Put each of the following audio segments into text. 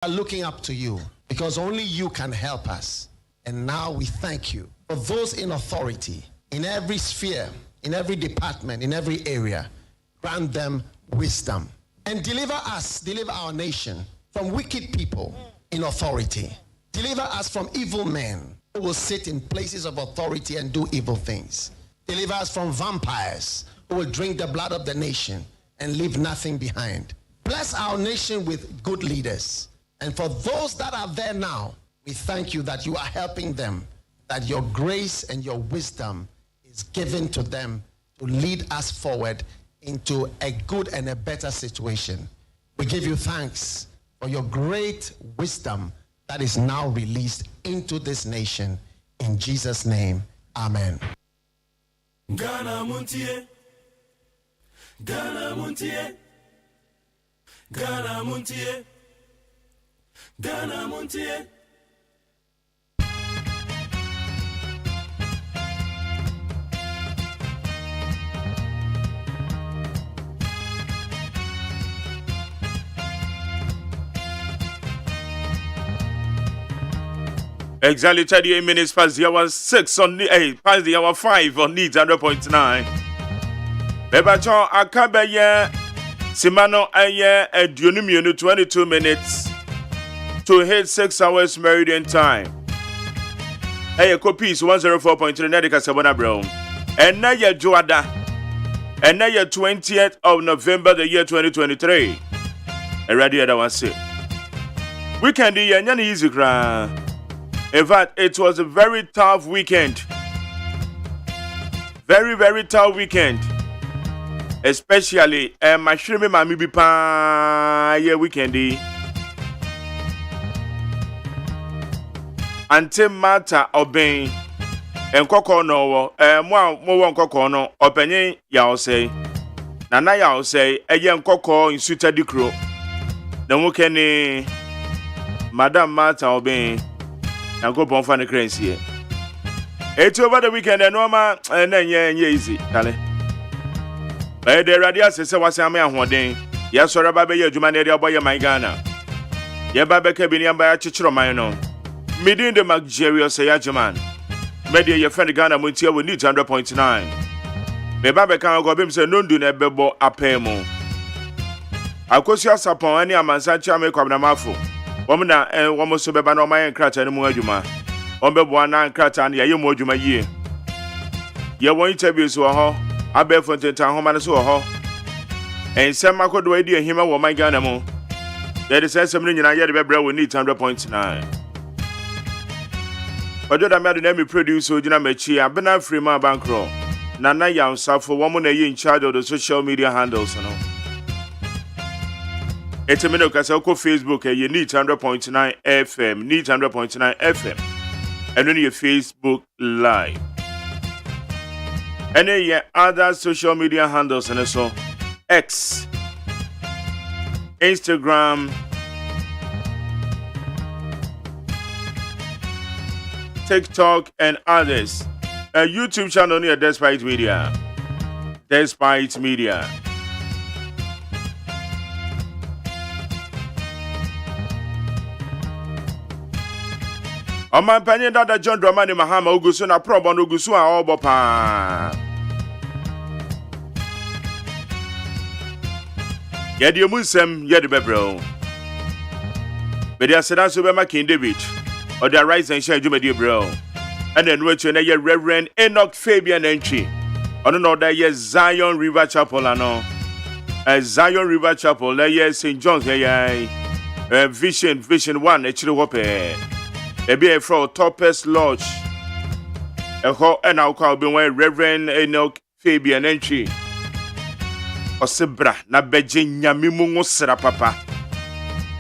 are looking up to you because only you can help us. And now we thank you for those in authority, in every sphere, in every department, in every area. Grant them wisdom and deliver our nation from wicked people in authority. Deliver us from evil men who will sit in places of authority and do evil things. Deliver us from vampires who will drink the blood of the nation and leave nothing behind. Bless our nation with good leaders. And for those that are there now, we thank you that you are helping them, that your grace and your wisdom is given to them to lead us forward into a good and a better situation. We give you thanks for your great wisdom that is now released into this nation. In Jesus' name, amen. Ghana MONTIE, Ghana MONTIE, Ghana MONTIE, Ghana MONTIE. Exactly 38 minutes past the hour 6 on the 8, past the hour 5 on Needs 100.9. Bebacho Akabeye Simano Aye Edunimiunu 22 minutes to hit 6 hours meridian time. Hey, copies 104.3 Nedika Sabona Brown. And now you're Joada. And now you're 20th of November the year 2023. A radio that was it. Weekend the easy cry. In fact, it was a very tough weekend. Very, very tough weekend. Especially, my shrimmy mami bipa yeah weekendy. Ante mata obey. En koko no mo koko no openye ya OSEI. Nana ya OSEI eye koko insuta dikro. Na mukene Madam Mata obey. And go on for the currency. It's over the weekend and normal and then yeah easy, Kale. But the radio says was a man one day. Yes, or a baby, you manage boy my Ghana. Ye baby cabin by a chichro mino. Midin the luxurious AGYEMAN. Media your friend Ghana MONTIE will need 100.9. Me baby can go bim say no do ne bebo apemo. Akosia sapon any amansacha me kwabna mafo. Womna and woman so beba no my crater and moajuma. Ombe crater and ye mojuma ye. Ye won't interviews to a ho. I bear for the town home and so ho. And some Mako do idea him or my Ganamo. There is something in a year bebra will need 100.9. But I made an producer Dina Mechi, I've been a free man bankroll. Nana Yam Safo, woman in charge of the social media handles. It's a minute because I Facebook and you need 100.9 FM, need 100.9 FM, and then your Facebook Live. And then your other social media handles and so X, Instagram, TikTok, and others. A YouTube channel near Despite Media. Despite Media. On my opinion, that John Dramani Mahama Ugusu na probo no Ugusu a obo pa. Yedi omunsem yedi bebro. Be dia seda so be ma King David. Or the rise and share jumedi bro. And then we na ye Reverend Enoch Fabian entry. Ono no that ye Zion River Chapel ano. Zion River Chapel na ye St. John's ye Vision 1 echire hope. Ebi a from Topaz Lodge. A ho and I'll call be Reverend Enoch Fabian entry. Osebra na beje nyamimu sra papa.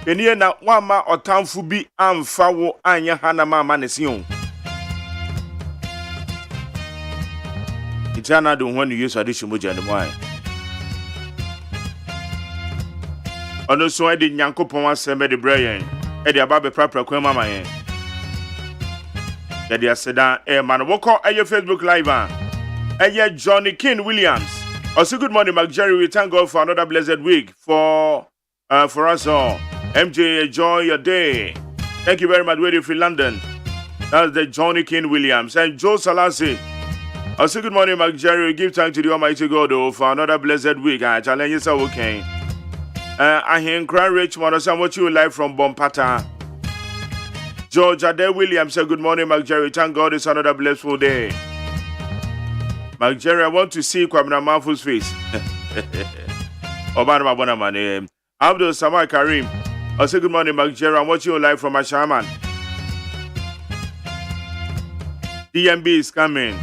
Eni na wama otamfu bi amfa wo anya hana mama nesion. Itana do when you use addition moja de moy. Ono so e de Nyankopon asem de brayen. E de aba be prapra kwa mama yen. That they are said man woko your Facebook live Johnny King Williams. Also good morning Mark Jerry, we thank God for another blessed week for us all. MJ, enjoy your day. Thank you very much, waiting for London. That's the Johnny King Williams. And Joe Salasi. I say good morning, Mark Jerry. Give thanks to the Almighty God for another blessed week. I challenge you, so okay. I hear Crown Richmond. I say what you like from Bompata. George Ade Williams said, good morning, Mark Jerry. Thank God it's another blissful day. Mark Jerry, I want to see Kwabena Mafu's face. Obama Bonamane. Abdul Samar Karim. I say, good morning, Mark Jerry. I'm watching you live from Ashaman. DMB is coming.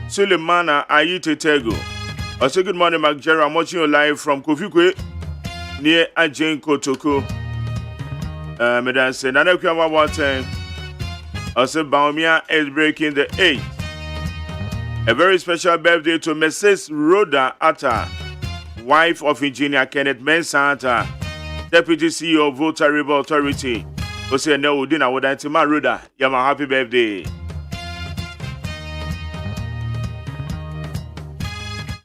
Sulemana Ayite Tego. I say, good morning, Mark Jerry. I'm watching you live from Kofikwe near Ajen Kotoko. Medan say, Nana Kwama Water. I say, Baumia is breaking the 8th. A very special birthday to Mrs. Rhoda Atta, wife of Engineer Kenneth Mensah Atta, Deputy CEO of Volta River Authority. I say, no, dinner with Antima Rhoda. You're my happy birthday.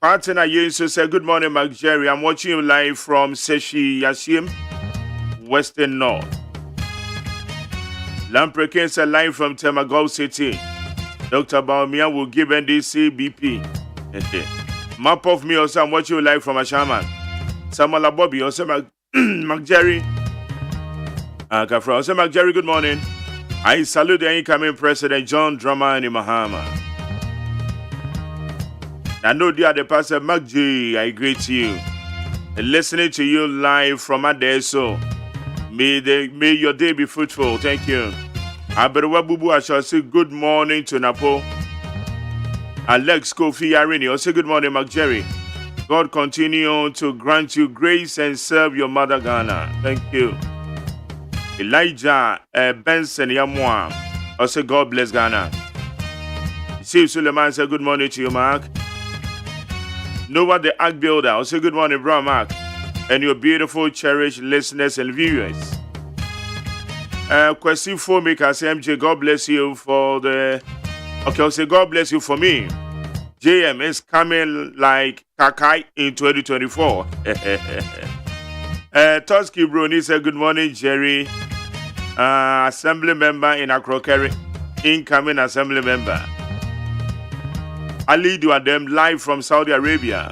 Partner Yenso said, good morning, Mark Jerry. I'm watching you live from Seshi Yashim, Western North. Lamprekin said, live from Temagol City. Dr. Baumia will give NDC BP. Map of me also, I'm watching you live from Ashaman. Samuel Bobby also, Mark Jerry. Also, Mark Jerry, good morning. I salute the incoming President John Dramani Mahama. I know the other pastor, Mark J. I greet you. And listening to you live from Adeso. May your day be fruitful. Thank you. Aberewabubu, I shall say good morning to Napo. Alex Kofi Arini, I say good morning, Mark Jerry. God continue to grant you grace and serve your mother Ghana. Thank you. Elijah Benson Yamwa, I say God bless Ghana. Steve Suleiman, say good morning to you, Mark. Noah the Ark Builder, I say good morning, bro, Mark. And your beautiful, cherished listeners and viewers. Question for me, I say, MJ, God bless you for the... Okay, I'll say, God bless you for me. JM is coming like Kakai in 2024. Toski Bruni said, good morning, Jerry. Assembly member in Akrokeri. Incoming assembly member. Ali Duadem live from Saudi Arabia.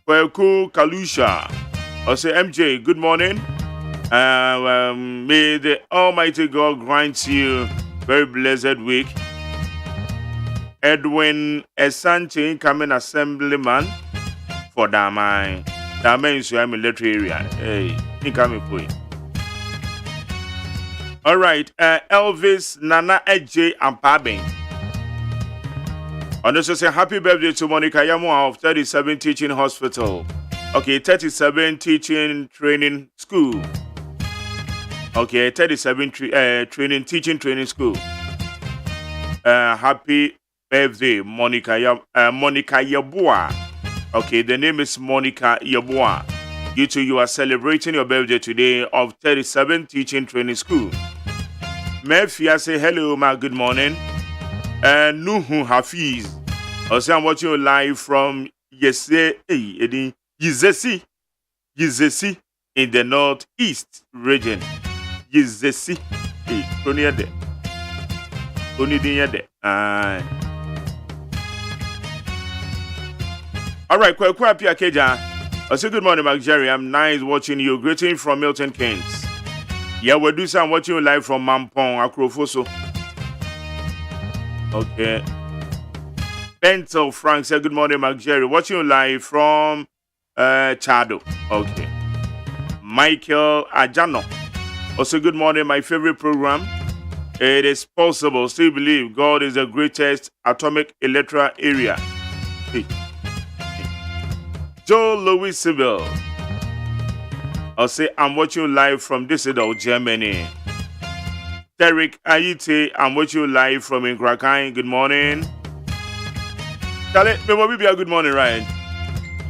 Kweku Kalusha. I'll say, MJ, good morning. May the Almighty God grant you very blessed week. Edwin Asante, incoming assemblyman for Damai. Damai is your military area. Hey, incoming point. All right, Elvis, Nana, AJ, and Pabin. And also say happy birthday to Monica Yamo of 37 Teaching Hospital. Okay, 37 Teaching Training School. Okay, 37 Teaching Training School. Happy birthday, Monica Yabua. Okay, the name is Monica Yabua. You two, you are celebrating your birthday today of 37 Teaching Training School. Mefia say hello, ma, good morning. Nuhu Hafiz. Also, I'm watching you live from Yizesi in the northeast region. Yizesi. Only there. All right, Kwekwa Pia Keja. I say good morning, Mark Jerry. I'm nice watching you. Greeting from Milton Keynes. Yeah, we'll do some watching you live from Mampong, Akrofoso. Okay. Bentel Frank said good morning, Mark Jerry. Watching you live from Chado. Okay. Michael Ajano. Also, good morning, my favorite program. It is possible. Still believe God is the greatest atomic electoral area. Joe Louis Sibyl. I'll say I'm watching you live from Düsseldorf, Germany. Derek Ayite, I'm watching you live from Inkrakai. Good morning. Charlie, maybe be a good morning, right?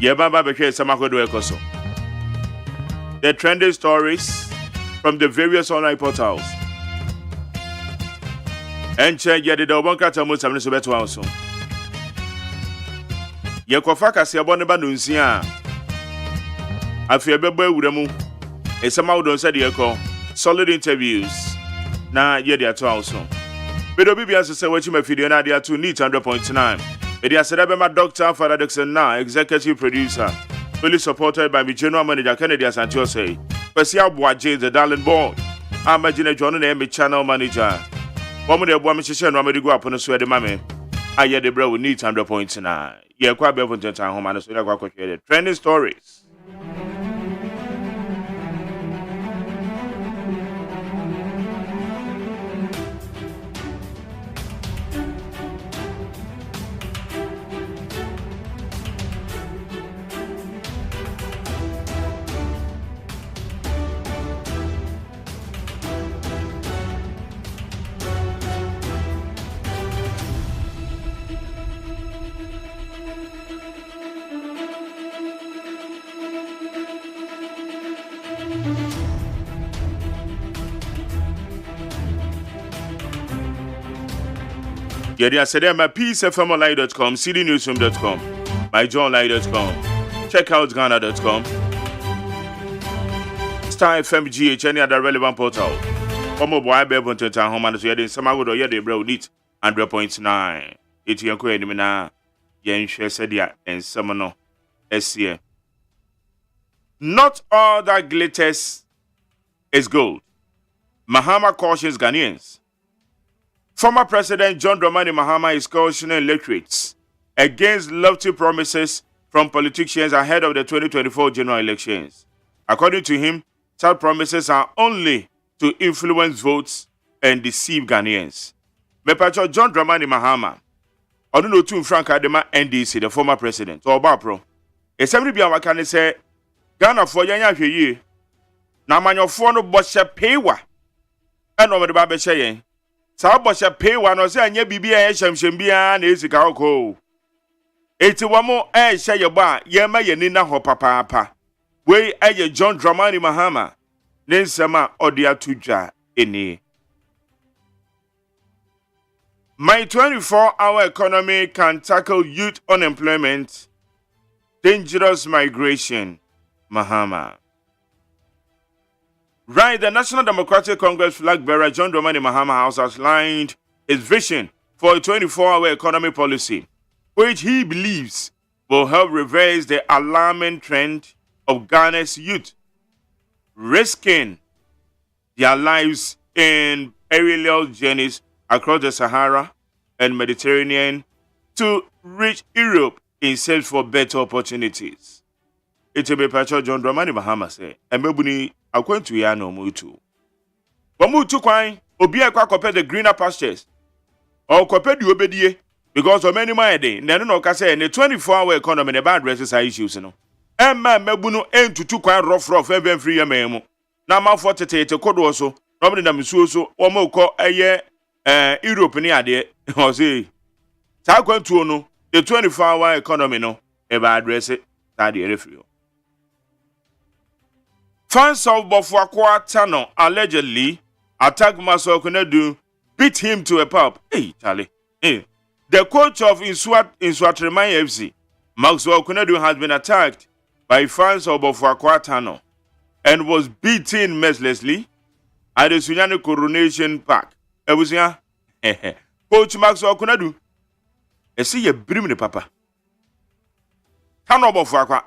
Yeah, Baba Bekhe Samako do Ekoso. The trending stories from the various online portals. And check the Dobonka Tamu Samni Sobeto also. Yakofaka Siaboneba Nunsia. Afia Bebe Uremu. E sama udon said yeko solid interviews na ye dia to also. Bedo bibia se wachi mafidio na dia to neat 100.9. Be dia said be my doctor Father Dixon na executive producer. Fully supported by my general manager Kennedy Asante OSEI. Pesia Boaje the darling boy. Imagine John na me channel manager. Woman de boa me hye no amadi go apono so de mame. Aye de bra we neat 100.9. Ye kwa be for tentan homa no so de kwa kwhwe trending stories. Yedia Sedema peacefmonline.com, cdnewsroom.com, myjohnline.com, check out Ghana.com, Star FM GH, any other relevant portal. Omo boy be to town home and so yedin samagodo yede bro neat 100.9. It yanko enimina yen hwe sedia ensemono esie. Not all that glitters is gold. Mahama cautions Ghanaians. Former President John Dramani Mahama is cautioning electorates against lofty promises from politicians ahead of the 2024 general elections. According to him, such promises are only to influence votes and deceive Ghanaians. Mepacho John Dramani Mahama, Odunotu Frank Adema NDC, the former president, or Bapro. A semi be our can say Ghana for Yanya Hye, Namanyo Fono Bosha Pewa, and over the Babeshayen. Sabosha pay one or say, and ye be a shambia and easy cow. 81 more air share your bar, ye may nina ho papa. Way a John Dramani Mahama, Nensama or dear tuja any. My 24-hour economy can tackle youth unemployment, dangerous migration, Mahama. Right, the National Democratic Congress flag bearer John Dramani Mahama has outlined his vision for a 24-hour economy policy, which he believes will help reverse the alarming trend of Ghana's youth risking their lives in aerial journeys across the Sahara and Mediterranean to reach Europe in search for better opportunities. It will be Patrick John Dramani Mahama say, "Emebuni akwentu ya no mutu. Bamutu kwai obi akwa kope the greener pastures. Or kope di obedie because of many mind na no ka say the 24-hour economy the bad address issues no. Emma mebunu entutu kwan rough even free yamemu. Na ma for tete kodo so. No be na misuo so wo mo ko eye Europe ni ade. O say ta kwantu no the 24-hour economy no e ba address that the refree. Fans of Bofuakwa Tano allegedly attacked Maxwell Kunedu, beat him to a pulp. Hey, Charlie. Hey. The coach of Inswatreman FC, Maxwell Kunedu, has been attacked by fans of Bofuakwa Tano and was beaten mercilessly at the Sunyani Coronation Park. Ebusia, Coach Maxwell Kunedu, I see you bring me papa. Tano Bofuakwa.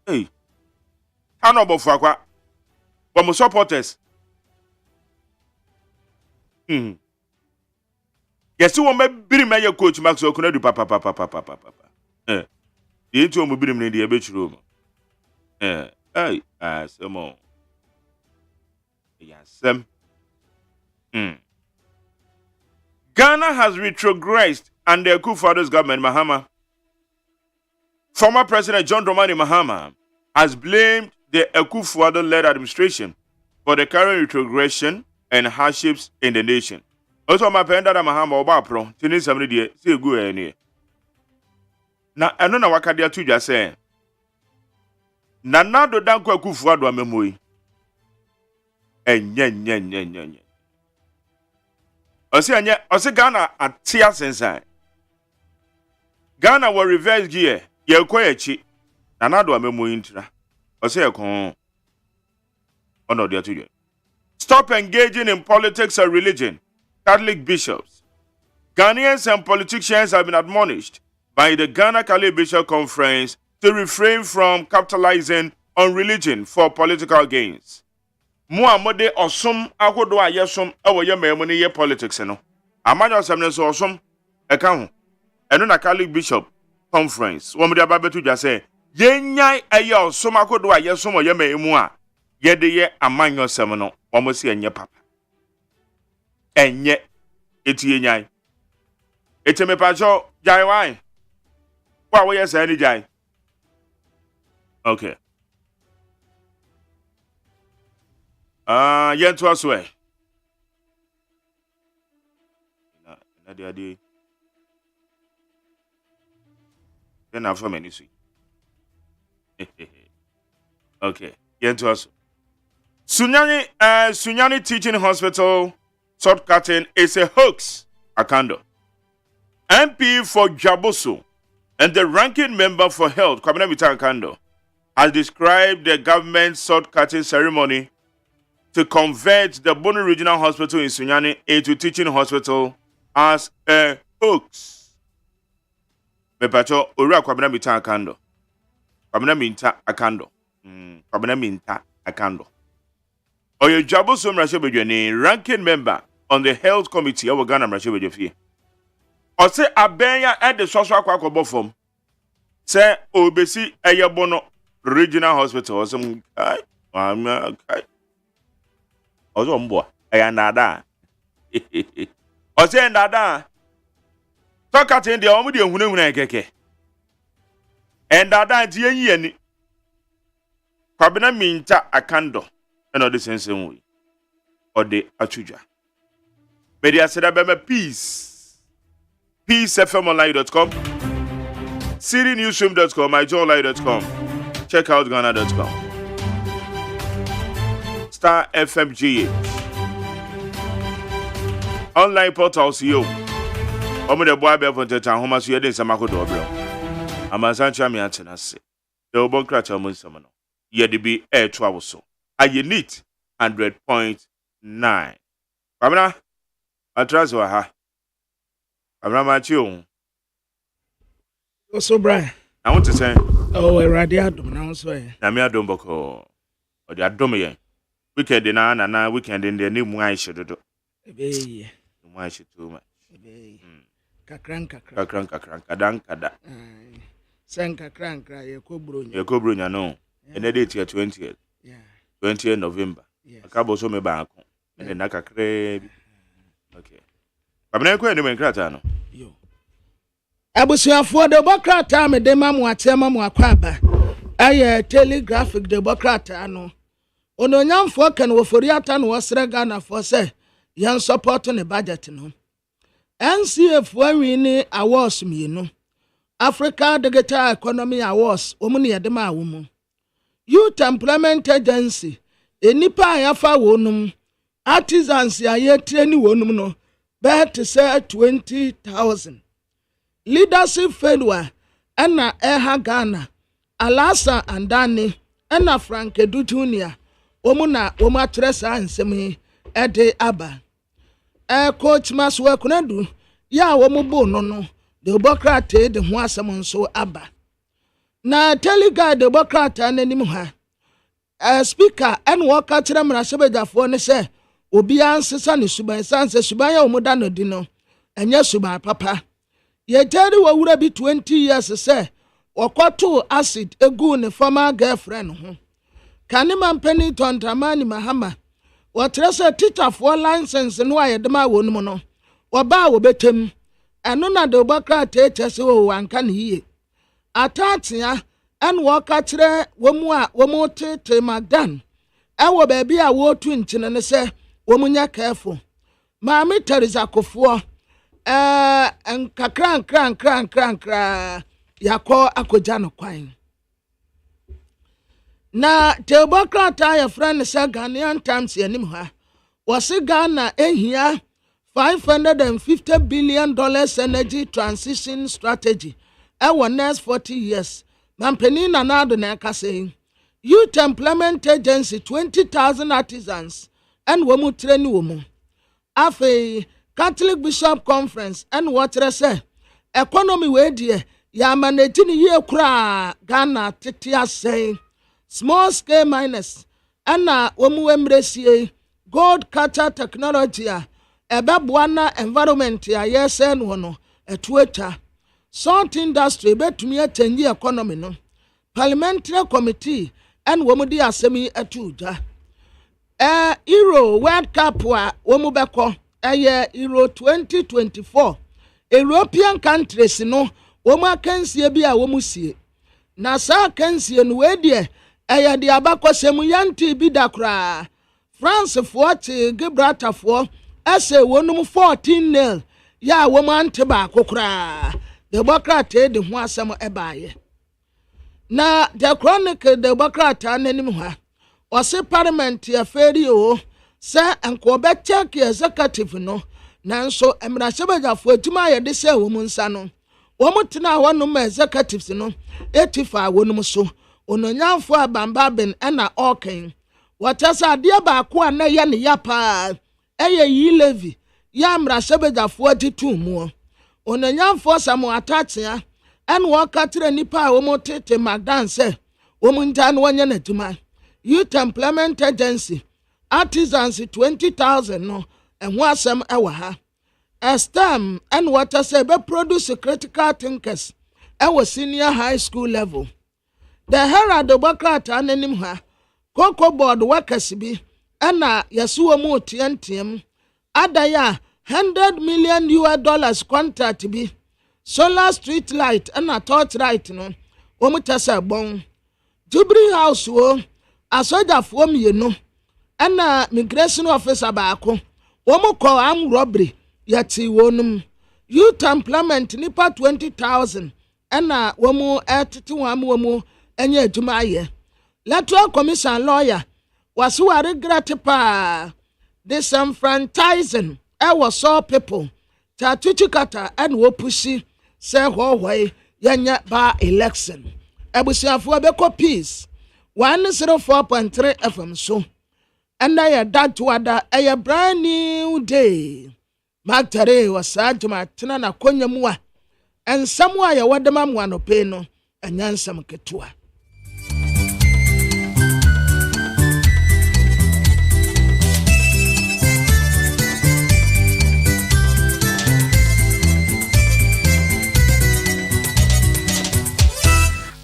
Hey. Ano Bofuakwa. But my supporters. Yes, you want me bring my coach Maxwell Kunedu papa. The into me bring me the bedroom. Hey, some more. Yes, Ghana has retrogressed under Akufo-Addo's government, Mahama. Former President John Dramani Mahama has blamed the Akufo-Addo-led administration for the current retrogression and hardships in the nation. Also, my parent Mahama Obapro, Tini Samedi, see go any. Na eno na wakadia tuja say. Nanado danko Akufo-Addo amemoi. Enye. Ose Ghana atia sense. Ghana will reverse gear. Ye kwa echi. Nanado amemoi intira. Ose ekon. Ono dia to you. Stop engaging in politics and religion. Catholic bishops. Ghanaians and politicians have been admonished by the Ghana Catholic Bishop Conference to refrain from capitalizing on religion for political gains. Muhammad Osum akodo ayesum ewo ye memu ne ye politics no. Amanyo asem ne so osum eka ho. Eno na Catholic Bishop Conference. Wo mde ababetu dwa say yenyan eye osum akodo ayesum o ye memu a ye de ye amanyo asem no. Wo mo se enye papa. Enye eti yenyan. Eti me pacho jai wan. Wa wo ye say ni jai. Okay. Yen to us way. Then I from any sweet. Okay. Yen to us. Sunyani Teaching Hospital shortcutting is a hoax. Akando. MP for Jaboso and the ranking member for health, Kwabena Akando, has described the government's shortcutting ceremony to convert the Bono Regional Hospital in Sunyani into teaching hospital as a hoax. Mepacho ora Kwabena Akando. Kwabena Akando. Kwabena Akando. Oyo Jaboso Mrashebejweni, ranking member on the health committee of Ghana Mrashebejefie. Ose abenya at the social kwakwo form. Say obesi Bono Regional Hospital or some kai. Ozo mbo nada. Ose nada. Talk at in the omudi ehunu keke. And nada ti yen ni. Kwabena minta akando. And all the sense we. Or the achuja. Media said about peace. peacefmonline.com, citynewsroom.com, myjoyonline.com, checkoutghana.com, Star FMGH, online portals yo. Omo de boy be for teta homa so yede nsama kodo obro. Amasancha me atena se. De obon kracha mo nsama no. Yede bi to awoso. Aye neat 100.9. Pamela atraso ha. Abramachi so Brian. I want to say Radiadum now so na me adom boko. O de adom ye. Weekend na weekend in the new mwa ishedodo. Ebe. Mwa ishe too much. Ebe. Kakranka. Kadan kada. Sen kakranka ye kobronya. Ye kobronya no. Ene date ya 20th. Yeah. 20th November. Yes. Akabo so me ba akon. Ene na kakre. Okay. Abena ko ene men krata no. Yo. Abusuafo de bokrata me de mamu atema mu akwaba. Aye telegraphic de bokrata no. Ononyamfo kan wo foriata no wosre Ghana for say yan support ne budget no. NCF wini awards mienu. Africa Digital Economy Awards omuni yedema awomu. Youth Employment Agency enipa ayafa wonum. Artisans aye training wonum no. Bet say 20,000. Leadership failure ena eha Ghana. Alasa andani ena Frank Edu Jr. Omuna omatresa ansemi ede aba. Coach Maswe kunadu ya womubo no the Bokrate de ho asem nso aba. Na teleguide the Bokrate ananim ha. Speaker en waka kire mrasebejafo ne se obi ansesa ne suban sanse suban ya omuda no di no enye suban papa. Ye tell wo wura bi 20 years se wakoto acid egu ne former girlfriend ho. Kanima mpeni tontamani mahama watrese teacher for license no ayedema wonum no oba wo betem eno na de obakra teachese wo wanka ne hie atatia en waka kire womu a womu tete magdan ewo ba bia wo tu nchine ne se womunya careful maami Teresa Kofo nkakran yakọ akoja no kwan na tebokrata ya friend say Ghanaian Times yanim ha wose Ghana ehia $550 billion energy transition strategy our next 40 years mampeni na nado na kase Youth Employment Agency 20,000 artisans and womu train womu. Afe Catholic Bishop Conference and what say economy way dear ya managing ye kra Ghana titia say small scale miners and womu embrace gold cutter technology ebabuana environment ya yes and wono etueta salt industry betumi atangi economy no parliamentary committee and womudi asemi etuja Euro World Cup wa womu beko Euro 2024 European countries no womu akansie bi a womu sie na sa akansie no we de de abakosem yanti bi dakra France for Gibraltar for ese wonum 14-0 ya womu ante ba kokra Democrat de ho asem ebaye na the Chronicle Democrat ananim ha Ose parliament ya feri o se enko be check executive no nanso emrasebajafo atuma ye de se wo mu nsa no wo mutena ho no ma executives no etifa wonum so ononyanfo abamba ben na oken watasa ade ba ko na ye ne ya pa eye yi levy ya emrasebajafo atitu mu ononyanfo samu atachia en wo katre nipa wo mutete magdan se wo munta no wonye na tuma Youth Employment Agency artisans 20,000 no and wasam ewa ha STEM and what I say be produce critical thinkers our senior high school level the Herald Democrat anonym ha Cocoa board workers bi na yasuo mu tiantiem adaya $100 million contract bi solar street light and torch light no wo mutasa bon Jubilee House wo asoja fo mienu na migration officer baako womo call am robbery yati wonum youth employment nipa 20,000 na womo etete womo enye adwuma aye electoral commission lawyer was who regret pa disenfranchising was all people tatuchikata and wo pushi say hohoi yanya ba election ebusiafo abeko peace 104.3 FM so and I that wada a brand new day Magtare was Sajama Tinana Konyamua and somewhere ya wadamam wano peno and yansam ketua.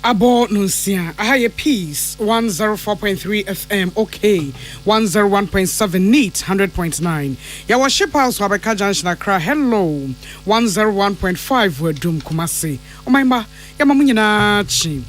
Abo Nunsia, Ahaya Peace, 104.3 FM, okay, 101.7 NEAT, 100.9. Yawa Shiphouse, Wabeka Junction, Accra, hello, 101.5, Wedum Kumasi. Oh my ma, Yamamunina Chi.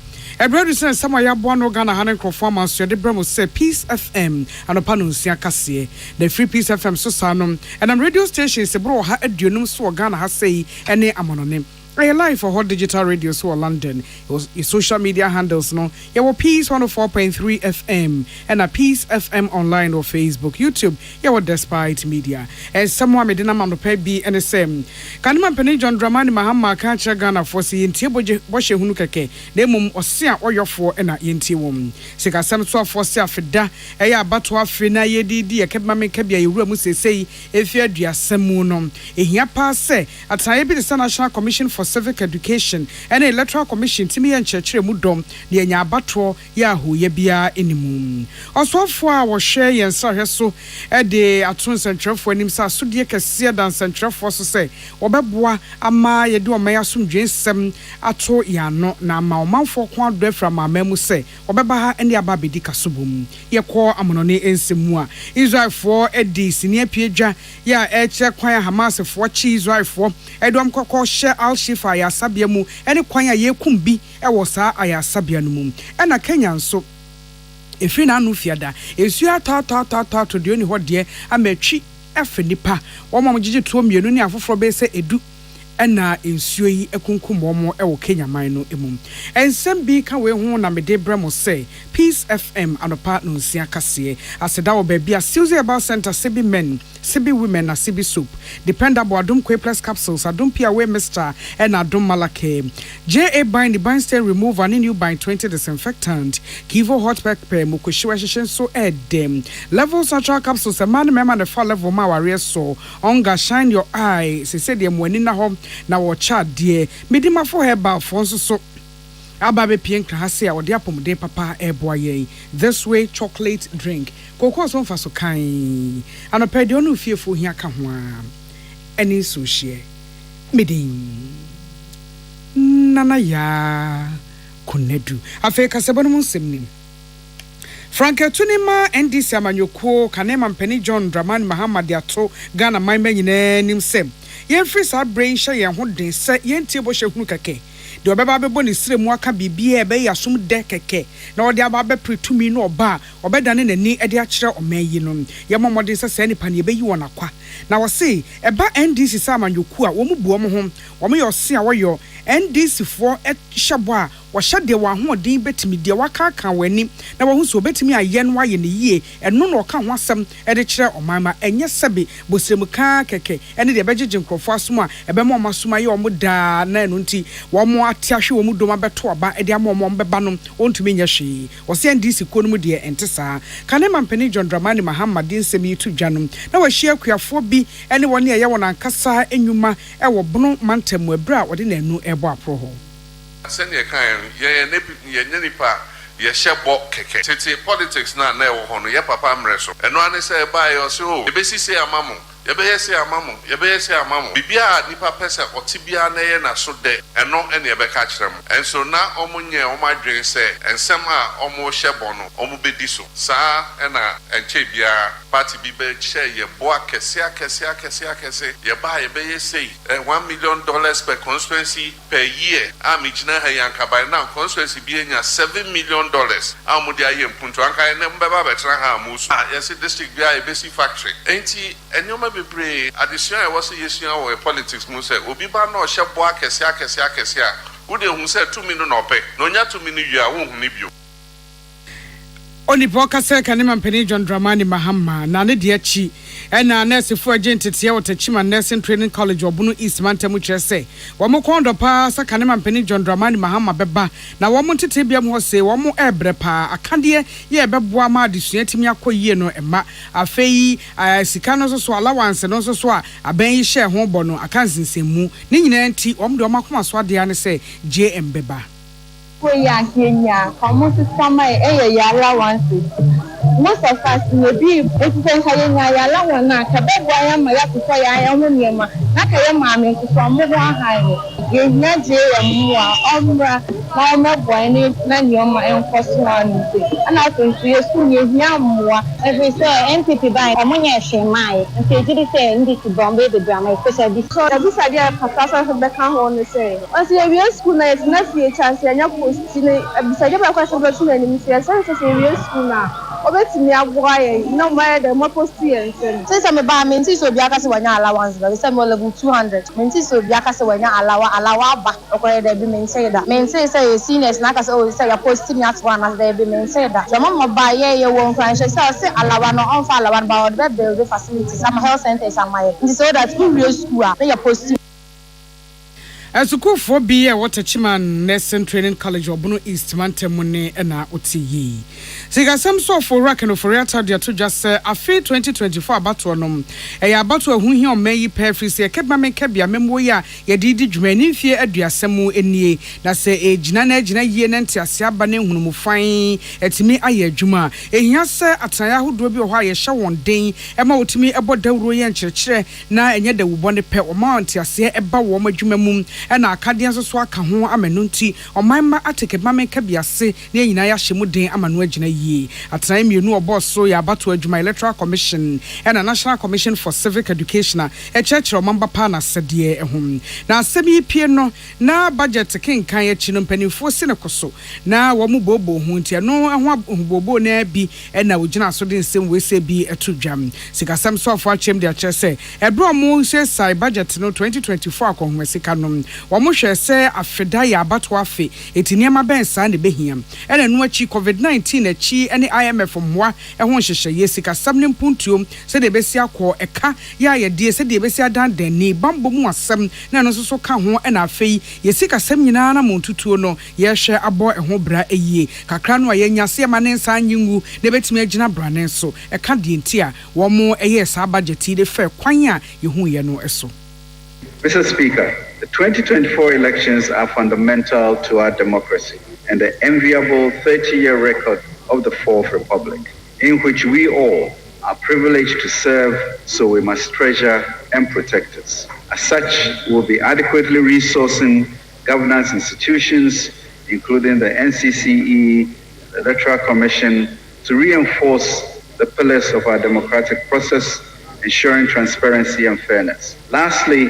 A brother says somewhere Yabuano Ghana Hanan performance, your Debramo say Peace FM, and Opanunsia Cassie, the Free Peace FM Susanum, and on radio station is a bro, ha Edunum so Ghana has say, any amononym. I live for hot digital radio so London. It was your social media handles no. You were Peace 104.3 FM and a Peace FM online or Facebook, YouTube. You were Despite Media. As someone made an amount of pay be and the same. Can man penny John Dramani Mahama can't Ghana for seeing Tiboje Washe Hunukake. They mum or see or your for and a yinti woman. Sika some sort for Safida. Aya Batwa Fina Yedi, a kept mammy Kabia, you will say, if you're dear Semunum. A here pass say, at Saibi the National Commission for Civic Education and Electoral Commission Timi and Churchill Mudom, the Yabatro, Yahoo, Yabia, Inimum. Also, for our share and Saheso at the Atun Central for Nimsa Sudia Cassia than Central for say, Obabwa, Ama, Yadu, Mayasum James Sem, Ato Yano, Nama, for Quadre from my memu say, Obabaha and Yababi Dicasubum, Yako Amonone and Semua, Israel for Eddie, Senior Pieja, Ya, Echa, Quaya Hamas for cheese, right for Edwam Coco, share Al Shifa, Sabiamu, and a Quaya Ye Kumbi, Ewosa, Ayasabianum, and a Kenyan so. If you know Fiada, if you are ta to do what dear, I may cheat F. Nipa, or Mamma Gigi to me, you know, for Bese Edu. ɛna nsuo yi ekunkum wɔn ɛwɔ Kenya man no emu ensɛm bi ka we ho na mede brɛ say Peace FM anopa no nsia kaseɛ aseda wɔ baabi a Susie About Center Sibi Men Sibi Women na Sibi Soup dependable Adum Plus capsules Adum Pia we Mr. ɛna Adum Malake JA Bind the bind stain remover and new bind 20 disinfectant Kivo hot pepper mukoshiwa shishen so edem levels natural capsules a man member the fall level ma warrior so onga shine your eye se said them when in na home na wo chat dear medima for herbal fonso so ababe pien krahase a wode apomde papa eboye this way chocolate drink kokos on faso kan anopede onu fiefo hia ka ho a eni so hie medin nana ya kunedu afi kasebonu nsemnim Franke Tunima NDC amanyoko kanema mpeni John Dramani Muhammad ato Ghana maima nyina nim sem yen free sa brain hye yen ho den se yen tie bo hye hunu keke de obeba bebo ni sire mu aka bibia ebe yasom de keke na ode aba be pretumi no oba obedane nani e de akire omayi no ye momode se se nipa ne ebeyi won akwa na wo se eba NDC sa amanyoku a wo mu buo mo ho wo me yo se a wo yo NDC fo e hyebo a wahye de wa ho odin betimi de waka kan wani na wo hu so betimi aye no aye ne yie eno no ka ho asem e de kire omama enye sebe bosrem ka keke ene de begege nkrofo asom a ebe mo masoma ye omo da na eno nti wo mo ate ahwe wo mu doma beto oba e de amom beba no ontumi nya hwe wo se NDC ko no mu de ente saa kanema mpani John Dramani Muhammad nsem yitu dwanom na wahye akuafo bi ene woni eye won ankasa enwuma e wo bono mantam abra wode na enu ebo aproho send your kind, ye nipa, ye shebo keke. Titi politics na wo hono, ye papa mreso. And one say by your so, ye besi say amamu, ye be say amamu, ye be say amamu. Bibia nipa pesa otibia na ye na so de, and no any ebe catch them. And so now omunye oma drink say, and somehow omo shebo no, omo be diso. Sa and chebia party bibe share ye boa kese ye buy ye be say $1 million per constituency per year. Amijina hayanka by now constituency be $7 million. Amudia ye mpunto anka nembeba betra ha musu. Yes district be a basic factory. Enti enyoma bebre addition I was yesia or politics mu say obi ba na ohye boa kese a wo de hu say 2 million no pe. No nya 2 million yu a wo hu ni bio. Onipo kase kanema mpeni John Dramani Muhammad na ne de achi ena nurse fo agent tie wotachima nursing training college obunu East Mantam chese wo mo kondo pa sa kanema mpeni John Dramani Muhammad beba na wo mo tete bia mo se wo mo ebre pa akade ye beboa ma adesua timi akoyie no ema afei sika no so allowance no so a aban yi hye ho bo no akansensemu ni nyina nti wo mo de wo makoma so ade ane se JM beba Koya Kenya, como sistema yala wansi. Most of us maybe president kaya yala wana kabebo ya maya kufa ya munema na kaya mame kufa mwa hayo. Genya je ya mwa omra na omabwani na nyoma enforcement nti. Ana tuntu yesu nyehia mwa every say NPP by omunye shemai. Nti jiri say ndi kibombe de drama especially because this idea pastor so be kan ho no say. Osi we school na is na fie chance anya post ni bisaje ba kwa so be tuna ni msia say we school na obetimi agwaye no more the more post here since me ba me nti so bia ka se wanya allowance ba say me level 200 me nti so bia ka se wanya alawa ba okoye da bi me say da me say seniors na ka se o say ya post me at one as da bi me say da so mo ba ye won franchise say alawa no on fa alawa ba o be build facilities some health centers am my nti so that school a ya post Asukufo bi e wotachima nursing training college obunu East Mantam ne na otiyi. Sigasam so for rack no for reata dia to just afi 2024 abato nom. E ya abato ahunhi o mayi perfect se keba me kebia memwo ya ye didi dwumani fie aduasemu enie na se ejina na ejina yie na ntiase aba ne hunum fan etimi aye adwuma ehia se ataya hodo bi ho aye hye won den e ma otimi ebo dawuro ye nkyerkyere na enye dawubo ne pe o ma ntiase eba wo madwuma mum ɛna akadeɛ nso so aka ho amenu nti ɔmanma ateke mame ka biase ne nyina ya hyemu den amanu agina yie atena mienu obo so ya abato adwuma electoral commission ɛna national commission for civic education a ɛkyerɛkyerɛ ɔmamba pa na sɛdeɛ ɛhom na asɛm pie no na budget kenkan akyi no mpanimfoɔ si ne koso na wɔn bobo ho nti no ho bobo na bi ɛna ogina so de nsɛm wese bi ɛto dwam sikasɛm so afɔ akyɛm de akyerɛ sɛ ɛbro mo sai budget no 2024 akɔhoma sika no wɔn hwɛ sɛ afeda ya abato afe etiniema ben saa ne behia ɛna no akyi covid-19 akyi ɛne IMF mmoa ɛho hyehyɛ sikasɛm ne mpuntuo sɛ de besi akɔ ɛka ya yɛde sɛ de besi adan dani bambo mu asɛm na no so ka ho ɛna afei sikasɛm nyinaa na montutuo no yɛhwɛ abɔ ɛho bra ɛyie kakra no a yɛnya se ma ne nsa nyingu ne betimi agina brane so ɛka de nti a wɔn ɛyɛ saa budget de fɛ kwan a yehu yɛ no ɛso. Mr. Speaker, the 2024 elections are fundamental to our democracy and the enviable 30-year record of the Fourth Republic, in which we all are privileged to serve, so we must treasure and protect it. As such, we'll be adequately resourcing governance institutions, including the NCCE, the Electoral Commission, to reinforce the pillars of our democratic process, ensuring transparency and fairness. Lastly,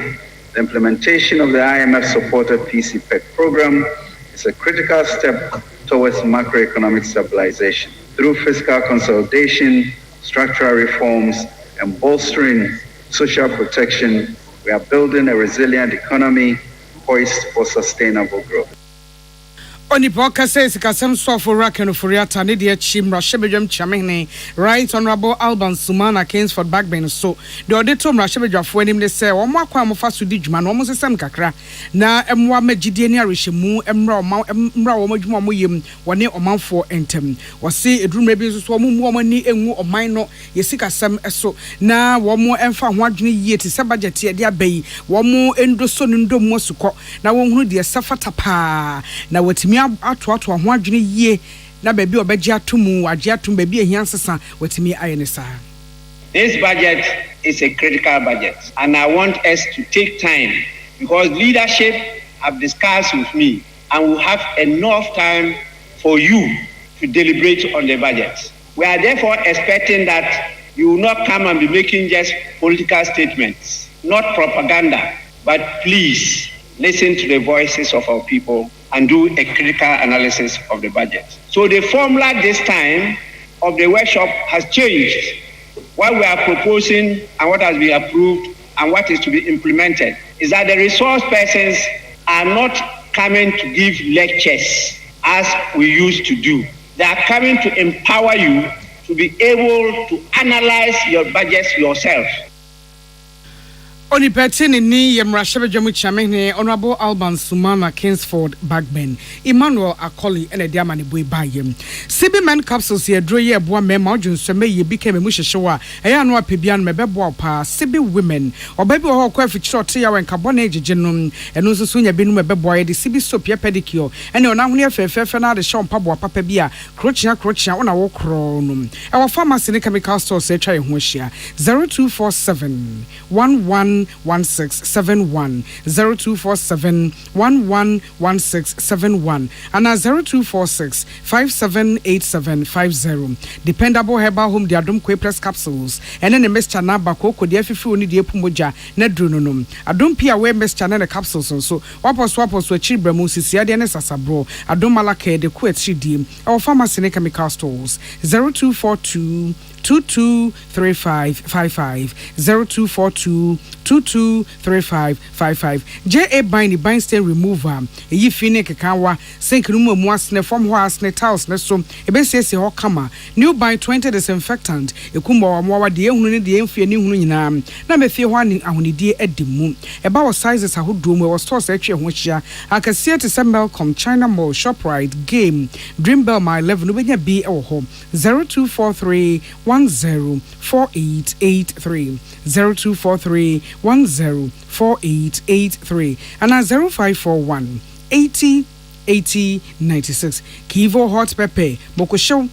the implementation of the IMF-supported PCPEC program is a critical step towards macroeconomic stabilization. Through fiscal consolidation, structural reforms, and bolstering social protection, we are building a resilient economy poised for sustainable growth. Oni boka says sikasem so for Raken for Yata ne de chim Rashebejam Chamene Right Honorable Alban Sumana Kingsford Backbone so the auditor Rashebejafo anim ne say omo akwa mofa so di dwuma no omo sesem kakra na emwa magide ne arehemu emra omo dwuma omo yem wone omanfo entem wose edurumre bi so omo mu omo ni enwu oman no yesikasem eso na womo emfa ho adwene yie ti se budget ye de abai womo endoso ndo mo sukọ na wonhunu de safata pa na watimi atoato ho adwene yie na ba bi obegye atomu agye atom ba bi ehia nsesa watimi ayene saa. This budget is a critical budget and I want us to take time because leadership have discussed with me and we have enough time for you to deliberate on the budget. We are therefore expecting that you will not come and be making just political statements, not propaganda, but please listen to the voices of our people and do a critical analysis of the budget. So the formula this time of the workshop has changed. What we are proposing and what has been approved and what is to be implemented is that the resource persons are not coming to give lectures as we used to do. They are coming to empower you to be able to analyze your budgets yourself. Oni petini ni yemrashebejemu chamene Honorable Alban Sumana Kingsford Backbone Emmanuel Akoli ene dia mane boy bayem Sibi men capsules ye dro ye boa mema odwunsome ye became mu hyehyewa eya no apebia no mebebo pa Sibi women obabi wo kwa fichiro te ya wenka bone egege no eno nso so nya binu mebebo ye de Sibi soap ye pedicure ene ona hone afefefe na de show mpabo papa bia krochia ona wo kro no e wo pharmacy ne chemical stores e twa ye ho hia 0247 111671 0247 111671 and 0246 578750 dependable herbal home diadom kwe press capsules and then the mixture na bako ko dia fifi oni dia pumoja na drononom adom pia we mixture na capsules so wapos achibra mu sisia de ne sasabro adom malaka de ko achidi our pharmacy ne chemical stores 0242 223555 0242 223555 JA bind stain remover eyi fine kekawa sink no mu asne from ho asne tiles ne so ebesiesi ho kama new bind 20 disinfectant ekumba wa de ehunu ne de emfie ne hunu nyina na mefie ho ani ahonidie adimu eba wo sizes ahodo mu wo stores atwe ho hia akasie te Melcom China Mall Shoprite Game Dreambell my 11 obenya bi ewo ho 0243 104883 0243 104883 and 0541 80 96 Kivo hot pepper mokosho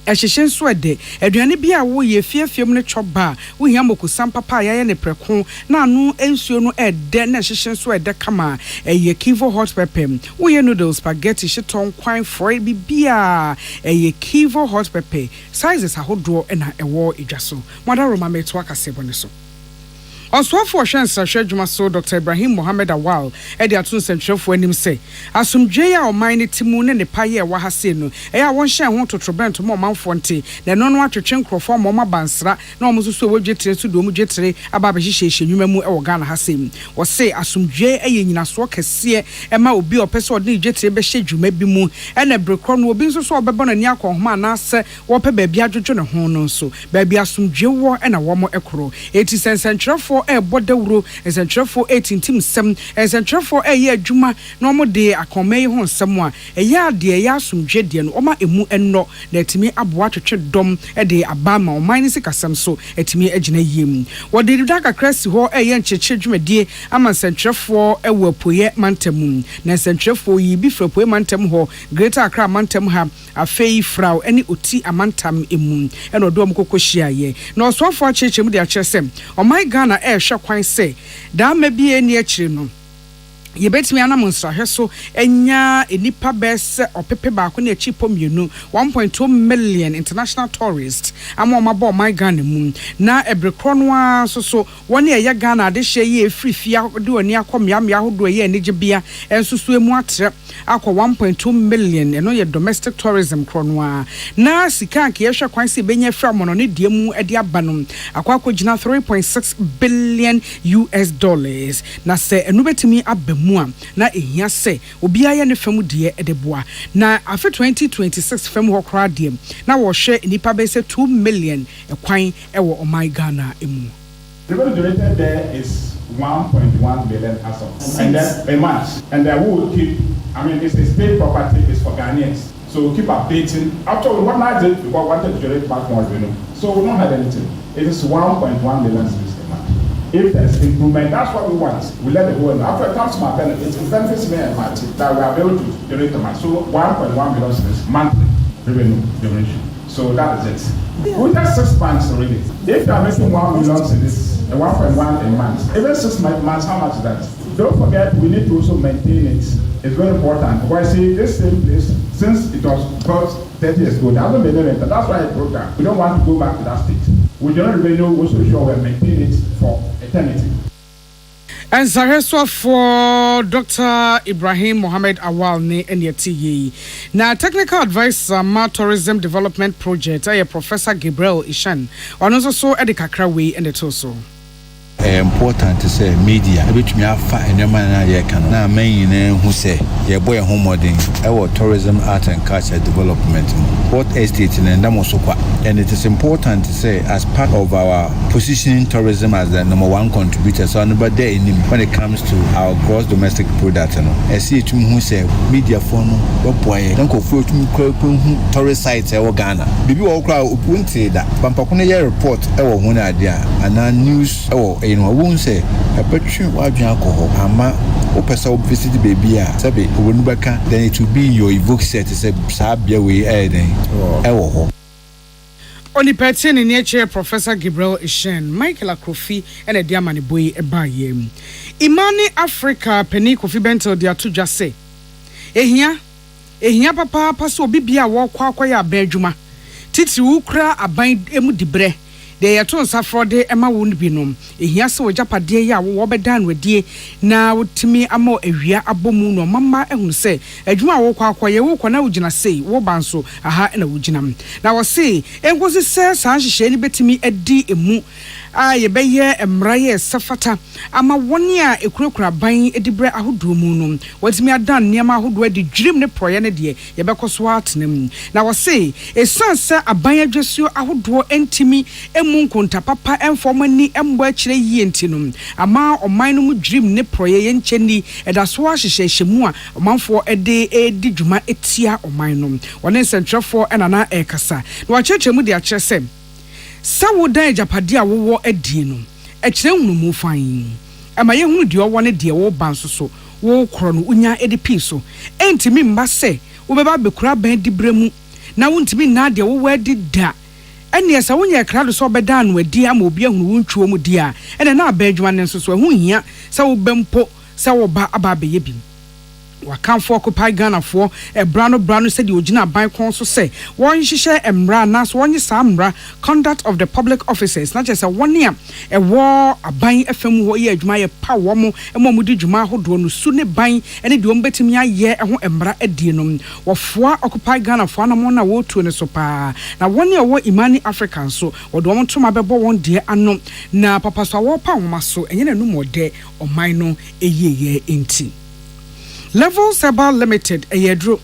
ɛhyehyɛ nso ɛde aduane bi a woyɛ fiefiem ne chɔba wo hia mokusam papa ya ne preko na anu ensuo no ɛde na ɛhyehyɛ nso ɛde kama ɛyɛ Kivo hot pepper woyɛ noodles spaghetti shiton kwan fry bibia ɛyɛ Kivo hot pepper sizes ahodoɔ na ɛwɔ edwa so mother Roma meto akasebo ne so Oswafo Hwensahwe adwuma so Dr. Ibrahim Mohammed Awal edi atun sentwefo anim se asomdwe ya oman ne timu ne ne paye wa hase no eya won hye ho totrobento mo manfo nte na no atwetwe nkrofo mo mabansra na omo so wodwetire so do omo dwetire aba be hyehyehye nwuma mu e wo Ghana hase mu wo se asomdwe eye nyinaso kese e ma obi opese odne dwetire be hye dwuma bi mu e na brekro no obi nso so obebo na ni akonhoma na se wo pe ba bia dwodwo ne ho no so ba bia asomdwe wo e na wo mo ekoro eti sentwefo bodawuro esentrefo 18 tim sem esentrefo eye adwuma na omo de akomai ho nsem a eye ade ya asomdwe de no oma emu enno na etimi aboa twetwe dom de abama oman ni sikasem so etimi agina yiem wode duda kakrasi ho eye ncheche dwumadie ama sentrefo ewo apoye mantam na sentrefo yi bi frapoye mantam ho Greater Accra mantam ha afei frau eni oti amantam emu eno do omkokohia na osofo achechemu de akyesem oman Ghana hwɛ kwan sɛ da ma bi eni akire no yebetimi anam nsrahwe so enya enipa bɛsɛ opepe baako na achi pomienu 1.2 million international tourists ama omabo my Ghana mu na ebrekro no so woni eye Ghana de hye ye frifia de oni akomyamya hodo ye anigibia ensusu emu atre akọ 1.2 million eno ye domestic tourism krono na sika nke yehwe kwan se benya fra mono ne die mu ade abanom akọ 3.6 billion US dollars na se enu betimi abam na ehia se obi aye ne fam de edeboa na afi 2026 fam ho kra de na wo hwe nipa be se 2 million ekwan ewo omai Ghana emu. The value donated there is 1.1 billion as of and then a match and then we will keep, I mean it's a state property, it's for Ghanaians, so we'll keep updating. After we organized it, we wanted to generate back more revenue, so we don't have anything. It is 1.1 million a month. If there's improvement, that's what we want. We let the whole know. After it comes to my benefits, it benefits me and my team that we are able to generate the money. So 1.1 million is monthly revenue generation. So that is it. We have 6 months already. If you are making 1 million in this, 1.1 a month, even 6 months, how much is that? Don't forget, we need to also maintain it. It's very important. Because see, this same place, since it was built 30 years ago, there hasn't been anything. That's why it broke down. We don't want to go back to that state. We generate revenue, we also sure we maintain it for eternity. And Zareswa for Dr. Ibrahim Mohammed Awal ne NYT. Now, technical advisor Ma Tourism Development Project, Professor Gabriel Ishan, and also Eddie Kakrawi and the Toso. Important to say media which me afa enema na ye kan na main who say ye boy homodin our tourism art and culture development what estate in Ndamosokwa and it is important to say as part of our positioning tourism as the #1 contributor so nobody there in when it comes to our gross domestic product no I see it who say media for no boy don't go for tourist sites e Ghana bibi wo kra opunti da pampakone ye report e wo hu na dia and news e you know won't say a petri wadwan alcohol ama o person visit baby a sabe obunubaka then it will be your evoke set say sabia we then e wo ho Oni person in nature Professor Gabriel Ishen Michael Akrofi and a diamani boy e baye Imani Africa Penny Kofi Bento dia to just say ehia papa paso bibia wo kwa ya badwuma titi ukra aban emu dibre de yaton safrode ema won binom ehia se ojapade ya wo bedan wadie na wotimi ama awia abomu no mama ehunu se adwuma wo kwa ye wo kona wugina sei wo banso aha na wuginam na wo se enkosi se san hyehyɛ ni betimi adi emu ye beye emraye safata ama woni a ekurakura ban edibre ahodo mu no watimi adan niam ahodo adi dwirim ne proye ne de ye bekoso atenam na wo se esansa aban adwasuo ahodo entimi emu nkonta papa enfomani embo akire yie ntinum ama oman no mu dwirim ne proye ye nkyeni edaso ahyehyɛ mu a omanfo edi dwuma etia oman no wone sentrefo enana ekasa na wakyerɛkyerɛ mu de akyerɛ sawo dan japade a wo adi no ekire hunu mu fan ama ye hunu de owo ne de wo ban so wo kro no unya edi pi so entimi mba se wo beba bekura ban di bremu na wontimi na de wo wadi da ene esa wonya krado so beda no adi ama obi ahunu wontwo mu di a ene na aba adwuma ne nso so ho hia se wo bempo se wo ba aba be yebim wakamfo occupy Ghana for brano said the original ban kon so say one hihye emra na so one sa mra conduct of the public officers not just a one year a war aban fm ho ye adwuma ye pa wo mo mo di dwuma hodo no su ne ban ene de ombetimi aye ho emra adie no wofoa occupy Ghana for na mo na wo tu ne so pa na one year wo imani african so wodo mo toma bebo won de ano na papa so wo pa wo maso enye na no mode oman no eyeye enti Levels Herbal Limited Eyedro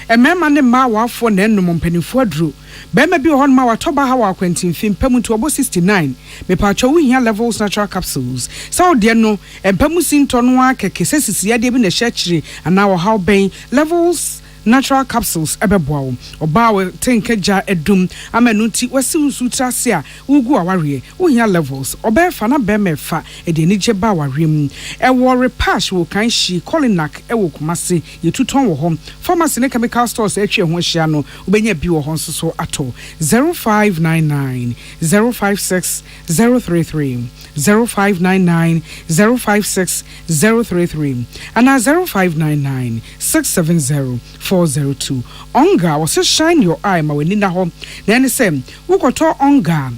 Emema ne ma wafo na enum mpanifo adro bema bi hon ma watoba ha wa kwantin fim pamu to obo 69 me pa cho hia Levels natural capsules so de no empamu sinto no akeke sesisi ade bi na hye ana wo how ben Levels natural capsules ebeboa oba we tenkeja edum amanuti wasi usutra se a ugu aware wo hia Levels oba fa na be mefa ede ni je ba aware ewo repash wo kan shi Colinac ewo kumase yetuton wo hom pharmacy ne chemical stores atwe ho hia no obenya bi wo hon so ato 0599 056 033 0599 056 033 and 0599 670 402 Onga was shine your eye ma weni na ho na ene sem wukoto onga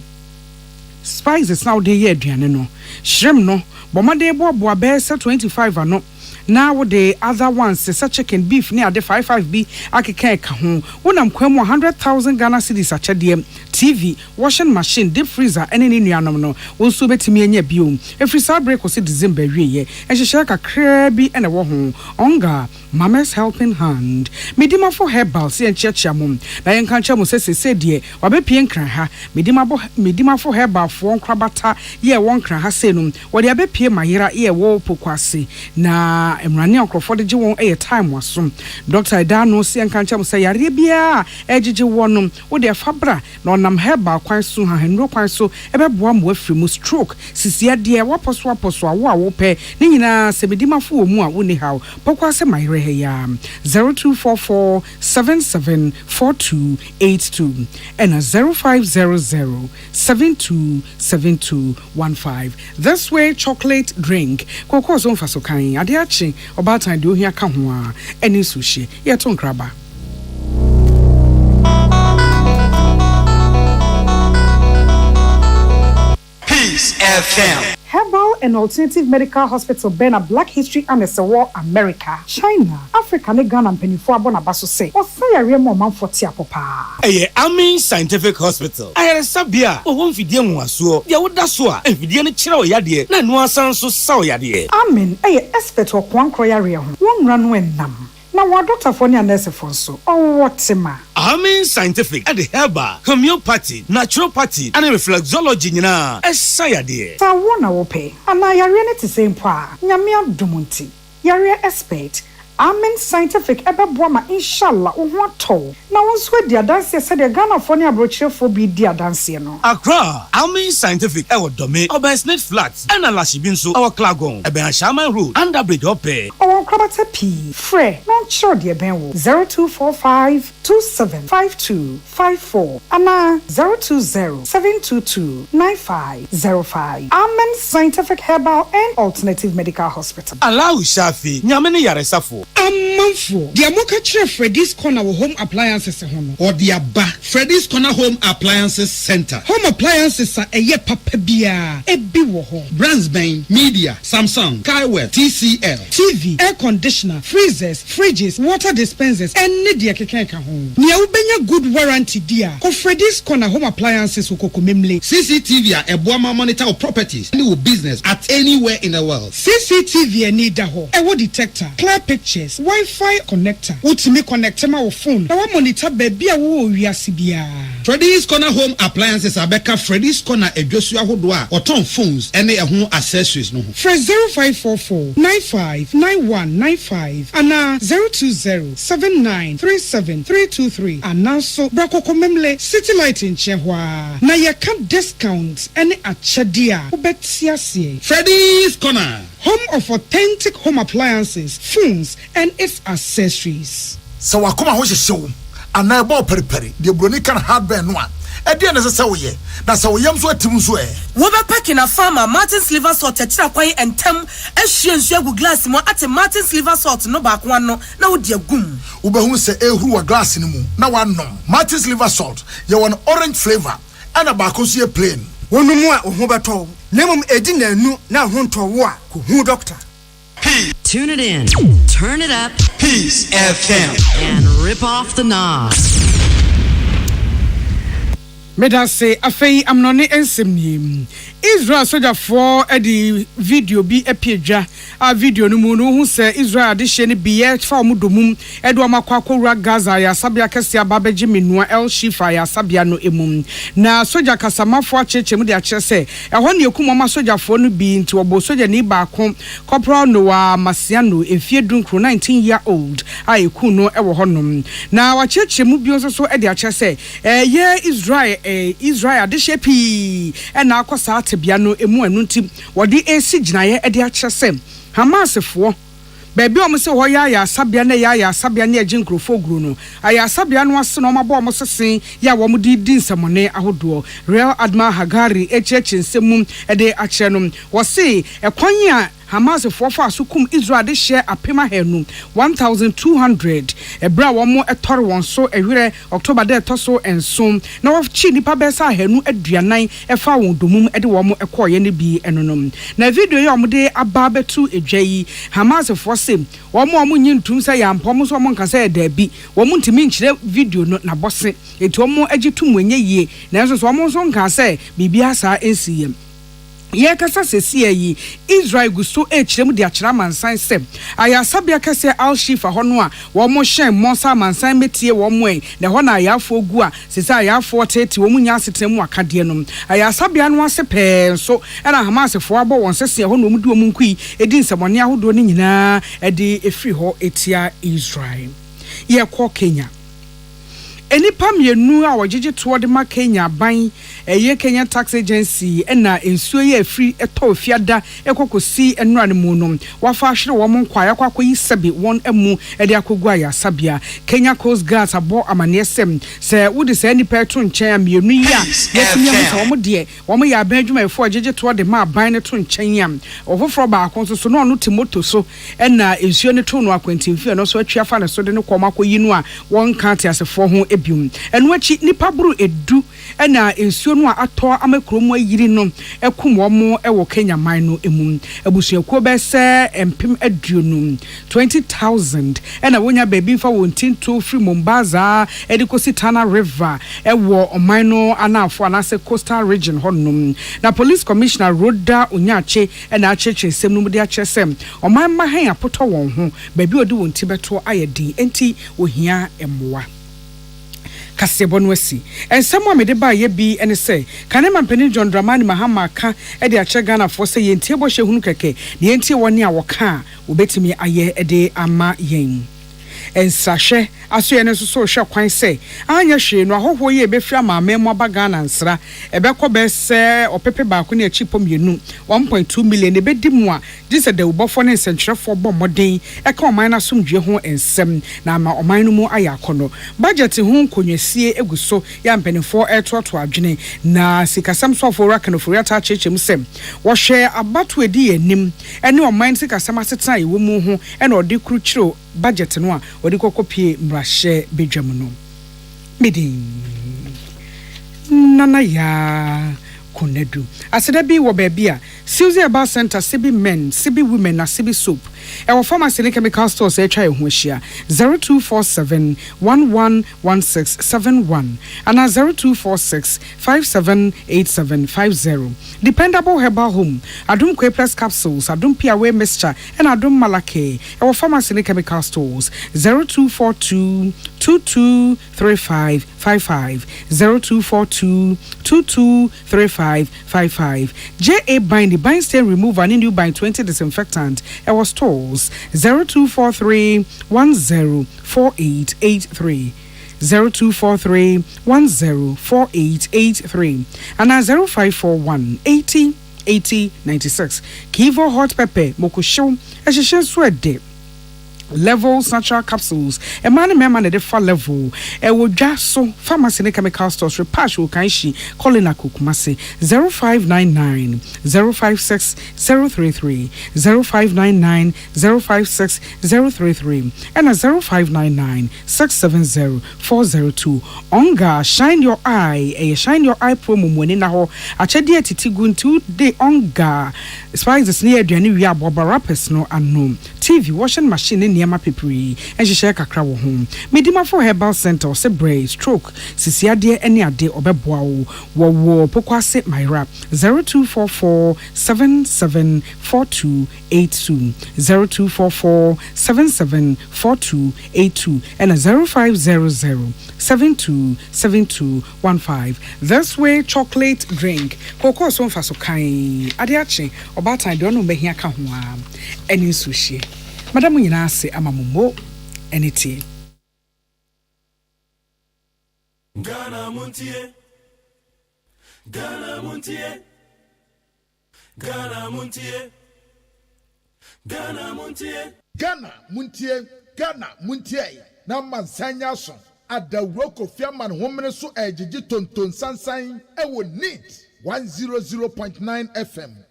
spices now dey aduane no shrimp no bomade bobo be 25 ano now the other ones say chicken beef near the 55B akeka ka ho wonam kwam 100,000 Ghana cedis achede TV washing machine deep freezer ene ne nuanom no wonso betimi anya bio every break was December wiye ehhehye kakra bi ene wo ho onga Mama's helping hand medima for herbal se enchechia mum na yenka ncha mo se de wabepie nkran ha medima for herbal for nkrabata ye won nkran ha se num wode abepie mayera ye wo pokwase na emrane okrofo de je won time wasom Dr. Idano se enka ncha mo se yare bia ejije wonum wode fabra na onam herbal kwan so ha henro kwan so ebeboa mo afiri mu stroke sisia de waposo awo a wo pe ni nyina se medima for mu a woni ha pokwase mayera ya 0244 774282 and 0500 727215. This way chocolate drink. Koko zon faso kan ade achi obatan de ohia ka ho a eni sushi ye to nkraba. Peace FM. Herbal and Alternative Medical Hospital Bena Black History and War America, China, Africa, ne Ghana and Penifo Abona Basso say, or say a real man for Tiapopa. AGYEMAN Scientific Hospital. I had a sabia, or one Fidian was so, Yawudaswa, and Fidian Chiro Yadi, and no son so saw Yadi. Amen, expert or one croyaria, one run when nam. Now, what Dr. Fonia Nurse Fonso, or what's a ma? AGYEMAN Scientific at the herbal, homeopathy, naturopathy, and reflexology, na Sayadi. So, one I will pay, and I are to same pa, Yamia Dumunti, Yaria expert. AGYEMAN Scientific ebe boama inshallah ohwato na wonso dia dance said the Ghana Fonia brochure for be dia dance no Accra AGYEMAN Scientific ewo dome Obersnet Flats and Alashibinso our Klagon ebe Shaman Road under bridge ope our Krabata P Fre non sure dia ben wo 0245 275254 ana 020 722 9505 AGYEMAN Scientific Herbal and Alternative Medical Hospital Allow Shafi nyamene yaresafo Amanfo dia moka kire Freddy's Corner home appliances hono or dia ba Freddy's Corner Home Appliances Center. Home appliances are eye papa bia ebi wo ho brands ben Media, Samsung, Kaiwell, TCL, TV, air conditioner, freezers, fridges, water dispensers and dia keke ka ho nia ubenya good warranty dia ko Freddy's Corner Home Appliances ukoko memle CCTV a eboama monitor of properties and your business at anywhere in the world. CCTV any da ho ewo detector clear pictures Wi-Fi connector utimi connect ma wo phone na wo monitor baby a wo wiase bia Freddy's Corner Home Appliances abeka Freddy's Corner edwosu ahodo a oton phones ene ehun accessories no ho 0544 959195 ana 020 7937323 ana so brakoko memle City Light in Chehwa na ye can discount ene achede a obetiase Freddy's Corner home of authentic home appliances, phones, and its accessories. So wakoma ho hyehyɛ and I bought periperi, the Bronican hardware no. Edian as a sawy, that's how yams were Tim Swear. Woba packing a farmer, Martin's liver salt, a chiraquay and tem, as she and Shagu glass more at a Martin's liver salt, no back one, no dear goom. Uba say a who a glass in the moon, now one no. Martin's liver salt, you're an orange flavor, and a bacosia plain. One more of Hobato, Lemon Edina, no, now home to war, who doctor. Tune it in, turn it up, Peace FM, and rip off the knobs. Meda say afei amnone ensemni Israel soldier for edi video bi epieja a video no mu no hu say Israel de hye ne biye fa omudomum edo amakwakora Gaza ya sabia kese ababeji menua El Shifa ya sabia no emum na soldier kasamafo achechemu de ache say ehọ ne ekumoma soldier fo no bi nti obo soldier ni ba ko Corporal Noah Masiano efie dunkro 19-year-old a eku no ewo honom na wachechemu bi so edi ache say ye Israel de shepi na akosa atebia no emu anu nti wode esi ginaye ede akyesem Hamas fo Baby o se ho ya sabia na ya sabia na agye nkrofo guru no aya sabia no ase no mabo o sesen ya wo mudi di nsamone ahodo Real Admiral Hagari echeche nsem ede akye no wo se ekwan a Hamas for sukum Israel de share apema henu 1200 ebra wo mo etore won so ehwere October de toso ensom na wo chi nipa besa henu aduanan efa won domum ede wo mo ekoye ne bi enonom na video ye omde aba betu edwayi Hamas for sem wo mo nyintum se ya mpom so mo nka se da bi wo mo ntimi nkyire video no na bose eti wo mo agitum wenye yie na so wo mo so nka se bibia sa ensiyem ye kasa sesi yi Israel gusto echirem de akira mansan sem aya sabia kase Al Shifa hono a wo mo hyen monsa mansan metie wo mo na ho na ayafo gu a sesa ayafo tete wo munya asetem akade no aya sabia no ase pe so na Hamas fo abo won sese ho no mu du mu nkui edi nsamone ahodo ni nyina edi efri ho etia Israel ye ko Kenya enipa mienu a wogege to de ma Kenya ban eye Kenya Tax Agency na ensuo ye afri eto fiada ekokosi enura ne mu no wafa ahwere wo mo nkwaya kwakoyi sebe won emu ede akogua ya sabia Kenya Coast Guard abo amane sem se wudi se enipa eto nchen mienu ya yesunya mo se wo mo de wo mo ya ban adwuma efo wogege to de ma ban ne to nchen yam ofoforo ba akonso so no no timoto so na ensuo ne to no akwantimfie no so atwa fa ne so de ne koma koyi no a won kan te asefo ho enu achi nipa buru edu na ensuo no ato amakrom ayiri no ekum wo mo ewo Kenya man no emum abusuakuo be se empem aduonu 20,000 na wonya baby fa wontin to free Mombasa edikosi Tana River ewo oman no anafo anase coastal region honum na police commissioner Roda Onyache na acheche sem no de achesem oman mahan apoto won ho baby odi wonti beto ayedi enti ohia emwa kasebo no asi ensemo amede ba ye bi ene se kanema mpeni John Dramani Mahama ka e de ache Ghana fo se yentie bo hwehunu keke ne yentie woni a woka obetimi aye ede ama yen ensahwe aso ye ne so hwe kwan se anya hwe no ahoho ye befia maame mo aba Ghana nsra ebekọ be se opepe ba ko ne achipo mienu 1.2 million ebedi mu a dise de ubofo ne nsentwerefo bo moden eka oman na somdwe ho ensem na ama oman no mu aya akono budget ho konwasie eguso ya mpenefo etoto adwene na sikasam so for raka no for yata chechem sem wo hwe abato edi enim ene oman sikasam asetan ewo mu ho ene odi kru chiro budget no a odi kokopie mrahye bedwam no medin nana ya Konedu aseda bi wo baby a Suzy Aba Center Sibi Men Sibi Women na Sibi Soap e wo pharmacy ne chemical stores e twa ho hia 0247 111671 and 0246 578750 dependable herbal home Adum Kwe Plus capsules Adum Piawe mixture and Adum Malake e wo pharmacy ne chemical stores 0242 223555 0242 223555 JA Bind the bind stain remover and new bind 20 disinfectant our stores 0243 104883 0243 104883 and 0541 80 96 Kivo hot pepper mokusho ehihye so ede Levels natural capsules. A man and de fa level. E wo dwa so pharmacy ne chemical stores repash wo kan shi calling akukumase 0599 056 033 0599 056 033 and a 0599 670 402. Onga shine your eye. Shine your eye promo mwene na ho. Achede titi guntu de onga. Spices near aduane wi aboba rappers no anom. TV washing machine Niama Pipri, and she share kakra wo home. Medima for Herbal Center, se brace, stroke, sisia de any ade obeboa wo pokwase myra 0244 774282 0244 774282 and a 0500 727215. This way chocolate drink. Cocoa so faso kai. Adiache obata do no behia ka ho a. Eni sushi. Madam nyina se amamumo eniti. Ghana Montie. Ghana Montie. Ghana Montie. Ghana Montie. Ghana Montie. Ghana Montie. Na mansanya so. Adawro Kofiaman homene so ejiji tonton sansan ewo neat 100.9 FM.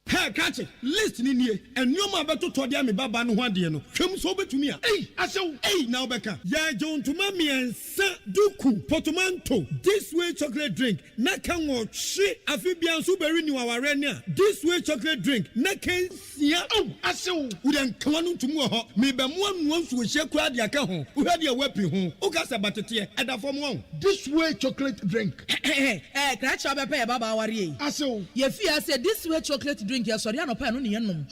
Hey, catch it. Listen in here. And you ma beto to dia me baba no hwade no. Hwem so betumi a. Hey, asew. Hey, now beka. Ya John to mami ensa duku portmanteau. This way chocolate drink. Na kan wo hwe afibia so beri ni waware ne a. This way chocolate drink. Na kan sia. Oh, asew. Wo den kan no tumu ho. Me be mo anu nsu hye kura dia ka ho. Wo hwe dia wapi ho. O ka sa batete e da fom ho. This way chocolate drink. Kra cha be pe baba aware yi. Asew. Ye fi ase this way chocolate drink. Ya sorry anopa no ne yenom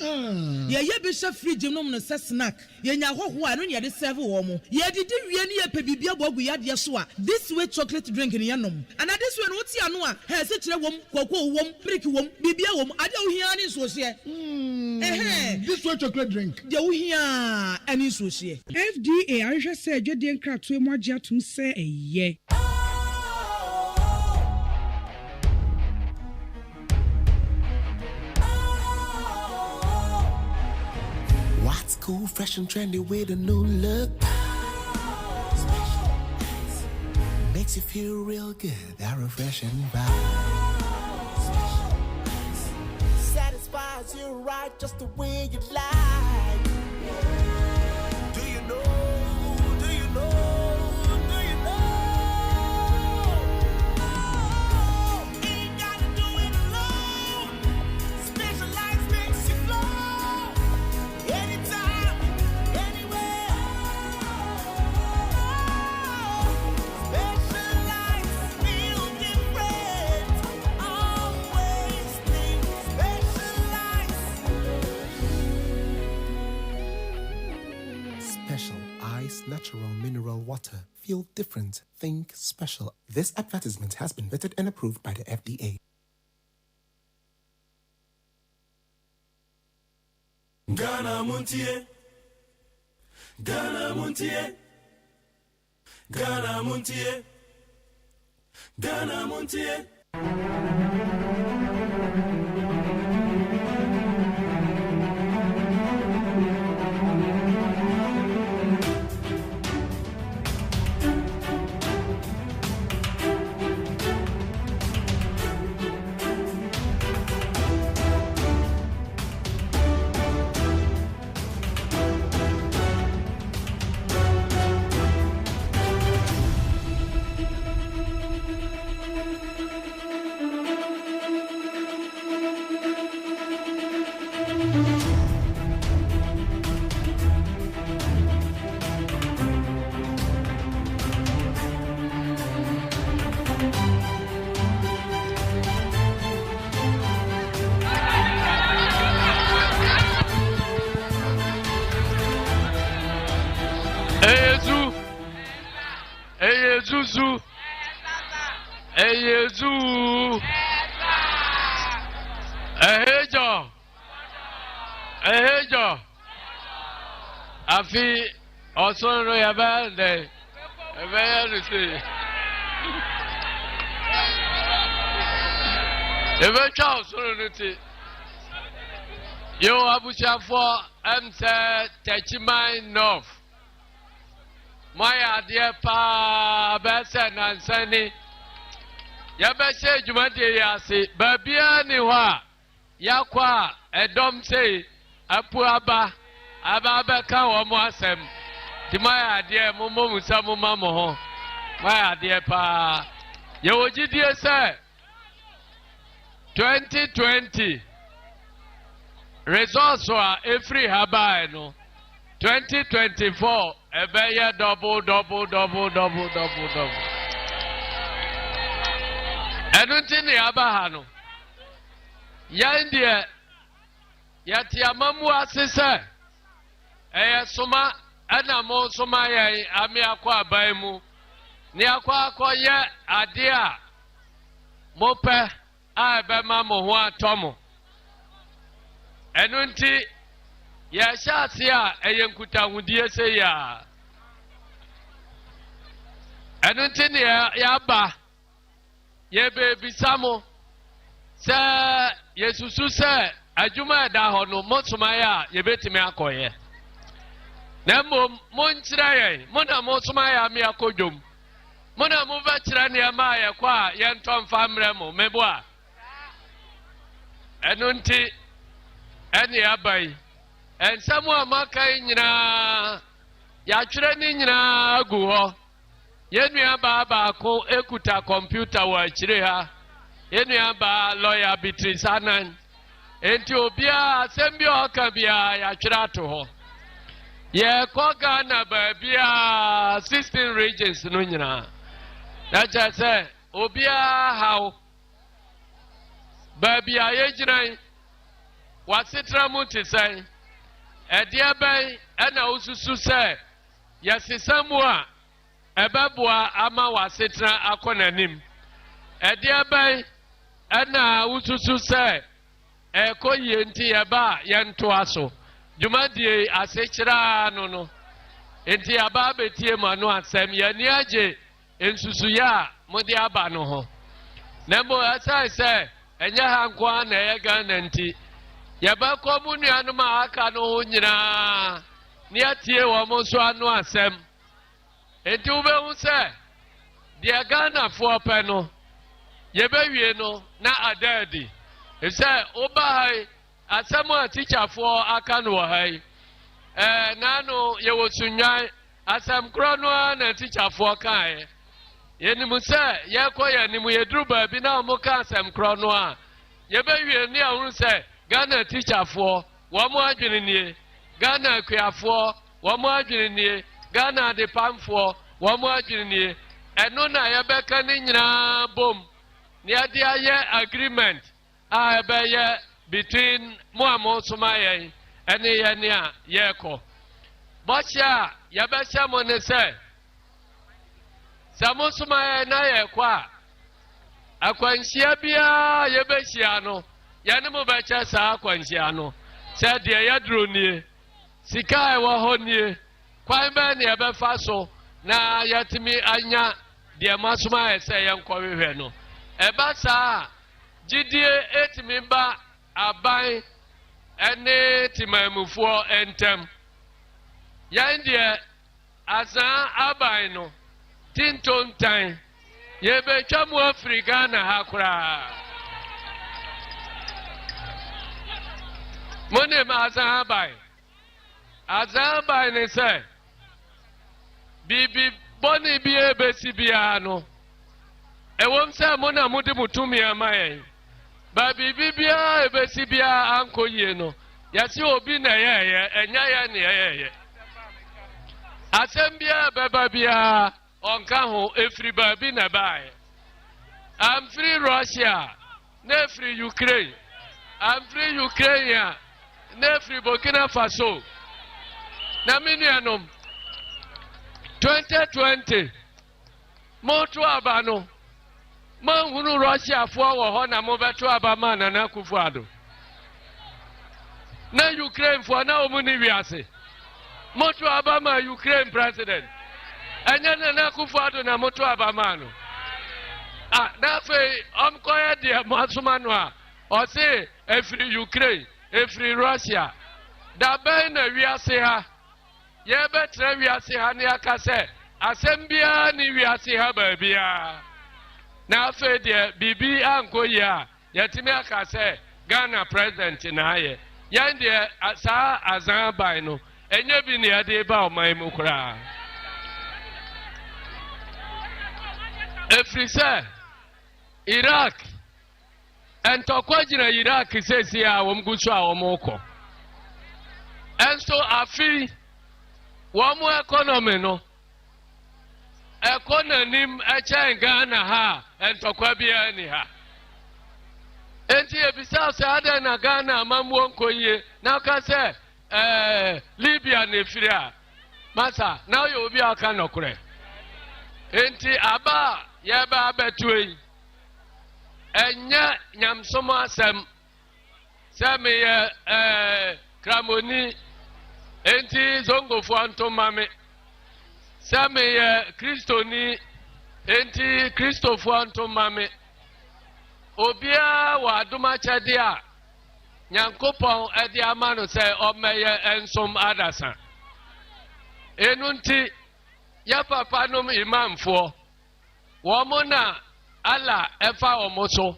ye be hye fridge nom no se snack ye nya hoho a no ne de serve wo mo ye didi wie ne ye pe bibia bogu ya de so a this way chocolate drink ne yenom and this way no ti ano a he se kire wom kokko wom brick wom bibia wom ade wo hia ne so hye this way chocolate drink de wo hia ani so hye FDA ahwehwe se adwede nkratoe mo agye atum se eye. What's cool, fresh and trendy with a new look? Makes you feel real good, that refreshing vibe. Satisfies you right just the way you like. Do you know? Do you know? Do you know? Ain't gotta do it alone. Specialized makes you flow. Anytime, anywhere. Specialized, feel different. Always think specialized. Special Ice Natural Mineral Water. Feel different. Think special. This advertisement has been vetted and approved by the FDA. Ghana Montie. Ghana Montie. Ghana Montie. Ghana Montie. Zuzu. Eyezu. Ehejo. Ehejo. Afi osonro yabande. Ebeyanisi. Ebecha osonro niti. Yo abushafo say Techimai North. My idea pa bese nansani. Ya bese jumade yasi babia ni wa yakwa edom say apu aba beka wo mo asem. Ti my idea mo musa mo mamo ho. My idea pa yo ogidie say 2020 results are every habai no 2024 ebeye double. Enunti ni abaha no ya ndie ya ti amamu asese soma ana mo soma ye ami akwa abai mu ni akwa akoye ade a mo pe a ebe ma mo ho atomo enunti ya shasi a eyenkuta hudie se ya enunti ni ya ba ye be bisamo se yesusu se adwuma da ho no motuma ya ye betimi akoye na mo nkyira ye mo na motuma ya mi akodwom mo na mo va kyira ne ma ye kwa ye ntomfa mre mo mebo a enunti eni abai ensamu amaka nyina ya twere ni nyina agu ho yenu aba ko ekuta computer wa kyire ha yenu aba lawyer Beatrice Anan enti obia asembi oka bia ya twere ato ho ye ko Ghana ba bia 16 regions no nyina na jase obia how ba bia ye ginan wasitra muti sai edia bai ana ususu sai yasisamu a ebeboa ama wasitra akonanim edia bai ana ususu sai ekoye nti eba yento aso jumadie asechira no enti aba betie manu asem yani age ensusu ya modi aba no ho nembo asai sai enya hankwa na ye Ghana nti yaba ko munu anu ma aka no nyina ni atie wo mo so anu asem enti ube hu se de Ghana fo pe no yebe wie no na adadi se oba hai asem a teacher fo aka no hai na no ye wo sunwan asem kro no na teacher fo kai yeni mu se ye ko ye ni mu ye duru ba bi na mo ka asem kro no a yebe wie ni ahuru se Ghana teacher for wamo adwene nie Ghana akuafo wamo adwene nie Ghana de pamfo wamo adwene nie eno na ye beka ni nyina bom ni ade aye agreement a ebe ye between mo amosoma ye ene ye ne a ye ko bocha ye be sha mo ne se samosoma ye na ye kwa akwanhia bia ye be hia no yani mo ba cha sa kwanhia no se de ya dronie sika e wo ho nie kwan ba ne be fa so na yatimi anya de masoma e se ye nkowehwe no e ba sa gidie etimi ba aban ene timamufuo entem yan de azan aban no tintontan ye be twa mu Africa na hakura mone ma azabai ne se bibi boni bi ebesi bia no ewom se mona mudi mutumi amaye ba bibi bia ebesi bia ankoye no yasi obi na yeye enya ya ne yeye asem bia beba bia onka ho efri ba bi na bae I'm free Russia na free Ukraine I'm free Ukraine na free Burkina Faso na minianom 2020 moto abano man hunu Russia fo wo ho na mo beto abama na na Kufuado na Ukraine fo na omuni wiase moto abama Ukraine president anya na Kufuado na moto abama no na fe koye de masuma no a o se efiri Ukraine efiri Russia da ben na wiase ha ye betre wiase ha ne aka se asem bia ni wiase ha ba bia na afa de bibi anko ya yetimi aka se Ghana president na aye yan de sa azan bai no enye bi ne ade ba o man mu kura efiri se Iraq and Tokwajina Iraq says here, Womgusu, Omoko. And so I feel one more economy, no economy, a chain Ghana ha, and Tokwabia anyha. And here, besides, other than Ghana, Mamwonko ye, now can say, Libya, Nefria. Massa, now you will be a canocre. And Abba, Yaba between. Enya nyamsoma asem seme kramoni enti zongofo antomame seme kristoni enti kristofo antomame obia wa adoma chede a nyankopon edi amano se omeye ensom adasa enunti ya papa nom imamfo wo mo na ala efa omoso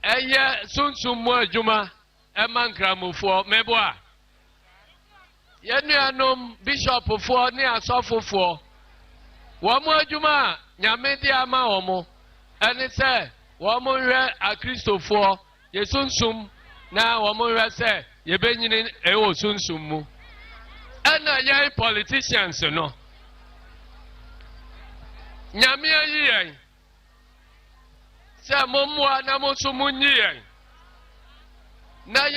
eye sunsumu adwuma emankramufo meboa yenuanom bishopfo ne asofofo wo mo adwuma nyame di ama omo ene se wo mo hwe akristofo ye sunsum na wo mo hwe se ye benyini ewo sunsum mu ena ye politicians no nyame ayi se momwa na mosumunyi na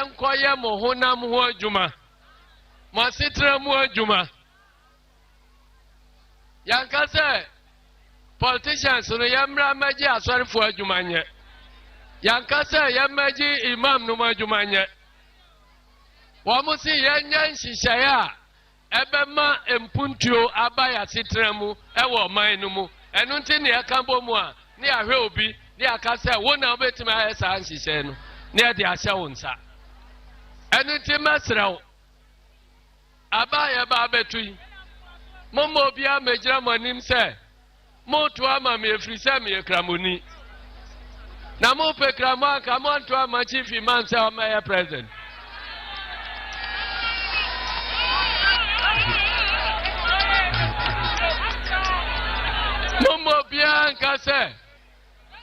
enko ye mo honam ho adwuma mo sitra mu adwuma yanka se politicians no yamra maji asorefo adwuma nye yanka se yamaji imam no adwuma nye wo mo si yenya nhihye a ebema empuntuo abaya sitra mu ewo man no mu enu nti ne yakambo mu a ni ahwe obi ni akasa wo na obetima ayesa nhihye no ni ade ahye wonsa enu ti masraw abaya ba betui momo obi amagira manim se moto ama me efri se me kramoni na mo pe kramo ka mo anto ama chief man se o mayor president momo bia nka se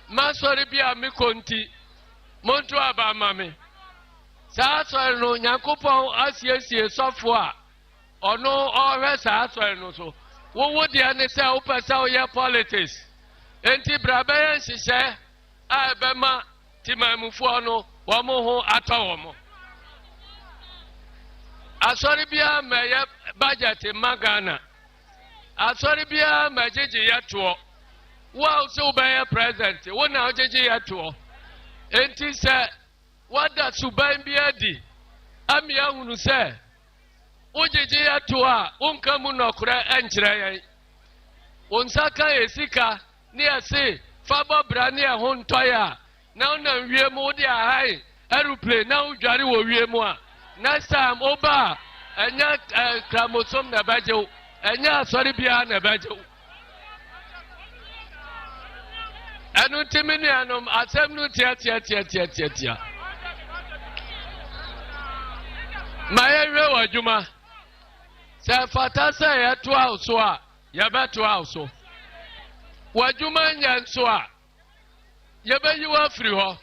masori bia mi konti monto aba mame sa sori no yakopon asiesie sofo a ono ohwe sa sori no so wo de ane se o pesa o ye politics enti brabe yan hihye a bema timamufo no wo mo ho atawo mo asori bia meye budget magana asori bia majeje yato wow so be present wo na ojeje yato enti se wada suban bia di ami ahunu se ojeje yato a onka mu nokora enkyere yan onsaka esika ne ase fabo bra ne ho ntoya na ona wie mu de ahai aeroplane na udware wo wie mu a next time oba enya kramosom na bajew enya asori bia na bajew anu timini anum asem nu tia mayewe wajuma se fatasa ya to auso a ya beto auso wajuma nyanso a ye beyi wa free ho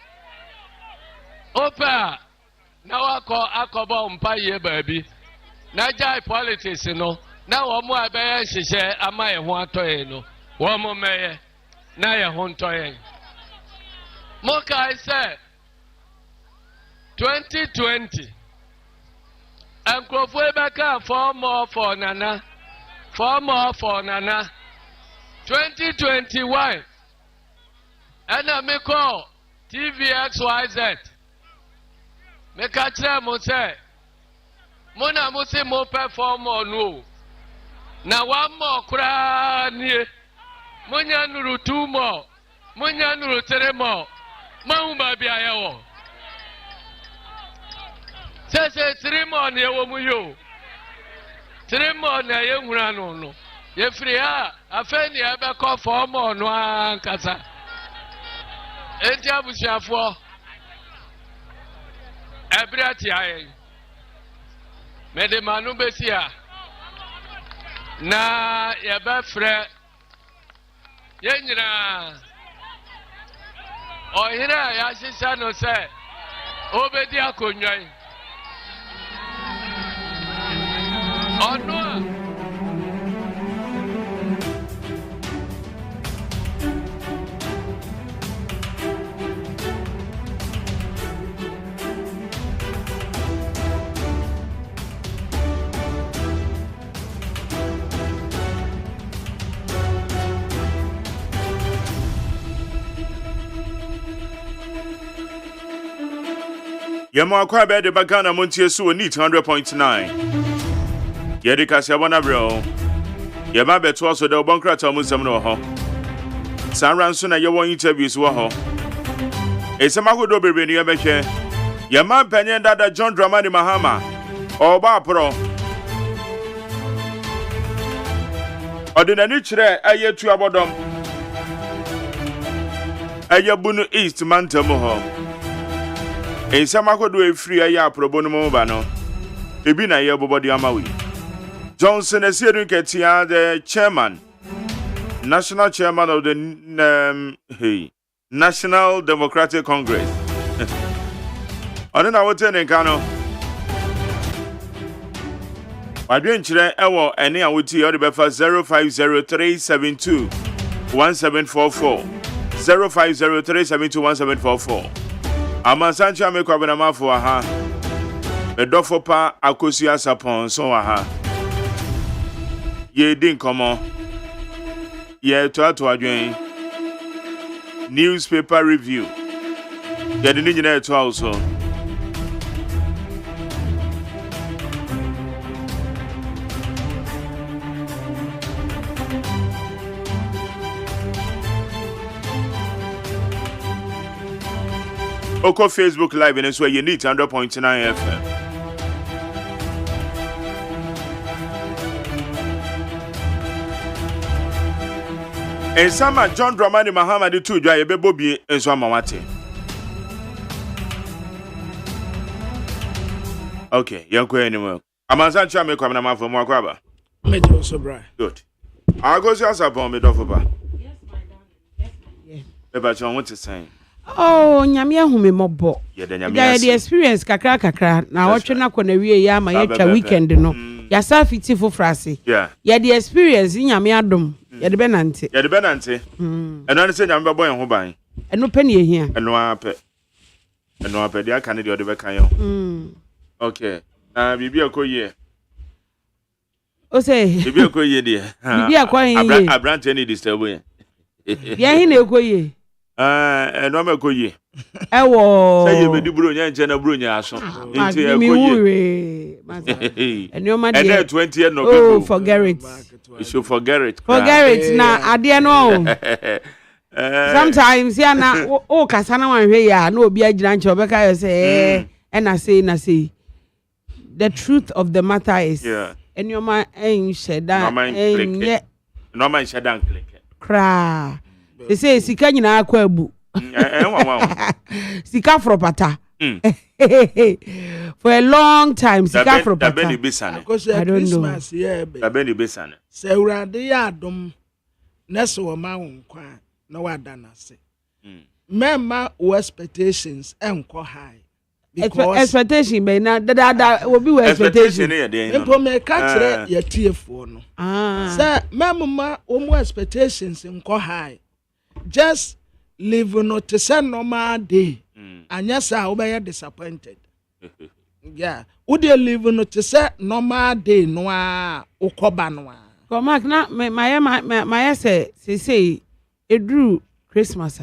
opa na wako akobo mpa ye baabi na jai politics no na wo mu abeye hihye ama ye ho atoye no wo mu meye na ye ho ntoye mo kai say 2020 ankrofo ebeka for more for nana 2021 ana me call TVXYZ me ka kire mo say mo na mo se mo perform no na one more kra nie monya nuru 2 more monya nuru 3 more mahu ba bia ye wo Say 3 more near Womuyo. 3 more near young Rano. Yefria, a fanny ever call for more no casa. Entiabusha for Ebriatia. Medemanu Bessia. Na Yabafre Yenra. Oh, here I see no say. Obedia Kunyoy. Oh, no. Yamo akwa be de bagana montie so neat 100.9. Yedi kase bona bro. Yema beto also de obonkrata mu nsem no ho. Sanran so na ye won interviews wo ho. Esema hodo bebe ni yebehwe. Yema panyen dada John Dramani Mahama. Oba pro. Odinani kire aye tu abodom. Aye bunu East Mantam ho. Ensamakodo efiri aye aprobo no mo ba no. Ebi na ye bobodi amawi. Johnson Esiedu Ketia, the chairman, national chairman of the National Democratic Congress. I don't know what in Kano. I didn't share ever any awuti or the befa 0503721744 0503721744. Amasancha me kwabena mafo aha. Bedofo pa akosia sapon so aha. Ye din komo. Ye to adwen. Newspaper review. Ye din nyina to also. Oko Facebook Live and so you need 100.9 FM. And some John Dramani Mahama the two dry bebobi and so amawate. Okay, you're going anywhere. Amazan chame kwa na mafo mo akwaba. Mejo so bra. Good. I go see us upon me dofoba. Yes, my darling. Yes, my Eba chon what to say. Oh, nyame ahume mobo. Yeah, the experience kakra na watwe na kɔ na wie ya ma yetwa weekend no. Ya sa fiti fo frase. Yeah. Yeah, the experience nyame adom. Ya de benante. Ya de benante. Eno ne se nyame bebo yen ho ban. Eno pe ne ehia. Eno ape de aka ne de ode beka yo. Okay. Bibi akoye. O say. Bibi akoye de. Bibi akoye. Abrante ni disturb yen. Ya hin akoye. Eno me akoye. Ewo. Say you be di bro nya nche na bro nya aso. Nti akoye. Eno ma de. And 20 years no people. Oh, forget it. You should forget it. Forget it. Na ade no. Sometimes ya na o kasa na wan hwe ya na obi agina nche obeka yo say na say the truth of the matter is enyoma enhyeda enye no man shedan click kra they say sika nyina akwa abu sika fropata for a long time sika fropata I don't know Abeni besane se urade ya adom nese wo ma wonkwa na wada na se memma wo expectations enko high. Expectation be na da obi we expectation empo me ka kire ya tiefo no say memma omo expectations enko high just live no to say normal day anya say wo be disappointed yeah wo dey live no to say normal day no a ukoba no a ko mark na my say edru Christmas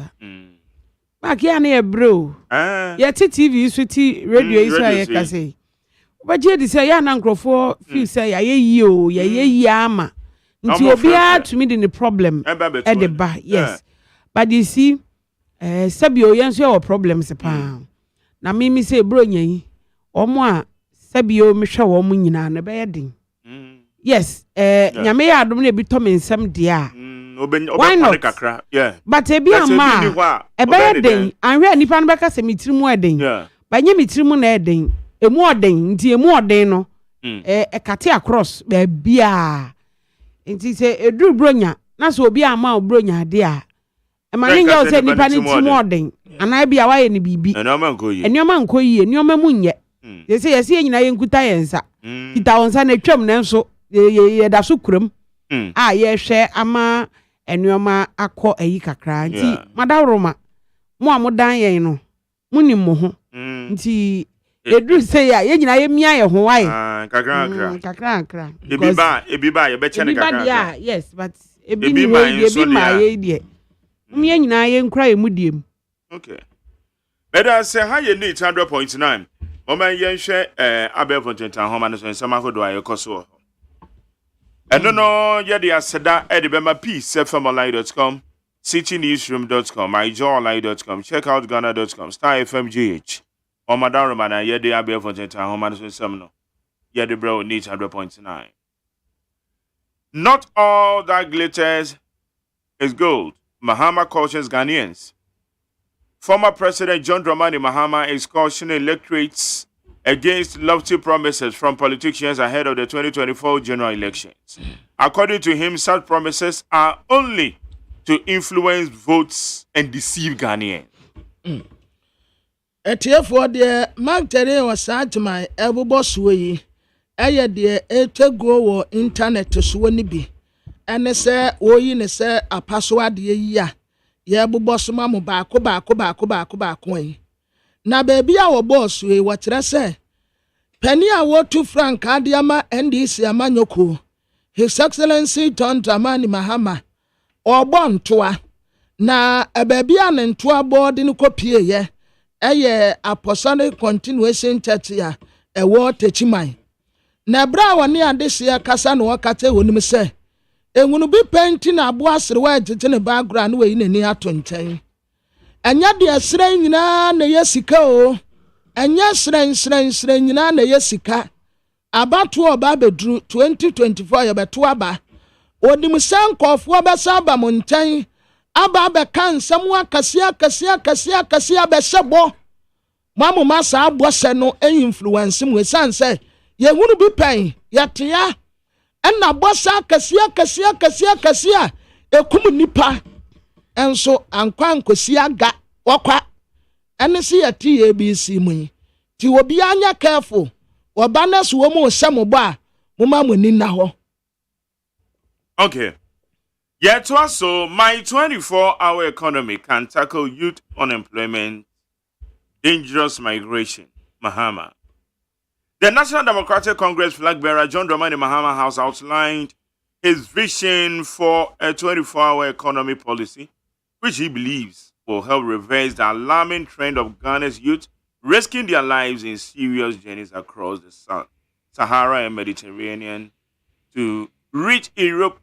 Mark ya na bro. Ya TV switi radio iso ya kase. Obaje di say ya na nkrofo feel say ya ye o, ya ye ama. Nti obi a to me the problem at the back. Yes. But you see sabio yenso your problems pa. Na me say bro nyan. Omo a sabio mehwe wo mu nyina na be yedin yes nyame ya adom na bi to me nsem dia why not kakra yeah but ebi ama ebe yedin anhwe nipa no beka se mitirimu eden ba nye mitirimu na eden emu ɔden nti emu ɔden no kate across ba bia nti se eduru bronya na so obi ama bronya de a ma ninga o se nipa ni timu ɔden ana bia wa ye ni bibi enioma nkoyi enioma munye se yesi nyina ye nkuta yensa kita wonsa na twam na nso ye da so kuram a ye hwe ama enioma akɔ ayi kakra nti madawroma mo amodan yen no muni mo ho nti edu say ya nyina ye mia ye ho wae kakra ebi ba ye be chene kakra yes but ebi ni ebi ma ye die mia nyina ye nkra ye mudiem okay better say ha ye need 100.9 mama ye hwe abel fontentan homa no so nsama hodo aye koso eno no ye de aseda e de be ma peace@fmonline.com citynewsroom.com myjoyonline.com check out ghana.com starfmgh Madam Romana, ye de Abel Fontentan, Homan Semino, ye de bro needs 100.9. Not all that glitters is gold. Mahama cautions Ghanaians. Former President John Dramani Mahama is cautioning electorates against lofty promises from politicians ahead of the 2024 general elections. According to him, such promises are only to influence votes and deceive Ghanaians. Etiefo de magtere wasatma ebubo suyi eye de etego wo internet so ni bi ene se oyi ne se apaso ade yi a ye bubo so ma mo baako yi na beebi a wo boss yi wo kire se pani a wo 2 franc ade ama NDC amanyoko His Excellency John Dramani Mahama obontoa na beebi a ne ntoa board ni kopie ye eye apostolic continuation church ya ewo techiman na bra woni adehia kasa no wakate wonim se enwunu bi penti na abo asere wa agege ne background we ni ato nchen enya de asere nyina na yesika o enya sren nyina na yesika abatu oba bedru 2024 ya beto aba odim sankofo obesa aba mo nchen aba be kan samwa kasia be sebo mamu masa abose no influence mu sanse ye hunu bi pen yatia enna bosa kasia ekum nipa enso ankwa nkosia ga wakwa ene se yati ABC mu ti obi anya careful oba na so wo mu semo ba mu mamu ni na ho okay. Yet also, my 24-hour economy can tackle youth unemployment, dangerous migration. Mahama. The National Democratic Congress flag bearer John Dramani Mahama has outlined his vision for a 24-hour economy policy, which he believes will help reverse the alarming trend of Ghana's youth risking their lives in serious journeys across the Sahara and Mediterranean to reach Europe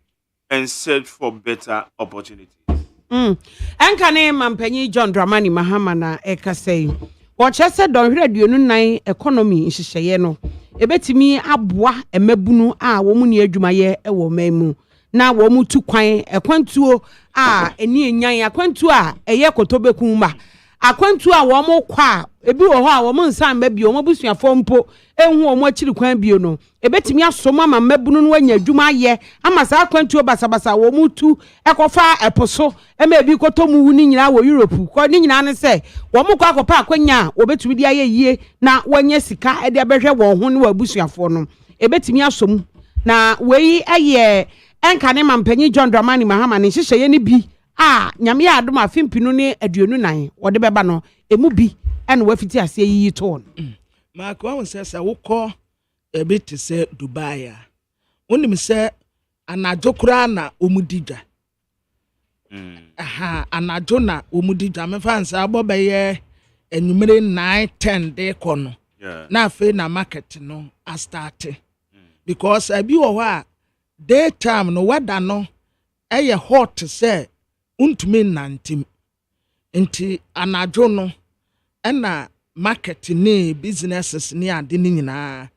and search for better opportunities. Enkane mampanyi John Dramani Mahama na ekasei. Wochese don hweduonu nan economy nhyehyeye no. Ebetimi aboa emabunu a wo mu ne adwumaye ewo mamu. Na wo mu tu kwan ekwantuo a eni enyan akwantuo a eye kotobeku ma. Akwantuo a wo mu kwa ebi wo ho a wo mu nsan ba bio mo busuafo mpo enhu wo mu akiri kwan bio no ebetimi asoma ma mabunu no anya adwuma ye ama sa akwantuo basabasa wo mu tu ekofa eposo ema ebi kotomu ni nyina wo Europe ko ni nyina ne se wo mu kwa akopa akwanya wo betumi dia ye yie na wanya sika e de behwe wo ho ne wo abusuafo no ebetimi asom na wei eye enkane mampanyi John Dramani Mahama ne hyehyeye ne bi nyame ya adom afimpinu ne aduonu nan wode beba no emu bi ene wafiti ase yi ton ma ko won se wokọ ebe te se Dubai a onim se anajo kura na omudidwa anajo na omudidwa me fansa abobeye enumere 9-10 de kono na afi na market no a start because abi wo a daytime no weather no eye hot se untumi nantim enti anajo no ena market ni businesses ni ade ni nyina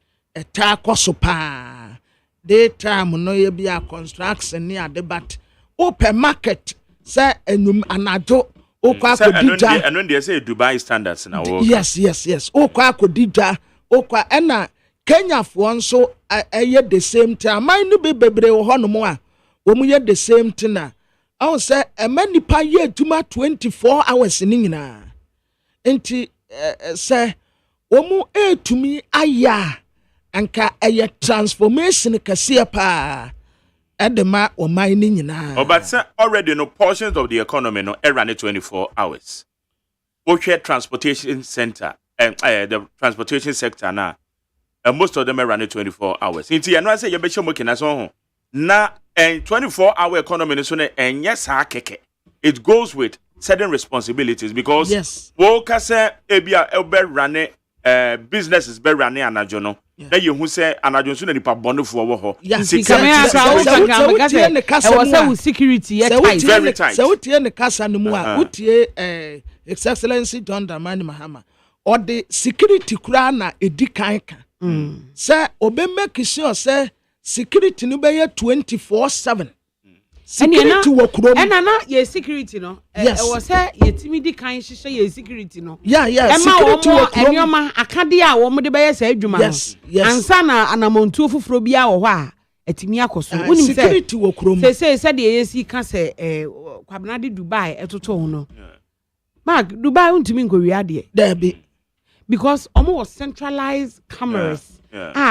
ta so pa daytime no ye bia construction ni ade but open market say enum anajo okwa akodija eno dey say Dubai standards na wo yes okwa akodija okwa ena Kenya for nso the same time man no be bebre wo hono mo a wo mu ye the same thing na I say a many pa ye adwuma 24 hours ni nyina enti say wo mu etumi aya anka eye transformation kase pa edema o man ni nyina but say already no portions of the economy no run 24 hours share transportation center and the transportation sector now and most of them run 24 hours inti you know say you be show mokina so na 24-hour economy so and yes keke it goes with certain responsibilities because yes wo ka say ebia e run businesses be run anajo no na you hu say anajo so na nipa bonofo wo ho security very tight so utie ne kasa no mu a utie His Excellency John Dramani Mahama or the security kura na edikan ka say obe make sure say security no be 24/7 security wo kuro na ye security no e wo say ye timidi kan hihye ye security no security wo kuro enyoma akade a wo de be ye say adwuma no ansa na anamontuo foforo bia wo ho a atimi akoso wonim say security wo kuro say de ye si ka say kwabena de Dubai etoto ho no Mark Dubai untimi nkowi ade there be because almost centralized cameras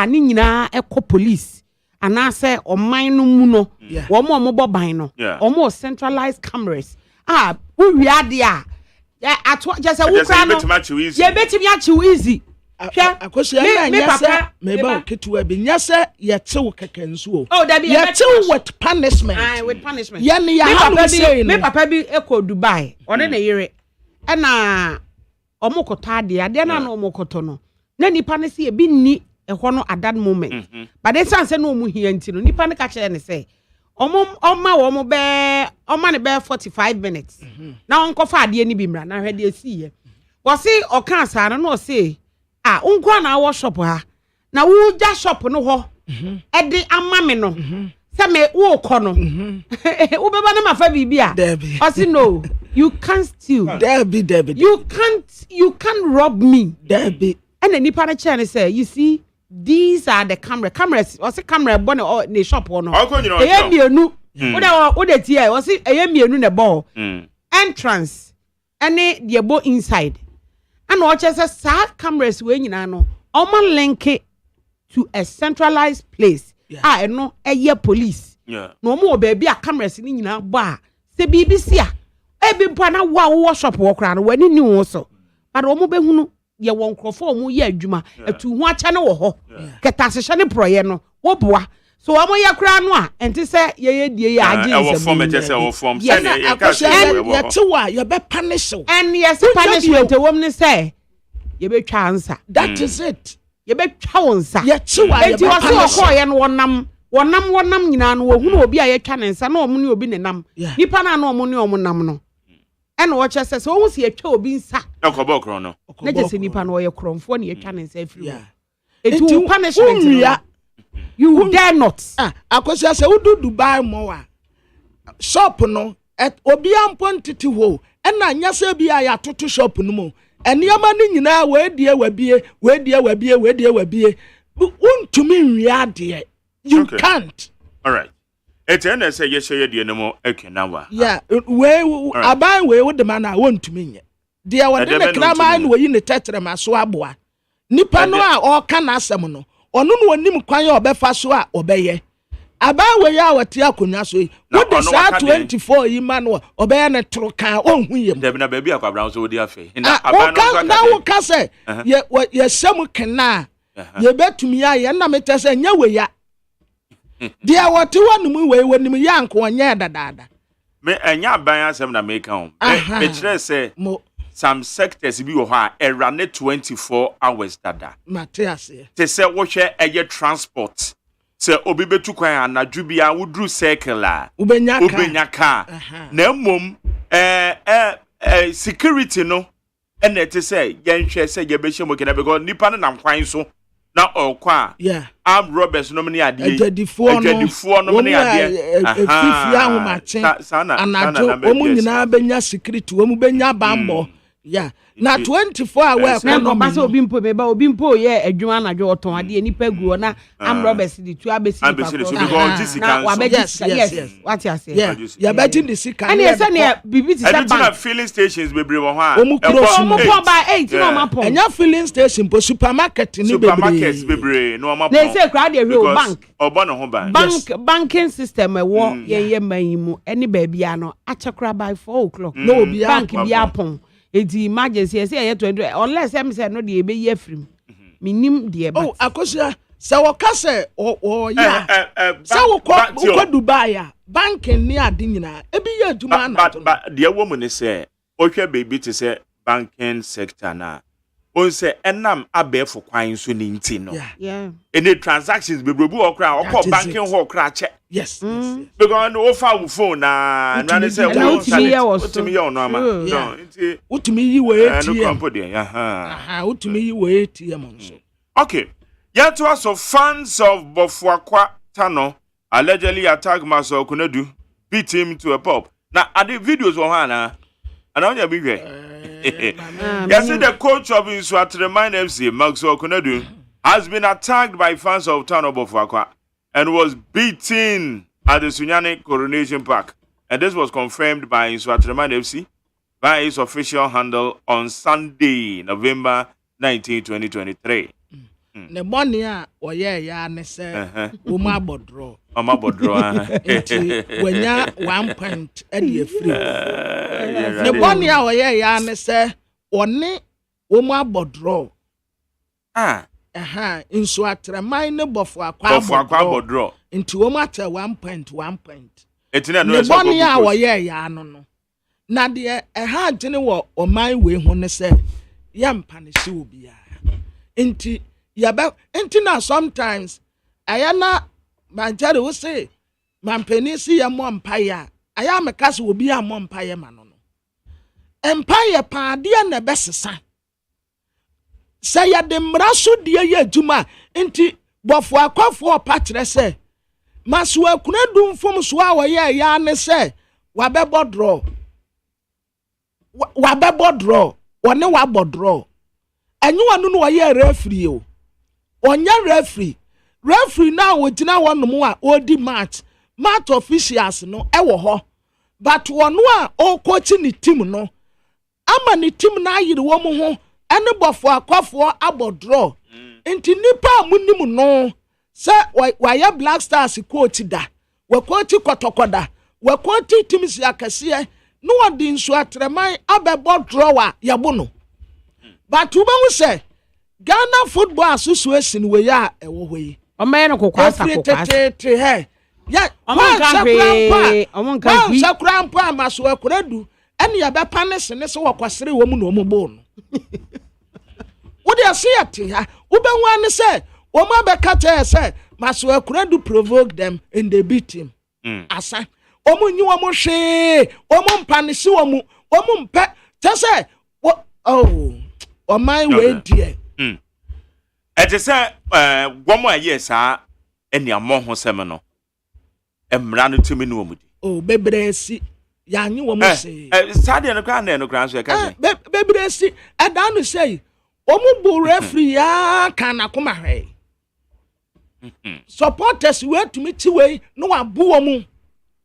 ni nyina eko police anase oman no mu no wo mo bo ban no almost centralized cameras wo wi ade a ato just wo kra no ye betimi achiw easy akosia na nyasa meba ketuwa bi nyasa ye tew kekensu ye tew with punishment ye ne ya me papa bi eko Dubai one na yere na omokoto ade na na omokoto no na nipa ne se e bi ni ehɔ no at that moment but they say no mu hia nti no nipa ne ka kire ne say oma ne be 45 minutes na onkofa ade ni bi mra na hwede asiye wo se oka asa no say unko na wo shop ha na wo ja shop no ho e de ama me no se me wo kɔ no wo beba na mafa bibia o say no you can't steal David you can't rob me David and the nipa na chair say you see these are the cameras o say camera born or the shop or no e mienu wo de tie o say e mienu na ball entrance any the bo inside and o che say cameras we nyina no o ma link to a centralized place no eye police no mo baby a cameras ni nyina bo a se BBC a ebi mpa na wo shop wo kra no wani ni wo so but o mo be hunu ye won krofo mu ye adwuma atu hu acha ne wo ho keta sehye ne proye no wo boa so o mo ye kra no a enti se ye die ye age nsem wo form je se wo form se ne ye ka se ye tewa ye be punish and yes punishment wo ne se ye be twa ansa that is it ye be twa wonsa ye tewa ye be punish ko ye no wonam nyina no wo hunu obi a ye twa ne nsa na omo ne obi ne nam nipa na omo ne omo nam no and watch us so who see a chow being sat. Okobokro no. Let us see nipa no your chrome for your channel say free. It will punishment. You dare not. Akosia say we do Dubai more. Shop no at obi ampon titi ho. And na nyase bi a ya toto shop no mo. Eniama ni nyina we die we bie. Untumi nwi ade. You can't. All right. Etena say yes ye de no mo ekenawa. Yeah, we aban we would man a want to me. Dear one the kraman we in the tetrema so aboa. Nipa no a o ka na asem no. Ono no onim kwan ye obefa so a obeye. Aban we ya wati akonya so yi. What the sa 24 yi man no obeye ne tro kan onhu yem. Debi na baby akwabran so odi afi. Na aban na wo ka say ye sem kena. Ye betumi ya ye na mete say nya we ya. Dia what one mu we wonim yanko onye dadada me enya ban asem na make am me kire say some sectors bi wo ha e run 24 hours dada Matthias te say wo hwe eye transport say obi betu kwan anadwu bia wo dru circle a ubenya ka na mom security no ene te say yen hwe say ye be hye mo kena because nipa na nam kwan so na okwa armed robbers no many ade agadifoɔ no many ade fifia ahomache anajo omu nyina benya security omu benya bambo na 24 hours no basa obi mpo ye adwuma anajo oton ade nipa guo na armed robbers di tu abesi na yes what you say ya betin the sika and yes na bibi ti say bank filling stations bebre wo ha omu po ba 8 no ma po enya filling station po supermarket ni bebre no ma po na say crowd dey bank obo no ho ban banking system wo ye manyimu any baby ano achakra by 4 o'clock no obi bank bi apon edi emergency say 20 unless em say no dey be ye free minim dey but akosia say wo ka say ya say wo ko Dubai ya banking ni ade nyina ebi ye adwuma na to but dey wo mu ne say o hwe baby to say banking sector na on say enam abefo kwan so ni nti no any transactions bebrebu okra okọ banking ho okra che yes because no offer phone na na say utimi ye ono ama no nti utimi yi we ATM no compo dey utimi yi we ATM nso okay yet to us of fans of Bofuakwa Tano allegedly attacked Maso Kunadu beat him to a pulp now are the videos on hana and on your big yes, the coach of Inswatremine FC, Maxwell Kunadu, has been attacked by fans of Town of Bofuakwa and was beaten at the Sunyani Coronation Park. And this was confirmed by Inswatremine FC by its official handle on Sunday, November 19, 2023. The money oye ya ne say uma bodro when ya 1 point e dey free the money oye ya ne say oni uma bodro inso atreman ne Bofuakwa bodro into uma te 1 point etina no so money oye ya no na de ha gene wo oman we hu ne say yampa ne si obi ya inti yabe intina sometimes ayana manjare wo say mampeni si ya mo mpaya aya mekase obi a mo mpaya ma no empire pa de na besesa say ya de mraso de ya adwuma inti Bofuakwa pa kire say maso akuna dumfom so a wo ya ne say wabebodro wone wabodro enyu anu no wo referee o onya referee na wogina wonom a odi match officials no ewo ho but wono a o coach ni team no ama ni team na ayire wo mu ho ene Bofuakwa abodro enti nipa amunim no se wa Black Stars coach da we coach kotokoda we coach teams yakase no wodi nso atreman abebodro wa yabo no but we say Ghana Football Association we ya ewo hoyi omaye no kokwasa he ya omonka sakrampa amaso akuradu ene ya bepa ne sene se wokwasere wo mu no ombo no wo de ase ate ha wo be wan ne se wo ma be kata se maso akuradu provoke them and they beat him asa omunyi wo mo hwe omo mpa ne se wo mu omo mpa tese oman we die ete say gwomo aye sa ene amoho sem no emra no tumi no omudi bebresi ya nyi wo mo se sade no kra na no kra so e ka bebresi eda no say omu bu referee ya kana koma hwe supporters we tumi ti we no abu omu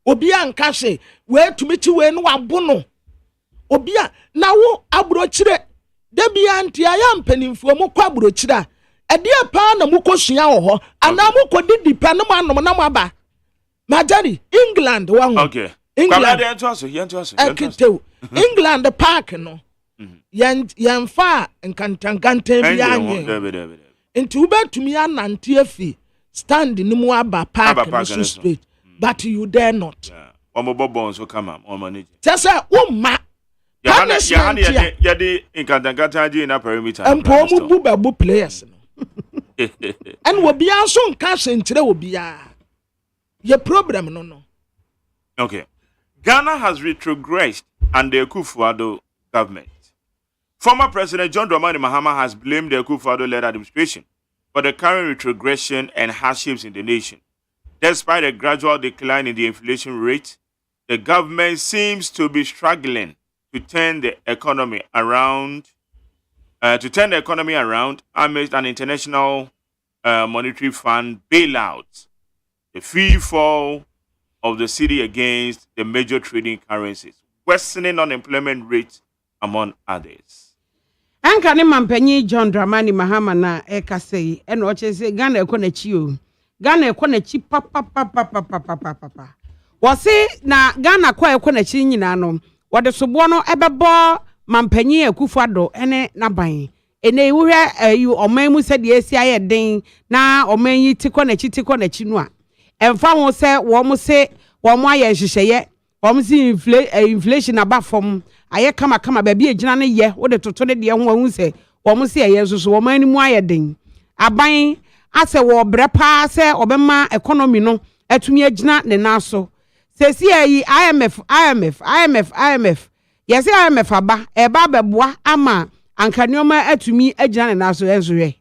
obi anka hwe we tumi ti we no abu no obi a na wo abrochire debi anti aya mpanimfo mu kwa abrochire ede pa na mu kosua wo ho ana mu kodidi pa na mu anom na mu aba majari England wa ho okay England England park no yan fa nkantankanta bi anye nti ubetumi anante afi stand ni mu aba park no so straight but you dare not omobobo so come am manage tesa umma ya de nkantankanta ji na perimeter empo mu bubabu players no and we be also nka sentire obi a your problem no okay Ghana has retrogressed under the Akufo-Addo government. Former President John Dramani Mahama has blamed the Akufo-Addo led administration for the current retrogression and hardships in the nation. Despite a gradual decline in the inflation rate, the government seems to be struggling to turn the economy around. Amidst an international monetary fund bailout, the free fall of the cedi against the major trading currencies, worsening unemployment rates, among others. Anka ne mampanyi John Dramani Mahama na ekasei eno ochese Ghana ekonachi o. Ghana ekonachi papa. Wose na Ghana kwa ekonachi nyina no. Wode sobo no ebebo mampanyi Akufo-Addo ene naban. Ene wuhwe ayu oman mu se de esi aye den na oman yi tikonachi no a. Emfa ho se wo mo se wo mo aye hyehyeye wo mo se inflation abafom aye kama ba bi egina ne ye wo de toto ne de ho hu se wo mo se ye so wo man ni mu aye den aban ase wo brepa se obema economy no atumi agina ne naso se si ayi IMF yes IMF aba eba beboa ama anka nneoma atumi agina ne naso ensohwe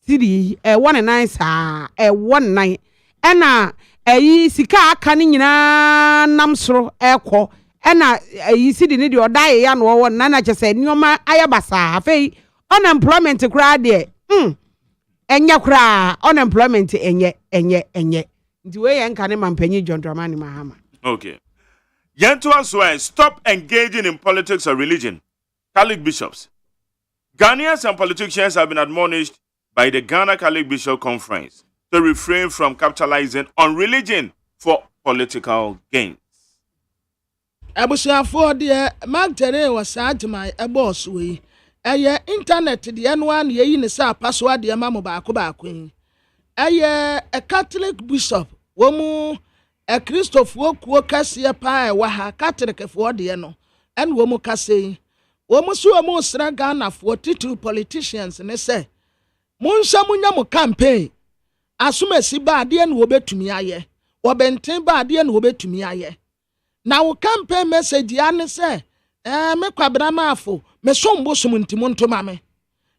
sidi 19 saa 19 ena ayi sika aka ne nyina nam soro ekọ ena ayi sidi ne de odaye ya no wo na chese nneoma ayabasa afei unemployment kura de enye kura unemployment enye nti we ye nka ne mampanyi John Dramani Mahama. Okay. Yentu Aswai, stop engaging in politics or religion. Catholic bishops. Ghanaians and politicians have been admonished by the Ghana Catholic Bishop Conference to refrain from capitalizing on religion for political gains. Abusuafo de Magdalene was admire a boss we. Aye internet the N1 ye ni sa password de mamu baako. Aye a Catholic bishop womu a Christopher Kwokasi pa wa Catholic for de no and womu kase. Womu so mo sra Ghana 42 politicians ne say Munsha munya mu campaign asumesi ba ade na wobetumi aye wobenten ba ade na wobetumi aye na wo campaign message ya ne say me kwabra maafo me sombo sumuntimu ntoma me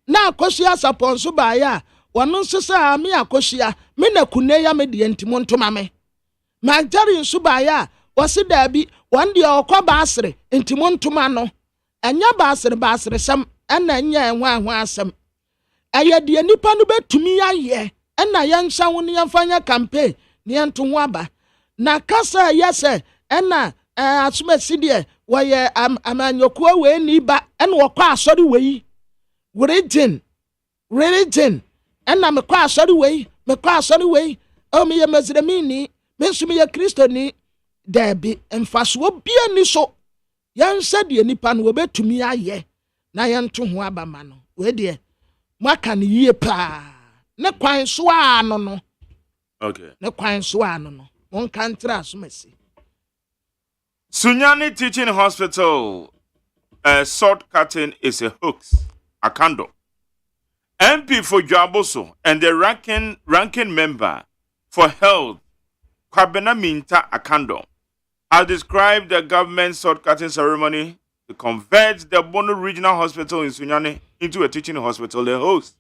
na akosia saponso ba ya wono nsesa me akosia me na kune ya me de ntimu ntoma me magdari nso ba ya wose dabi wande okwa asere ntimu ntoma no enya ba asere sam ena enya enwa asem aye de nipa no betumi aye ena yenhya wo ne yemfanya campaign ne ento ho aba na kasa yese ena asumesi de waye amanyokua we ni ba ena wokwa asori we religion ena me kwa asori we o me ye mazremini me nso me ye kristo ni dabi emfaso bia ni so yenhya de nipa no betumi aye na yento ho aba ma no we de maka ne yie pa ne kwan so ano no. Okay. Ne kwan so ano no. Mon kan tra asumasi. Sunyani Teaching Hospital short cutting is a hoax. Akando. MP for Jaboso and the ranking member for health, Kwabena Minta Akando, has described the government short cutting ceremony to convert the Bono Regional Hospital in Sunyani into a teaching hospital. The host.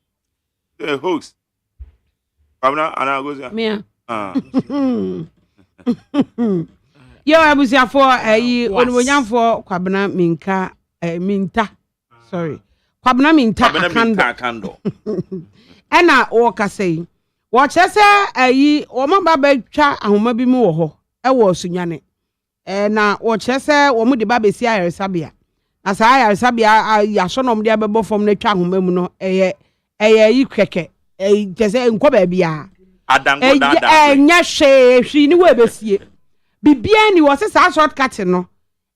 Kwabena Anagozia. Mia. Yo abusiafo onwonyamfo Kwabena Minta. Sorry. Kwabena Minta Akando. Ena wo kasei. Wo chese wo maba betwa ahoma bi mu wo ho e wo Sunyane. Na wo chese wo mu de ba besi ayaresabia. Na sa ayaresabia yasonom de abebo fom na twa ahoma mu no eye yi kweke. Chese enko ba bia. Adango dada. Enya hwe ni we besie. Bibia ni wo se sa shortcut no.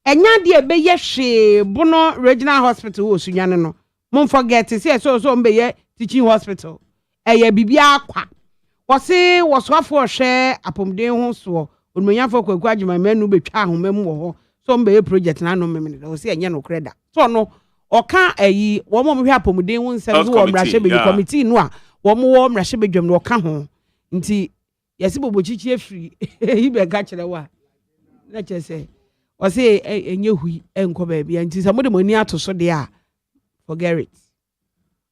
Enya de ebe ye hwe Bono Regional Hospital wo Sunyane no. Mon forget say so mbe ye teaching hospital. Eye bibia akwa. Wo se wo so afo hwe apomden ho so. Onmonyafo kwaku AGYEMAN nu betwa ahoma mu wo ho. So mbe ye project na no memene. Wo se enye no kreda. So no oka wo mo hwe apomden ho nsem wo mrahye be committee no a wo mo wo mrahye bedwam no oka ho. Nti yesi bobochichi afiri ibe ka kire wa na chese o se enye hui enko ba bia nti sa mo de mani ato so de a forget it.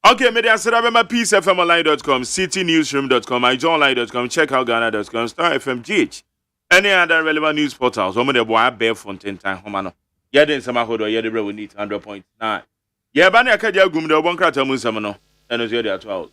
Okay, media Sarabema peacefmonline.com, citynewsroom.com, ijonline.com, checkoutghana.com, Star FM GH. Any other relevant news portals, some of the boy bear fontaine time, Homano. Yadin Samahodo, Yadibra will need 100.9. Yabani Akadia Gum, the one crata Musamano, and as you're 12.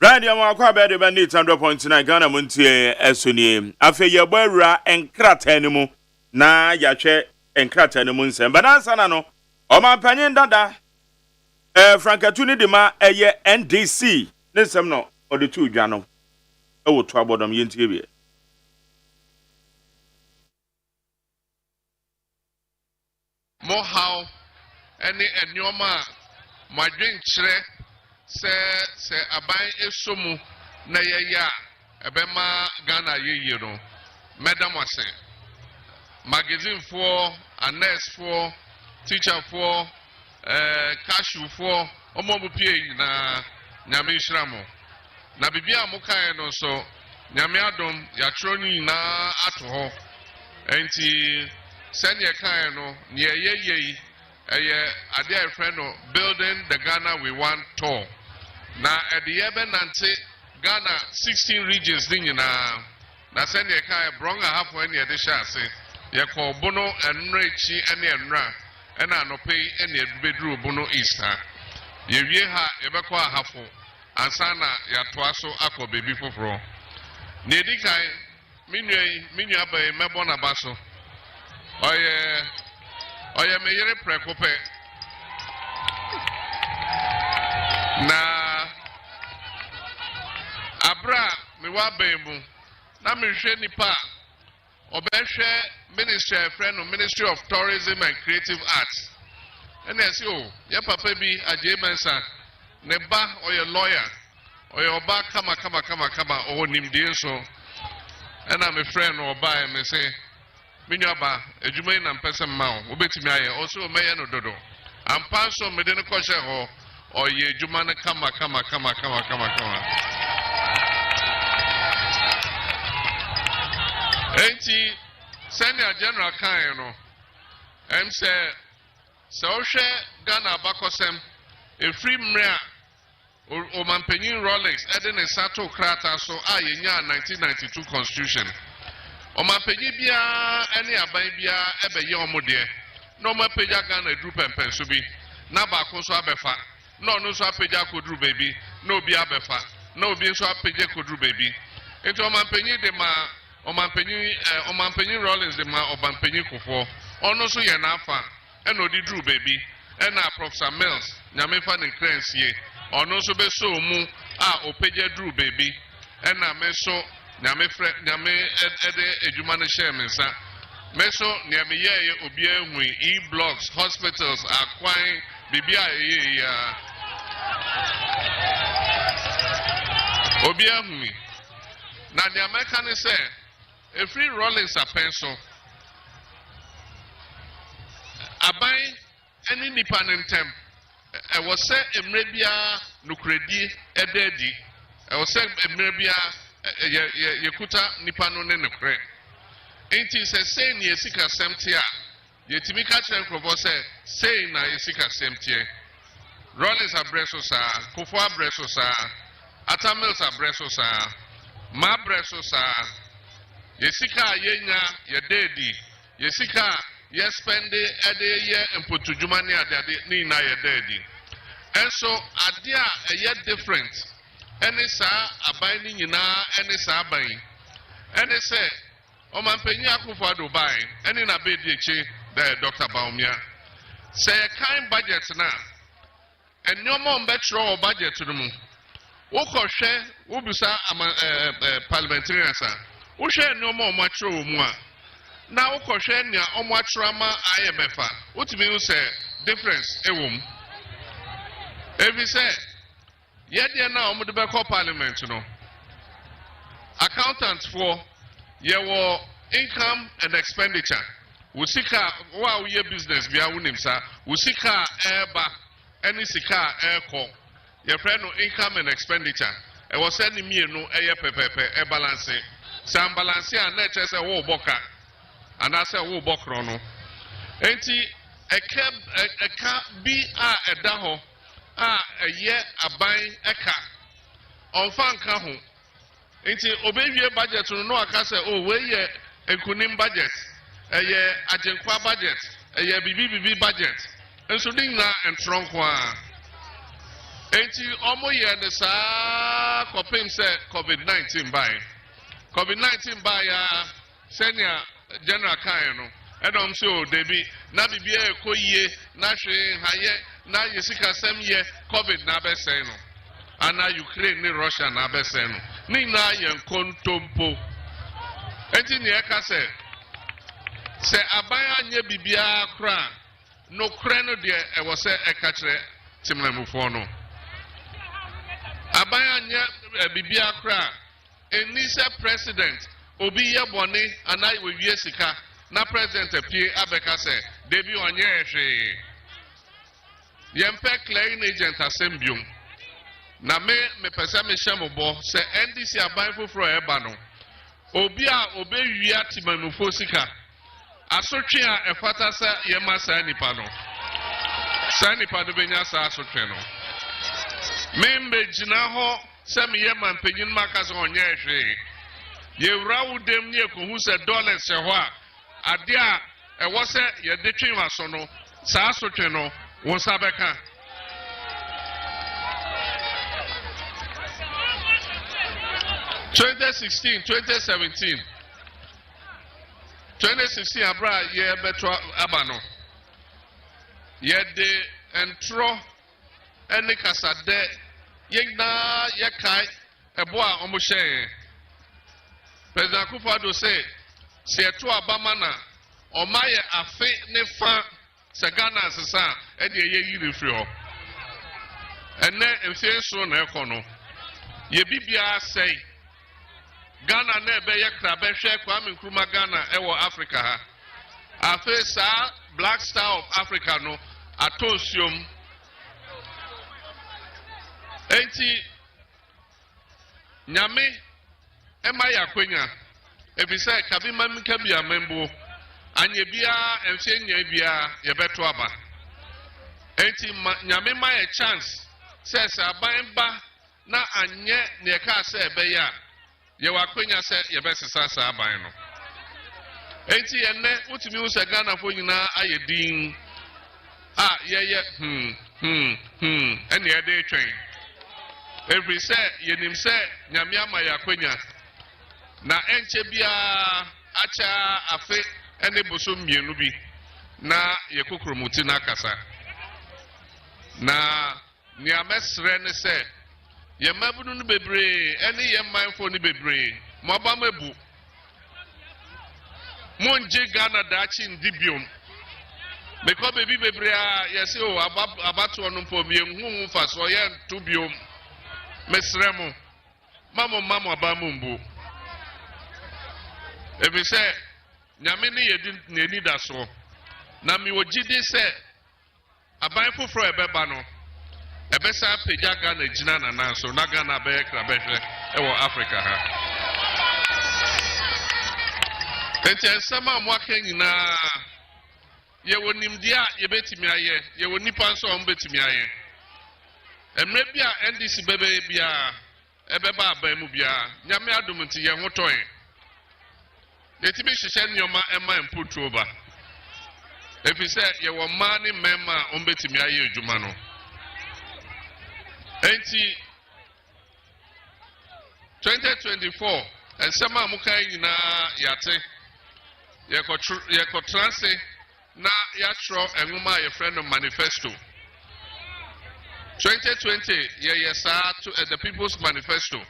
Radio Mwakwa Bede Bandit 100.9 Ghana Montie Esuni. Afe yebwera enkrata enimu na yahwe enkrata enimu nsem. Banansa na no omampanyin dada Frankatuni de ma eye NDC ne nsem no ode tu dwa no ewo to abodom yentie bie. Mo how any enyoma madwen kire se aban esomu na yeya ebema Ghana yeye no madam wase magazine for nurse for teacher for cashew for omobupie na nyame nhyiramo na bibia mokae no so nyame adom ya troni na ato ho enti senior kae no ne yeye ade a friend no building the Ghana we want tour na ediyebe nante Ghana 16 regions din na senior kae bronga hafo ene de shase ye ko bono enrechi ene enra ena anopei ene edubeduru bono east ha ye wie ha ye beko ahafo ansana ya toaso akọ baby foforo na edikai minyu abai mebo na baso oye meyere prekope na abra mewa bemu na mehwe nipa obehwe ministry friend no Ministry of Tourism and Creative Arts and I say oh ya papa bi AGYEMAN ne ba oye lawyer oye oba kama o nimdie so and I'm a friend no oba me say minyaba edwuma na mpese ma wo obetimi aye o so meye no dodo ampa so me de ne ko hye ho oye edwuma ne kama enti senior general kan no say so hwe Ghana bakosem e free mrea o mampanyin Rolex ede ne sato krata so yenya 1992 constitution o mampanyin bia ene aban bia ebeye omode no mapeja Ghana dru pempen so bi na ba ko so abefa no no so apeja kodru baby no obi abefa no obi so apeja kodru baby enti o mampanyin de ma Omampenyin Rollins de ma Obampenyin Kofo ono so ye na afa eno di Drew baby ena Professor Mills nyame fa ne krensie ono so be so mu opeje Drew baby ena me so nyame ede edwuma ne share mensa me so nyame ye obi ehun e-blocks hospitals akwan bibia ya obi ehun na the American say a free Rollins a pencil. Abai any nipanem tem. I was say a mrebia nukredi ededi. I was say a mrebia yekuta nipano nenukre. Ain't he say ni esika semtia. Yetimika chenkrovo say na esika semtia. Rollins a breso sa, Kofo a breso sa, Atamils a breso sa, ma breso sa. Yesika yenya yededi yesika yespende ade ye empotujumani ade ni na yededi and so adia ye different any sa abai ni nyina any sa abai any say Omanpenyi Akufo-Addo bai ene na be di echi the Dr. Baumia say kind budget na enyoma ombetro budget no mu wokohwe wobusa parliamentarians a wohwe enyoma omachro mu a na wokohwe nia omachro ama IMF a wotumi hu say difference ewom every say yede na omde be call parliament no accountants for your income and expenditure. Usika wa uye business via unimsa. Usika eba any sika airco. Your friend no income and expenditure. I was sending me no air pepe balance. Some balance and let us a wo boka. And I say wo bokrono. Enti a cab be a daho. A year a buying a car. On fan kahu. Inti obeyie budget no aka say oh we ye ekunim budget eye agenkwa budget eye bibi budget enso din na entronko a enti omo ye ne sa kopim say covid-19 buy ya senior general kan no edom say o debi na bibi ekoyie na hwe haye na yesika sem ye covid na be say no ana Ukraine ni Russia na be say no ni na yen kontompo enti ne eka se aban anye bibia kra no kra no de e wo se eka kire timlamufo no aban anye bibia kra eni se president obi ye bone ana we wie sika na president apie abeka se debi onye ehwe yempe clearing agent assembium na me pesa me shamobo se NDC aban foforo eba no obi a obewia timanufo sika asotwe a efata sa yema sa nipa no do benya sa asotwe no me mbegina ho se me yema mpanyin maka so onye ehwe ye wrawo dem ne ekohu se dollars se ho a ade a ewo se ye de twen aso no sa asotwe no won sa beka 2016 abra ye betro abano ye de entro ene kasade ye na ye kai ebo a omo hye President Akufo-Addo say se to abama na oma ye afe ne fa se Ghana asesa e de ye yiri fri ho ene emfe so na ekono ye bibia say Ghana na ebe ye kra be hwe Kwame Nkrumah Ghana ewo Africa ha afesa Black Star of Africa no atosium enti nyame ema ya kwenya ebisa kabi mamika bia membo anye bia emfe nya bia ye beto aba enti nyame ma ye chance says aban ba na anye ne ka se ebe ya ye wakwenya se ye besesa sa aban no enti enne utimi hu se Ghana fo nyina ayedin a ye ene ye dey train every say yenim say nyame ama ya kwenya na enche bia acha afe ene boso mienu bi na ye kokromuti na kasa na ni amesre ne se ye mabunu no bebre ene ye manfo no bebre mo ba mabu monje Ghana dachi ndibiom because baby bebre a ye se o abato no mpo bi enhu fa so ye ntubiom mesremo mamo abamu mbu ebi se nyame ne yedi neni da so na mi wogide se aban foforo ebeba no ebesa peja Ghana jina na nanso na Ghana be kra behwe ewo Africa ha enti sama mo aka nyina ye wonimdi a ye betimi aye ye wonipa nso on betimi aye emre bia NDC bebe bia ebeba aban mu bia nyame adom nti ye hotoe letimi hihye nyoma ema empotroba efise ye wo ma ne mema on betimi aye adwuma no enti 2024 ensema muka nyina yate yɛkɔtranse na yɛatwerɛ nwoma a yɛfrɛ no manifesto 2020 yɛyɛ saa to the people's manifesto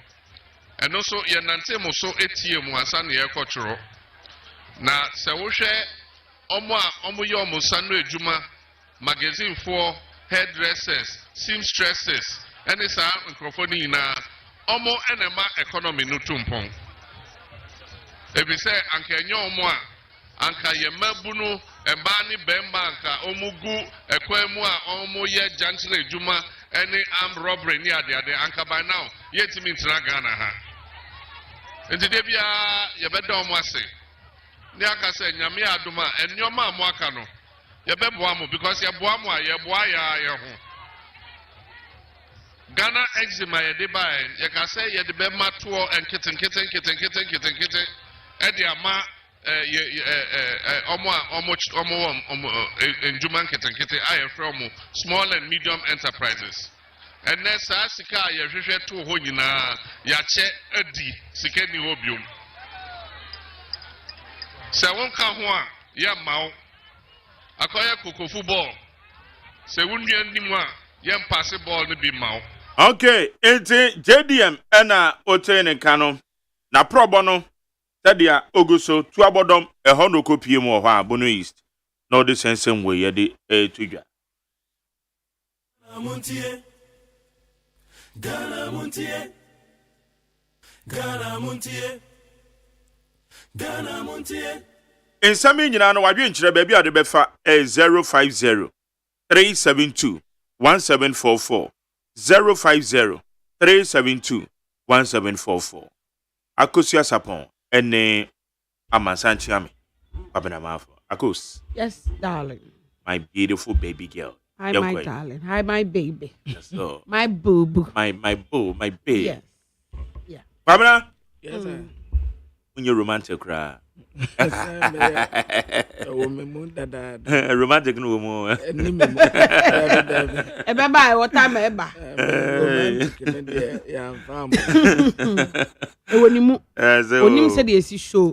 ɛno so yɛnante mo so etie mu ansa na yɛkɔtwerɛ na sɛ wohwɛ ɔmo a ɔmo yɛ ɔmo nsa no adwuma magazine for hairdressers seamstresses ɛne saa nkurɔfoɔ no nyinaa ɔmo ɛna economy no tumpɔn ebi sɛ anka ɛnyɛ ɔmo a anka yɛ mmabu no ɛmbaa ne bɛmba anka ɔmo gu ɛkwan mu a ɔmo yɛ jankyere adwuma ɛne armed robbery ne adeade anka by now yɛtumi ntena Ghana ha nti de bia yɛbɛda ɔmo ase ne aka sɛ nyame adom a ɛnneɔma a mo aka no yɛbɛboa mo because yɛboa mo a yɛboa yɛ ho Ghana eczema yɛde bae yɛka sɛ yɛde bɛma toɔ nketenkete ɛde ama ɔmo ndwuma nketenkete a yɛfrɛ ɔmo small and medium enterprises ɛnɛ saa sika a yɛhwehwɛ to hɔ nyinaa yɛakyɛ adi sika ni hɔ biom sɛ wonka ho a yɛmma wo akɔyɛ kokofu ball sɛ wonnua nim a yɛmpase ball no bi ma wo okay enti JDM ɛna ote ne ka no na probo no sadia oguso tuabodom ɛhɔ no kopie mu wɔ hɔ a Bono East na ɔde sensem we yɛde tudwa Montie Ghana Montie Ghana Montie Ghana Montie nsami nyina no wadwe nkyerɛ baabi a de bɛfa 050 372 1744 050 372 1744 Akosia Sapon ene Amansanchiame Babenamafo Akos. Yes, darling. My beautiful baby girl. Hi, my darling. Hi, my baby. Yes, so. My boo. My boo, my baby. Yes. Yeah. Babena? Yes, sir. When you're romantic, cry. Romantic no more. Bye. What time eba? Yeah, fam. Onim said yes show.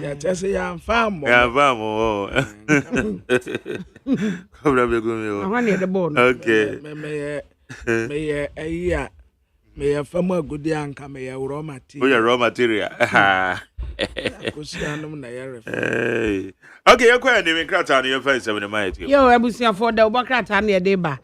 Yeah, just say I'm fam. Yeah, fam. Come on, I want the bone. Okay. Me a fama good young come a raw material. Oh, yeah, raw material. Okay, you're quite a crat on your face 7 miles. Yo, I was for the Obakrat and the deba.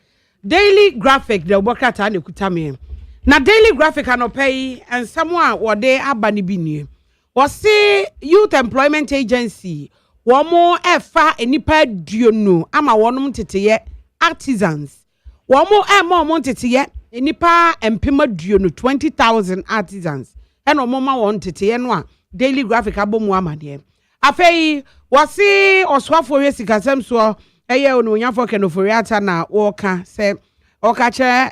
Daily graphic, the Obakrat and the Kutami. Now, daily graphic and pay and someone what they are banibini. Was say Youth Employment Agency. One more F any pa duno. I'm a one tete artisans. One more monte yet. Nipa empima duno 20,000 artisans. And no mama wanted to enwa daily graphic abomu amade. Afei wasi oswafo wesi kasem so eye onu nyafo kenoforiata na woka se oka che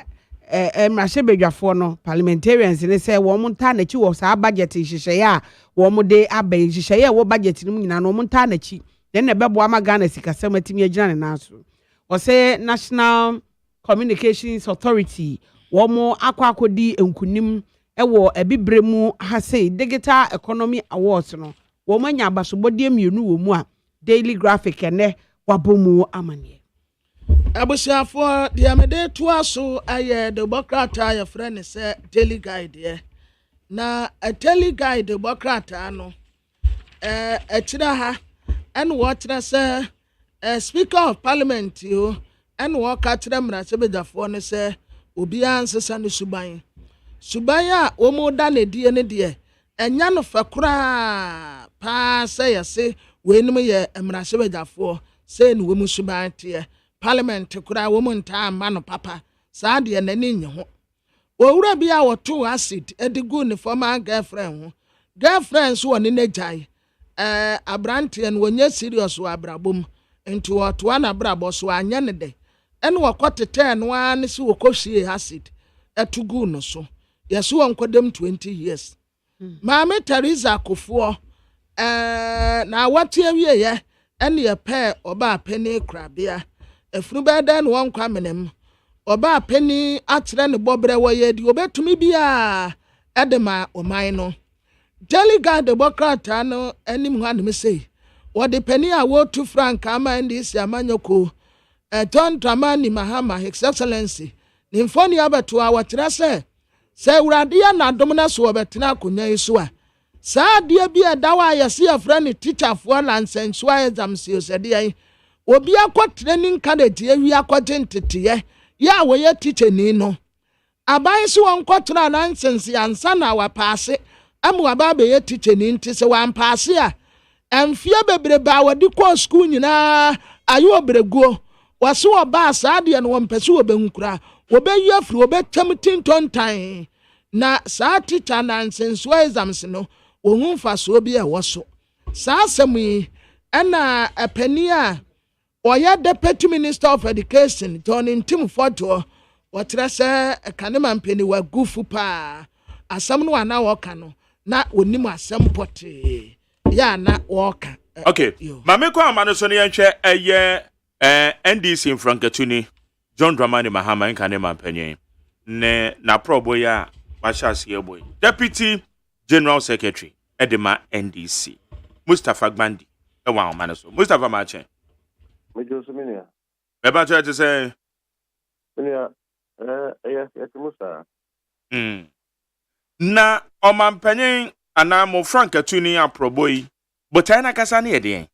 mrahye bedwafo no parliamentarians ne se wo monta na chi wo sa budget hihye ya wo mo de abai hihye ya wo budget ni nyina no monta na chi den na bebo ama Ghana sikasem atimi agina ne naso. O se National Communications Authority womo akwakodi enkunim ewo ebibremu hase Digital Economy Awards no womanya abasobodie mienu wo mu a daily graphic ene wabomu amane abusiafo dia mede to aso aye the bokrata ya friend say daily guide na a daily guide the bokrata no etira ha en wo tira say speaker of parliament yo en wo ka tira mra sebedafo ne say obi ansesa ne suban a omo da ne die ne de enya no fakura pa say yase we num ye mra sebedafo say ne wo mu suban te parliament kura wo mu nta ma no papa saa de na ni nye ho owura bi a woto acid edigu ne former girlfriend so ne nagyai abrante en wonye serious wa abrabom nti woto na abrabo so anya ne de en wakotete no an si wokohie acid etugu no so yeso wonkodem 20 years Mama Teresa Kofo na wate awie ye ene ye pe oba apeni krabia efunu beda no wonkwa menem oba apeni akyere ne bobre woye di obetumi bia edema oman no Jelly God the Bokrata no enim ho anem sei wɔde panin a wɔtu frank ama ndc amanyɔkuo John Dramani Mahama His Excellency ne mfoni abeto a wɔkyerɛ sɛ awurade ya na dom na so wɔbɛtena akonya yi so a saa deɛ bi ɛda wa yɛse yɛfrɛ ne teacherfoɔ lansansuo exams yɛsɛdeɛ yi obi akɔ training college awi akɔgye nteteyɛ yɛ a wɔyɛ teacher ni no aban so wɔn kɔtena lansansi ansa na wapaase amu aba bɛyɛ teacher ni nti sɛ wampaase a ɛmfie bebrebe a wɔde kɔ school nyinaa ayo obreguo waso oba saade no wompese obenkura obeyi afri obetwam tintontan na saa teacher na nsenso exams no ohun faso bi e woso saa asemi na apani a oya deputy minister of education John Ntim Foto wotre se kanema mpani wagufu pa asam no ana woka no na onim asem pote ya na woka okay mame kwa amano so ne yenhwe eye NDC in Frankatuni, John Dramani Mahama in Kanema Penny, ne na probo ya Mashas boy. Deputy General Secretary, Edema NDC, Mustafa Gbandi, a wow manaso. Mustafa Mache. Major Suminia. About to say, yes, Musa. Na Oman Penny, and I'm of Frankatuni a proboy, but I Casani again.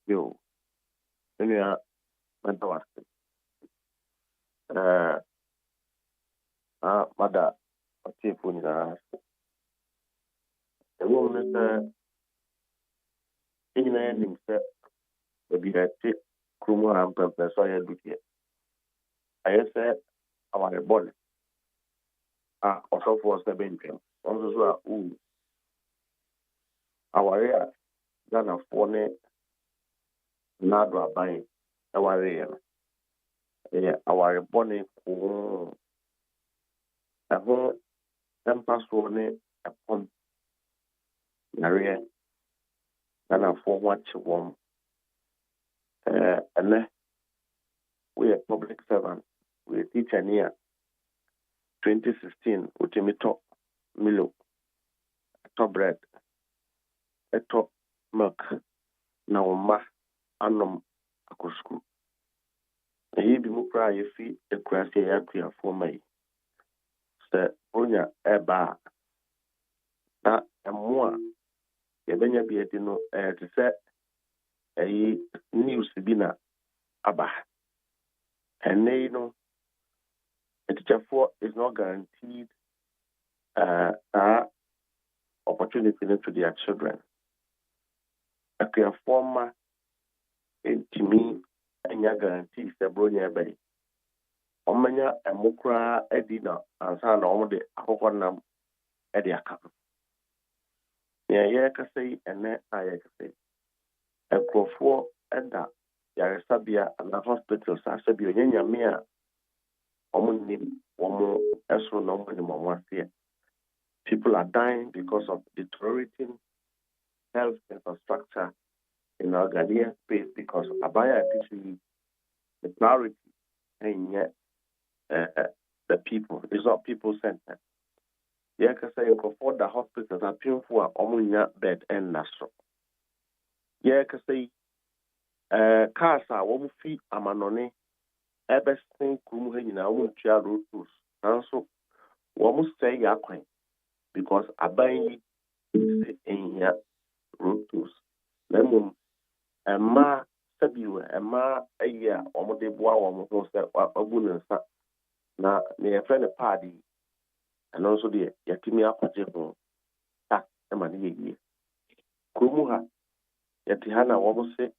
Yo. Nya mantawase mada atifu ni na ewo nse ina ni mse obi ati krumu ampempe so ya dukie ayese aware bol osofo se benkem onzo so aware a Ghana fone Nadra Bain, Awarian. Our bonnet, a home, empasone upon Maria, and a for what you want. And we are public servants, we are teacher near 2016, which me top Milo, top bread, a top milk, now ma. Anom akosku eyi bi mu kra ye fi ekurase ya kua for mai se onya eba na emo a ye benya bi edi no te se eyi news bi na aba ene no a teacher for is not guaranteed opportunity to their children a kua former to me, and your guarantee the bronya bay. Omanya and Mukra Edina and San on the Ahokonam Ediaka. Yeah, say, and then I say. A crowfo and that Yarisabia and the hospitals are Sabia Mia. Omunim, Omo, Esro, no one here. People are dying because of deteriorating health infrastructure in our Ghanaian space because Abaya teaching the priority and yet the people. It's not people centered. Yeah, because I can afford the hospitals are paying for a bed and naso. Yeah, because cars are 1 fee amanone, everything Kumuhin, I won't share road tools. And so, one must say Yakwain because Abayi is in here road tools. Lemon. Emma Sabu, Emma a year, or de bois, or a woman, na near friend a party, and also the Yakimia Pacheco, that a money. Kumuha, Yatihana almost say,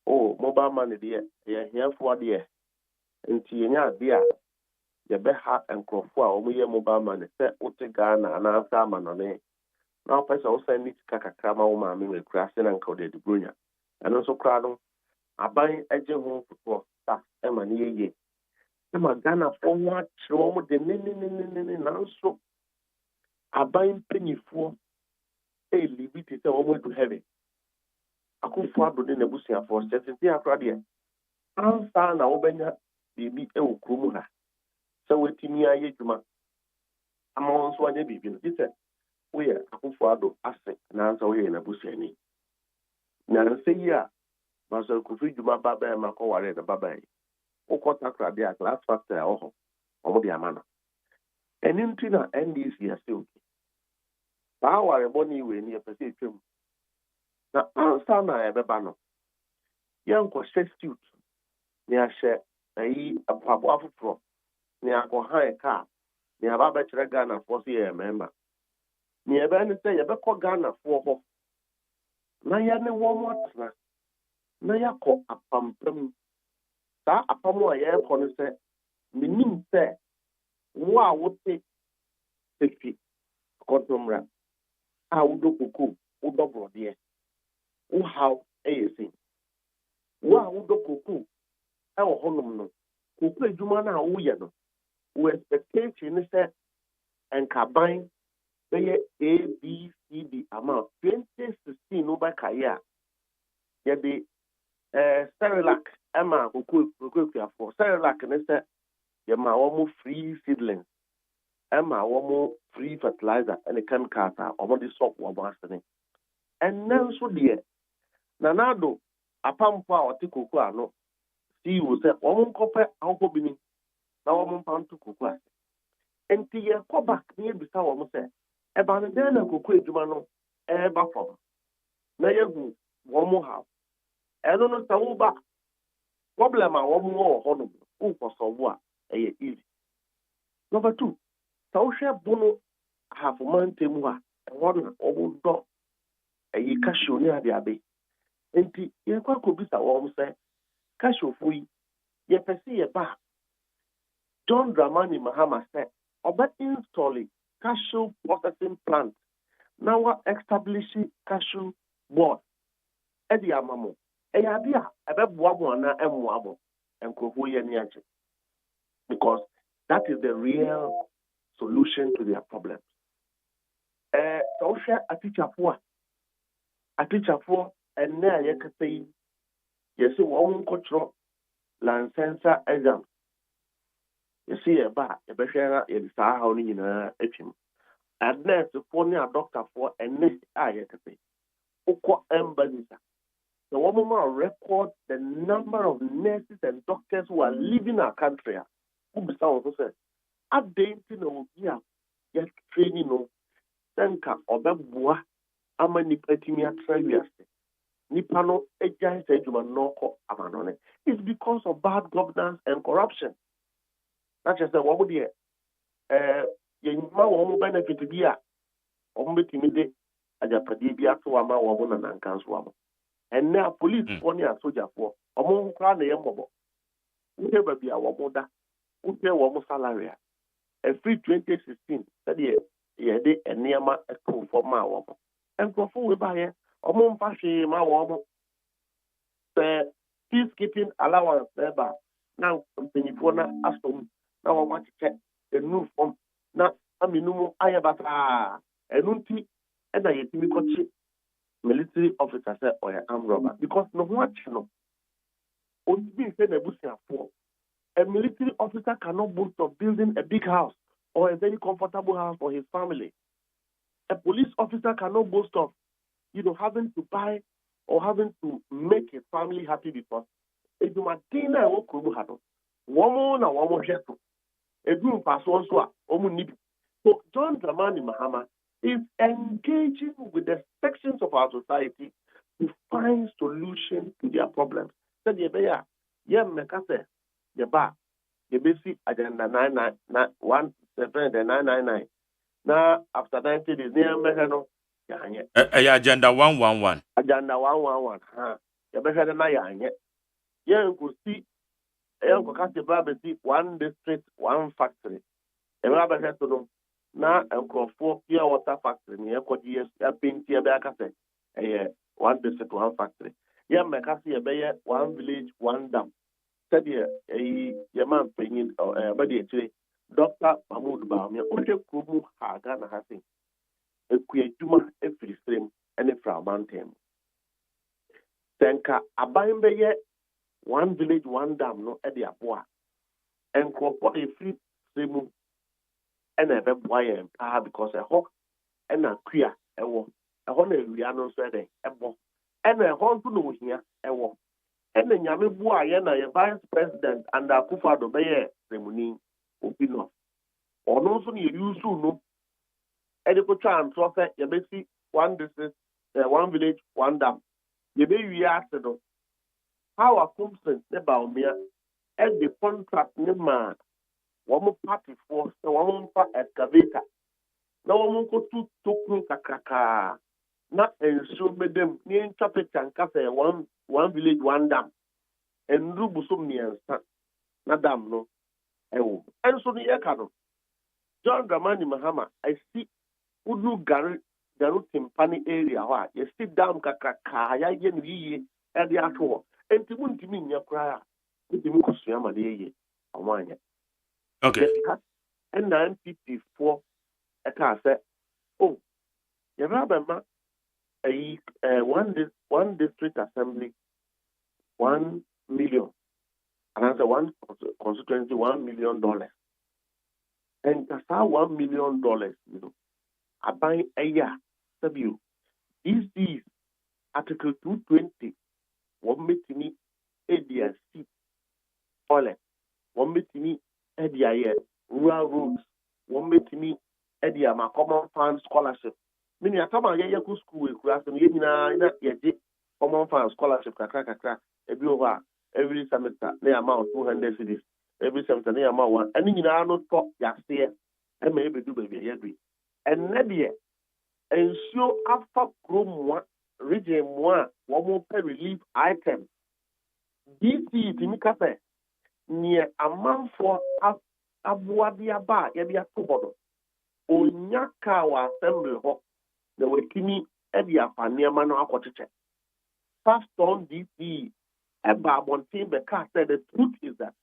oh, mobile money, dear, here for dear, and Tia, dear, Yabeha and Crofua, or me mobile money, set Utegana and our salmon on it. Now, Pesa also need Kakakama, mammy, with grassing and coded the Brunia. And also crowd I buy a general for that Emma Emma Ghana for what wrong with the name so I buy penny for a leave it almost to heaven. I could follow the Nebusia for just a crowd here. I'm found now when you be a Krumuha. So with me, I yet I'm also a baby. He said, we are a could follow us and answer in a bush any. na say ya maso kufi djuma baba e mako ware na baba yi ukota krade a class factor oho omo de amana eninti na NDC ase oki ba ware boni we ni e pese etwem na ansa na ebeba no yanko substitute ni ahye ayi apabo afufro ni akohan ka ni ababa kire Ghana for se e member ni ebe ni se ye be ko Ghana for ho na ya ne wo mo atena na ya ko apampam ta apamu a ye ko ni se minim se wo a wote tefi kontomra a wudo koko wudo brode wo how eyesin wo a wudo koko e wo honum no koko adwuma na wo ye no wo expectation ni se enkaban be ABCD amount 2016 no ba kaya ye de Cerelac ema koko for Cerelac ni se ye ma wo free seedlings ema wo free fertilizer and chemicals omo di soap wo ba asene and now so de nanado apampo a ote koko ano see wo se wo nkope anko bini na wo mpanto koko ase enti ye ko back ni ebisa wo se e ba ne na koko edwuma no e ba fom na ye hu wo mo ha e no sa wo ba problem a wo mo ho no wo ko so wo a e ye easy. Number 2, so share bono half mountain wa one obudo e cashew ni ade abe enti ye kwa ko bisa wo se cashew fui ye pese ye ba John Dramani Mahama said oba installing cashew processing plant now we establishing cashew board e di amamo e ya bia e be boa mo na emmoabo enkrofo ye ni ache because that is the real solution to their problems. So share a teacher for and now you can say you see one control license exam. You see a bar, a better in Sahoni in a him. And next the phone a doctor for and next I can say. Oko embadisa. The woman will record the number of nurses and doctors who are leaving our country. Who be also said, updating on here, yet training no senka obebua ama nipa timi atra wiase nipa no ejai se adwuma no ko amanone. It's because of bad governance and corruption. That's just what would ye ma wo benefit bi a o betimi de ajapade bi ato ama wo na nankanso amo and now police for ni soldier for omo nkra na ye mbobo uche ba bi a wo da uche wo salary a free 2016 that ye de eniama eto for ma wo and go for we buy omo mfa hwe ma wo peacekeeping allowance eba now mpanyifo na asom na wo ma check the new form na aminumu ayabata enunti e na yetimi kochi military officer say or armed robber because no what no only say na busiafo a military officer cannot boast of building a big house or a very comfortable house for his family. A police officer cannot boast of having to buy or having to make his family happy because edumadina e wokubu hado womo na womo hweto edu mpaso nso a omu nibi. So John Dramani Mahama is engaging with the sections of our society to find solutions to their problems. Said yebeya ye mekase yeba yebesi agenda 999 na after 90 days near mehano yanye agenda 111 agenda 111 ha yebehede na yanye ye nkosi enko kase babesi one district one factory eba beheto no na enkrofo pure water factory ne ekodi ya penti ebe akase one district one factory ye mekase yebeye one village one dam said yaman penyin badi etire Dr. Mahmoud Bahamia oje kumu haga na hasin ekuyeduma efrisrem ene fra mountain senka aban ye one village one dam no e de aboa enkropo efri semu ene be boa ye because e ho ena kua ewo e ho na ewia no so e de ebo and a hon to know here, a walk. And then Yamibu Ayana, a vice president, and a Kufa do Bayer, Remuni, Upino. Or no son you use no. And you could try and trust it, you may see one district, one village, one dam. You may react to them. How a company about me, and the contract man, one party force, one excavator. No one could to Kakaka. Not ensure them near traffic and cafe, one village, one dam. And Rubusumnians, not dam, no. And so the Ekano. John Dramani Mahama, I see Udu Garu Timpani area, why you sit down Kakaka, Yayan Yi, and the actual. And to win to mean your cry. With the Mukusuyama, the Awanya. Okay. And 954 a car said, oh, you remember one district assembly, 1 million. Another one constituency, $1 million. And that's how $1 million, you know, I buy a year. W. This is Article 220. One meeting ADS toilet. One meeting ADIA rural roads. One meeting ADIA my common fund scholarship. Meaning, I come and get school with class and you know, common fund scholarship, every semester, they amount 200 cities. Every semester, they amount one. And you know, not talk, yesterday, and maybe do baby agree. And Nadia, ensure after room one, region one more pay relief item. DC, Timikape, near a month for Abuadia Bar, Yabia Kubodo. Onyaka assembly hop, the Wakini, Edia Paniamano Aquatiche. Fast on DC. About MONTIE Beka said the truth is that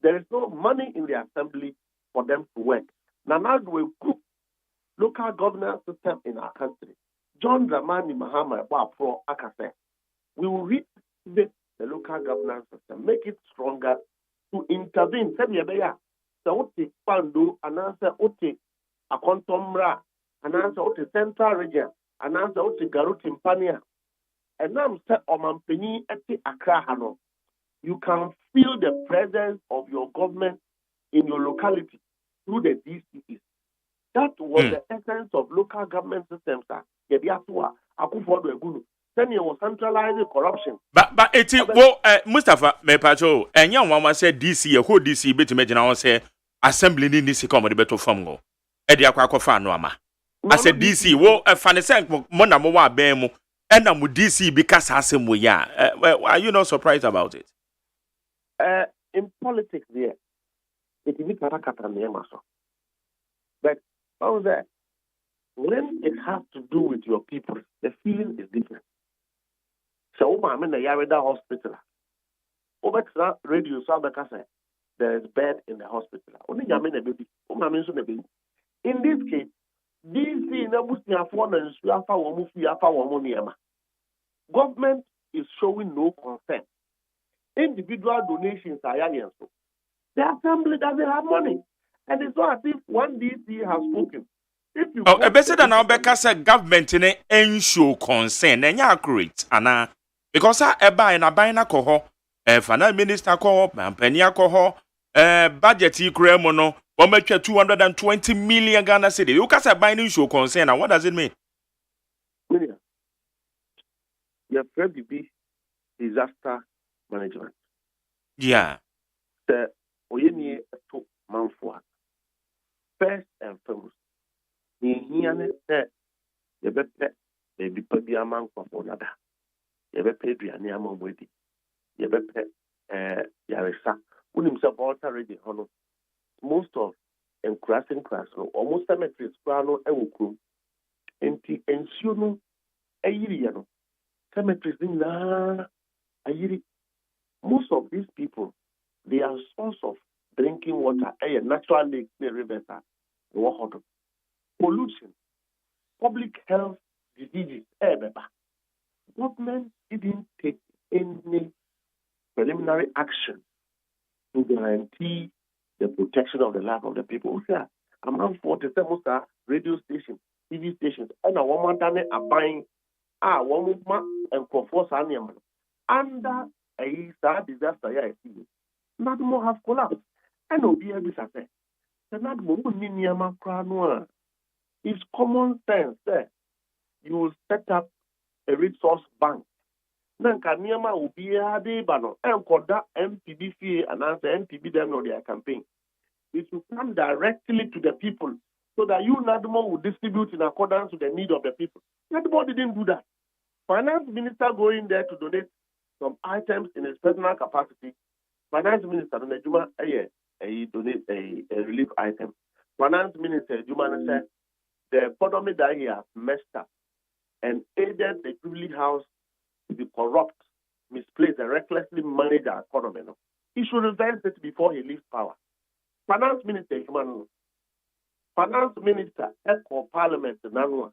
there is no money in the assembly for them to work. Now we cook local governance system in our country. John Dramani Mahama Pro Akase. We will reactivate the local governance system, make it stronger to intervene. So Ote Pandu, announcer Ote Akontomra, announcer Ote Central Region, announcer Ote Garutim and now, you can feel the presence of your government in your locality through the DCs. That was the essence of local government systems. Centralizing corruption. But it's Mustafa Mepacho, and young one said DC, a whole DC, bit imagine I say assembly in this comedy better from go. Edia Quacofa Noama. I said DC, a funny sank Monamoa Bemo. And I'm with DC because I say, are you not surprised about it? In politics, there, it is but how that when it has to do with your people, the feeling is different. So, I'm in the Yareda hospital. Over radio, there is bed in the hospital. Only Yamin a baby. In this case, government is showing no concern. Individual donations are alien. The assembly doesn't have money. And it's not as if one DC has spoken. If you better than our Becca government in a show concern, and you're accurate, Anna. Because I buy and I buy a coho, finance minister coho, penny alcohol, budget cremono. One make 220 million Ghana city. You can't say binding show concern. And what does it mean? Your friend be disaster management. Yeah. The Oyeni to Manfua. First and foremost, the Hiane said, you better be put the amount of another. You better pay the Aniamon with it. You better Yarisa. When himself already honor. Most of and crossing class, almost cemeteries, Prano, Ewuku, and the Ensuno, Ayiriano, cemeteries in Ayiri. Most of these people, they are source of drinking water, a natural lake, the rivers, water, pollution, public health diseases, government didn't take any preliminary action to guarantee the protection of the life of the people. Among 47 radio stations, TV stations, and a woman are buying one and conforce animal under a sad disaster. I see. Not more have collapsed. And no be able to say. The not more Niniama Cranoa. It's common sense that you will set up a resource bank. Nanka Niama will be a day bano and koda MPB fee and answer MPB them on their campaign. It will come directly to the people so that you Nadmo will distribute in accordance with the need of the people. Nadmo didn't do that. Finance minister going there to donate some items in his personal capacity. Finance minister Nejuma he donate a relief item. Finance minister Juma said the economy that he has messed up and aided the Jubilee House to be corrupt, misplaced, and recklessly manage the economy. No? He should reverse it before he leaves power. Finance minister Juma, Finance minister Echo Parliament Nanua,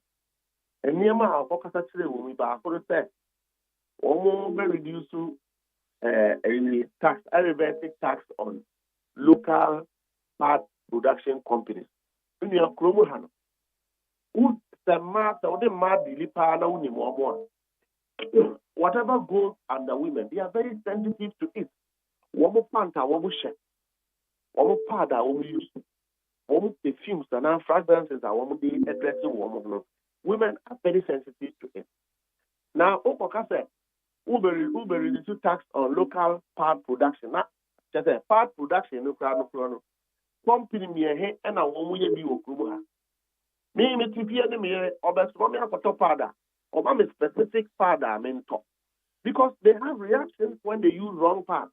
and Niama our focus actually when we back for the say, almost reduce a tax, elevated tax on local part production companies. In your Kromohano, who the master or the mad deliver whatever goes under women, they are very sensitive to it. Woman panta, woman share, woman pada, woman use, woman perfumes and our fragrances are woman addressing woman. Women are very sensitive to it. Now, Okoka said, Uber reduce tax on local part production. Now, just a part production, no crowd, no company me a head and a woman be okruha. Me TPN me or best woman for top father or my specific father I mean top. Because they have reactions when they use wrong part.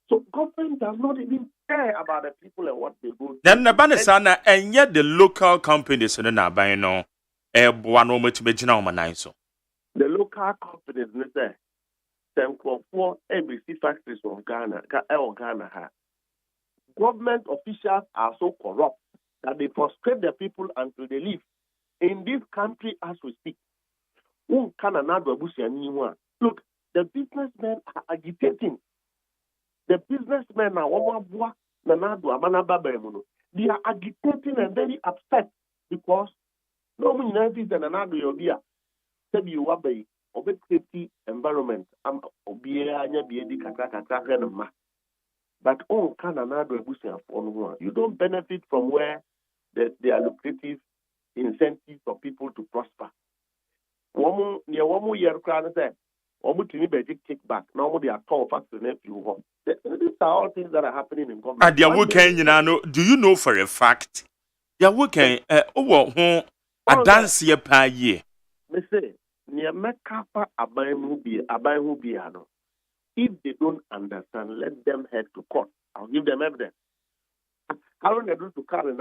So government does not even care about the people and what they do. Then the Banisana and yet the local companies in the by no one moment to be so. The local companies say them for ABC factories from Ghana or Ghana. Government officials are so corrupt that they frustrate the people until they leave. In this country, as we speak, look, the businessmen are agitating. The businessmen are they are agitating and very upset because no one knows than another idea. Safety environment. But you don't benefit from where there are lucrative incentives for people to prosper. These are all things that are happening in government. Do you know for a fact? They are working a dance year per year. If they don't understand, let them head to court. I'll give them evidence. How long they do to carry an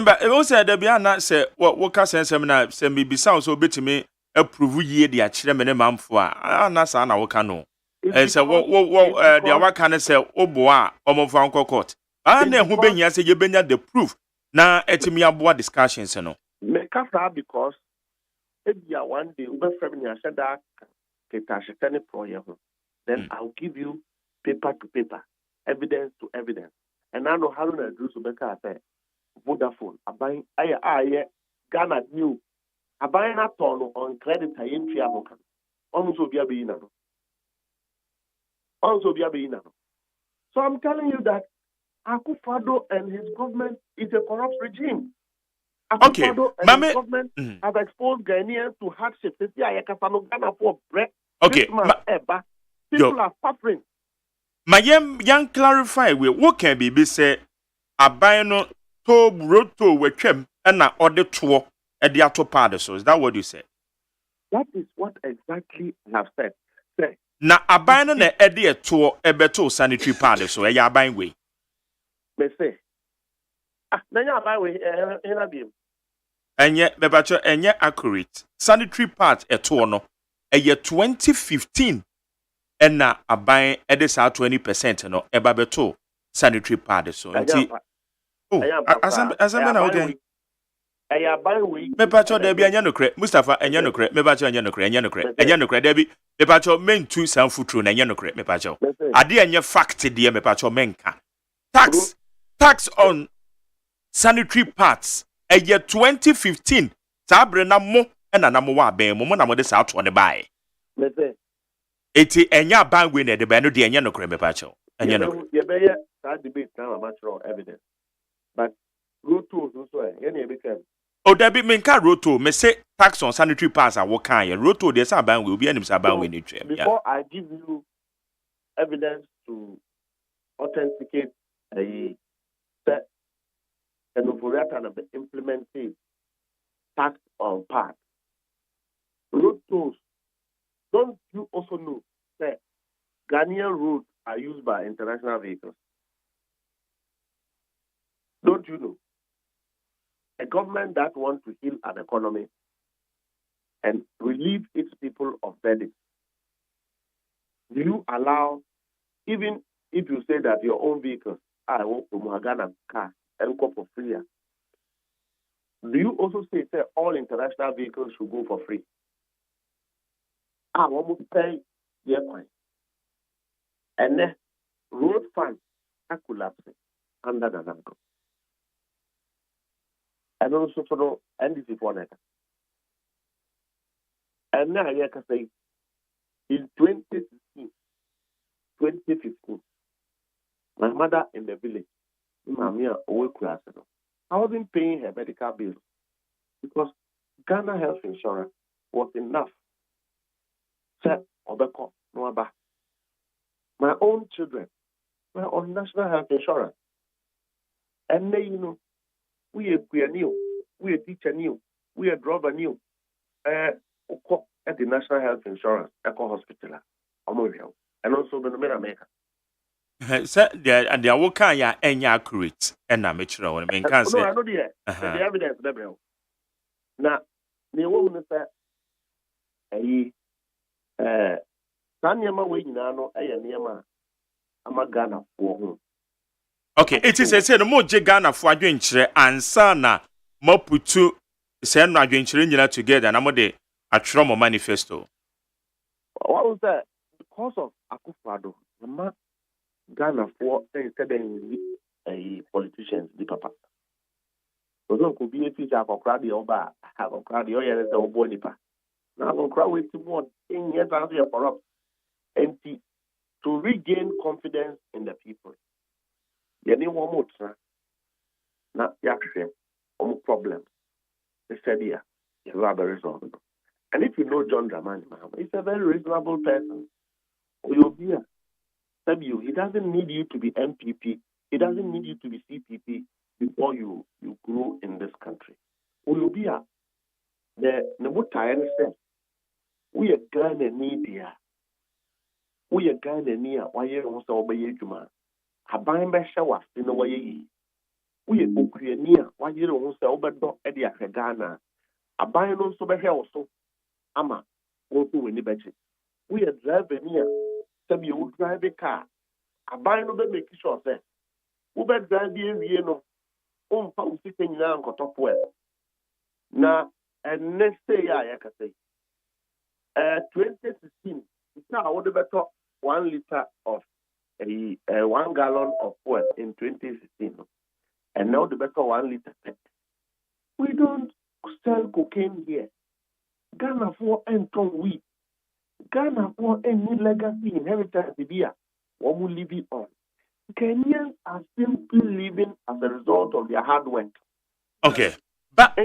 but it also there be not say what can say seminar say me be sound so bit me approve ye the achire me man for na sa na wo ka no e say the what can say oboa omofo anko court na hu benya say ye benya the proof na etimi aboa discussions no me kasa because ebia one day we from ya said that ketashitani pro then I'll give you paper to paper, evidence to evidence. And I know how to do so because I say Vodafone, I buy Ghana new. I buy a ton on credit I entry abokan. Also be a beina. So I'm telling you that Akufo-Addo and his government is a corrupt regime. Akufo-Addo and his government have exposed Ghanaians to hardship. Okay. People are suffering. My young clarify what can be say abino to roto wechem and na order tour at the auto part. So is that what you said? That is what exactly I have said. Say na abino na edi a tour ebeto sanitary pad so ya abine way. Me say na ya abine way and yet bebacho and yet accurate sanitary part a tour no a year 2015. And na aban edis 20% no ebabeto sanitary pad so nti asem na okay me pacho there be anya nokre Mustafa anya nokre me pacho anya nokre there be me pacho men tu san futuro na anya nokre me pacho ade anya fact there me pacho menka tax on sanitary pads a year 2015 sabre na mo na mo wa ben mo na mo de sa to ne bai Eti enya bangwe na de ba no de enya no kure me pa cho. Enya no. You be that debate now about evidence. But road tools also any become. O da bi me nka roto me say tax on sanitary pass a wo kan ye roto de sa bangwe obi anim sa bangwe ni twem. Before I give you evidence to authenticate a set and of the implementing tax on pass. Road tools. Don't you also know that Ghanaian roads are used by international vehicles? Don't you know? A government that wants to heal an economy and relieve its people of burden. Do you allow, even if you say that your own vehicles, I want from Ghana car and go for free? Do you also say that all international vehicles should go for free? I want to pay the coin. And then road funds are collapsing under the NAMCO. And also for the NDC for that. And now I can say in 2016, 2015, my mother in the village, Mamia Owekura, I wasn't paying her medical bills because Ghana health insurance was enough. Set Obeko Noaba. My own children were on national health insurance. And then, you know, we are new, we are teacher new, we are driver new. At the national health insurance, Eco Hospital, and also the America. Sir, and the work can ya any accurate and amateur when I can say. No, I know the evidence. Now, the woman said, Sanyama way nano, Ayama, Amagana for. Okay, it is a say the more Ghana for adventure and sana more put two send adventure together and I'm a Tromo manifesto. What was that? Because of Akufado, the man Ghana for instead a politicians, the papa. So no could be a teacher of Crowdy or Bar, have a Crowdy or yes, or Bonipa. Now I'm crowd with more 10 years after for up. And to regain confidence in the people. You need one more time. Not yakshem, problems. They said, yeah, you have a result. And if you know John Dramani Mahama, he's a very reasonable person. You'll be a he doesn't need you to be MPP. He doesn't need you to be CPP before you grow in this country. You'll be a the Namutai says, we are Ghana media. We are Ghana near why you also obey Juma. A bind by shower in the way. We are Ukraine why you also obey Edia Ghana. A bind also by also. Ama, also in the budget. We are driving near. Some you drive a car. A bind over make sure that. Uber drive the no. Pound sitting now got up well. Now, and next day, I can say. 2016, now I would have better 1 liter of 1 gallon of oil in 2016, and now the better 1 liter. We don't sell cocaine here. Ghana for and weed. Ghana for any legacy inheritance here. What will live it on? Kenyans are simply living as a result of their hard work. Okay, but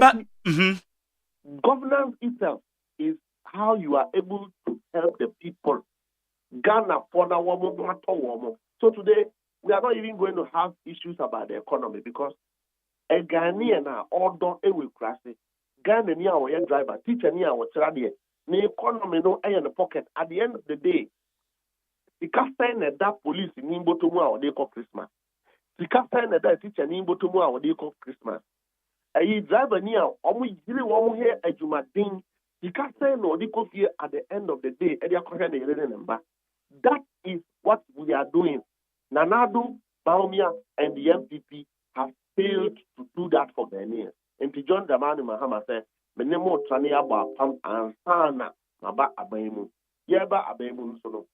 governance itself is how you are able to help the people. Ghana for now, so today we are not even going to have issues about the economy because a Ghanaian all done a will crash. Ghana near our driver, teacher near our trade. The economy no in the pocket. At the end of the day, the captain that police in Nimbotomu or they call Christmas. The captain that teacher in Nimbotomu or they call Christmas. A driver near almost here a Jumadin. You can't say no, they could here at the end of the day, that is what we are doing. Nanadu, Baumia, and the MPP have failed to do that for Ghanaians. And to John Dramani Mahama said, Menemo Trania Pam and Sana, Maba Abaimu, Yaba Abaimu Sono.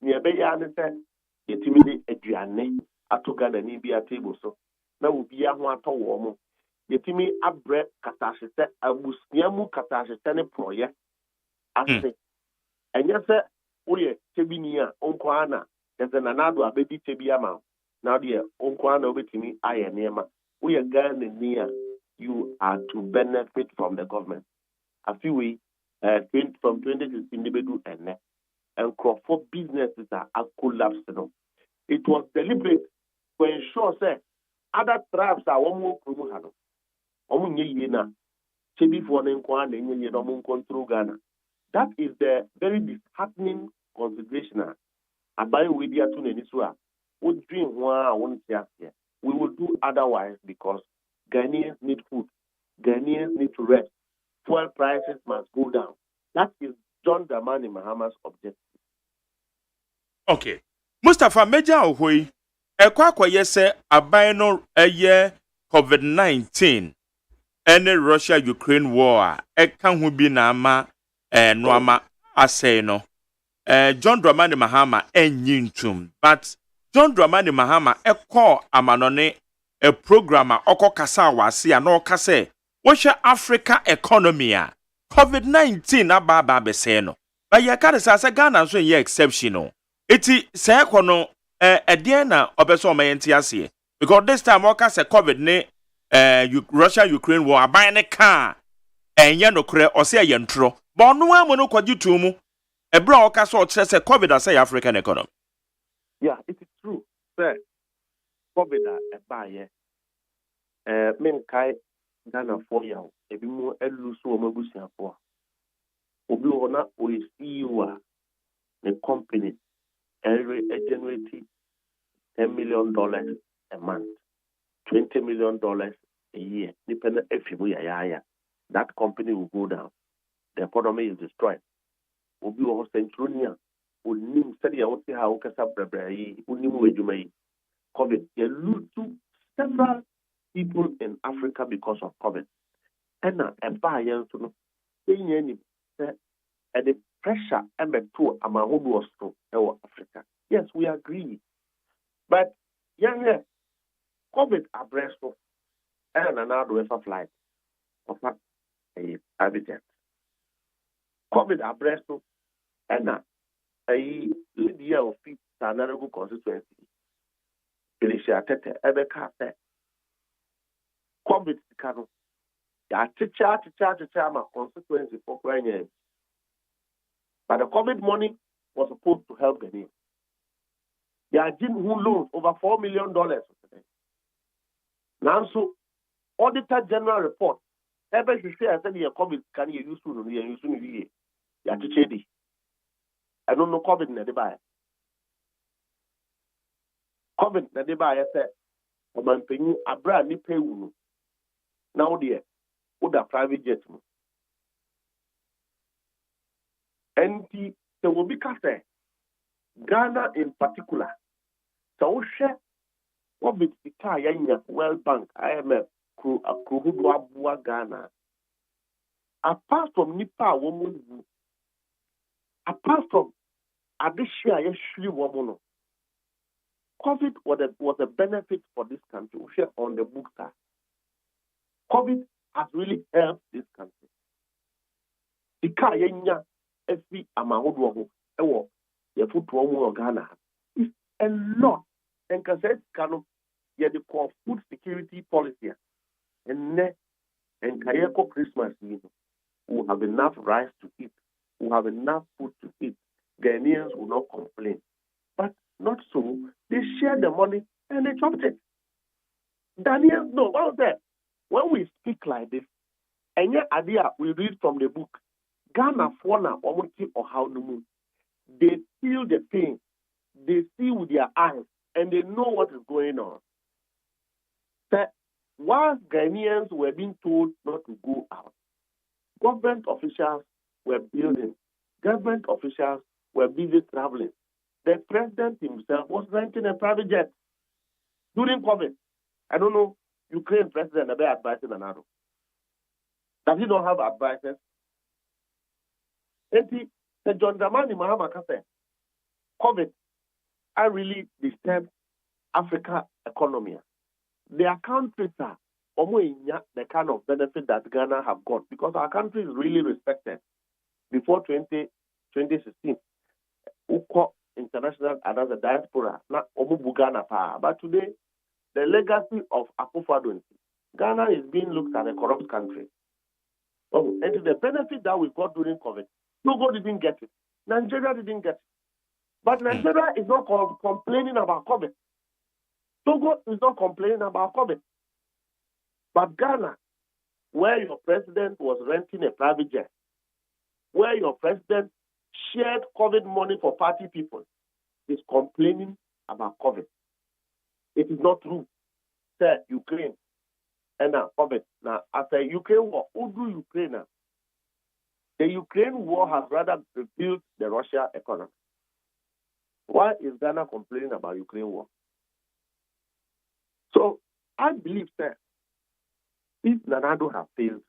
Nearby said, Yetimidi Adriane, Atugana Nibia table so. Now will be a one to warm. Yetimi abre katashete abusniamu katashete ne proye ase enye se Oye, Chebinia, Onkwana, there's an another baby Chebiama. Now, dear, Onkwana Obetini, I am Nema. We are Ghana near. You are to benefit from the government. A few weeks, from 2016, and crop for businesses are collapsing. It was deliberate to ensure that other tribes are one more promotion. That is the very disheartening consideration. We will do otherwise because Ghanaians need food. Ghanaians need to rest. Fuel prices must go down. That is John Dramani Mahama's objective. Okay. Mustafa Meja Ohoi, ekwa yese aban no eye COVID-19 ene Russia-Ukraine war eka ho bi na ama no ama asay no. John Dramani Mahama enyintum, but John Dramani Mahama ekọ amanone a programmer oko kasa wase ano kase woshe Africa economy a COVID-19 ababa bese no. But ye ka say Ghana so ye exceptional. Iti say kono edien na obeso omayenti ase because this time oka say COVID ne Russia Ukraine war aban ne ka enye no kre o say ye ntro but no amu no kwaji tu mu ebra oka so say COVID asay African economy. Yeah, it is true. Sir, COVID baye men kai Ghana for yaw ebi mu elusu o mabusiafo obi ona o CEO the company generating $10 million a month, $20 million a year. That company will go down. The economy is destroyed. Obi o Centronia, unim study how kasa brebre, unim COVID. You lose to several people in Africa because of COVID. And now, a buyer to know, and the pressure and the tour among who was to Africa. Yes, we agree. But young COVID abreast of and another way of flight of a habitat. COVID abreast of and a Lydia of feet another good constituency. Felicia Tete ever cast COVID cano. Ya teacher my constituency for crying. But the COVID money was supposed to help Ghanaians. They are giving who loans over $4 million. Now, so Auditor General report. Ever she say I said the COVID can you use soon? You use soon. Ya teacher I don't know COVID na deba. COVID na deba. I said, "Oman penyu abra ni pay unu." Now there, oda private jet mo. And the will be cast Ghana in particular. So share what with the Kaya World Bank, IMF, Kruhudwa Ghana. Apart from Nipa woman, apart from Adishia Yeshli woman, COVID was a benefit for this country. We share on the book. COVID has really helped this country. The Kaya FB Amahodo Ewo, your foot to Ghana. It's a lot. And Cassette Kano, yet the core food security policy. And Kayako Christmas, who have enough rice to eat, who have enough food to eat. Ghanaians will not complain. But not so. They share the money and they chopped it. Ghanaians, no, what was that? When we speak like this, and yet idea we read from the book, Ghana Fona Omuti or how no moon. They feel the pain. They see with their eyes and they know what is going on. That whilst Ghanaians were being told not to go out, government officials were building. Government officials were busy traveling. The president himself was renting a private jet during COVID. I don't know, Ukraine president about advising another. Does he not have advisors? The John Dramani Mahama said, COVID, I really disturbed Africa economy. Their countries are the kind of benefit that Ghana have got because our country is really respected. Before 2016, international and as a diaspora, not Ghana. But today, the legacy of Akufo-Addo, Ghana is being looked at a corrupt country. Oh, and to the benefit that we got during COVID, Togo didn't get it. Nigeria didn't get it. But Nigeria is not complaining about COVID. Togo is not complaining about COVID. But Ghana, where your president was renting a private jet, where your president shared COVID money for party people, is complaining about COVID. It is not true. Say Ukraine and now COVID. Now after Ukraine war, who do Ukraine now? The Ukraine war has rather rebuilt the Russia economy. Why is Ghana complaining about Ukraine war? So I believe that if Nanado has failed,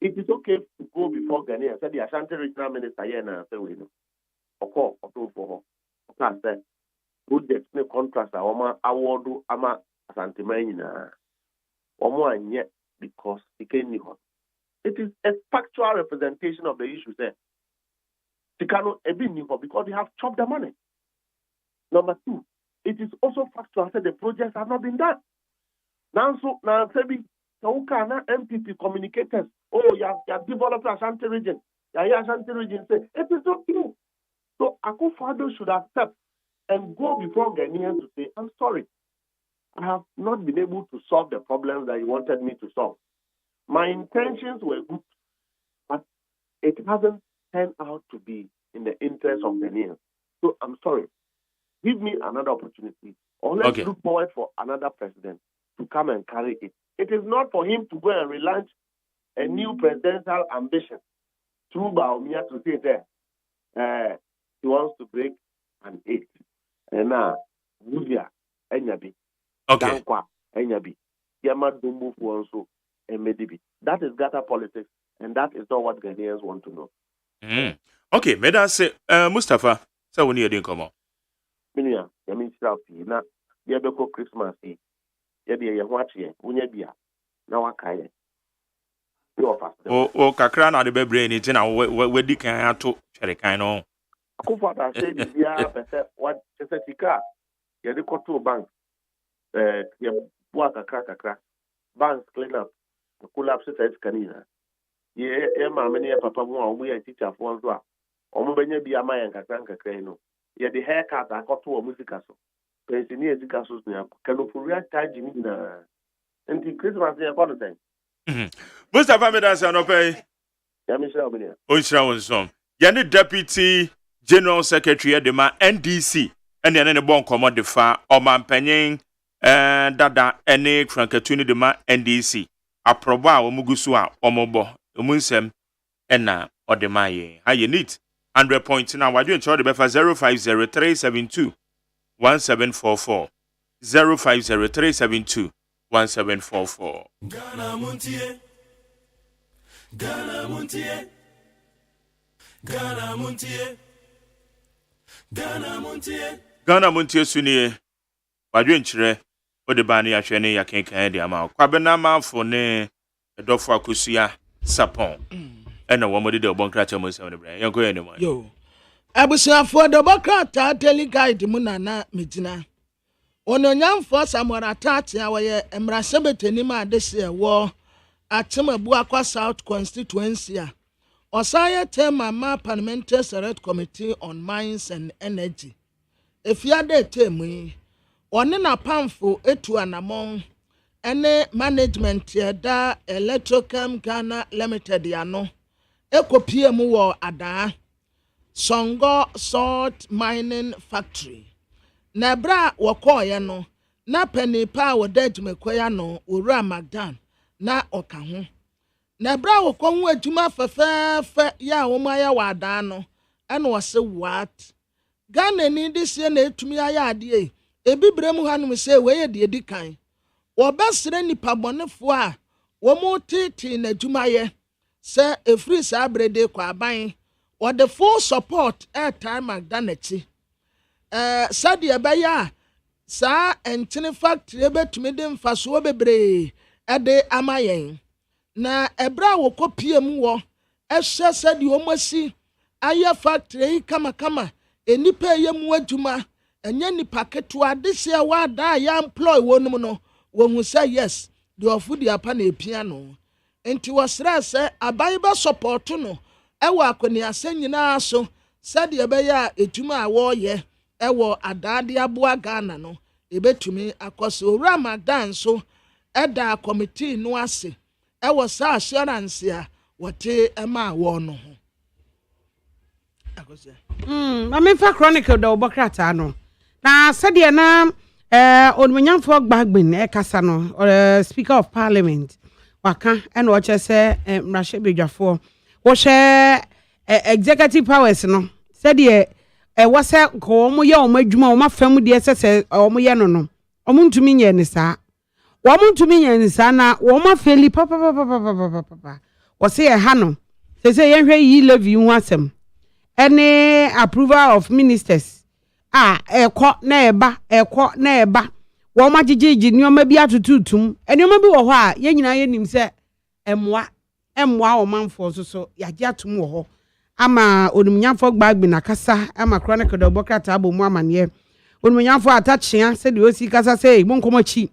it is okay to go before Ghana and say the Ashanti regional minister here and say we know. For her. Okay, say good the contract award ama Ashanti Marina. Yet because it came new. It is a factual representation of the issue there. They cannot be new because they have chopped the money. Number two, it is also factual that the projects have not been done. Now, Sebi, MPP communicators, you have developed Ashanti region. Ashanti region say it is not true. So Akufo-Addo should accept and go before Ghanaians to say, I'm sorry. I have not been able to solve the problems that you wanted me to solve. My intentions were good, but it hasn't turned out to be in the interest of Ghanaians. So I'm sorry. Give me another opportunity, or let's look forward for another president to come and carry it. It is not for him to go and relaunch a new presidential ambition through Baumia to say there he wants to break an 8. And now, Wudia, Enyabi, Dankwa, Enyabi, Yama Dumbu Fuanso, and Medibi. That is Gata politics, and that is not what Ghanaians want to know. Okay, Meda say, Mustafa, so when you didn't come on. Minia, Yamin Shelby, na Yabeko Christmas, Yabi, Yawachi, Unyabia, Nawakaye. O kakra na de bebre ni tina wedi kan ato hwere kan no. Akufo-Addo say bia pese what pese tika ye de koto bank ye bua kakra banks clean up collapse set kanina ye ma me ne papa mu a omu ye teacher fo nso a omu benya bia ma ye kakra no ye de haircut akoto o musica so pension ye zika so na kanofuria charge ni na anti Christmas ye kwa no time. Mustafa Medasa no pay. Onshira wonsom. Yane Deputy General Secretary of the NDC and the bon command the fa or mampanyin dada ene frankatuni de ma NDC. Aproba o mugusua omobo omunsem ena odemaye. How you need 100 points now. Why do you ensure the befa 050372 1744 050372 1744. Ghana Montie, Ghana Montie, Ghana Montie, Ghana Montie. Ghana Montie sunie. Wadwe nchire odebani ya hwene ya kenkan de ama. Kwabena manfo ne edofo akosia sapon. Ena wo mode de obonkracha mo sem ne bra. Yanko ye ne mo. Yo. Abusuafo de obonkracha daily guide mu na medina. Ononyamfo Samuel Atati awaye emrasebeteni ma adese wo atemabu akwa South constituency a osaye tema ma parliamentary select committee on mines and energy efiade temu one na pamfo etu anamon ene management da Electrochem Ghana Limited ano ekopie mu wo ada Songo Salt Mining Factory na bra wakoye no na penipa wodadwumekoya no owura Magdan na oka ho na bra wakon adwuma fefefe ya womaya wada no ene wose what Ghana ni dise na etumi aya ade ebibrem hanum se weye de edikan wobesre nipa bonefo a womo titi na adwumaye se efri sa brede kwa aban wode full support airtime Magdan achi Sadia Baya sa entine factory ebetumi de mfaso bebre ede amayen na ebra wo kopie mu wo ehye sadi omasi aye factory kama enipa ye mu adwuma enye nipa ketua de hye wa da ya employ wonum no wo hu say yes the ofu the apa na epia no enti wo sra se aban ba support no ewo akoni ase nyina so said ye be ya etuma a wo ye ewo adade aboa Ghana no ebetumi akoso owura Magdan so eda committee no ase ewo sa assurance a wote ema wo no ho akoso Amemfa chronicle da obokrata no na said ye na onmunyamfo gbagbin kasa no speaker of parliament waka and watch say mrashe bedwafo wo hwe executive powers no said ye wasa ko mo ye o madwuma o mafam de sese o mo ye no o ntumi nye ni saa wo ntumi nye ni saa na wo mafeli papa wo se ye ha no sese ye hwe yi levy hu asem any approval of ministers ekọ na eba wo ma gigigi nioma bi atututum enioma bi wo ho a ye nyina ye nim se emwa wo manfo so ya gi atum wo ho ama onumnyamfo gbagbe na kasa ama chronicle do bokrata abomu amane onumnyamfo atachia se de osi kasa se mo nkomachi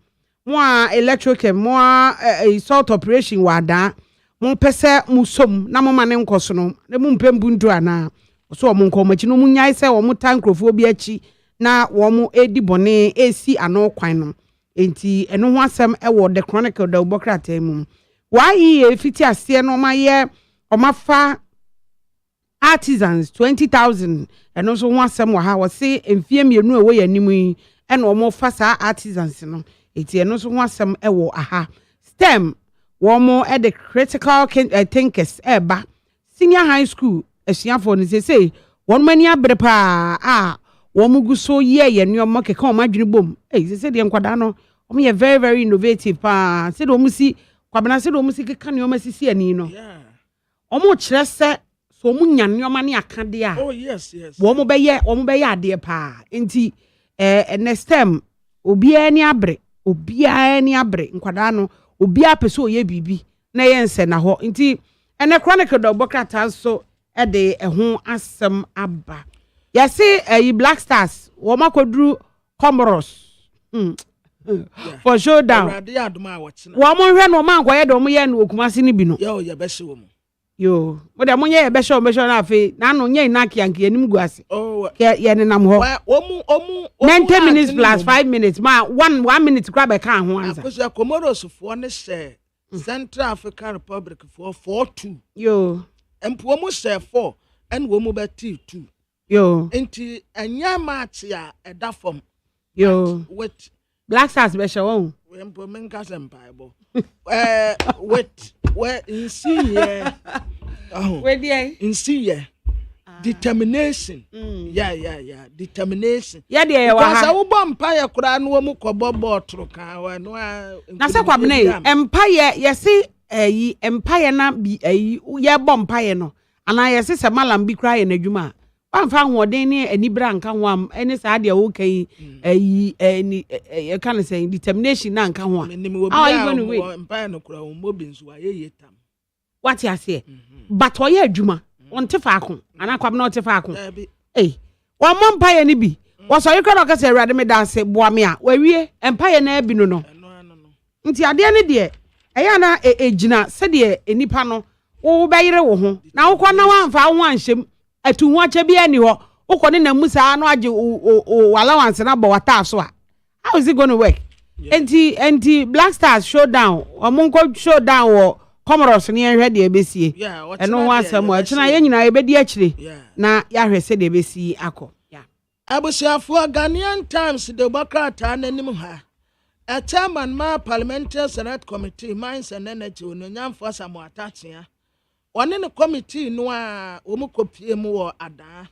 mo a electric mo a salt operation wada mo pese musom na mo mane nkoso no ne mo mpembundu ana so mo nkomachi no munyai se wo mo tankrofo bi achi na wo mo edi bone esi ano kwan no enti eno ho asem wo the chronicle do bokrata mu why e fiti ase no ma ye o mafa artisans 20,000 and also one some wa was say enfie mienu ewe yanimu yi and o mo fa sa artisans no eti and also one some ewo aha STEM wo mo the critical thinkers eba senior high school asiafo ni say won mani abre pa wo mo gu so ye ne o mo keka o madwene bom say de nkwada no o mo ye very very innovative pa say do mo si kwabena say do mo si keka ne o masisi ani no o mo kire se so mu nyanneoma ne akade a oh yes wo mo be ye ade pa enti next time obia ni abre nkwada no obia pese oye bibi na ye nse na ho enti ene chronicle do bokrata so de ho asem aba yesi Black Stars wo makoduru Comoros for showdown wo mo hwe no man koye do mo ye no okumase ni bi no ye be hye wo mo yo mo de monye be show na afi na no nye na kianke anim guase ye ne nam ho omu 90 minutes plus 5 minutes ma 1 minute kra be kan ho anza akosia Comoros fo ne she Central African Republic for 4-2 yo empo mu she 4 and wo mu be 2 yo enti anya match ya eda form yo with Black Stars be show empo menka sempaibo with where in see here where dey in see here determination determination yeah dey wa ha because wo empire kura no mu kobobo tro kan wa no na se kwabne empire yesi empire na bi ye bo empire no ana yesi se malam bi kura ye nadwuma pamfa hoden ne anibra nka ho am ene sa de wo kai you can say determination na nka ho how are you going to win empire no kura wo mobi nso ayeye tam what you say but oye adwuma on te faako ana kwab na o te faako wo mo empire ni bi wo so yekra no ka se awrade me dance boa me a wawie empire na abi no nti ade ne de eya na ejina se de enipa no wo beyire wo ho na wo kwa na wamfa wo anhyem atu ho ache bia ni ho wo ne na musa no age allowance na bo wata so a how is it going to work enti Black Stars showdown omonko showdown wo Comoros ni enhwe de ebesie eno ho asem a china ye nyina ebedi akire na ya hwese de ebesi akọ abusiafo Ghanaian Times de bokrata nanim ha a chairman ma parliamentary senate committee mines and energy ononyamfo samuatatia one ne committee no a omukopie mu wo ada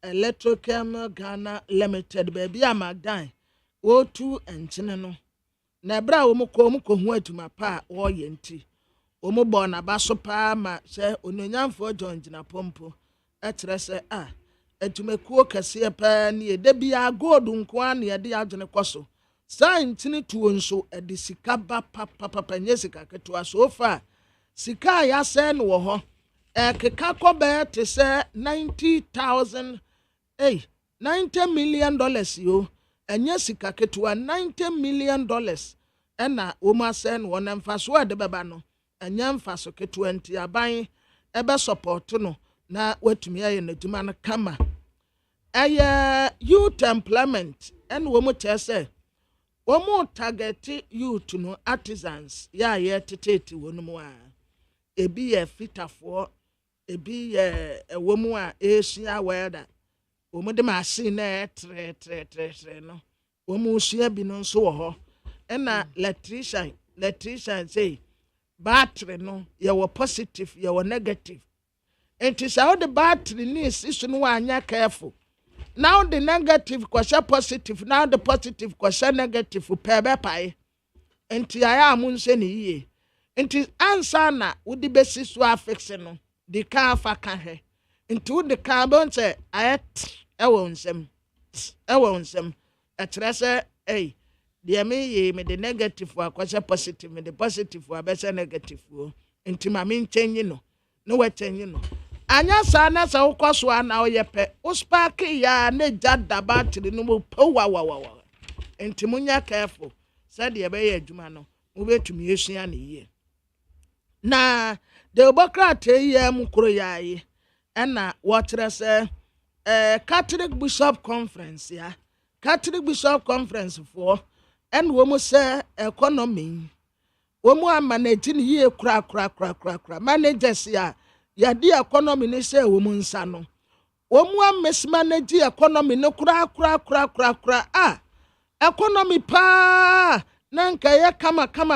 Electrochem Ghana Limited baby a Magdan wo tu enchine no na bra omukọ hu atuma pa wo ye nti omubo na baso pa ma se ononyamfo John Gina Pompo etre se atumekuo kase pa ne de bia gold nko an ye de adwene kwaso saintini tuo nso de sika ba papa nye sika keto so fa sika ya se no ho keka ko be te se 90,000 $90 million yo enye sika ketua $90 million ena woma sen wona mfaso ade beba no enye mfaso ketua nti aban ebe support no na watumi aye naduma no kama aye youth employment en womo chese womo target youth no artisans ya ye tetete wonum a ebi ye fitafo ebi ye womo a esia weda womo de machine na tre no womo sia bi no so wo ho ena electrician say battery no ye wo positive ye wo negative enti say the battery ni issue no anya careful now the negative kwasha positive now the positive kwasha negative pebe pai enti aya amunse ni yie enti ansa na wodi besi so affix no the car fa ka he enti wodi car bon say ayet ewo nsem atrese the me the negative wa kwasha positive me the positive wa besa negative wo enti ma me change no we change no anya sa na sa ukwaso ana oyepe uspark ya ne jada battery no mo wa enti munya careful said ye be adwuma no mo betumi esua ne yie na democrat ye mukuro yayi na wotre se Catholic Bishop Conference ya Catholic Bishop Conference for and womo say economy womo manage ni yie kra managers ya di economy ni say womo nsa no womo mismanage economy no kra economy pa nanka ye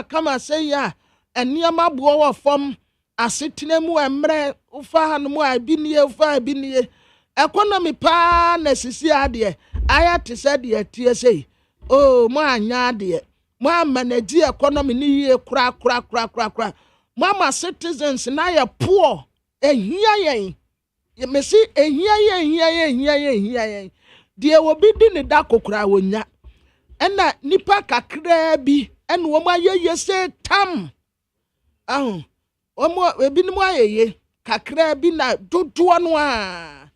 kama say ya eniama bo wo fom asetene mu emre ufa hanu mu abinie economy pa na sisi ade aya te said ye tie say oh mo anya de mo manage economy ni ye kra mama citizens na ye poor ehia yen ye mesi ehia yen de obi di ne da kokra wonya ena nipa kakra bi ena wo ma ye say tam omo ebi ni mo ayeye kakra bi na dodo no a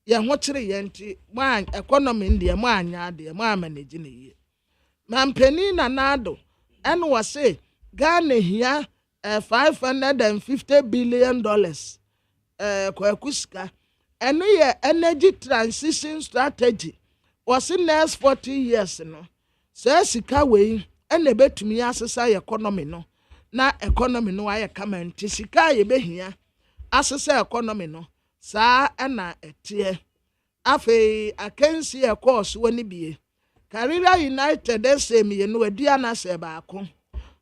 ye ho kire ye nti mo economy ndi mo anya de mo manage ne ye mampeni na nado and was say Ghana here $550 billion kwa kuska and ye energy transition strategy was in next 40 years no so sika we and betumi asesa economy no na economy no aye kama nti sika ye behia asesa economy no saa na etie afi akansi e course woni bie Carrera United SM no aduana se baako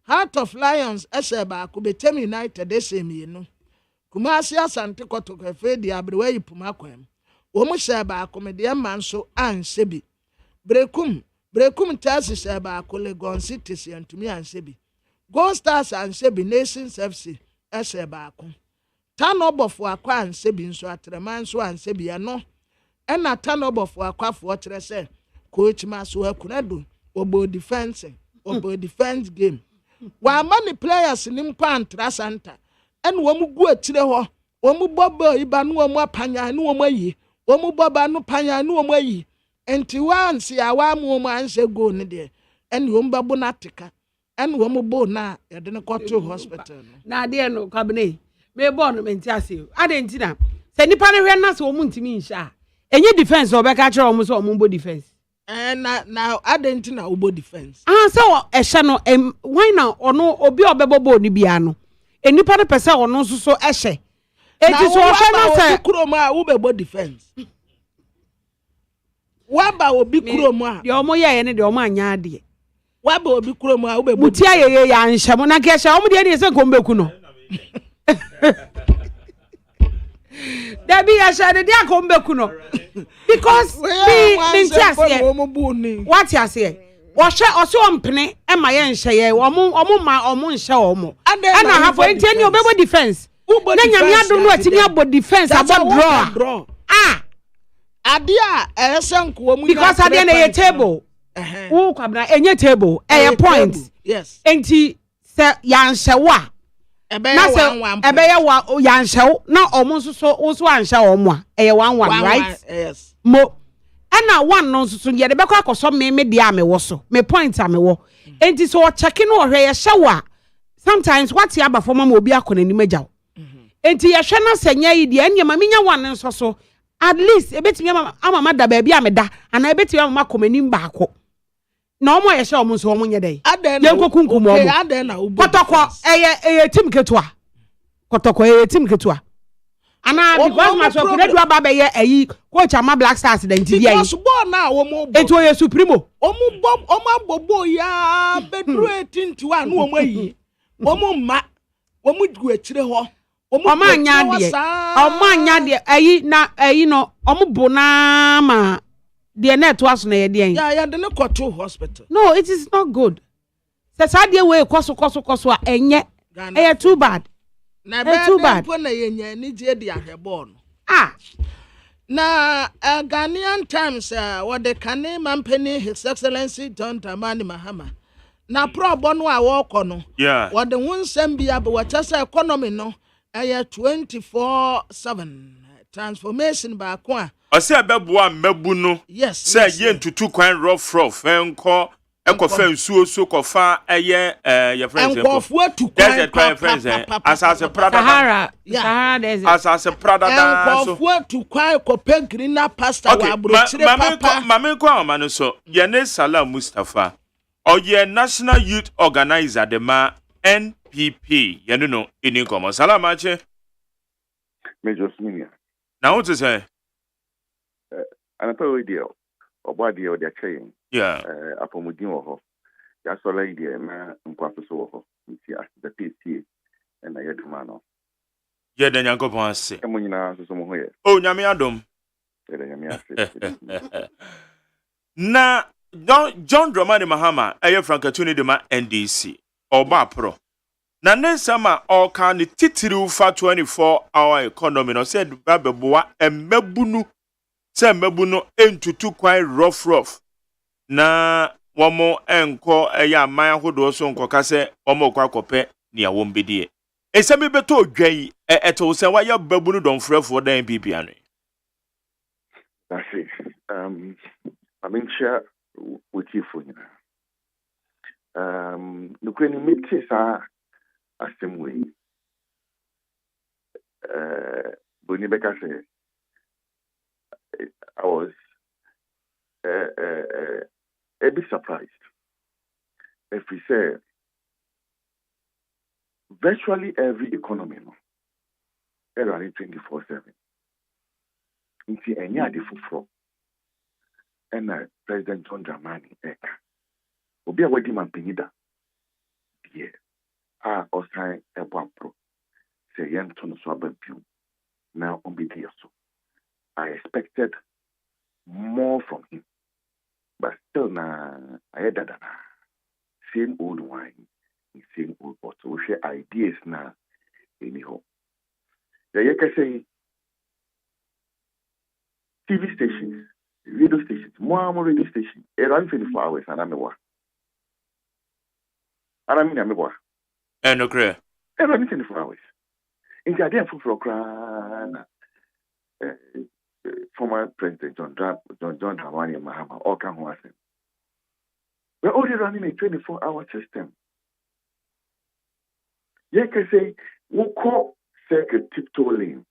Heart of Lions ese baako Betem United SM no Kumasi Asante Kotoko fe di abrewa yipuma kwam wo mu se baako me de man so ansebi Brekum Chelsea se baako Legon City se antumi ansebi Gold Stars ansebi Nations FC ese baako Tanobofo akwa ansebi nso atreman so ansebi no ena Tanobofo akwafo kire se coach maso akunado obo defense game wa many players nim pantra center en wo mu gu atire ho wo mu bobo iba no wo mu apanya no wo mu ayi wo mu boba no panya no wo mu ayi enti wansi awa mu mu anse go ne de en wo mbabo na tika en wo mu bo na ye de ne koto hospital na de no kabene me bo no menti ase ade enti na se nipa ne hwe na se wo mu ntimi nsha enye defense obeka kire wo mu so wo mu bo defense now adenti na ubo defense so ehye no why na ono obi obebobo ni bia no enipa ne pese ono so ehye eti so ohye na se kuroma ubebo defense waba obi kuroma de omo ye ne de omo anya ade waba obi kuroma ubebo mutia ye ya nhye na ke hye omo de ne se kombeku no Debi ya shade dia kombeku no because what you say washe oso ompene e ma ye nhye ye omo nhye omo ana hafo enti eni obebo defense na nyame adom no atimi abo defense abo draw ade a esenko mu because ade na ye table wo kwabna enye table e point yes enti se ya nhye wa Ebeye wa yanshew na omo so anhye omo a eye 1-1 right yes mo na one no so ye de bekọ akoso me dia me wo so me point a me wo enti so check no ohwe ye hye sometimes what ya ba for mama obi akọ nanim agyaw enti ye hwe na senya yi de anya ma menya one nso so at least ebetimi ama da ba bia me da ana ebetimi ama komanim ba akọ na omo ye hye omo so omo nye dey ye kokunkum omo kotoko eye tim ketua kotoko eye tim ketua ana because my so could do aba be ye coach ama Black Stars the nti dia yi because ball na omo eto ye supremo omo bobo ya bedru 1821 no omo yi omo ma omo du akire ho omo anya de ayi na ayi no omo bo na ma de net was na ye de ya de ne koto hospital no it is not good say sad we koso a enye too bad na too bad na yenya ni je di ahwebọ no na Ghanaian Times what the Kane Mampeni His Excellency John Dramani Mahama na probo no a woko no what the wonsem bia be what say economy no 24/7 transformation ba ko a o se abeboa mabu no yes say ye ntutu kwan rough enko ekofa nsuo so kofa eye your friends enkofu atu kwan asase prada Sahara desert asase prada da so enkofu atu kwan kope greener pastor wa abrochire papa mame kwa amano so ye ne Salah Mustafa oye National Youth Organizer de ma NPP ye no ini komo salama che Major Sminia na what to say anato idea obadi o dia chain apomudin wo ho ya so la idea na nkwaso so wo ho nti as the PC na ye duma no ye da nyankopon ase emo nyina so mo ho ye o nyame adom ye da nyame ase na John Dramani Mahama eye frankatuni de ma NDC oba pro na nensama o kan ni titiri fa 24-hour economy no said babeboa emmabunu se mmabuno entutu kwan rough na womo enko eya man ahodo so nkoka se womo kwa kope ni awom bedie esemi beto dwan eto se wa ya babunu don frefo dan bibia no that's it I mean share with you for you the queen meets assembly Boni Beka say I was a bit surprised if we say virtually every economy no running 24/7 nti enya de fufuro and President John Dramani eka obi a wadi mampanyida die a osan ebo pro say yento no so abapiu now on be there so I expected more from him. But still, I had that same old wine, same old bottle. We share ideas now, anyhow. You can say TV stations, radio stations, more radio stations, around 24 hours, and I'm a war. And I mean, I'm a war. And okay. Around 24 hours. In the idea for crying. Former President John Dramani Mahama, all can who him. We're already running a 24-hour system. You can say, we call circuit tiptoe lane,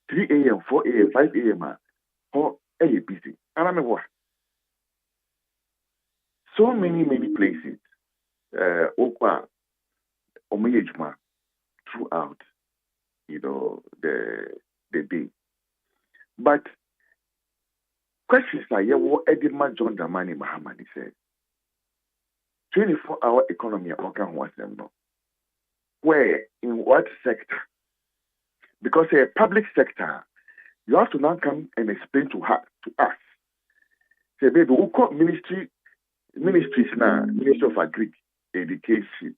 3 a.m., 4 a.m., 5 a.m., or are you busy? And I mean, what? So many places, Okwa, Omiyejma, throughout, the day. But questions like what Edema John Dramani Mahama said 24-hour economy organ was them no. Where in what sector? Because a public sector, you have to now come and explain to us. Say, baby, we call ministries now, Ministry of Agri, Education,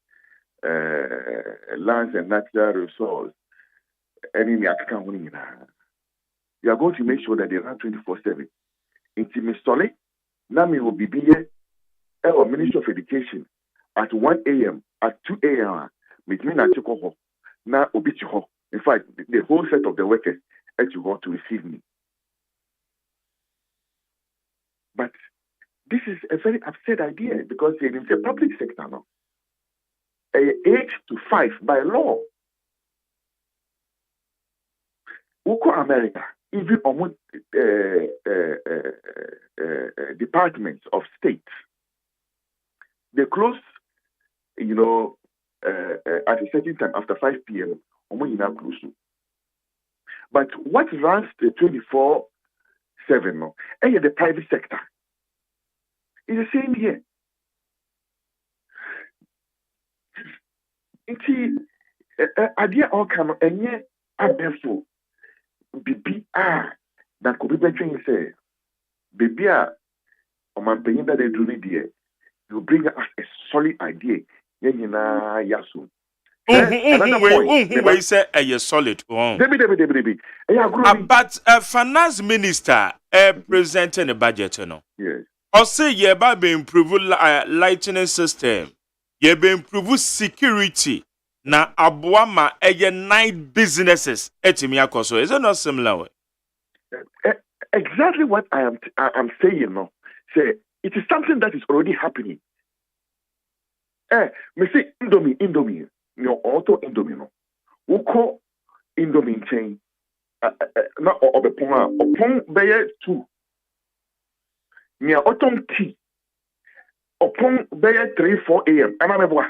Lands and Natural Resources, any African winning now. You are going to make sure that they run 24/7. Intimistole, Nami will be here, or Ministry of Education at 1 a.m., at 2 a.m., with me and Choko, now Obichiho. In fact, the whole set of the workers at you to receive me. But this is a very absurd idea because in the public sector now, 8 to 5 by law. Uko America, even on departments of states, they close, at a certain time after 5 p.m. But what runs the 24/7 no, and the private sector is the same here. Idea all come and yet abefo bibi that could be better say baby man paying that they do need there. You bring us a solid idea. Yasu. Another point. They say a solid. But finance minister presenting a budget, Yes. Or say ye be improve lighting system. Ye be improve security. Na abuama night businesses etimi akoso. Is it not similar way? Exactly what I'm saying. No, say it is something that is already happening. Me say Indomie. No auto Indomie no. Uko Indomie chain. Na opon beye 2. Nia otom tea. Opon beye 3-4 a.m. Anameboa.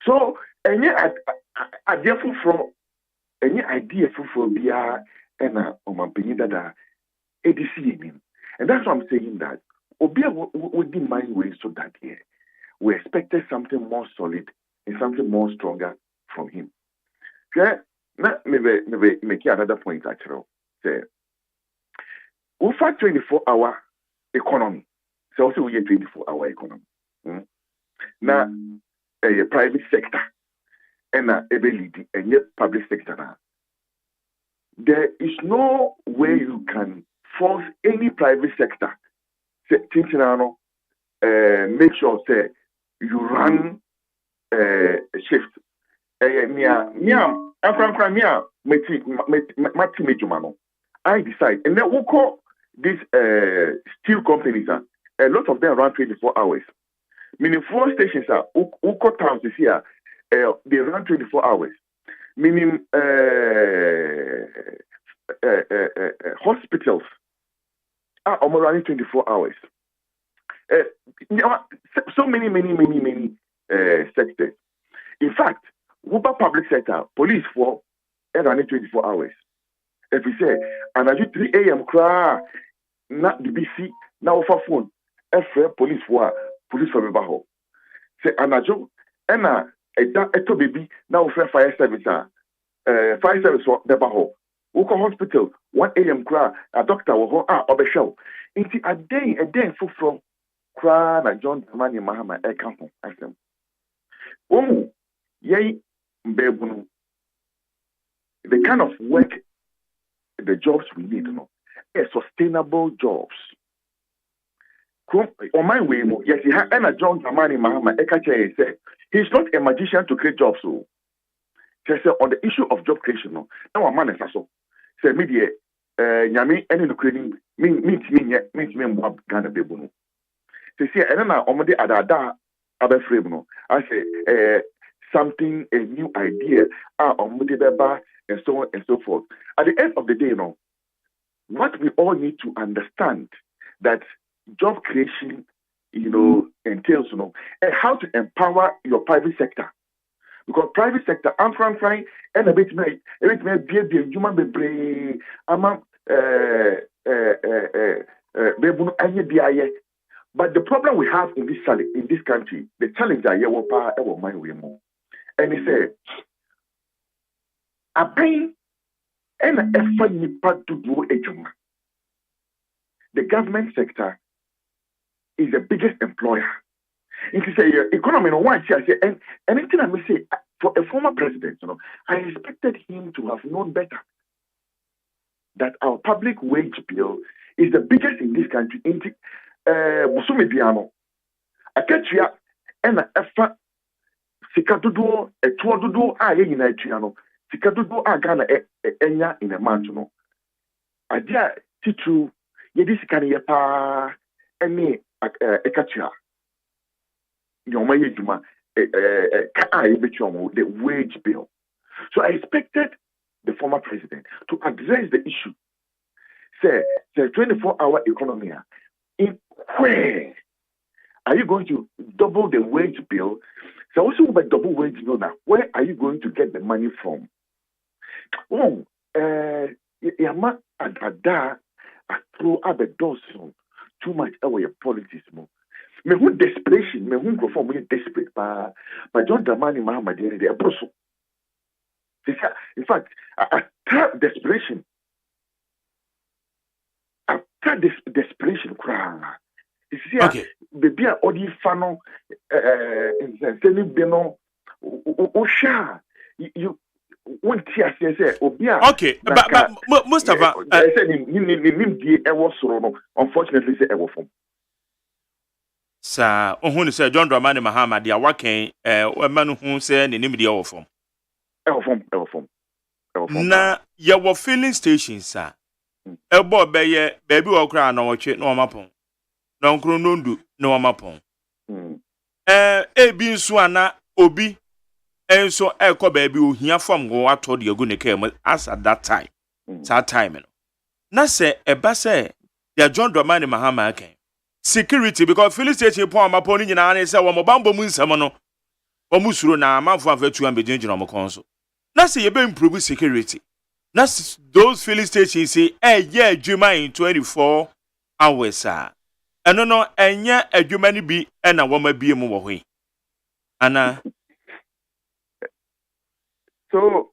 So any idea for BR and omampini that ADC, and that's why I'm saying that Obia would be mind way so that here we expected something more solid and something more stronger from him. Okay, now maybe make another point actually. Say, we fight 24-hour economy. So also we 24-hour economy. Now. A private sector and a leading and yet public sector now. There is no way you can force any private sector make sure say you run a shift. I decide and then we'll call these steel companies. A lot of them run 24 hours. Meaning 4 stations are Uko towns is here. They run 24 hours. Meaning hospitals are almost running 24 hours. So many sectors. In fact, Uber public sector, police for running 24 hours. If we say, and at 3 a.m. cry, not the BC, now for phone, police for. Police for Baho. Say Anajo, Anna, a baby, now fire service, fire service for the Baho. Uko hospital, 1 a.m. cry, a doctor will go or be show. Into a day full from cry, na John Mani Mahama, a campo, I said. Oh, yea, Bebunu. The kind of work, the jobs we need, sustainable jobs. On my way, yes, he had a John Tamani Mahama Ekache say he's not a magician to create jobs. So, on the issue of job creation, now a man is so. Say media, Yami, any creating means me Ghana Bebuno. Say, and then I'm the Ada Abefremo. I say, something, a new idea, on Mudibeba, and so on and so forth. At the end of the day, what we all need to understand that job creation, entails, and how to empower your private sector. Because private sector, I'm trying, and a bit may be human be but the problem we have in this country, the challenge I hear what my way more. And he said, I pay and effort nipa to do a job. The government sector is the biggest employer. If you say economy no one say and anything I may say for a former president, I expected him to have known better that our public wage bill is the biggest in this country. Musumediano, Akachia, and Efa Sikadudo, a Tuadudo, Unitriano, Sikadudo, Ghana, Enya in a month. Adia Titu. this kind of pa any ekatua yoma yeduma the wage bill. So I expected the former president to address the issue. Say the 24-hour economy, in where are you going to double the wage bill? So also by double wage bill now, where are you going to get the money from? Oh, yama adada throw up the doors too much away your politics more. Me who desperation, me who go for me desperate, but John Dramani Mahama did the apostle. In fact, after desperation, you see, okay. Baby, all these funnel, selling beno, osha, you won't hear say, okay, but Mustafa, I said, unfortunately, say, I was from. Sir, who say John Dramani Mahama, they are working, a man who said the name of the hour from. Na your filling station, sir. Ebo beye baby okra na woche no mapon. Na nkro nondu no mapon. Ebi nso ana obi enso ekọ baby ohia fam go ato de agu ne kem as at that time. That time no. Na se eba se ya John Dramani Mahama ken. Security because filling station pon mapon ni nyina na se wo mobambo mu nsam no. Wo musuro na amafo afatu ambejinjina mo konso. Na se ye be improve security. Na those filling stations say yeah AGYEMAN in 24 hours ah. Eno no enya AGYEMAN bi e na wo ma bie mu wo hwe. Ana so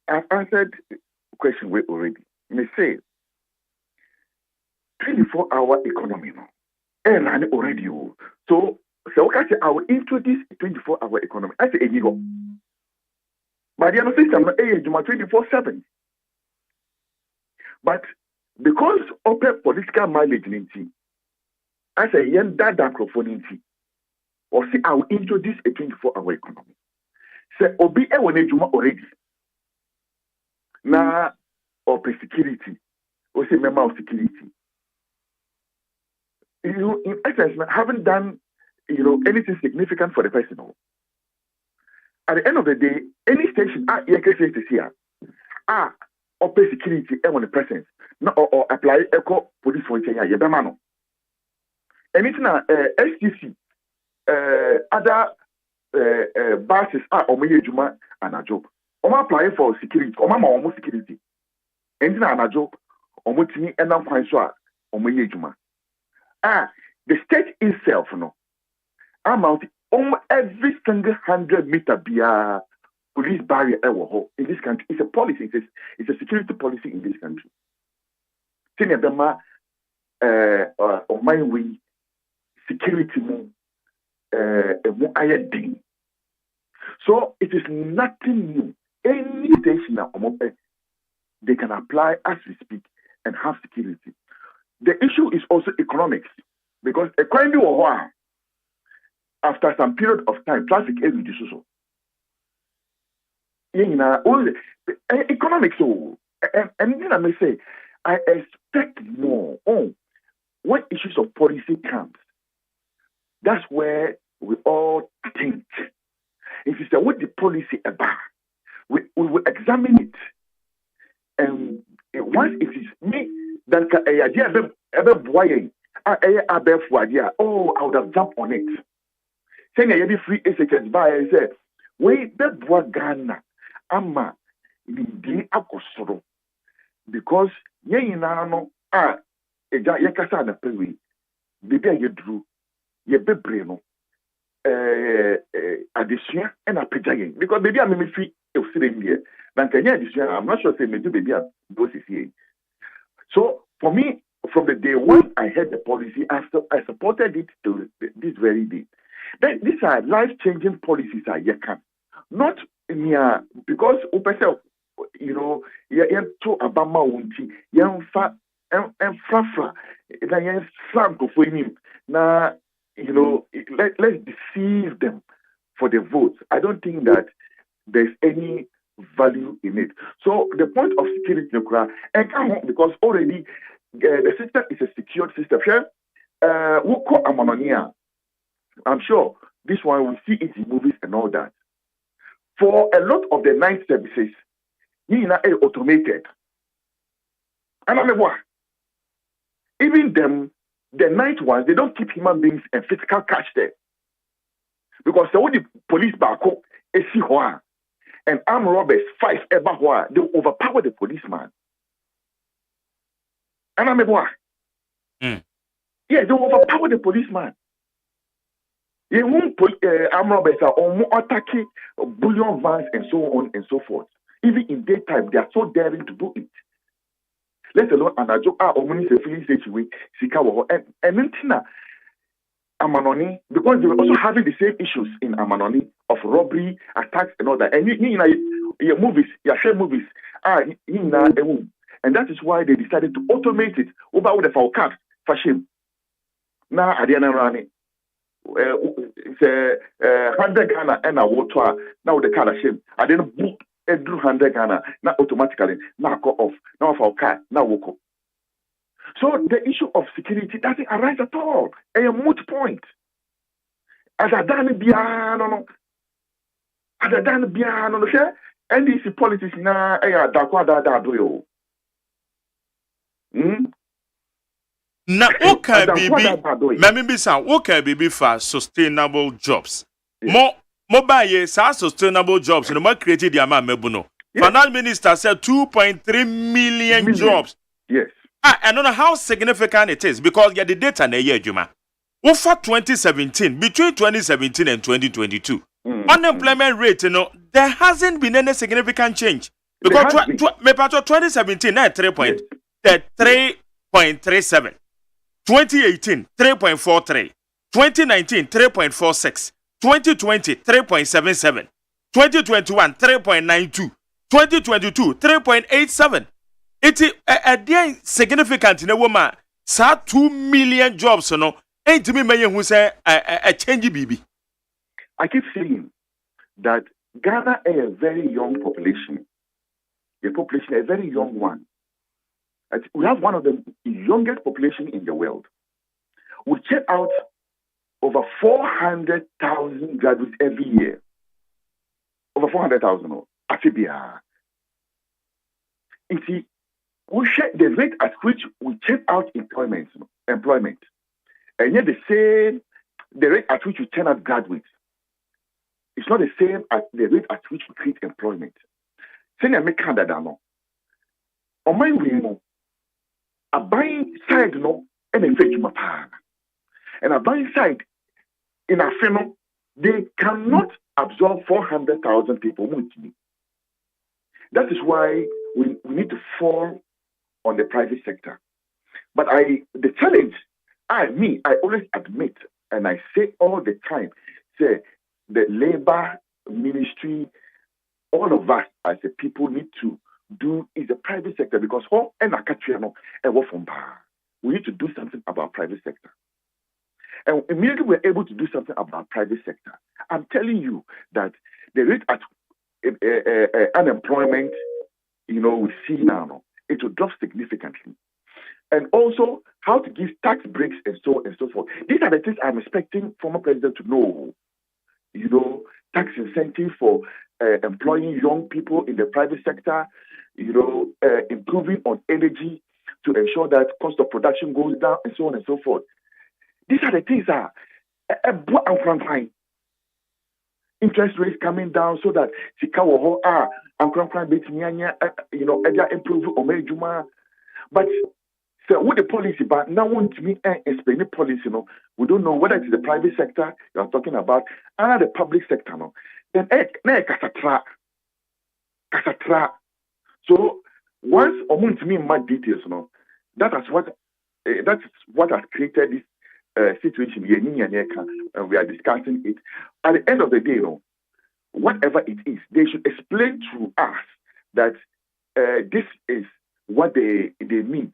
I've answered the question we already. Me say 24-hour economy no. Run already. So I will introduce 24-hour economy. I say go. But the other system no 24/7. But because of the political mileage, I say, that microphone, or see, I will introduce a 24-hour economy. Say, Obi, I want to already. Now, or security, or say, member of security. You, in essence, haven't done, anything significant for the person. At the end of the day, any station, here, or pay security on the presence, no, or apply echo police for Kenya, Yabamano. Anything STC, other buses are Omeya Juma and a job. Oma apply for security, Oma almost security. Anything and a job, Omotini and now Francois, Omeya Juma. The state itself, no, amount every single 100-meter beer. Police barrier in this country. It's a policy. It's a security policy in this country. On my way, security so it is nothing new. Any station they can apply as we speak and have security. The issue is also economics because after some period of time, traffic is reduced. Economics, and then I may say, I expect more. When issues of policy comes, that's where we all think. If you say what the policy about, we will examine it, and once it is me, then I would have jumped on it. Saying I be free SHS by I say, wait, that boy Ghana. Ama ndi akosoro because ye no eja ye kasa na pewe bibi ye dru ye bebre no adesua e na peja yen because baby am me fi e osire ndie na kanya adesua I'm not sure say me do baby am do sisi. So for me from the day one I heard the policy I supported it to this very day. Then these are life-changing policies you can not because to Abama Wunti, Yanfa and Frafra, then Slam for him. Now, let's deceive them for the votes. I don't think that there's any value in it. So the point of security, and because already the system is a secured system. We'll call Amanonia. I'm sure this one we see it in movies and all that. For a lot of the night services, you are automated. And I mean what? Even them, the night ones, they don't keep human beings and physical cash there. Because the police back home, and armed robbers 5 ever they overpower the policeman. And I mean what? Yeah, they overpower the policeman. Armed robbers are almost attacking bullion vans and so on and so forth. Even in daytime, they are so daring to do it. Let alone an ajo omuni se feeling say we sika wo and Ntina Amanoni, because they were also having the same issues in Amanoni of robbery, attacks and all that. And your movies, your share movies and that is why they decided to automate it over with the forecast for shame. Now at the end of running. It's 100 Ghana and a water now the car shame. I didn't book a 100 Ghana not automatically now go off now for car now walk up. So the issue of security doesn't arise at all. A moot point. As a done piano, as a done piano, NDC politics na da do. Na okay bibi memibisa okay bibi for sustainable jobs mobile sustainable jobs no more created the amount mebuno finance minister said 2.3 million jobs. Yes. I don't know how significant it is because the data na year juma over 2017 between 2017 and 2022 unemployment rate there hasn't been any significant change because 2017 na 3.37 2018, 3.43. 2019, 3.46. 2020, 3.77. 2021, 3.92. 2022, 3.87. It is a significant in a woman. 2 million jobs, ain't me may who say a change BB. I keep saying that Ghana is a very young population. The population is a very young one. We have one of the youngest population in the world. We check out over 400,000 graduates every year. Over 400,000. Afibia. You see, we check the rate at which we check out employment, and yet the rate at which we turn out graduates. It's not the same as the rate at which we create employment. Senior make Canada no. On my way, a buying side no and a fake mapa. And a buying side in a film, they cannot absorb 400,000 people. That is why we need to fall on the private sector. But the challenge, I always admit, and I say all the time, say the labor ministry, all of us as a people need to do is the private sector because we need to do something about private sector. And immediately we're able to do something about private sector. I'm telling you that the rate at unemployment, we see now, it will drop significantly. And also how to give tax breaks and so on and so forth. These are the things I'm expecting former president to know. Tax incentive for employing young people in the private sector, improving on energy to ensure that cost of production goes down and so on and so forth. These are the things that interest rates coming down so that improve on but so with the policy, but now want me explain the policy, we don't know whether it's the private sector you are talking about or the public sector, then kasatra. So once to me more details, that is what has created this situation here, and we are discussing it. At the end of the day, whatever it is, they should explain to us that this is what they mean.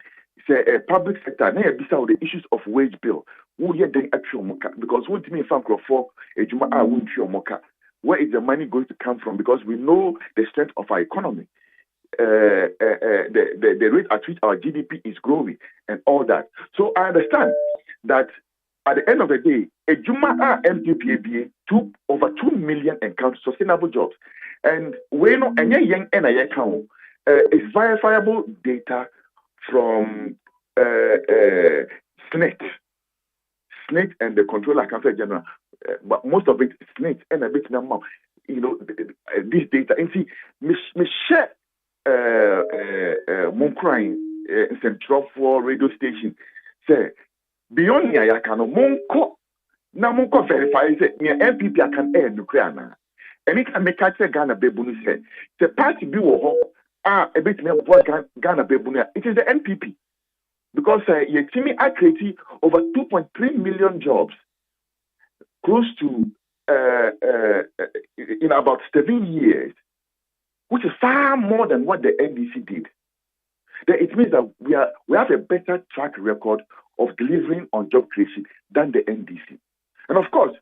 Say public sector, now the issues of wage bill. Because what me where is the money going to come from? Because we know the strength of our economy. the rate at which our GDP is growing and all that. So I understand that at the end of the day, a Juma MPPABA took over 2 million and count sustainable jobs. And we know any young account is verifiable data from SNET and the Controller Accountant General. But most of it is SNET and a bit number. This data. And see, me share Monkrai Central for radio station say beyond Yayakano Monko Namonko verifies it near MPP can air nuclear. And it can make Ghana Bebunu say the party be a bit more Ghana Bebunia. It is the NPP because Yetimi are creating over 2.3 million jobs, close to in about 7 years, which is far more than what the NDC did. Then it means that we have a better track record of delivering on job creation than the NDC. And of course,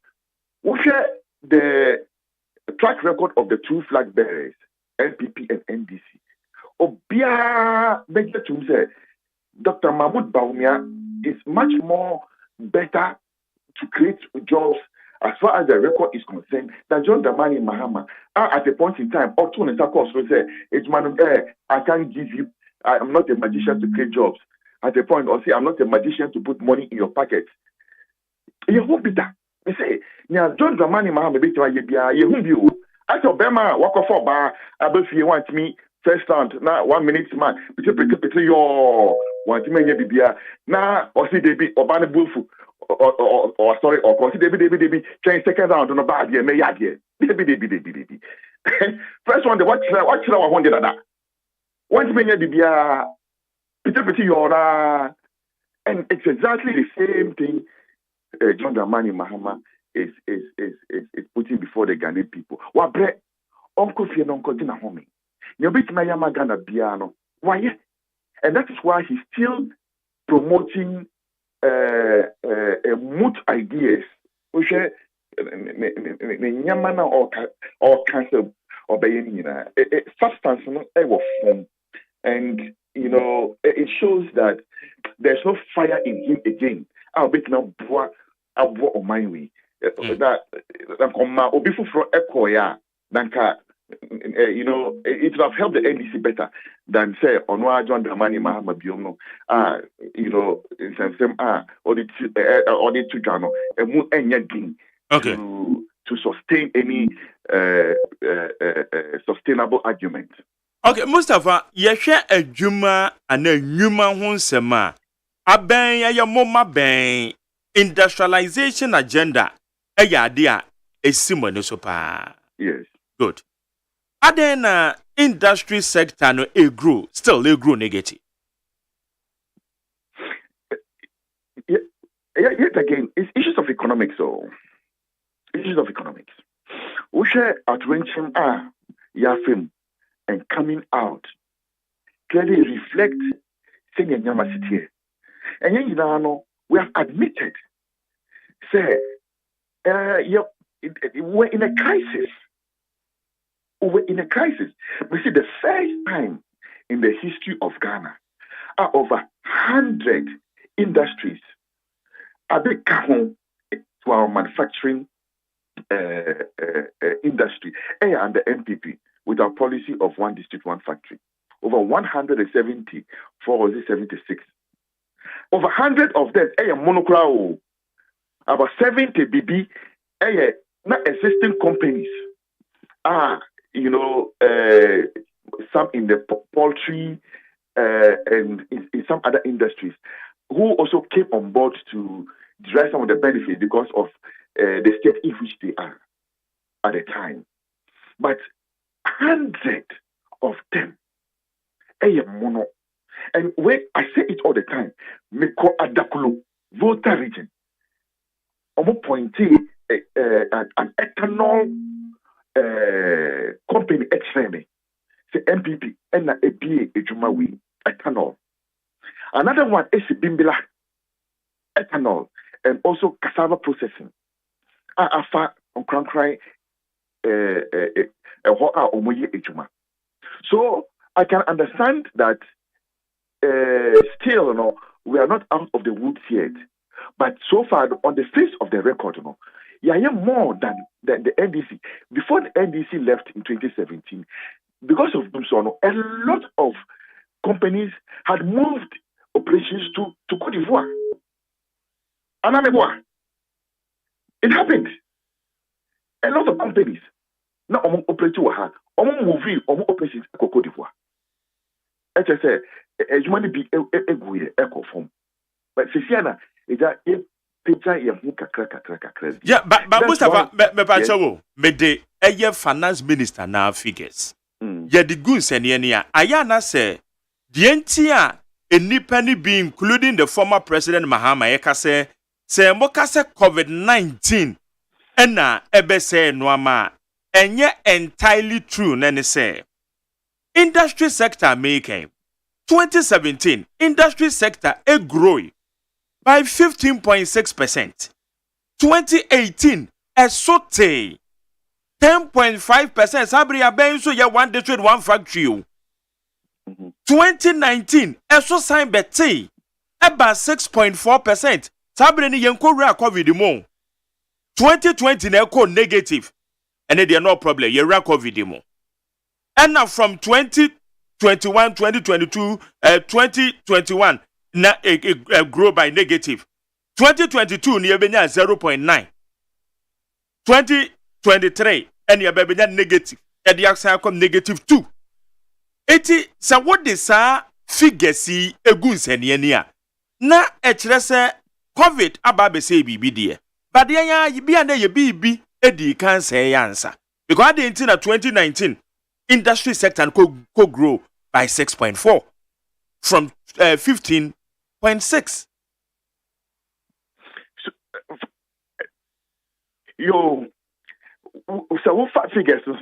we share the track record of the two flag bearers, NPP and NDC. Obia Benja Tumse, Dr. Mahmoud Baumia is much more better to create jobs as far as the record is concerned than John Dramani Mahama. At a point in time, or two and a course will say, I can't give you, I'm not a magician to create jobs. At a point, or say, I'm not a magician to put money in your pocket. You won't be that. They say, now John Dramani Mahama, you won't be. I saw Bema walk off for bar, I bet you want me first round, now 1 minute, man, your want to make a now, or see, they be, or Banner Bullfu. Or sorry, or consider Debbie change second round on a bad year, may Debbie. First one, the what should I want that? One to make a bibia, Peter Yora, and it's exactly the same thing John Dramani Mahama is putting before the Ghanaian people. What bread, Uncle Fian, Uncle Dina Homie. You're bit Mayama Ghana Biano. Why? And that is why he's still promoting moot ideas, which Nyamana or cancer or Bayanina, substance not form. And it shows that there's no fire in him again. I'll be now or my way. That Obifu from Ekoya, Nanka. It would have helped the NDC better than say on John Dramani Mahama Biono. In some or the two Jano to sustain any sustainable argument. Okay, Mustafa, you share a Juma and a human Hunsema. A ben ya moma ben industrialization agenda. A yadia a simone sopa. Yes. Good. Adena industry sector no grow still grow negative. Yet again, it's issues of economics. Issues of economics. We share at Wenchim Yafim and coming out clearly reflect saying Nyama City. And you know, we have admitted, say, we're in a crisis. We're in a crisis. We see the first time in the history of Ghana, over 100 industries are being to our manufacturing industry and the NPP with our policy of one district, one factory. Over 170 for 76. Over 100 of them are monocrowd. About 70 BB not existing companies. Some in the poultry and in some other industries who also came on board to derive some of the benefits because of the state in which they are at the time. But 100 of them mono. And when I say it all the time, Meko Adakulo, Volta region, Omo pointé an ethanol company extreme, c'est MPP, and a APA Ejumawi, ethanol. Another one is Bimbila, ethanol, and also cassava processing. Afa on cry omoye ejuma. So I can understand that still, we are not out of the woods yet. But so far, on the face of the record, you are more than the NDC. Before the NDC left in 2017, because of them, a lot of companies had moved operations to Cote d'Ivoire. Anameboa. It happened. A lot of companies now operating moving operations to Cote d'Ivoire. As I say, AGYEMAN be echo form. But Sisiana is that picture kakra. Yeah, but Mustafa, me pachawo, me de eye finance minister na figures. Yeah, the goods and yenia. Ayana say the entire enipa ni be including the former president Mahama Eka say moka say COVID-19 ena ebe say noama enye entirely true nene say industry sector making 2017 industry sector growing by 15.6%. 2018 esote 10.5%. Sabri aben so ya one district one factory. 2019 eso sign beti about 6.4%. Sabri ni yenko re COVID mo. 2020 na eko negative. And there no problem. Ye re COVID mo. And now from 2021, 2022, 2021 na grow by negative. 2022 ni ebenya 0.9. 2023 and you ebenya negative. And the action come negative 2. Eti sa what they sa figure si egunse ni a. Na ekire se COVID ababe se bibi de. But the ya bi ande ye bibi edi kan say answer. Because the in 2019 industry sector co grow by 6.4 from 15.6. So what figures so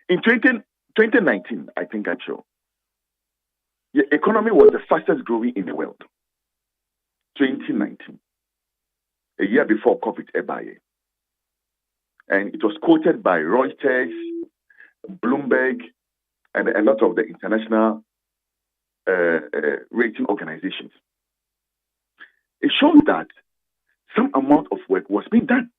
in 2019, I think I'm sure the economy was the fastest growing in the world. 2019, a year before COVID ebaye. And it was quoted by Reuters, Bloomberg, and a lot of the international rating organizations. It shows that some amount of work was being done.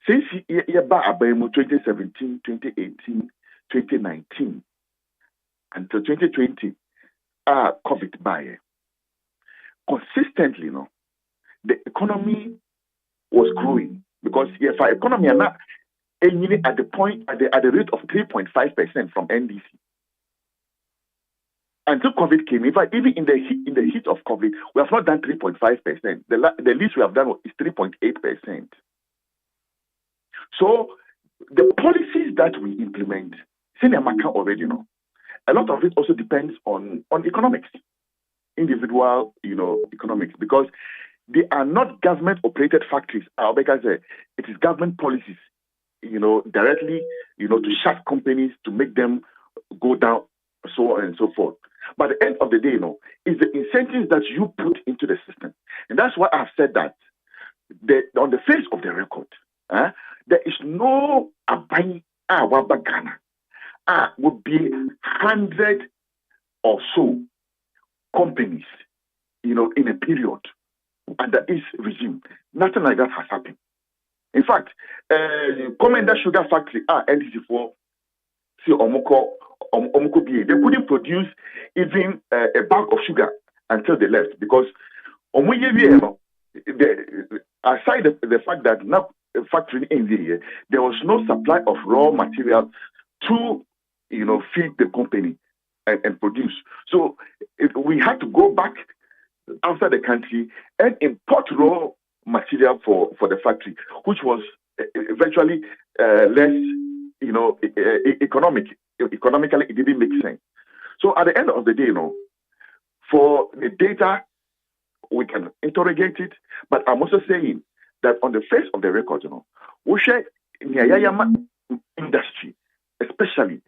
Since 2017, 2018, 2019, until 2020, COVID by consistently, the economy was growing because if our economy are not at the rate of 3.5% from NDC. Until COVID came, in fact, even in the heat of COVID, we have not done 3.5%. The least we have done is 3.8%. So the policies that we implement, senior market already know, a lot of it also depends on economics, individual, economics, because they are not government-operated factories. Because it is government policies, directly, to shut companies, to make them go down, so on and so forth. But at the end of the day, it's the incentives that you put into the system. And that's why I've said that on the face of the record, there is no Abai Ghana would be 100 or so companies, in a period under this regime. Nothing like that has happened. In fact, Commander Sugar Factory, NDC4, see Omoko BA, they couldn't produce even a bag of sugar until they left because aside the fact that now factory in the there was no supply of raw material to feed the company and produce. So we had to go back outside the country and import raw material for the factory, which was eventually less economically it didn't make sense. So at the end of the day, for the data we can interrogate it, but I'm also saying that on the face of the record, we share in industry, especially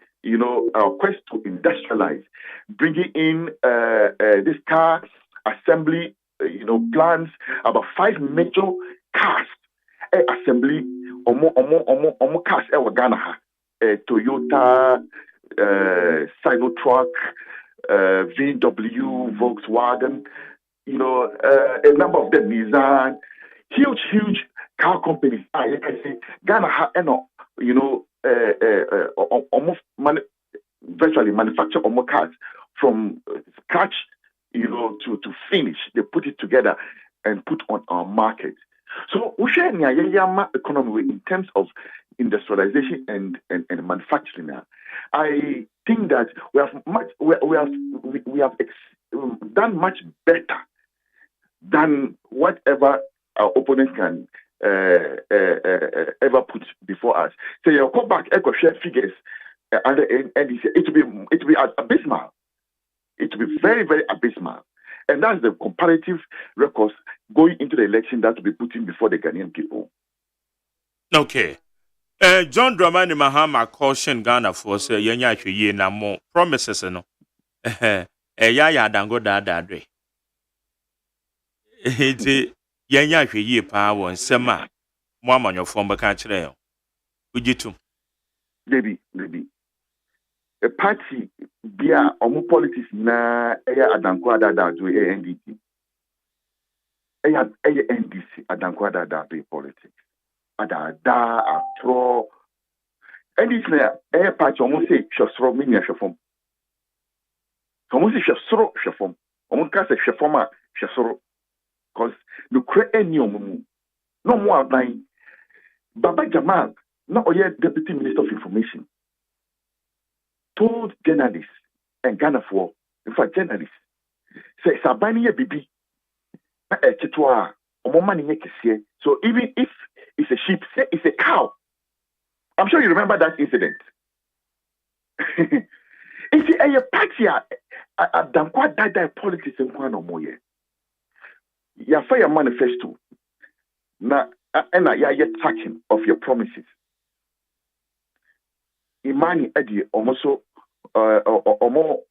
our quest to industrialize, bringing in this car assembly, plans, about 5 major cars assembly, cars, Ghana, Toyota, Cybertruck, VW, Volkswagen, a number of them, Nissan, huge car companies. You can see Ghana, almost virtually manufacture almost cars from scratch, to finish. They put it together and put on our market. So we share the economy in terms of industrialization and manufacturing. I think that we have done much better than whatever our opponents can ever put before us. So you come back, share figures, and it will be abysmal. It will be very, very abysmal. And that's the comparative records going into the election that will be put in before the Ghanaian people. Okay. John Dramani Mahama caution Ghana for say yenya ye na more promises no. Ya dango da dre. Iti yenya ye pa won sema mo amanyofo mbeka kire yo. Ujitu. Baby. A party bia omu politics na eya adanko adada do NDC. Eya NDC adanko adada do politics. Adada atro. NDC na eya party omu say shosro minya shofom. Omu say shofom. Omu ka say shofoma shosro. Cause the create any omu. No more aban. Baba Jamal, no oye deputy minister of information, told journalists and Ghana for, in fact, journalists, say, Sabani ye bibi, na chitwa, omomani nye kisiye. So even if it's a sheep, say it's a cow. I'm sure you remember that incident. It's a party, a dankwa dada politics in kwano moye. Ya fire manifesto, na ya tracking of your promises. Imani edi almost more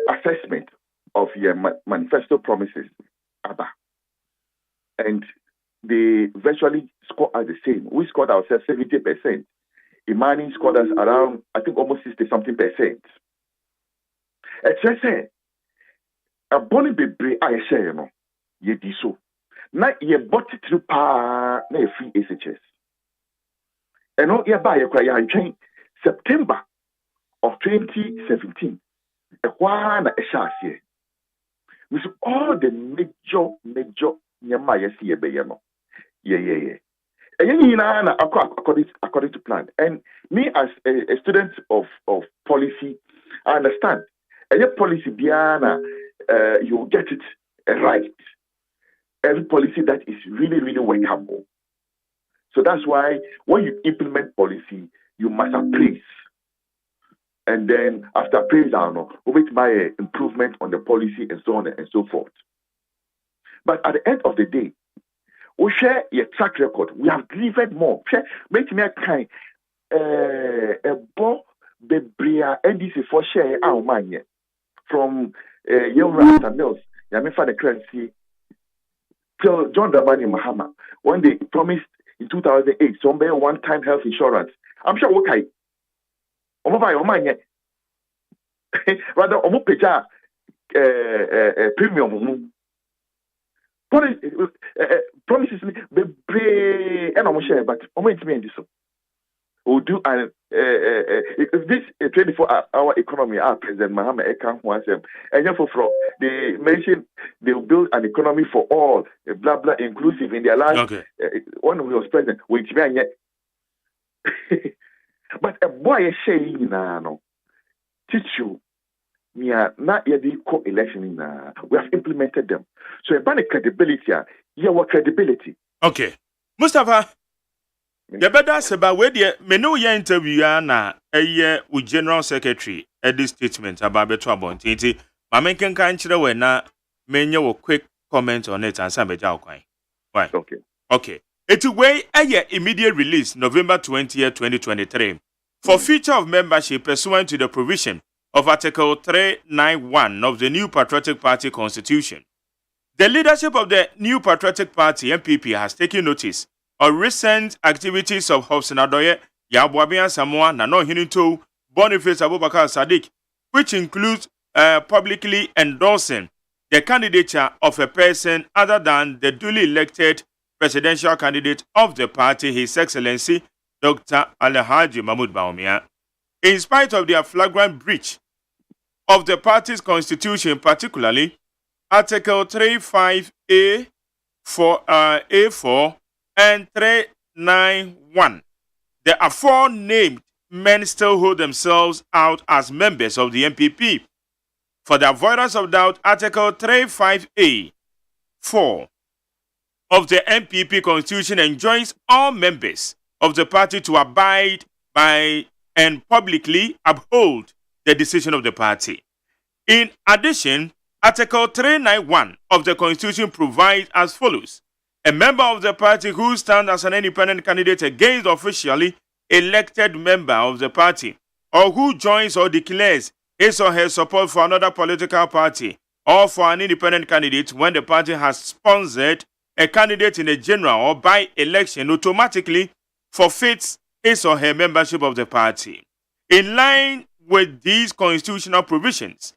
assessment of your manifesto promises, Abba. And they virtually score as the same. We scored ourselves 70%. Imani scored us around, I think, almost 60-something%. It's just say, a bonny baby, I say, ye di so. Na ye bought it through pa na free SHS. And no ye buy a train September of 2017. A one a shasi. With all the major nyama yes ye be no. Yeah. And you know according to plan. And me as a student of policy, I understand. And your policy biana you get it right. Every policy that is really, really workable. So that's why when you implement policy, you must appraise. And then after appraise, I don't know, we wait by improvement on the policy and so on and so forth. But at the end of the day, we share your track record. We have delivered more. Make me a kind a bo bebria NDC for share our money from young rats and mills. Yamifa the currency. John Dramani Mahama, when they promised in 2008 somewhere one-time health insurance, I'm sure okay. Rather, peja premium. Promises me be and almost share, but it's me and this. We'll do this 24-hour economy. President Mahama Ekan wants them, and therefore they mentioned they will build an economy for all, blah blah, inclusive in their life. Okay. When he was president, which me but a boy is saying no, teach you. We are not yet the co-election we have implemented them. So about the credibility, what credibility? Okay, Mustafa. The better say about where the menu ya interview na with General Secretary at this statement about better MONTIE. Mama can kire we na menye wo quick comment on it and some beja kwan. Why? Okay. It way immediate release November 20th, 2023 for future of membership pursuant to the provision of Article 391 of the New Patriotic Party Constitution. The leadership of the New Patriotic Party (NPP) has taken notice of recent activities of Hobson Adoye, Yabuabian Samoa, Nano Hinito, Boniface Abubakar Sadiq, which includes publicly endorsing the candidature of a person other than the duly elected presidential candidate of the party, His Excellency Dr. Alhaji Mahmoud Bawumia. In spite of their flagrant breach of the party's constitution, particularly Article 35A A4 and 391, the aforenamed men still hold themselves out as members of the MPP. For the avoidance of doubt, Article 35A 4 of the MPP Constitution enjoins all members of the party to abide by and publicly uphold the decision of the party. In addition, Article 391 of the Constitution provides as follows: a member of the party who stands as an independent candidate against the officially elected member of the party, or who joins or declares his or her support for another political party or for an independent candidate when the party has sponsored a candidate in a general or by election, automatically forfeits his or her membership of the party. In line with these constitutional provisions,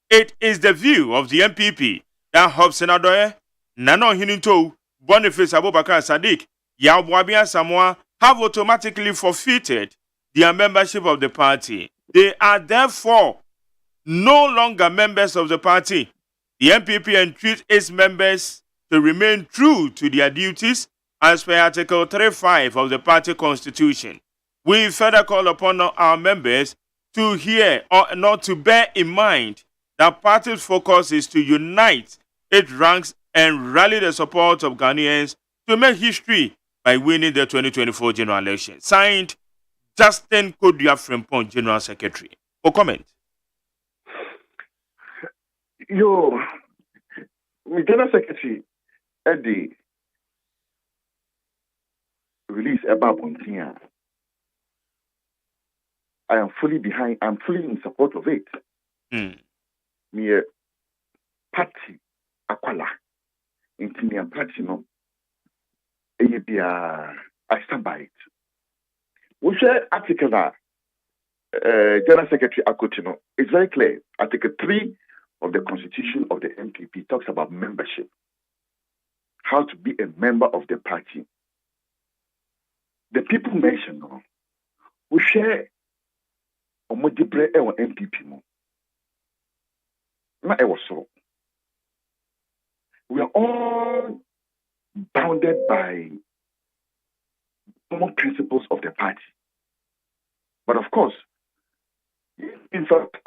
it is the view of the MPP that Hobson Adoye, Nano Hininto, Boniface Abubakar Sadiq, Yawabia Samoa have automatically forfeited their membership of the party. They are therefore no longer members of the party. The MPP entreats its members to remain true to their duties as per Article 35 of the party constitution. We further call upon our members to hear or not to bear in mind that party's focus is to unite its ranks and rally the support of Ghanaians to make history by winning the 2024 general election. Signed, Justin Kodua Frimpong, General Secretary. For comment. Yo, my General Secretary, Eddie, release about MONTIE. I'm fully in support of it. Me party akwala into me party no. I stand by it. We share article that General Secretary Akotino. It's very clear. Article 3 of the Constitution of the MPP talks about membership. How to be a member of the party. The people mentioned, we share Omodibre or MPP. We are all bounded by common principles of the party. But of course, in fact,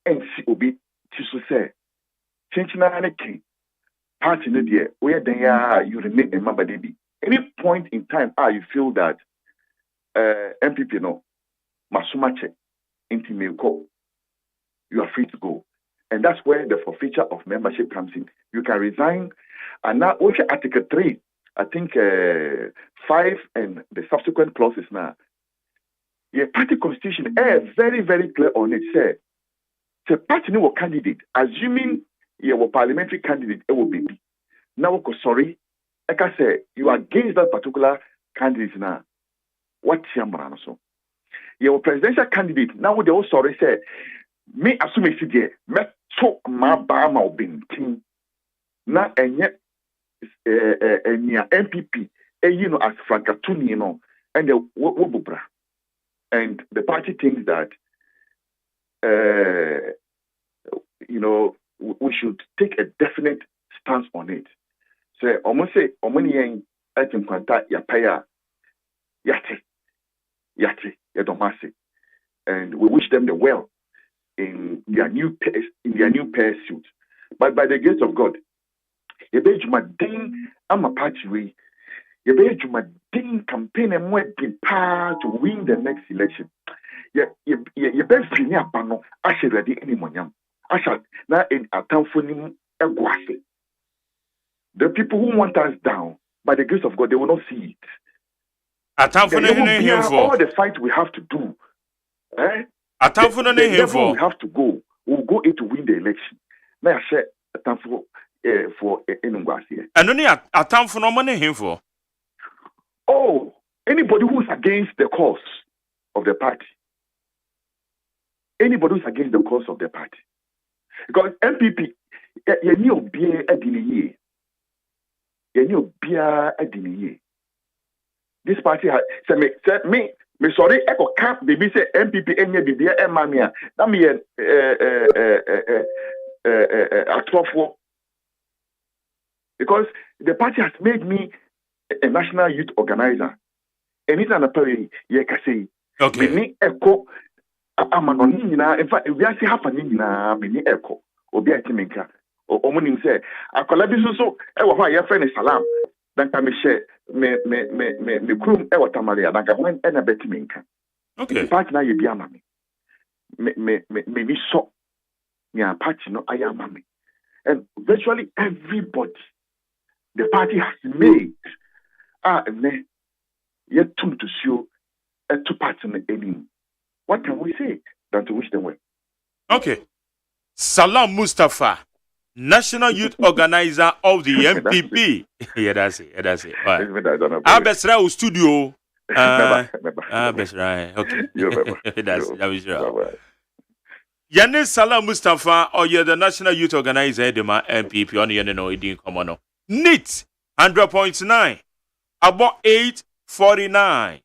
NCOB to say, changing anything, party in the where they are, you remain a member. Any point in time, you feel that MPP no, masumache, intimate, you are free to go. And that's where the forfeiture of membership comes in. You can resign. And now, Article 3, I think 5 and the subsequent clauses now, the party constitution is very, very clear on it. Say, the party no candidate, assuming you are parliamentary candidate, it will be. Now, sorry, like I say, you are against that particular candidate now. What Yamran so? You are presidential candidate. Now, they all sorry say, me assume it's there. Me so ma ba ma obintin. Na enye MPP, as Francatuni, and the Wobubra. And the party thinks that, we should take a definite stance on it. So, almost say, Omani Etim Quanta, Yapaya, Yate, Yadomasi. And we wish them the well in their new pursuit. But by the grace of God, Yebejumadin, I'm a party way. Yebejumadin campaign and more prepare to win the next election. Yebefini abano, I should ready any monyam. I shall now in a town for him a The people who want us down, by the grace of God, they will not see it. A town for all the fight we have to do. A town for we have to go. We'll go in to win the election. Now I share a town for Enungwasi. And only a town for no money him for. Oh, anybody who's against the cause of the party. anybody who's against the cause of the party. Because MPP, you knew beer at the year. You knew beer at the year. This party has said me sorry, I can't be say MPP any BBA and Mamia. That me a tough. Because the party has made me a national youth organizer. And it's an appeal, you can say. Okay. Me echo. I'm an in fact, we are see happening na me echo. Obi atiminka. Omunim say, I collaborate so. I was my friend Salam. Then come share me krum. I was Tamaria. Then come and a betiminka. Okay. The party na you be amami. Me so. Nya party no I am amami. And virtually everybody the party has made yet to show a two party any. What can we say than to wish them well? Okay. Salam Mustafa, National Youth Organizer of the MPP. Yeah, that's it. That's it. Right. Abesra studio. Abesra. Okay. That's right. Yanis Salam Mustafa, or you're the National Youth Organizer, the MPP, on the no, it didn't come on. NIT 100.9, about 849.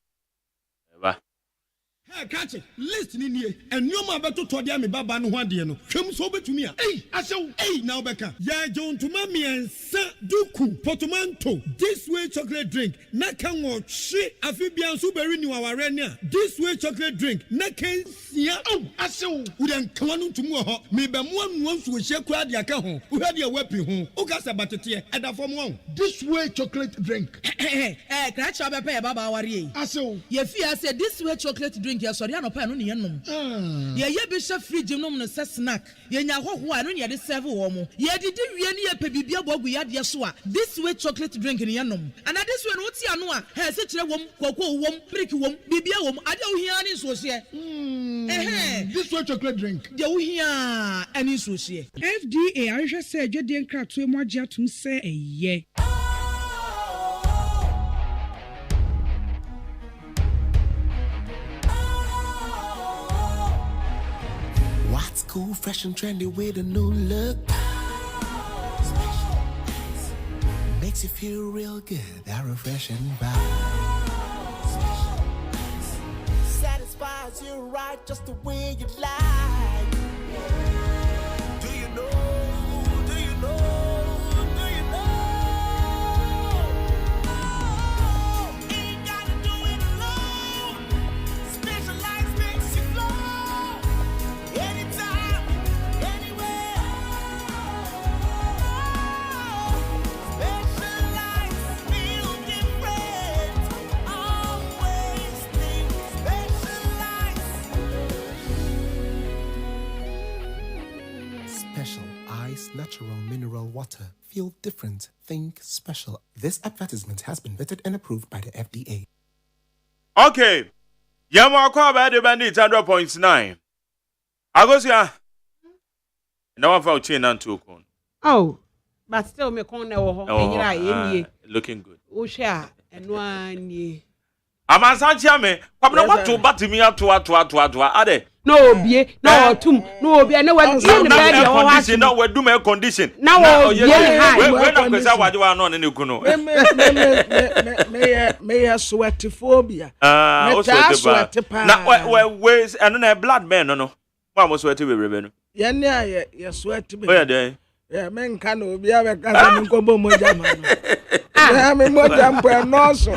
Hey, catch it. Listen in here. And you ma beto to dia me baba no hwade no. Hwem so betumi a. Hey, now beka. Ya John to mami ensa duku portmanteau. This way chocolate drink. Na kan wo hwe afibian so beri ni waware ni a. This way chocolate drink. Na kan sia. Asew. Wo den kan no tumu ho. Me be mo anu so hye kwa de aka ho. Wo hade a wapi ho. O ka sa batete e da fom won. This way chocolate drink. Crash up pay baba ware. Asew. Ye fi say this way chocolate drink. Sorry, I no pa no ne yenom. Ye be chef fridge nom no snack. Ye nya hoho a no ne de serve wo mo. Ye didi wie ne ye pe bibia bogu ya de so a. This way chocolate drink ne yenom. And this way no ti ano a, he se kire wom, koko wom, prick wom, bibia wom. Ade wo hia ne so hye. This way chocolate drink. De wo hia ani so hye. FDA ahwehwe se adwede nkratoe mo agye atum se eye. What's cool, fresh and trendy with a new look? Makes you feel real good, that refreshing vibe. Satisfies you right just the way you like. Do you know? Do you know? Do you know? Ain't gotta do it alone. Specialized makes you flow. Anytime, anywhere. Specialized feel different. Always think specialized. Special ice, natural mineral water. Feel different. Think special. This advertisement has been vetted and approved by the FDA. Okay. Yama kwa ba de bandit 100.9. Agosia. Now I found chain and two con. Oh, but still me con na wo ho. Looking good. O sha eno ani. Amasanchia me. Kwabna what to batimi ato ade. No obie, no tum, no obie na we do the bed your condition. Now we do my condition. Now we high. When I kwesa waje wa no ne kuno. Me sweatophobia. Sweat. Na we eno na blood man no. Wa mo sweat we rebe no. Ye na ye sweat me. Oh yeah dey. Yeah, men can obi a be kasa me nkombo moja man. Yeah, me moja mpo no so.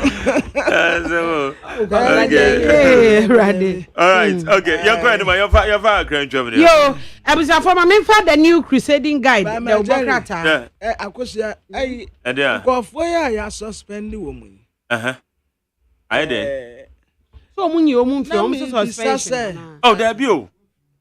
Okay. Ready. All right. Okay. You're going to my your grand job. Yo, I was for my men for the new crusading guide. The Bokrata. Akosia ai. And there. Go for ya suspend wo mu. I did. So munyi o mu fi o suspension. Oh, there be o.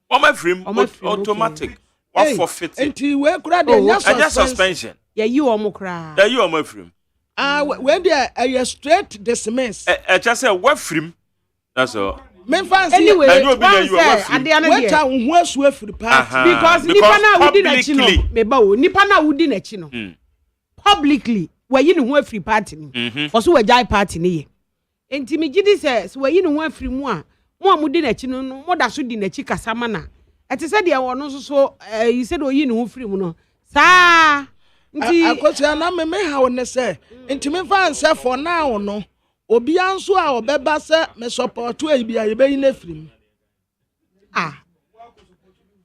On my frame automatic. What forfeit? Enti we kura de suspension. Yeah, you omo kra. Yeah, you omo frame. When they are straight dismiss. Just say what frame. That's all. Anyway, what time was we for the party? Because nipa na wudi na chi no. Meba o nipa na wudi na chi no. Publicly, we yi ne ho afri party ni. For so we jai party ni ye. Enti me gidi say so we yi ne ho afri mu a mo amudi na chi no mo da so di na chi kasama na ete se de wono so you said oyi ne ho free mu no saa nti akosia na me ha won se nti me fa nse for now no obi anso a obeba se me support e bia ye be na free mu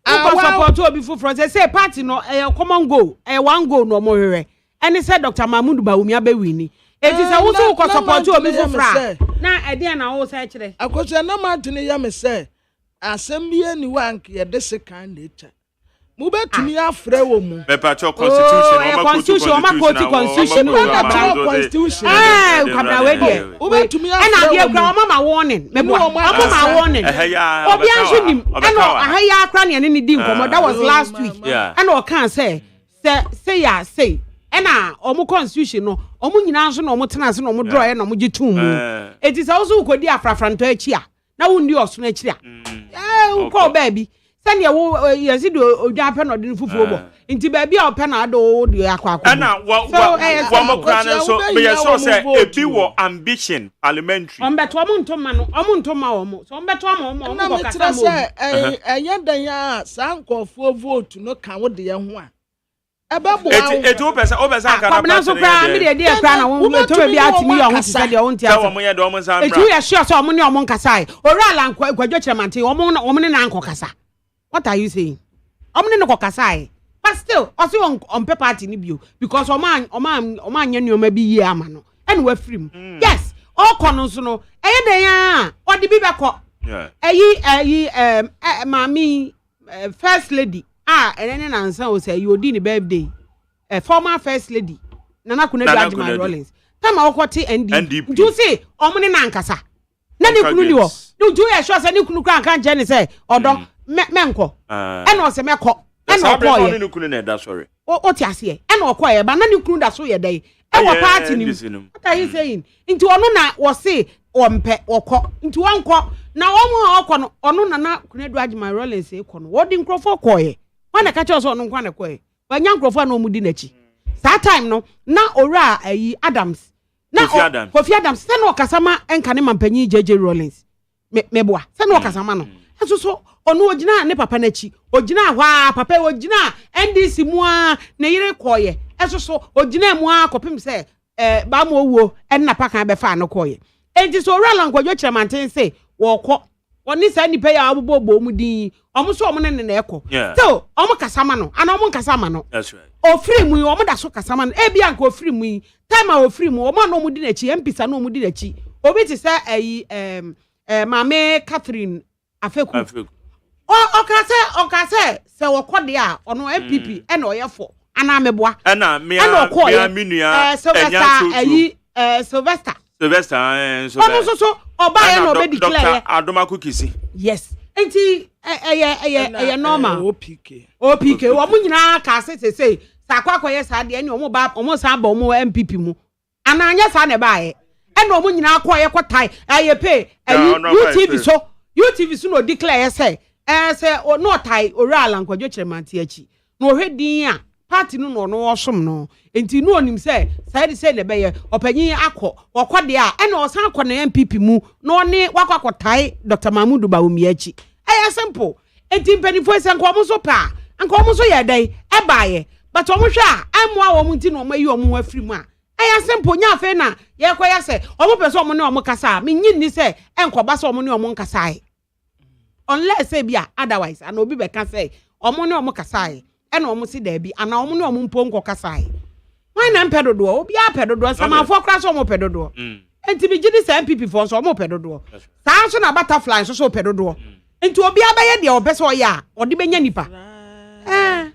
support obi fufro say party no common goal one goal no mo hwere ene say Dr. Mahmoud Bawumia be wini eti say wo so ko support obi fufra na ede na wo say kire akosia na ma dene ya me say asem bia ni wank ye de second nature mu betumi afre wo mu me pa constitution o ma constitution kabra we de wo betumi afre na dia kra mama warning me bo mama warning obi anso nim eno ahaya akra ne ne di nkomo that was last week and o kan say ena omo constitution no omo nyina nso na omo tena ase na omo draw na omo gitum mu eti sa wo so kodi afrafranto achi a na wo ndi oso na achi a wo baby sani wo yesi do odwa pe no de fufuo bo nti baby a ope na ado de akwa na wo mo kra na so be yeso say ebi wo ambition parliamentary ombeto omo ntoma no omo ntoma omo so ombeto omo ko kasa mo eyedan ya sankofo vote no kan wo de ye ho a eti opesa aka na na so kra mi de kra na wo to be atimi yo ho se de won ti asa wo ye de omo san bra eti ya sure so omo ne omo nkasa orala nkwadwo kyeremante omo ne na nkokasa. What are you saying? I'm not going to say, but still, also on paper party ni because Oman you maybe year man, and we're free. Yes, all corners no. Or the baby call. Mammy, first lady. And then answer will say you did birthday. A former first lady. Nana couldn't judge my Rollins. Time I got and you say, Omni Nankasa. Nani couldn't do you assure any can't Jenny say, or don't. Menko and o se meko and o koye no kunu na da sorry o ti ase and o koye ba na ni kunu da so ye dey e wo party ni what are you saying into ono na wo se o mpe okọ into wanko na wo mu okọ no ono na kunu do agye my Rollins e kọ no wo di nkrofo koye wana ka che so ono nkwa na koye ba nya nkrofo na o mu di na chi that time no na ora ayi Adams na Kofi Adams se na okasama enka ne mampanyi JJ Rollins meboa se na okasama no so onu ogina ne papa na chi ogina hwa papa ogina NDC mu a ne yire koye so ogina mu a kopim se ba mo wuo en na paka be fa no koye enti so rala nkwadwo kyermanten se wo kọ oni sa nipa ya abobogbo mu din omo so omo ne na ekọ so omo kasama no ana omo kasama no that's right o free mu omo da so kasama no e bia nka o free mu time a o free mu omo na omo di na chi empisa na omo di na chi obi ti se ayi mame Catherine afeku okase se wokode a ono MPP e na oyefo ana meboa ana me minua Sylvester so so oba e na obe declare Adoma Kukisi yes enti normal OPK wo mu nyina ka se sakwakoye sa de ene omo sa ba omo MPP mu ana anya sa na ba e na omo nyina akoye kotai ayepe UTV so no declare say say no tai orala nkwadwo kyeremante achi no hwedin a party no osom no enti no onim say side na beye opanyin okode a na osan akọ na MPP mu no ne wakwakotai Dr. Mahmoud Bawumia achi simple enti mpanifo se nko so pa nko so ye dai baaye but omo hwe a amwa wo mu nti no omayi omo afiri mu a simple nya fe na ye kwaya se omo pese omo ne omo kasa me nyi ni se enkoba se omo ne omo nkasa unless say bia otherwise and obi be can say omo ne omo kasai e na omo si da bi ana omo ne omo mpo nko kasai why na pedodo obi a pedodo sama fo kra so omo pedodo enti bi gidi say MPP fo so omo pedodo sa so na butterfly so pedodo enti obi abaye de obese oya odi benya nipa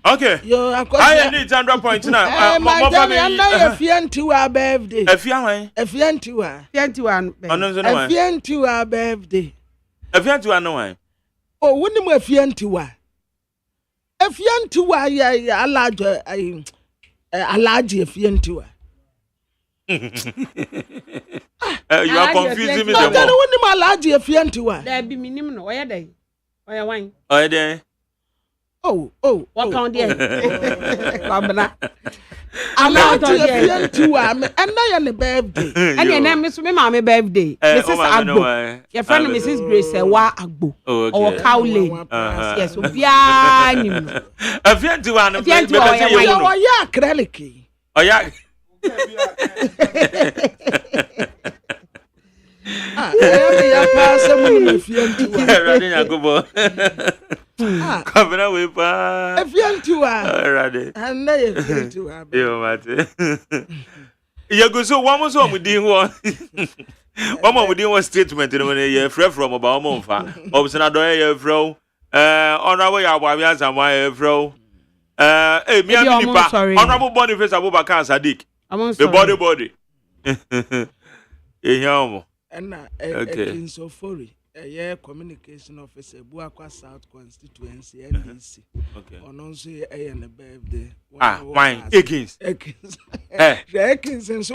okay yo I need 100 points now mo fa me afianti wa birthday afianti wa birthday afianti wa no why oh woni mo afianti wa ya alaje afianti wa you are confusing me the more woni mo alaje afianti wa da bi minim no oya dai oya wan oya dai What on there? Kwabena. I'm out to the two and I am the birthday. And your name is me, my birthday. Mrs. Agbo. Your friend Mrs. Grace, wa Agbo. Or Cowley. Yes, Obianim. A fiend to one of the yeah, Kreliki. Oh, yeah. Coming away, pa. If you're too ready, and they too happy. You go so one was on with the one. One more with the statement in a friend from about Monfa. Obson Adoya, fro. On our way, our wives and my fro. Me honorable Boniface Abubakar Sadiq. The body. And okay. So sorry. A communication officer, Buakwa South Constituency, NDC. Okay. On also a birthday. Mine, Ekins. Ekins and so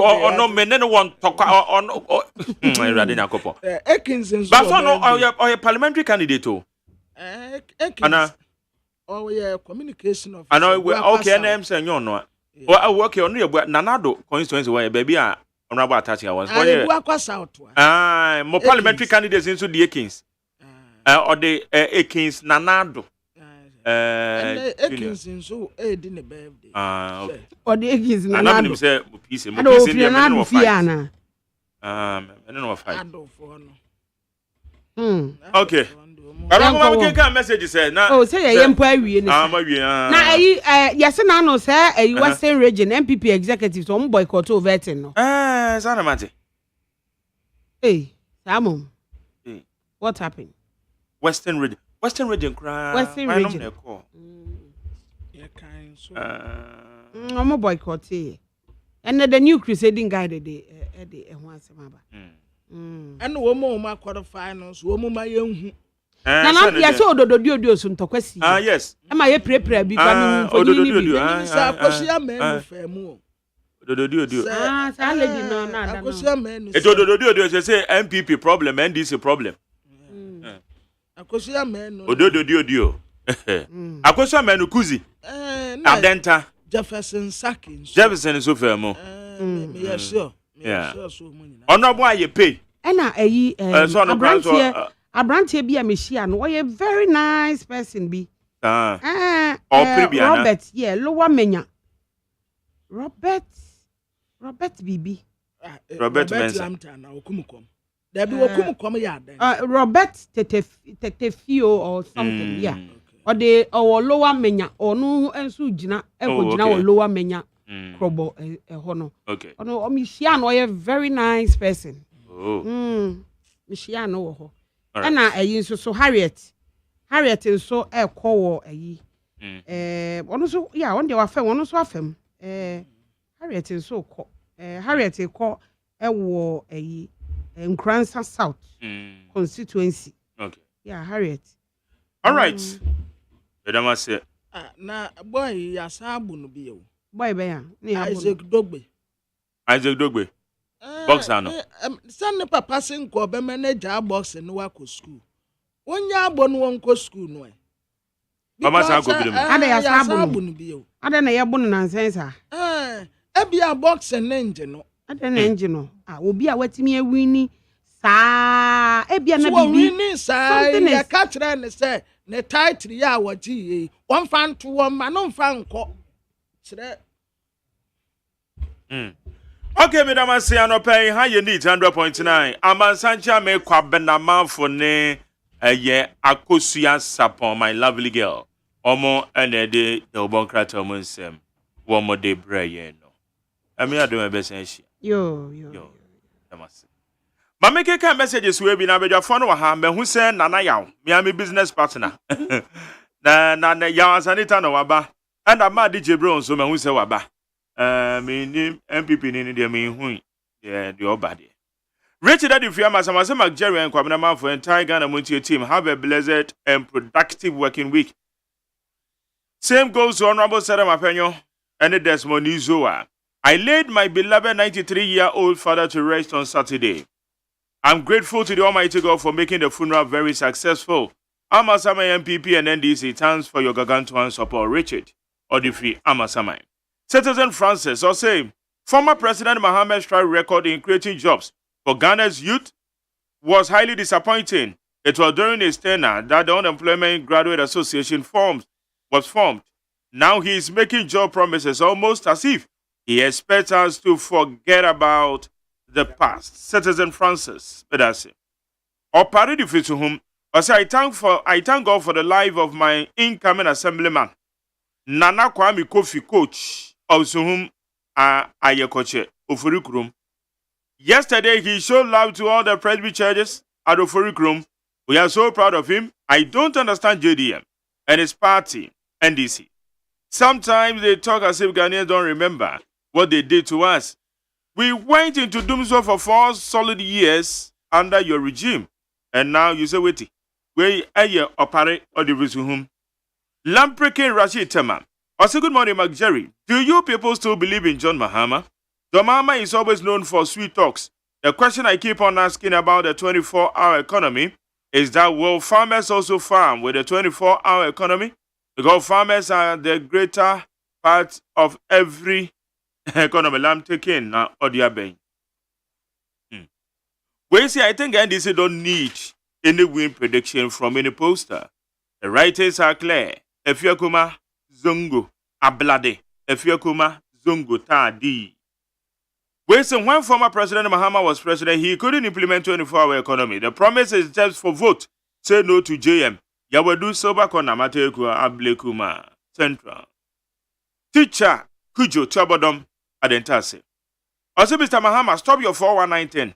or no men, anyone talk on Radina Copo. Ekins and so. But or a parliamentary candidate too. Ekins. Oh, yeah, communication officer. I know, okay, and I'm saying, you know, well, I work on your Nanado constituency where baby are. Honorable attaching once. More parliamentary candidates into the Ekins. Or the Ekins Nanado. Ekins in so didn't birthday. Okay. Or the Ekins Nanado. Say peace. I don't know Fiana. I don't know if I okay. I don't message say now. Oh, say I am poor. Now, yes, and I know, sir, a Western region MPP executives on boycott over it. No, Sanamati. Hey, Simon. What happened? Western region. Western region. I'm a boycott here. And the new crusading guy the once and woman quarterfinals, woman my young. Nana ya so odododio so ntokwasi. Yes. E ma ye prepare bi kwa no odododio. Sa akosia men famu. Odododio. Sa lady no na da. Akosia men. It odododio say MPP problem, NDC problem. Akosia men. Odododio. Akosia men kuzi. Adenta. Jefferson Saki. Jefferson so famu. Me sure. Yeah. Honorable aye pay. E na ayi Abrantie bi a mehia no we very nice person bi. Robert, yeah, lower menya. Robert Bibi. Robert Mensa. There be okumukom ya den. Robert Tetefio or something, yeah. Or the or lower menya or no ensu gina e ko gina or lower menya krobo hono. Okay. Ono mehia no we very nice person. Oh. Mehia no ho. And I so Harriet so a call one so yeah, one day I found one so afem. Harriet is so Harriet call a war in Cransa South constituency. Okay. Yeah, Harriet. All right. Madam say na boy ya sabu no bi o. Boy be ya. Isaac Dogbe. Boxer no. Send papa senko be manager boxer no wa ko school. Wonya abo no won ko school no e. Mama san ko bi mu. Ada ya sabu no bi o. Ada na ye bo no nansen sa. E bia boxer na nje no. Ada na nje no. Obi a watimi awini sa e bia na bibi. Wini sa ya ka kire ne say ne title ya waji won fan to won ma no fan ko. Kire Okay, Madam Asiano pay how you need 100.9. Amansancha me kwabena manfo ne akosia sapon my lovely girl. Omo ene de obon krata omo nsem. Wo mo de braye no. Ami ado me besen Yo. Damasi. Ma make ka messages we bi na bedwa fo no wa ha me hu se nana yaw. Me am business partner. na yaw sanita no waba. And ama DJ Bro so me hu se waba. Me name MPP ni de me hu the obade. Richard Daddy Fiama Sama Jerry and Kwabena Man for entire Ghana Montier team have a blessed and productive working week. Same goes to Honorable Sarah Mapenyo and the Desmond Izoa. I laid my beloved 93-year-old father to rest on Saturday. I'm grateful to the Almighty God for making the funeral very successful. Amasamai MPP and NDC, thanks for your gargantuan support. Richard Odifi Amasamai. Citizen Francis OSEI, former President Mohammed's track record in creating jobs for Ghana's youth was highly disappointing. It was during his tenure that the Unemployment Graduate Association was formed. Now he is making job promises almost as if he expects us to forget about the past. Citizen Francis Bedasi. Opari to whom I say I thank God for the life of my incoming assemblyman, Nana Kwame Kofi Coach, also whom Ayekoche Ofurikrum. Yesterday he showed love to all the Presby churches at Ofurikrum. We are so proud of him. I don't understand JDM and his party, NDC. Sometimes they talk as if Ghanaians don't remember what they did to us. We went into doomsday for 4 solid years under your regime. And now you say, wait, we are opare or the Visuhum. Lamprekin Rashid Tema. Also, good morning, Mark Jerry. Do you people still believe in John Mahama? John Mahama is always known for sweet talks. The question I keep on asking about the 24-hour economy is that will farmers also farm with the 24-hour economy? Because farmers are the greater part of every economy. I'm taking now Odia Bay. We see, I think NDC don't need any win prediction from any poster. The writers are clear. Efiakuma Zongo Ablade. Efiakuma Zongo Tadi. We say when former President Mahama was president, he couldn't implement 24-hour economy. The promise is just for vote. Say no to JM. Yawadu Sobakona Mateku Ablekuma Central. Teacher Kujo Chabodom Adentase. Also, Mr. Mahama, stop your 41910.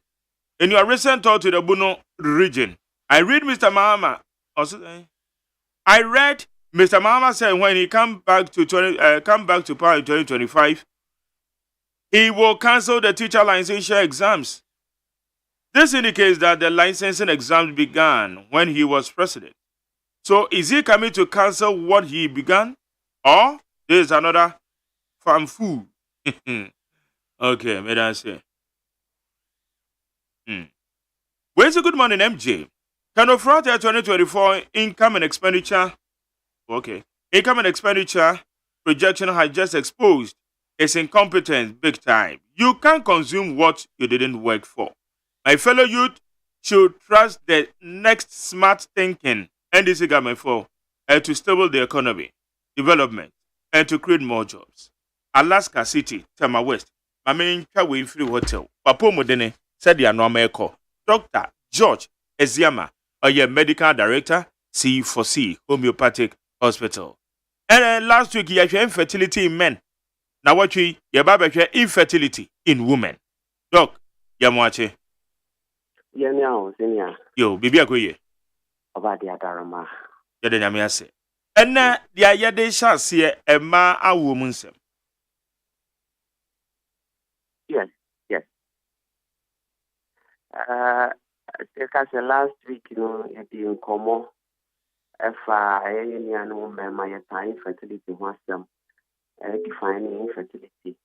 In your recent tour to the Buno region, I read Mr. Mahama. I read Mr. Mahama said when he come back to power in 2025, he will cancel the teacher licensure exams. This indicates that the licensing exams began when he was president. So is he coming to cancel what he began? Or there is another fanfu? Okay, may I say. Where's a good morning, MJ? Can Ofrata 2024 income and expenditure? Okay. Income and expenditure projection has just exposed its incompetence big time. You can't consume what you didn't work for. My fellow youth should trust the next smart thinking NDC government for to stable the economy, development, and to create more jobs. Alaska City, Tama West, Mame Kawe Free Hotel, Papo Modene, said the normal call. Dr. George Eziama, a medical director, C4C Homeopathic Hospital. And then last week, you had infertility in men. Now what you have infertility in women. Doc, Yamwache. Yo, Bibi Akoye. About the Adarama. Yadanyamiase. And now the Ayade shall see a ma a woman's. Yes. Because last week, it didn't come. If any animal member, your time fertility was them defining infertility.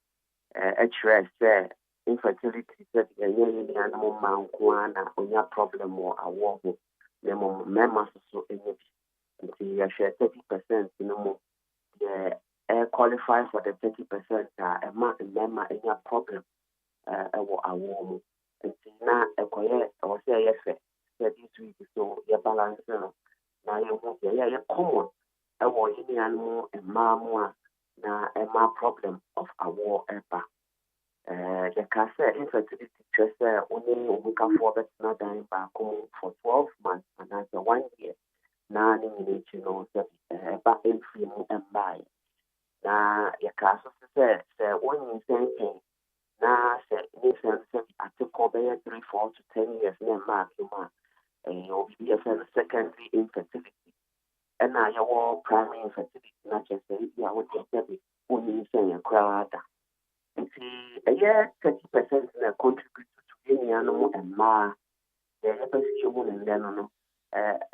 HRS infertility said any animal man on your problem or a war. Members so until you share 30%, qualify for the 30%. A member in your problem. A war. And now a quiet or say yes, this week so your balance now you common a war in animal and mamma now a problem of a war ever. The cancer infertility just only we can for that's not dying back home for 12 months and that's 1 year. Now you back in free and buy. Now your cancer says when you say now, I took over 3, 4 to 10 years. Now, mark you mark. You'll be a secondary infertility. And now you're primary infertility. Not just you would just be only saying a crowd. And see, a year 30% contribute to any animal and ma. The episode and then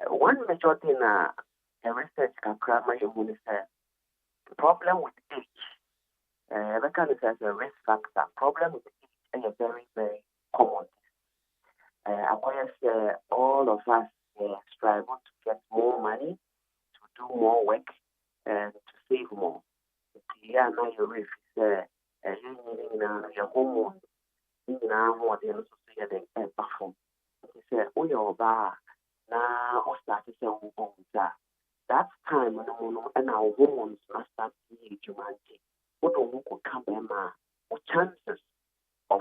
one major thing a research can cram my immune the problem with age. Because as a risk factor, problem with age is very, very common. All of us strive to get more money, to do more work, and to save more. Yeah, now you're ready. Your hormones, now more than also say the bathroom. He said, oh, your bar now, or start to say, that time and our hormones must start to be humanity. What do we come or chances of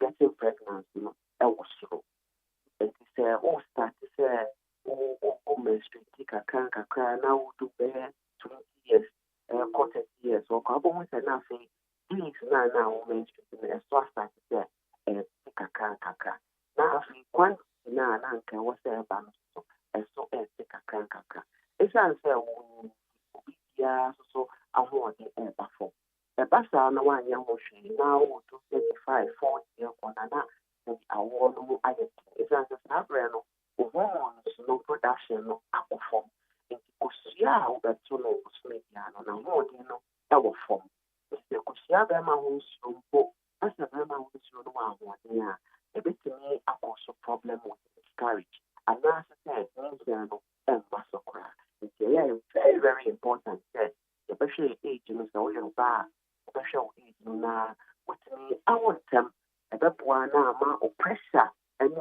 getting pregnant, was slow. And he said, oh, start to say, oh, menstruate, a cry, now to bear 20 years, 40 years, or couple with an say, please, now, menstruate, and so I start to say, take a crack. Now, if you want, now, I was there, and so take a crack. It's answer, so I want the air before. The bus are no one young now to 35, 40 years on an I want no other. It's answer, Sabrano, hormones, no production, no apple form. It's Kusia, but to know Smithiano, no more, our form. It's the Kusia Bema who's so as a Bema who's no one. A bit to me, a also problem with miscarriage. And that's a thing, and massacre. It's very, very important. Especially age, so you're back, special age, with me, I want them, a bit one or pressure, and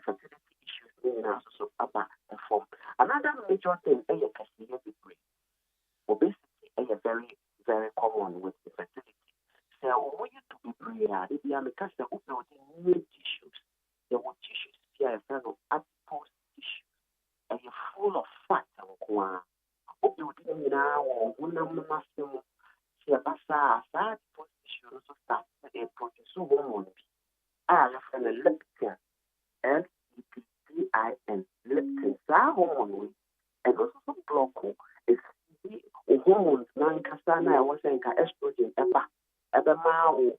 fertility issues in also about the form. Another major thing, a degree. Obesity is very, very common with the fertility. So, when you to be prayer, if you are because the new tissues, there were tissues here, fellow adipose tissues, and you're full of fat and guan. Now, one muscle, see a bassa, fat position, so start a produce hormone. I have a leptin, LEPTIN, leptin, hormone, and also some block is hormones, non casana, I was saying estrogen, ever mao,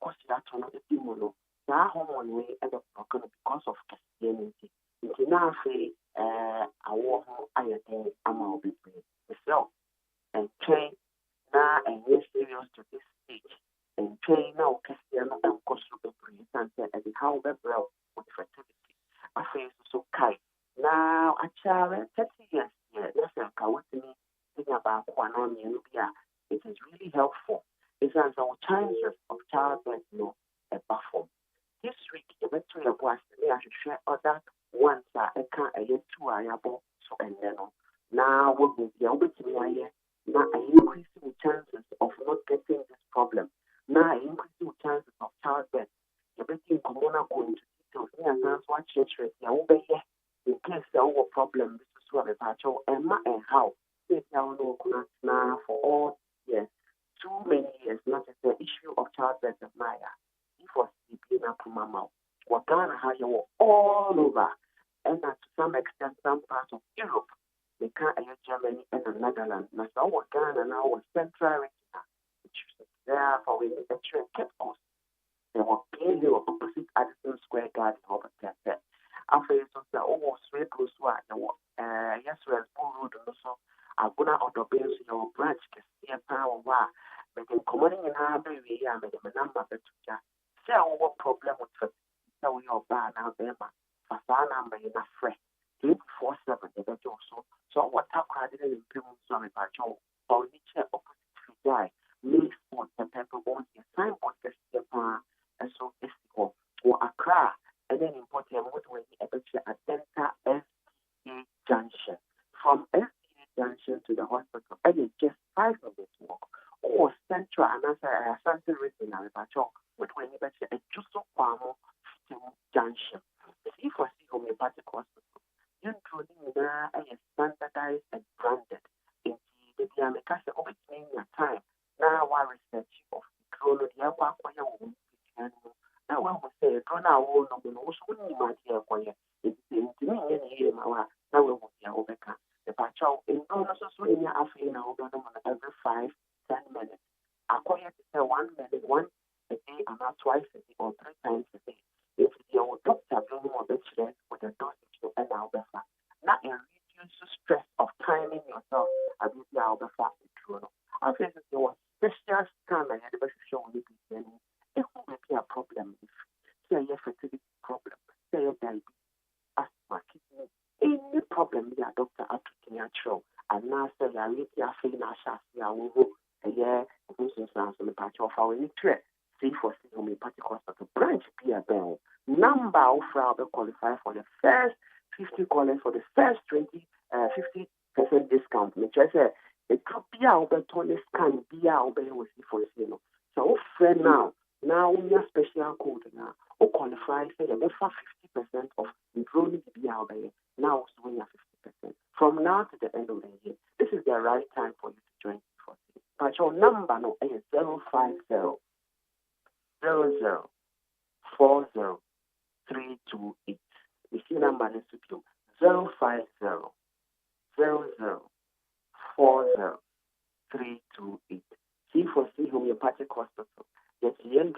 cositaton, the timono, that hormone way ever broken because of Christianity. You now say, I want I attend amount between myself and train now and yes serious to this stage and train now Christian and Costa and how the bro with fertility. I feel so kind. Now a child 30 years, that's what me think about Kwanamia. It is really helpful. It's as our chances of childbirth a buffer. This week, the battery of was I should share other ones I can't a year two able so and then now we will be able to now increasing chances of not getting this problem. Now increasing chances of childbirth. The betting commoner going to details near sans what church rate over here in case there were problems. This is what about your Emma and how they now now for all years. Too many years, not just the issue of childbirth of Maya. It was being up to my mouth. What Ghana has you all over, and to some extent, some parts of Europe, they can't Germany and the Netherlands. Now, so what Ghana now was central region, which is therefore we need a train Cape Coast. They were clearly opposite Addison Square Garden over there. After it was almost very close to what yes, we're Bull Road also. I'm gonna order bills in your branch, because power. Making commodity in our baby, and making a number of it. Say, what problem with fertility? So, your bar now, Bema, Fasa number in a fresh 247, the better also. So, what how crowded in improvement, sorry, Pacho, or nature opposite to die, makes what the pepper wants a signboard, and so it's or Accra, and then important what we eventually at Delta SDA Junction. From SDA Junction to the hospital, and it's just 5 minutes walk. Or central and answer something written in Pacho, with when you mention a Juso Palmo Junction. If you see homeopathic hospital, you're including now a standardized and branded in the Diamicasa of it in your time. Now, one research of the chrono, the Aqua, now one will say, go now, no, also wouldn't mind here for you. It's in to me, and now we will be overcome. The Pacho in also swing your African every 5-10 minutes. According to 1 minute, once a day, and not twice a day or 3 times a day. If your doctor doesn't want to with a dosage to end our better, not a reduce stress of timing yourself, as if you are the fast true. I think there was special scan and the show you it will be a problem if say a fertility problem, say a problem bi a doctor atutumi akyerɛw anaasɛ yare bi afei na ahyɛ ase a wohu ɛyɛ nsonsanso no pakyɛ ɔfa w'ani trɛ C4C homeopathic hospital branch bi a bɛn number a wofra a qualify for the first 50 callers for the first 50% discount. Which I say, a copy of the Tony scan be out there with C4C. So, friend now we have special code now. Or qualify, say, the 50% of improving the be out there. Now, so we have 50%. From now to the end of the year, this is the right time for you to join C4C. But your number no is 050 00 40 328. The C number is to you 050 00 40 328. C4C Homeopathic Hospital. Yes, the end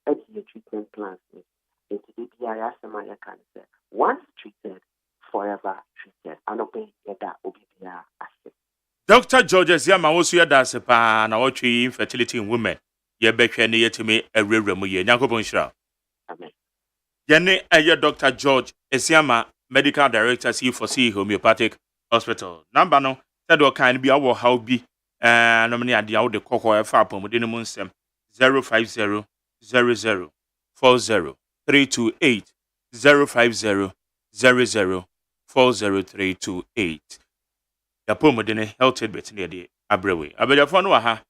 at the treatment plans. It's the BIS cancer. Once treated, forever treated. And obey that OBBR asset. Dr. George Yama also had as a pan or tree infertility in women. Ye betcha near to me a real remuye. Nakobon Shra. Amen. Yene aye Dr. George Esiama, Medical Director C4C Homeopathic Hospital. Number no, said what kind be our how be nominee at the out the cocoa farm within the moon 050 00 40 328 050 00 40 328. The poem within a health bit near the Abrewe. Abedafon waha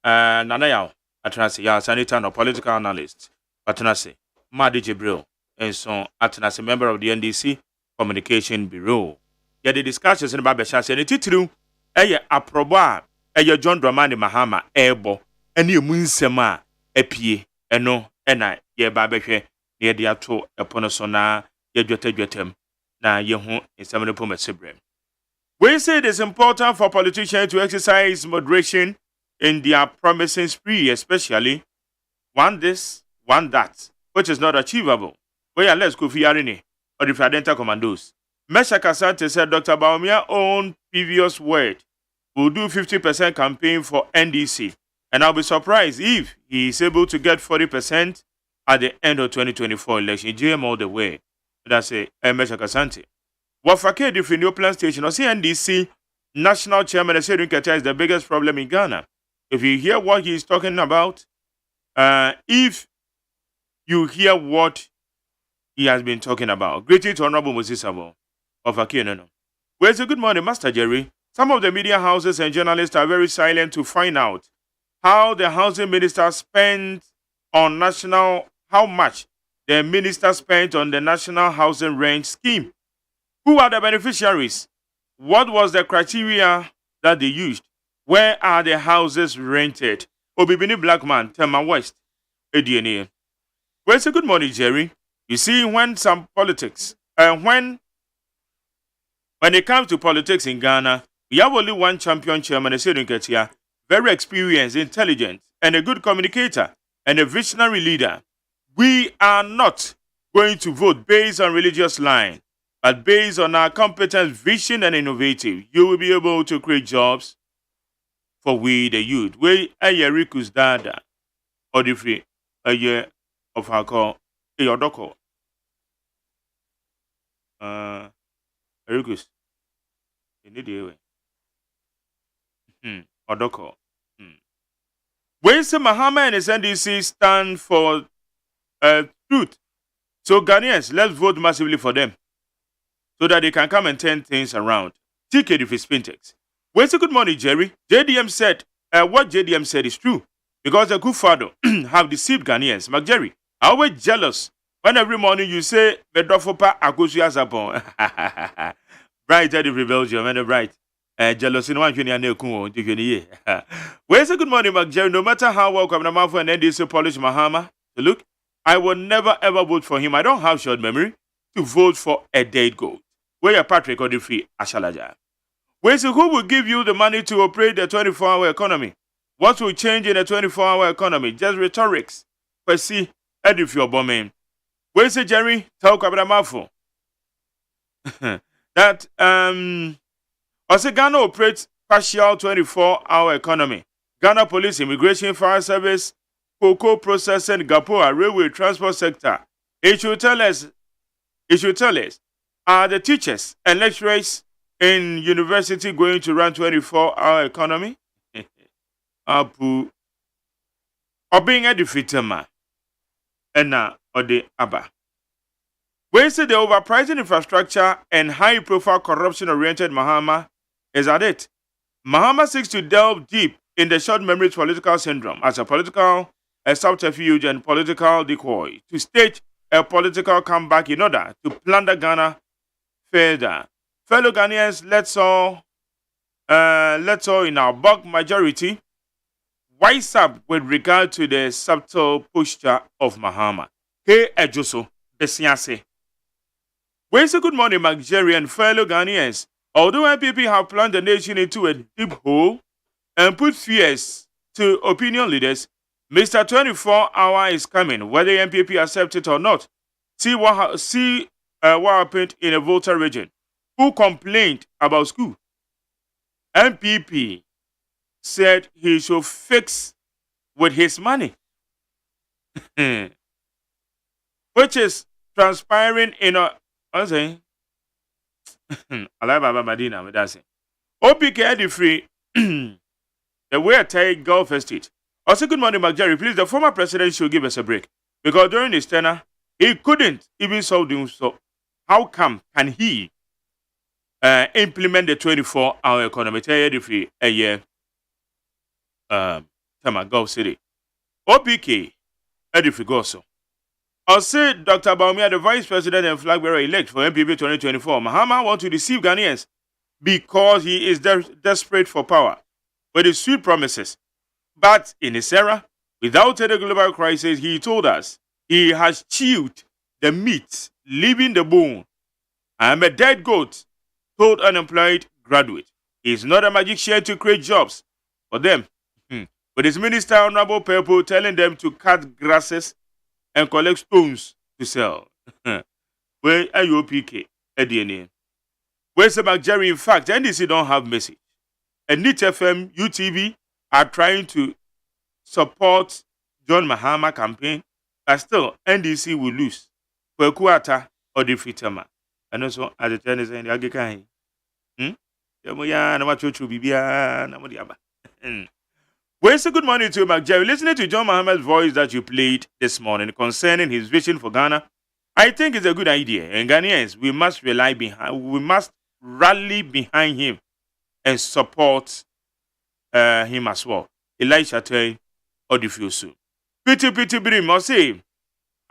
Nanayao, a transia, sanitary or political analyst, Patanase, Madi Jibril, and so Atanase, member of the NDC Communication Bureau. Yet the discussions in Babasha and it true, aproba, John Dramani Mahama, Ebo, and you Munsema, Epie, and no, and I, ye Babashe, near the ato upon a sona, ye jotem, na ye home in some of the Pumasebrem. We say it is important for politicians to exercise moderation in their promising spree, especially one this, one that, which is not achievable. We are less Kofi Arini or the Fadenta Commandos. Mesha Kasante said Dr. Baumia own previous word will do 50% campaign for NDC, and I'll be surprised if he is able to get 40% at the end of 2024 election. GM all the way. That's a Mesha Kasante. Wafake the new plan station or CNDC national chairman Sedu Nketa is the biggest problem in Ghana. If you hear what he is talking about, if you hear what he has been talking about, greeting to Honorable Moses Sabo of Akinono. Where's a good morning, Master Jerry? Some of the media houses and journalists are very silent to find out how the housing minister spent on how much the minister spent on the national housing rent scheme. Who are the beneficiaries? What was the criteria that they used? Where are the houses rented? Obibini Blackman, Tema West, ADNA. Well, it's a good morning, Jerry. You see, when some politics, when it comes to politics in Ghana, we have only one champion chairman, Sedu Nketa, very experienced, intelligent, and a good communicator, and a visionary leader. We are not going to vote based on religious line, but based on our competence, vision, and innovative. You will be able to create jobs for we, the youth. We a year Rikus Dada, or the free, a year of our call, a Yodoko. Rikus. You need the way. Odoko. When say Mahama and his NDC stand for truth. So Ghanaians, let's vote massively for them, so that they can come and turn things around. TK if it's Spintex. Well, so good morning, Jerry. JDM said, what JDM said is true, because the Kufado have deceived Ghanaians. Mark Jerry, I'm always jealous when every morning you say, Bedofopa Akosia Zapon. Bright, Eddie Belgium, and bright. Jealous in 1 year. Well, so good morning, Mark Jerry. No matter how welcome the man for an NDC Polish Mahama, look, I will never ever vote for him. I don't have short memory to vote for a dead goat. Where Patrick or the free Ashalaja. Where so who will give you the money to operate the 24-hour economy? What will change in the 24-hour economy? Just rhetorics. But see, Eddie for your bombing. Where is Jerry? Talk about Mafo. That also Ghana operates partial 24-hour economy. Ghana Police, Immigration, Fire Service, cocoa processing, Gapoa, railway, transport sector. It should tell us Are the teachers and lecturers in university going to run 24-hour economy? Apu. Or being a defeater, Ena or the Abba. We say the overpricing infrastructure and high-profile corruption-oriented Mahama is at it. Mahama seeks to delve deep in the short-memory political syndrome as a political subterfuge and political decoy to stage a political comeback in order to plunder Ghana further. Fellow Ghanaians, let's all in our bulk majority wise up with regard to the subtle posture of Mahama. Hey, Ejoso, Besiase. We say good morning, Nigerian fellow Ghanaians. Although MPP have plunged the nation into a deep hole and put fears to opinion leaders, Mr. 24-hour is coming, whether MPP accept it or not. See what happened in a Volta region. Who complained about school? MPP said he should fix with his money, which is transpiring in a. I'm saying, Alaba Madina, Medase. OPK the free. The way I take Gulf Estate. Also, good morning, Jerry. Please, the former president should give us a break because during his tenure, he couldn't even solve doing so. How come can he implement the 24-hour economy? Tell you the free a year. Gulf City. OPK, Edifi Goso. I'll say Dr. Baumia, the vice president and flag bearer elect for MPP 2024. Mahama wants to deceive Ghanaians because he is desperate for power with his sweet promises. But in his era, without any global crisis, he told us he has chewed the meat, leaving the bone. I am a dead goat, told unemployed graduate. He is not a magician to create jobs for them. With his minister, honorable people, telling them to cut grasses and collect stones to sell. Where are you, PK? ADNA. Where's the Jerry? In fact, NDC don't have message. And NIT FM, UTV are trying to support John Mahama campaign, but still, NDC will lose. For Kuata or defeat him. And also, at the tennis and the Agikai. Well, so good morning to you, Jerry. Listening to John Mahama's voice that you played this morning concerning his vision for Ghana, I think it's a good idea. And Ghanaians, we must rally behind him and support him as well. Elisha Tay or Diffusu. Pity Brim, or say,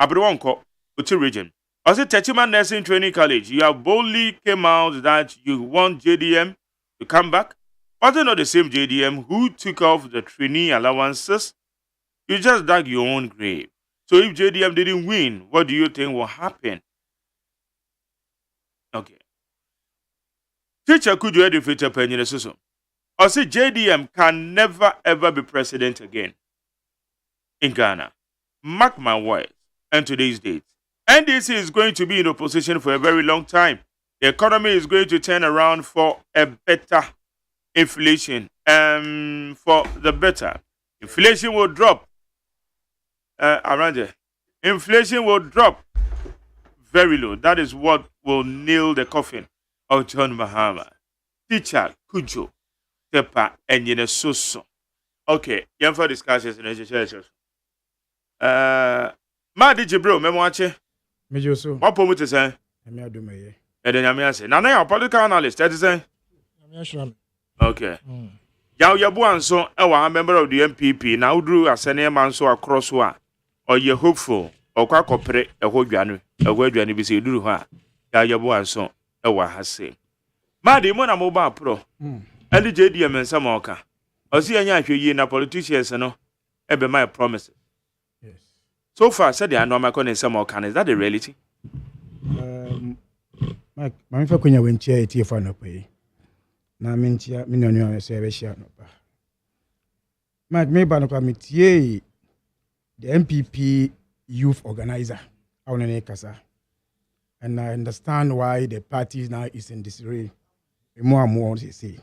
Abruanko, Utu region. Or say, Techiman Nursing Training College, you have boldly came out that you want JDM to come back. Was it not the same JDM who took off the trainee allowances? You just dug your own grave. So if JDM didn't win, what do you think will happen? Okay. Teacher, could you edify a penny? I say JDM can never ever be president again in Ghana. Mark my words. And today's date. NDC is going to be in opposition for a very long time. The economy is going to turn around for a better inflation. For the better. Inflation will drop. Around there. Inflation will drop very low. That is what will nail the coffin of John Mahama. Teacher, Kujo, Tepa, and Yenesoso. Okay, young for discussions in education. Ma did you bro, Memoache? Mejoso. What point to say? I do my And then I say, now I am political analyst. That is say. Okay. Yaw Yabuan so a member of the MPP now drew a senior man so across one. Or you hopeful or quite cooperate a whole January, a word you be say do her. Yaw Yabuan so a wa has say. Maddy Mona Mobile Pro. And the JDM and some oka. Or see a young na politicians and no. Ever my promises. Yes. So far, said they are no my some oka. Is that the reality? My Fakunya went chair tea for no pay. Na mintia minonyo service no pa. Mike Meba no committee the MPP youth organizer Aunene Kasa. And I understand why the party now is in disarray. More and more they say.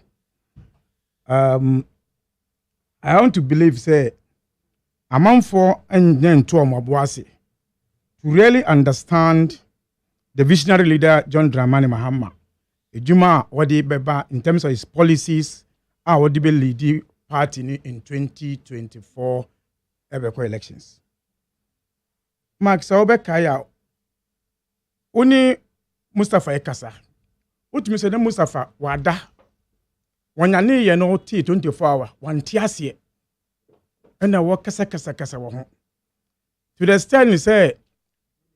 I want to believe say among for and then to Mabuasi to really understand the visionary leader John Dramani Mahama. Ejuma wadi beba in terms of his policies, wadi be lead party in 2024 elections. Mark Saobe Kaya Uni Mustafa Ekasa. Utumi se Mustafa wada. Wanyane ye no T 24 hour. Wantiasie. Ena wo kasa wo ho. To the extent say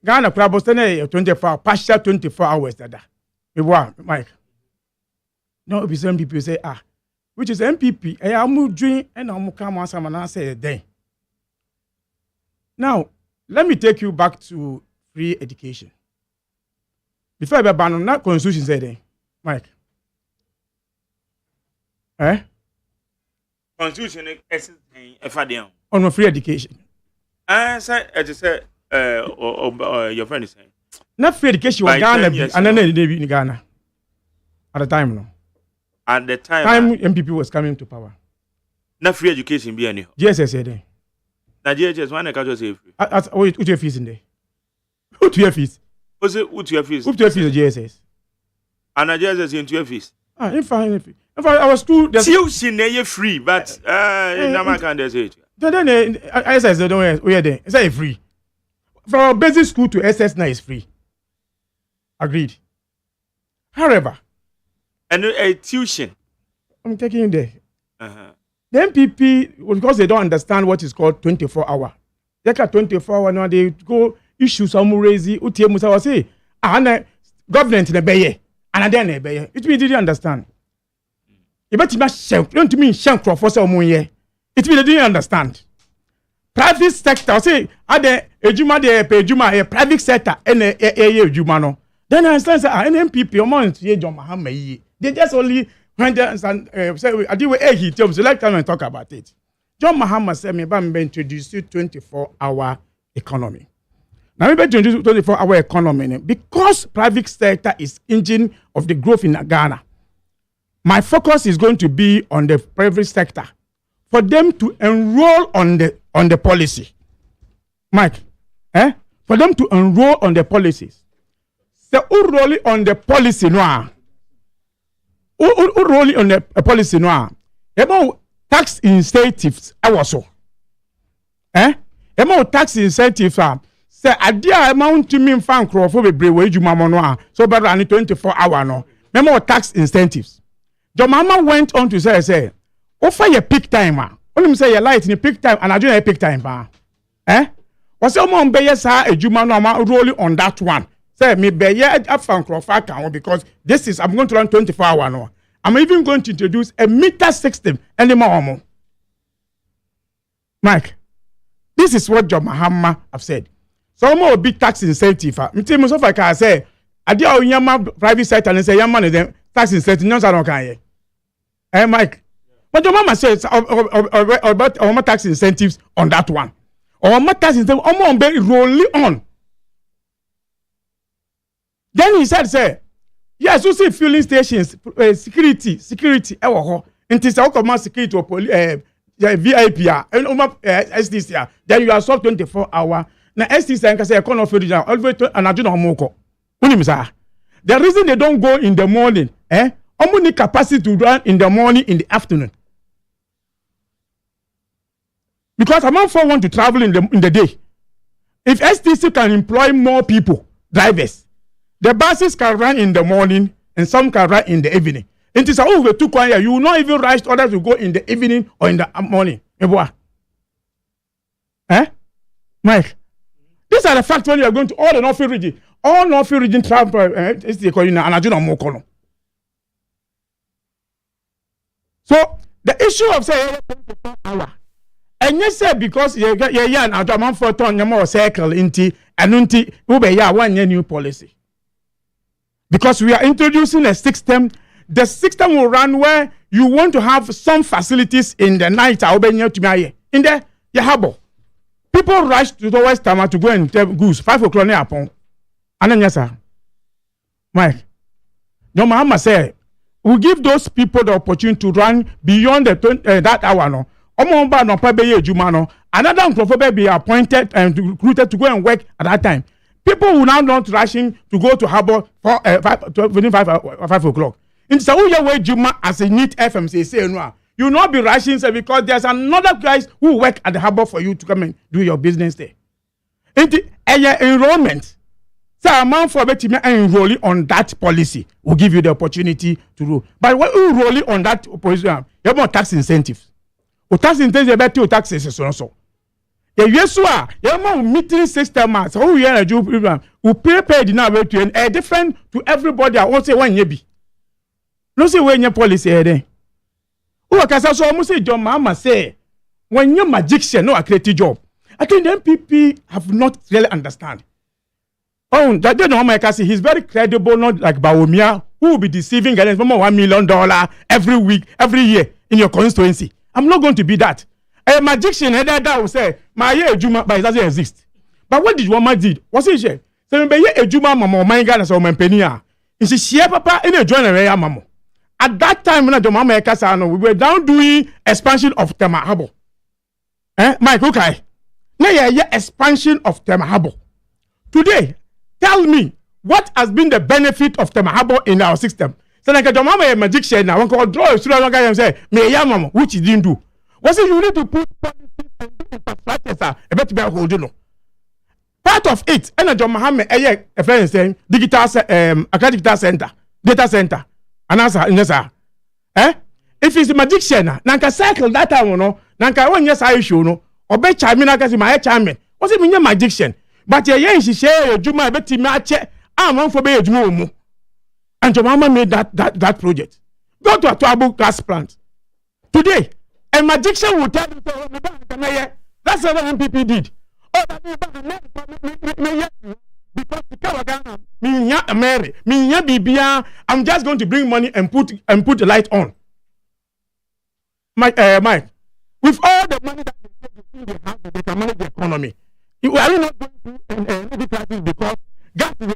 Ghana club stay 24 hours, partial 24 hours dada. Mike. No be some people say which is MPP amu dream and amu come answer man say then. Now, let me take you back to free education. Before I ban on that constitution said Mike. Constitution is on free education. Say your friend is saying. Not free education was Ghana and then in Ghana. At the time, no. At the time MPP was coming to power. Not free education be any. GSS said GSS one can say free. Who your fees in there? Who to your fees? Was it who to your fees? Who to your fees GSS? And GSS into your fees. If I was too tuition free, but Nama can say it. Then SS don't know there. It's free. From basic school to SS now is free. Agreed. However, and a tuition. I'm taking you there. The MPP, because they don't understand what is called 24 hour. They got 24 hour now. They go issue some raising. Utie Musa was say, government in the bay, and then a bay. It means they didn't understand. You better not shank. Don't mean shank for some more year. It means they didn't understand. Private sector say, "Ade ejuma de pe ejuma a private sector ene ejuma no." Then I understand say NMPP amount ye John Mahama ye. They just only when and say I did we he tell me so like time and talk about it. John Mahama said me ba me introduce 24-hour economy. Now we introduce 24-hour economy because private sector is engine of the growth in Ghana. My focus is going to be on the private sector for them to enroll on the policy. Mike, for them to enroll on the policies. So who rolling on the policy noir? Who rolling on the policy noir? About tax incentives, I was so. About tax incentives, say a dear amount to me fan crow for the brewery you mamma noir, so better than 24 hour no. Remember tax incentives. Your mama went on to say, offer your peak time, only say your light in the peak time, and I do a peak time, was someone be yes, a Juma rolling on that one. Say me be a fan crow because this is I'm going to run 24 hour no. I'm even going to introduce a meter system anymore. Mike, this is what John Mahama have said. So more big tax incentive. Me tell myself I can say, I do yama private sector and say yama them tax incentive. No, I don't can. Mike, but John Mahama says about tax incentives on that one. Or my tax incentive, I'm be rolling on. Then he said, say, yes, you see fueling stations, security, until it's all security or police, VIP, and STC, then you are solved 24 hours. Now, STC can say, I can't offer you all the way to an adjournment moko. The reason they don't go in the morning, only capacity to run in the morning, in the afternoon. Because amount for want to travel in the day. If STC can employ more people, drivers, the buses can run in the morning and some can run in the evening. It is we too quiet. You will not even rush others to go in the evening or in the morning. Mike, these are the facts when you are going to all the North region. All North region travel is the economy and I do not more. So the issue of say 24 hours. And you say because you and Ajaman for ton more circle into anunti ube ya 1 year new policy. Because we are introducing a system. The system will run where you want to have some facilities in the night. In the harbor. People rush to the West Tama to go and take goose 5 o'clock near upon. And then yes, sir. Mike. No Mahama say we give those people the opportunity to run beyond the that hour no. Another microphone be appointed and recruited to go and work at that time. people will now not rushing to go to harbor within 5 o'clock. In Saudi way Juma as a neat FMC say no, you will not be rushing because there's another guys who work at the harbor for you to come and do your business there. In the enrollment, so amount for betting enrolling on that policy will give you the opportunity to rule. But when you enrolling on that position, you have more tax incentives. O tax incentives are better taxes so. Yes, you more meeting system so who you are a job program who pay now to a different to everybody. I won't say one year be. No say when your policy there. Who can so almost say John Mama say when your magician no a creative job. I think the MPP have not really understand. Oh, that don't know my cousin. He's very credible, not like Bawumia, who will be deceiving Ghanaians for more $1 million every week, every year in your constituency. I'm not going to be that. A magician that will say, my year Juma, but it doesn't exist. But what did Wama did? What's it say? So when a Juma mama, my Ghana, so my penny, is she papa in a journal mama. At that time, when Mama Casano, we were down doing expansion of Tema Habo. Mike, okay. Now, expansion of Tema Habo. Today, tell me what has been the benefit of Tema Habo in our system. So, like a mama a magician now, one called draw a student guy and say, me mama, which he didn't do. Was it you need to put policies and infrastructure a better be a whole journal? Part of it, and a John Mohammed, a friend saying, digital digital center, data center. And answer, yes, sir. If it's a magician, Nanka cycle that time, no, Nanka one yes, I show no, or bet Chamina Cassie, my charming. What's it mean, your magician? But yeah, she share Juma Betty match. I'm on for be a Jumo. And your mama made that project. Go to a Tuabu gas plant. Today, a magician will tell you that's what MPP did. Oh, because I'm just going to bring money and put the light on. Mike, with all the money that they have, they can manage the economy. You are not going to crisis because gas is.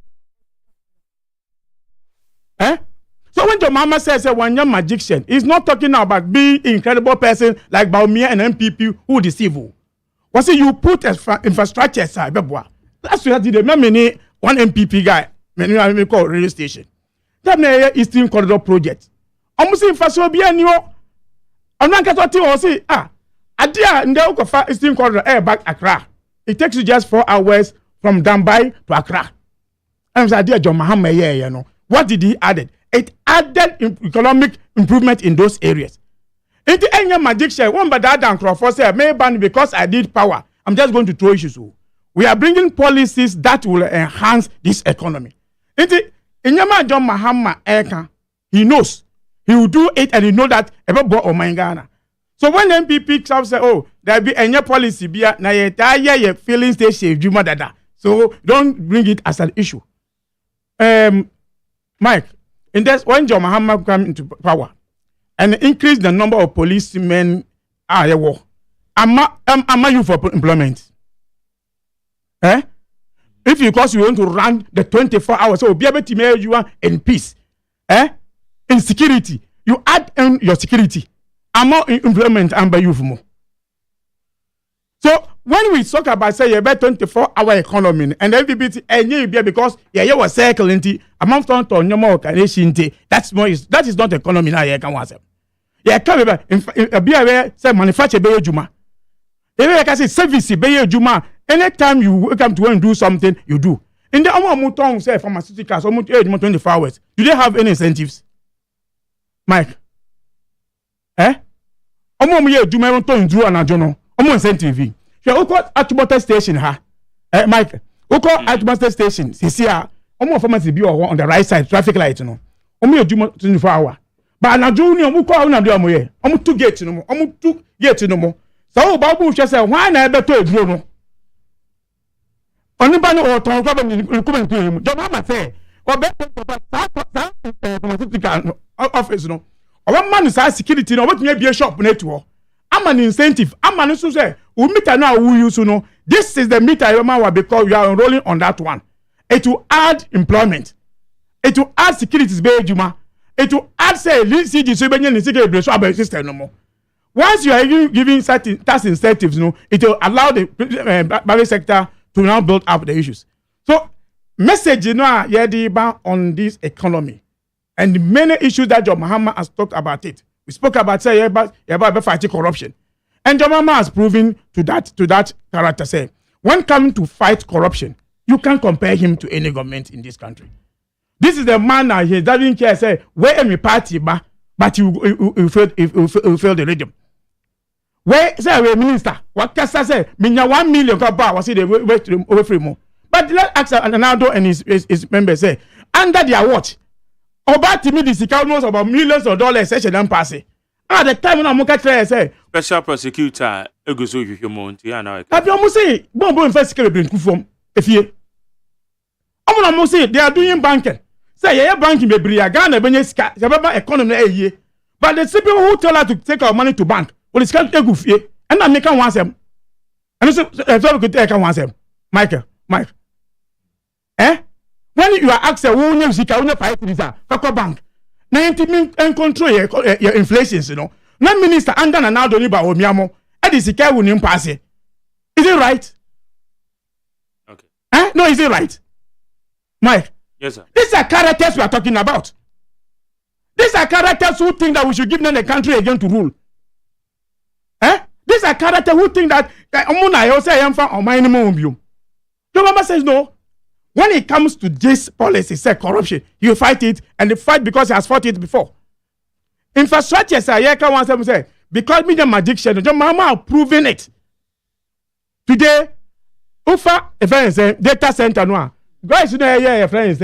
So when your mama says one young magician, he's not talking about being incredible person like Baumia and MPP who deceive you. Was it you put infrastructure aside, that's what the many one MPP guy, many call radio station. That may Eastern Corridor project. Almost infrastructure be a new. I'm not going to say, Adia in the Eastern Corridor back Accra. It takes you just 4 hours from Dambai to Accra. And I dear John Mohammed, you know. What did he add? It added economic improvement in those areas. It ain't a magic share. One but that and Crawford said, maybe because I did power, I'm just going to throw issues. We are bringing policies that will enhance this economy. In John Mahama Eka, he knows. He will do it and he know that about Ghana. So when MPP say, oh, there be any policy be na ye feeling station Juma Dada. So don't bring it as an issue. Mike, in this when John Mahama come into power and increase the number of policemen am you for employment? If you because you want to run the 24 hours, so be able to make you in peace, in security, you add in your security, and more employment and by you for more. So when we talk about say a 24-hour economy and everybody and you because you was circle into amount on your more that's more that is not economy now. You can want them. Yeah, come be aware say manufacture be juma. If I say service be juma. Anytime you come to and do something, you do. In the Amuton say pharmaceuticals, almost 24 hours. Do they have any incentives? Mike? You may to do an adjono. Incentive. You call at station, Mike. You call at station. See, almost pharmacy be on the right side, traffic light, no. Only 24 hours. But na junior, who call on the way. Almost 2 gates no more. Almost 2 gates no more. So, Babu just say, why not better no? Anybody or talk about to him. John Mama say, or better office no. Or one man is security, no, what may be a shop network. I'm an incentive. I'm an issue say, we meter now who you know. This is the meter because you are enrolling on that one. It will add employment. It will add security be Juma. It will add say CG so benye security so system no more. Once you are giving certain tax incentives, no, it will allow the private sector to now build up the issues. So message on this economy and many issues that John Mahama has talked about it. We spoke about about fighting corruption. And John Mahama has proven to that character say, when coming to fight corruption, you can't compare him to any government in this country. This is the man that he doesn't care, say, where am I party, but you fail the rhythm. Where say a minister, what can I say? Minya 1 million bar was the way to over free more. But let's ask Ronaldo and his members say, under their watch, about to me this account about millions of dollars session and passing. At the time when I'm going say special prosecutor Eguzo Montie and I. Have you almost say, Bombo and first bring from if you almost say they are doing banking. Say, yeah, banking may be a Ghana Beneska, the economy a year. But the people who tell us to take our money to bank, well, it's can't take with you, and I'm making one them. And so, we could take one them. Mike. When you are asked, who knows you can't pay visa, bank. 90 million and control your inflation, you know. No minister, and then now don't about Omiamo, and this guy will not pass it. Is it right? Okay. No, is it right? Mike. Yes, sir. These are characters we are talking about. These are characters who think that we should give them the country again to rule. These are characters who think that the Mama says no. When it comes to this policy, say corruption, you fight it, and they fight because he has fought it before. Infrastructure, say, because media magic, John Mama have proven it. Today, Ufa, data center, no. Guys, you know, friends,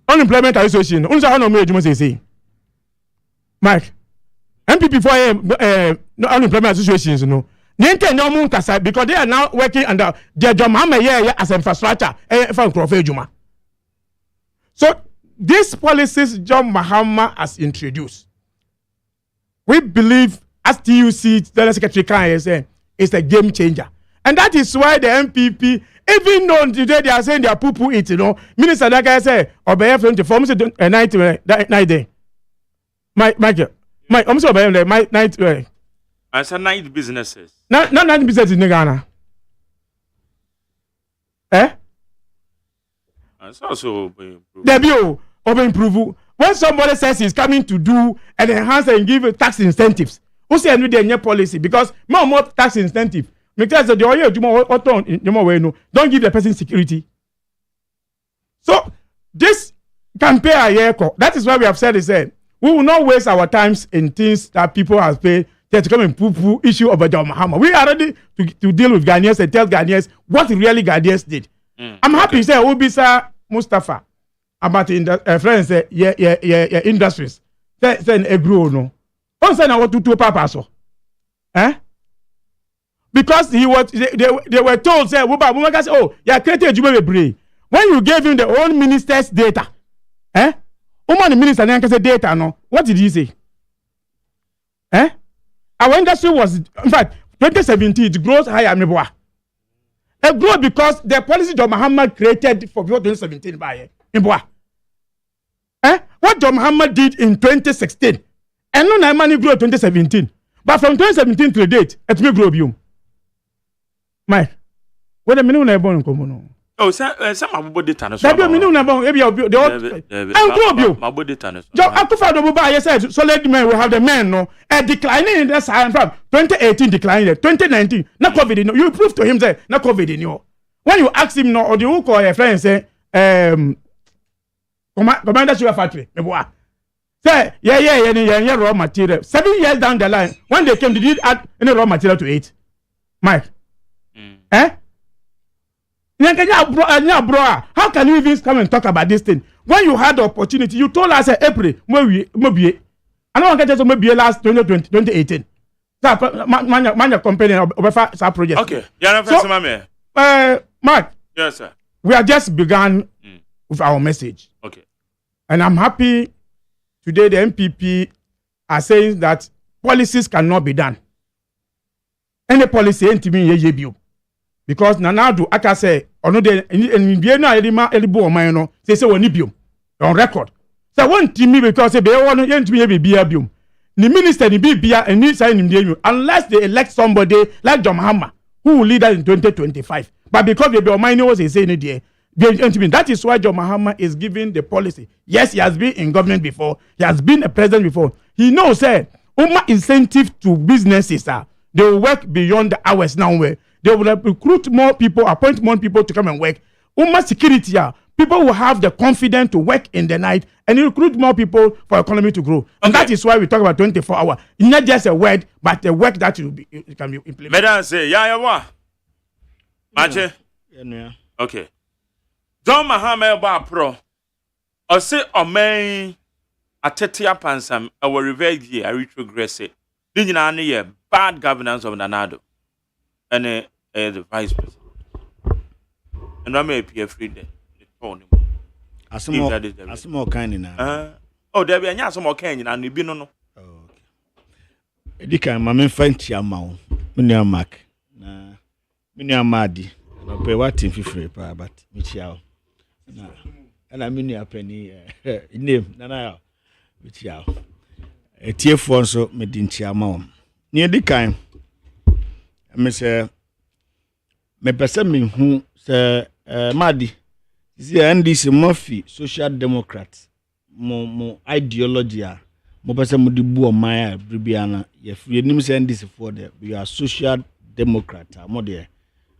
unemployment association. Mike, MPP for unemployment associations, you know. Because they are now working under their John Mahama as infrastructure. So these policies John Mahama has introduced, we believe, as TUC, the Secretary Khan say, is a game changer. And that is why the MPP, even though today they are saying they are poo-poo it, you know, Minister that guy say, obey 24, 90 I'm sorry, my 90. I said 9 businesses. Not 9 businesses in Ghana. It's also improve. When somebody says he's coming to do and enhance and give tax incentives, who say no new policy because more tax incentive. Because the don't give the person security. So this campaign, that is why we have said we will not waste our times in things that people have paid to come and poo-poo issue of John Mahama. We are ready to deal with Ghanaians and tell Ghanaians what really Ghanaians did. I'm happy to say Obisa Mustafa about friends industries. Say grow no. On say na what to papa so. Because they were told say oh, you created Juma Bebre. When you gave him the own minister's data, the minister then say data no. What did he say? Our industry was, in fact, 2017 it grows higher. It grows because the policy John Mahama created for 2017 by what John Mahama did in 2016, and no money grew in 2017, but from 2017 to the date, it may grow you. Mike, what a minute born in common. Oh, some about the tennis. That mean never my body tennis. John Akufa Dobuba said solid men will have the men no declining in the side from 2018 declining 2019 na COVID no you prove to him say na COVID no when you ask him no or the who call your friend say commander sugar factory meboa say yeah raw material 7 years down the line when they came they did add any raw material to it Mike how can you even come and talk about this thing? When you had the opportunity, you told us April, maybe. I don't want to get maybe last 2020, 2018. Man, company over project. Okay. So, Mark. Yes, sir. We have just begun with our message. Okay. And I'm happy today the MPP are saying that policies cannot be done. Any policy ain't me because Nanadu aka say ono de NBA na elibo oman no say woni biom on record say won timi because say be won yentimi be bia biom the minister ni bia and ni say nimde unless they elect somebody like John Mahama who will lead us in 2025 but because they be oman no say ni there That is why John Mahama is giving the policy. Yes, he has been in government before. He has been a president before. He knows that incentive to businesses they will work beyond the hours now. Where they will recruit more people, appoint more people to come and work. Security, people will have the confidence to work in the night and recruit more people for economy to grow. And that is why we talk about 24 hours. It's not just a word, but a work that can be implemented. Madam say, okay. John Mahama ba pro. O say o man atetia pansam our revenge ye a retrogress. Di nyina ne ye bad governance of Nanado. And the vice president. And I may appear free there. Asimo kind na. Oh, there be anya asimo kind na bi no no. Edika mama fanti ama wo. Menu mark na menu amadi. No pe what fifre pa but michia. Na menu apani name na michia. Etiefo nso medinchi ama wo. Ni edika me say me pese me hu say Madi. See NDC Murphy Social Democrats mo ideology mo pese mo di bu o man bribiana ye free nim say NDC for there we are Social Democrat mo there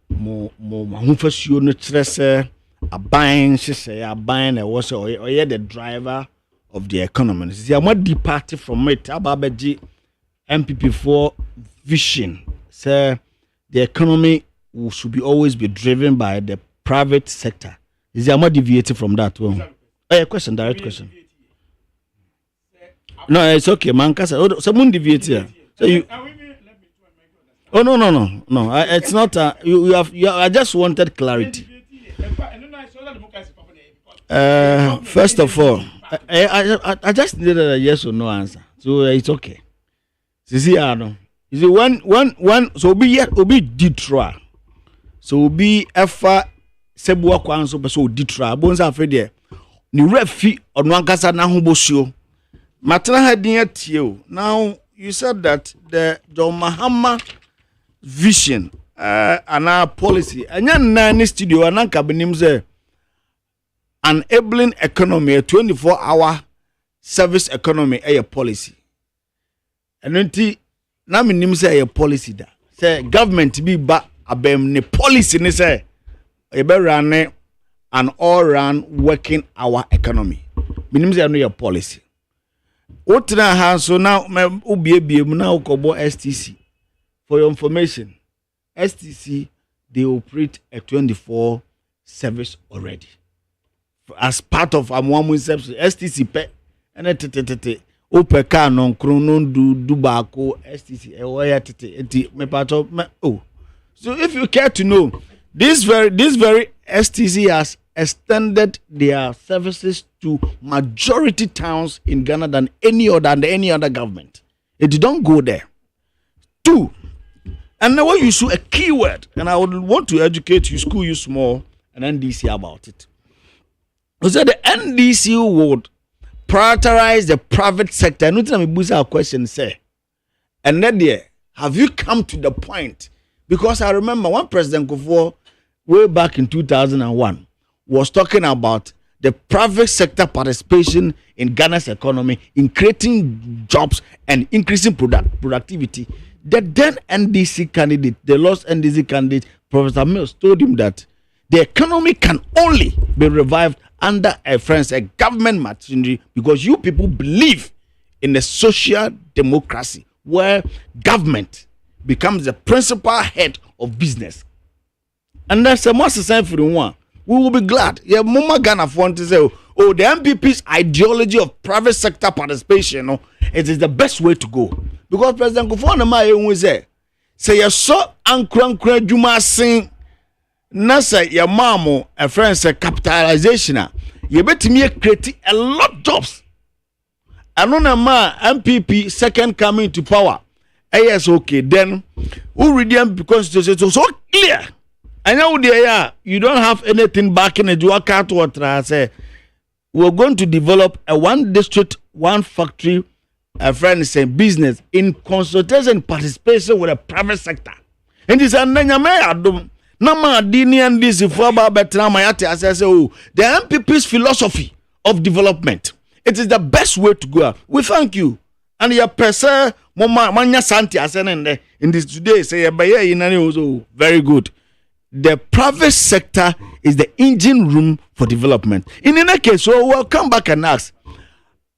mo ahufasuo no kire se aban hye aban na wo se oye the driver of the economy. See am di party from it ababeji MPP4 vision say the economy should be always be driven by the private sector. Is there more deviating from that one? A question, direct question. No, it's okay, man. Someone deviate here. So you. Oh no. It's not. You have. I just wanted clarity. First of all, I just needed a yes or no answer. So it's okay. See, I know. Is it one? So be Detroit. So be efa. Sebuwa kwanso beso ditra bonza afede ni refi onu ankasa na hobosuo matena hadin atie. Now you said that the John Mahama vision and our policy anya na studio ananka benim say enabling economy, a 24-hour service economy a policy enenti na menim say a policy da say government bi ba abem ne policy ne say run an all-round working hour economy. Minimum say no policy. What now? So now ubie now kobo STC. For your information, STC they operate a 24 service already. As part of Amwamu service, STC pe and ope car non chronon do bako STC eti me part of oh. So if you care to know, this very STC has extended their services to majority towns in Ghana than any other government. It don't go there. 2, and now you use a keyword, and I would want to educate you, school you small, and NDC about it. So the NDC would prioritize the private sector. And nothing me our question say, and then there, have you come to the point? Because I remember one President Kufuor way back in 2001 was talking about the private sector participation in Ghana's economy in creating jobs and increasing productivity. The then NDC candidate, the lost NDC candidate, Professor Mills, told him that the economy can only be revived under a government machinery because you people believe in a social democracy where government becomes the principal head of business. And that's a must say for one. We will be glad. Yeah, Mama Ghana want to say, oh, the MPP's ideology of private sector participation, it is the best way to go. Because President Kufuor Nkrumah say you saw Ankra Juma sing Nasa your mamo a friend say capitalization. You bet me create a lot of jobs. And on a MPP second coming to power. Yes, okay, then who read them because it's so clear. I know you don't have anything back in the Duaka to what I say. We're going to develop a one district, one factory, a friend say business in consultation participation with the private sector. And this and then Nama dini and this for betra mayate as I say, oh, the MPP's philosophy of development. It is the best way to go. We thank you. And your person, Manya Santi, as in this today, say, very good. The private sector is the engine room for development. In any case, so we'll come back and ask,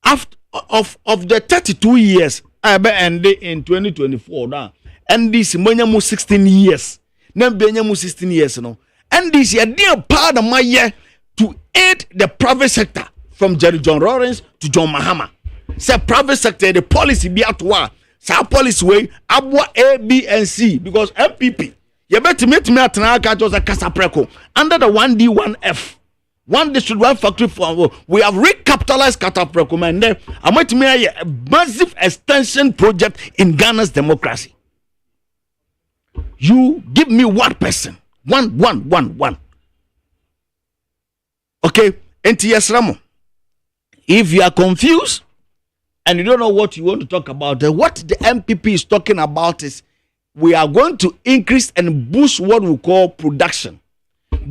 after of the 32 years, I be end in 2024 now, and this Monyamu 16 years, then Benyamu 16 years, no, and this year, dear part of my year to aid the private sector from Jerry John Lawrence to John Mahama. Say private sector, the policy be at war. Say policy way, abwa A, B, and C because MPP. You better meet me at Naka a Casa Preco under the 1D1F. One district, one factory for we have recapitalized Casa Preco, and then I'm going to make a massive extension project in Ghana's democracy. You give me one person. One. Okay, NTS Ramo. If you are confused and you don't know what you want to talk about, what the MPP is talking about is we are going to increase and boost what we call production.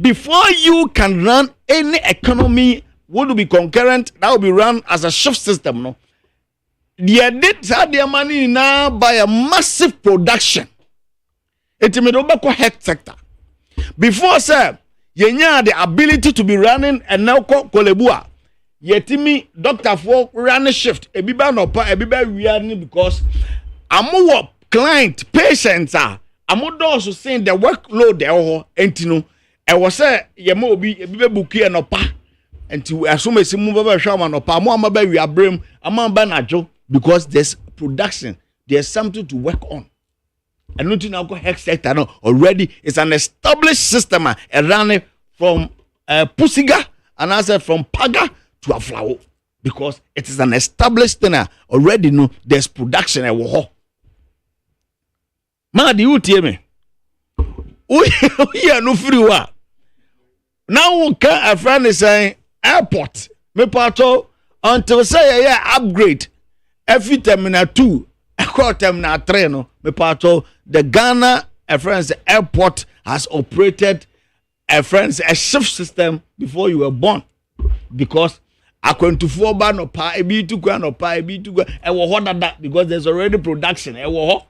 Before you can run any economy, what will be concurrent, that will be run as a shift system. No, they did their money now by a massive production. It may be health sector. Before, sir, you have the ability to be running and now call Kolebua. Yetimi doctor for run a shift. Ebiba no pa ebiba wiani because amu client patients are amu also saying the workload there entino. I was say yemo obi ebiba buki no pa enti assume simu baba shama no pa amu amaba wi abrem amamba najo because there's production, there's something to work on. And nothing now go health sector no already it's an established system running from Pusiga and I said from Paga to a flower because it is an established thing already. No, there's production at war. Man, do you tell me? We are no free war. Now, a friend is saying airport. Me pato until say yeah upgrade. Every terminal 2, a quarter terminal 3. No, me pato the Ghana a friend's airport has operated a shift system before you were born because. According to 4 ban or pie, B to go no pie, B to go, and what that because there's already production. It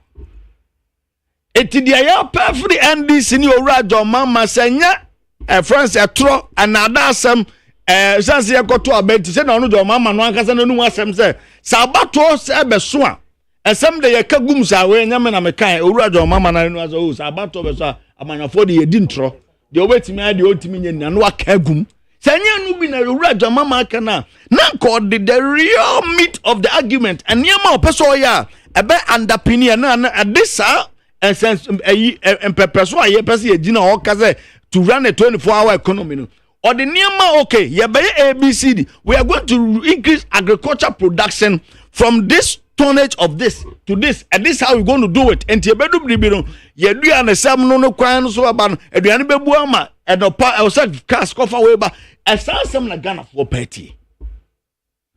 did ya perfect NDC in your radio, Mamma Senya, a France a tro, and Adasam, Sansia got to a bed to send on your mamma, and one cousin who was some say, Sabato Sabesua, and someday a kagums away, and Yaman American, or radio, Mamma, and was oh, Sabato, a man of 40 didn't tro. The way to me, the old Timinian, and what kagum. Sanya nubi na uraja mama kana nanko the real meat of the argument and yama opeso ya ebe underpinning na adisa essence empepeso aye pese ye gina okaze to run a 24-hour economy no or the niama okay ye be ABCD we are going to increase agriculture production from this tonnage of this to this and this how we going to do it and ye bedu bibi ye do an sam no kwan so aba no aduane bebu ama and the pa I said cars cover way ba I saw some like Ghana for petty.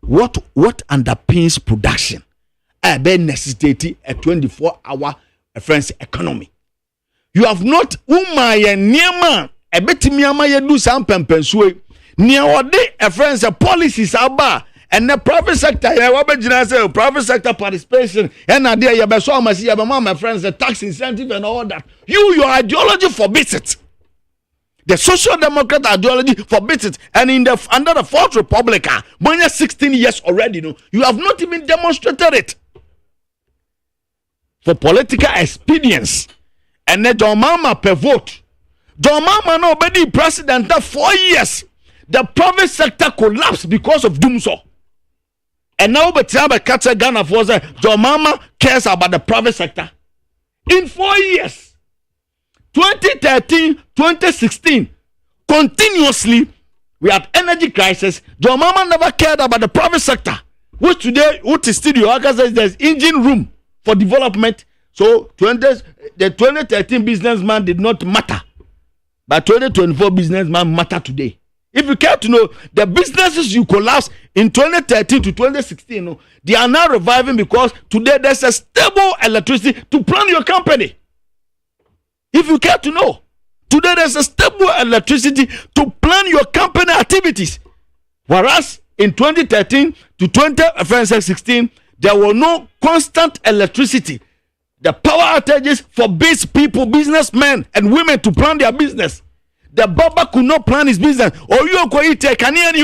What underpins production? I be necessity a 24-hour friends economy. You have not umaya niema a bit miama ye do some pempensue. Near what day a friends a policies aba and the private sector say private sector participation and idea ya be so must my friends the tax incentive and all that. Your ideology forbids it. The Social Democrat ideology forbids it, and in the under the Fourth Republic, when you're 16 years already, no, you have not even demonstrated it for political expedience. And then John Mama per vote. John Mama nobody president 4 years. The private sector collapsed because of doomso. And now, but Ghana for John Mama cares about the private sector in 4 years. 2013, 2016, continuously, we have energy crisis. John Mama never cared about the private sector. Which today, what is studio, there's engine room for development. So, the 2013 businessman did not matter. But 2024 businessman matter today. If you care to know, the businesses you collapsed in 2013 to 2016, no, they are now reviving because today there's a stable electricity to plan your company. If you care to know, Today there's a stable electricity to plan your company activities. Whereas in 2013 to 2016, there was no constant electricity. The power outages forbade people, businessmen and women to plan their business. The barber could not plan his business. Or you go eat a canyon.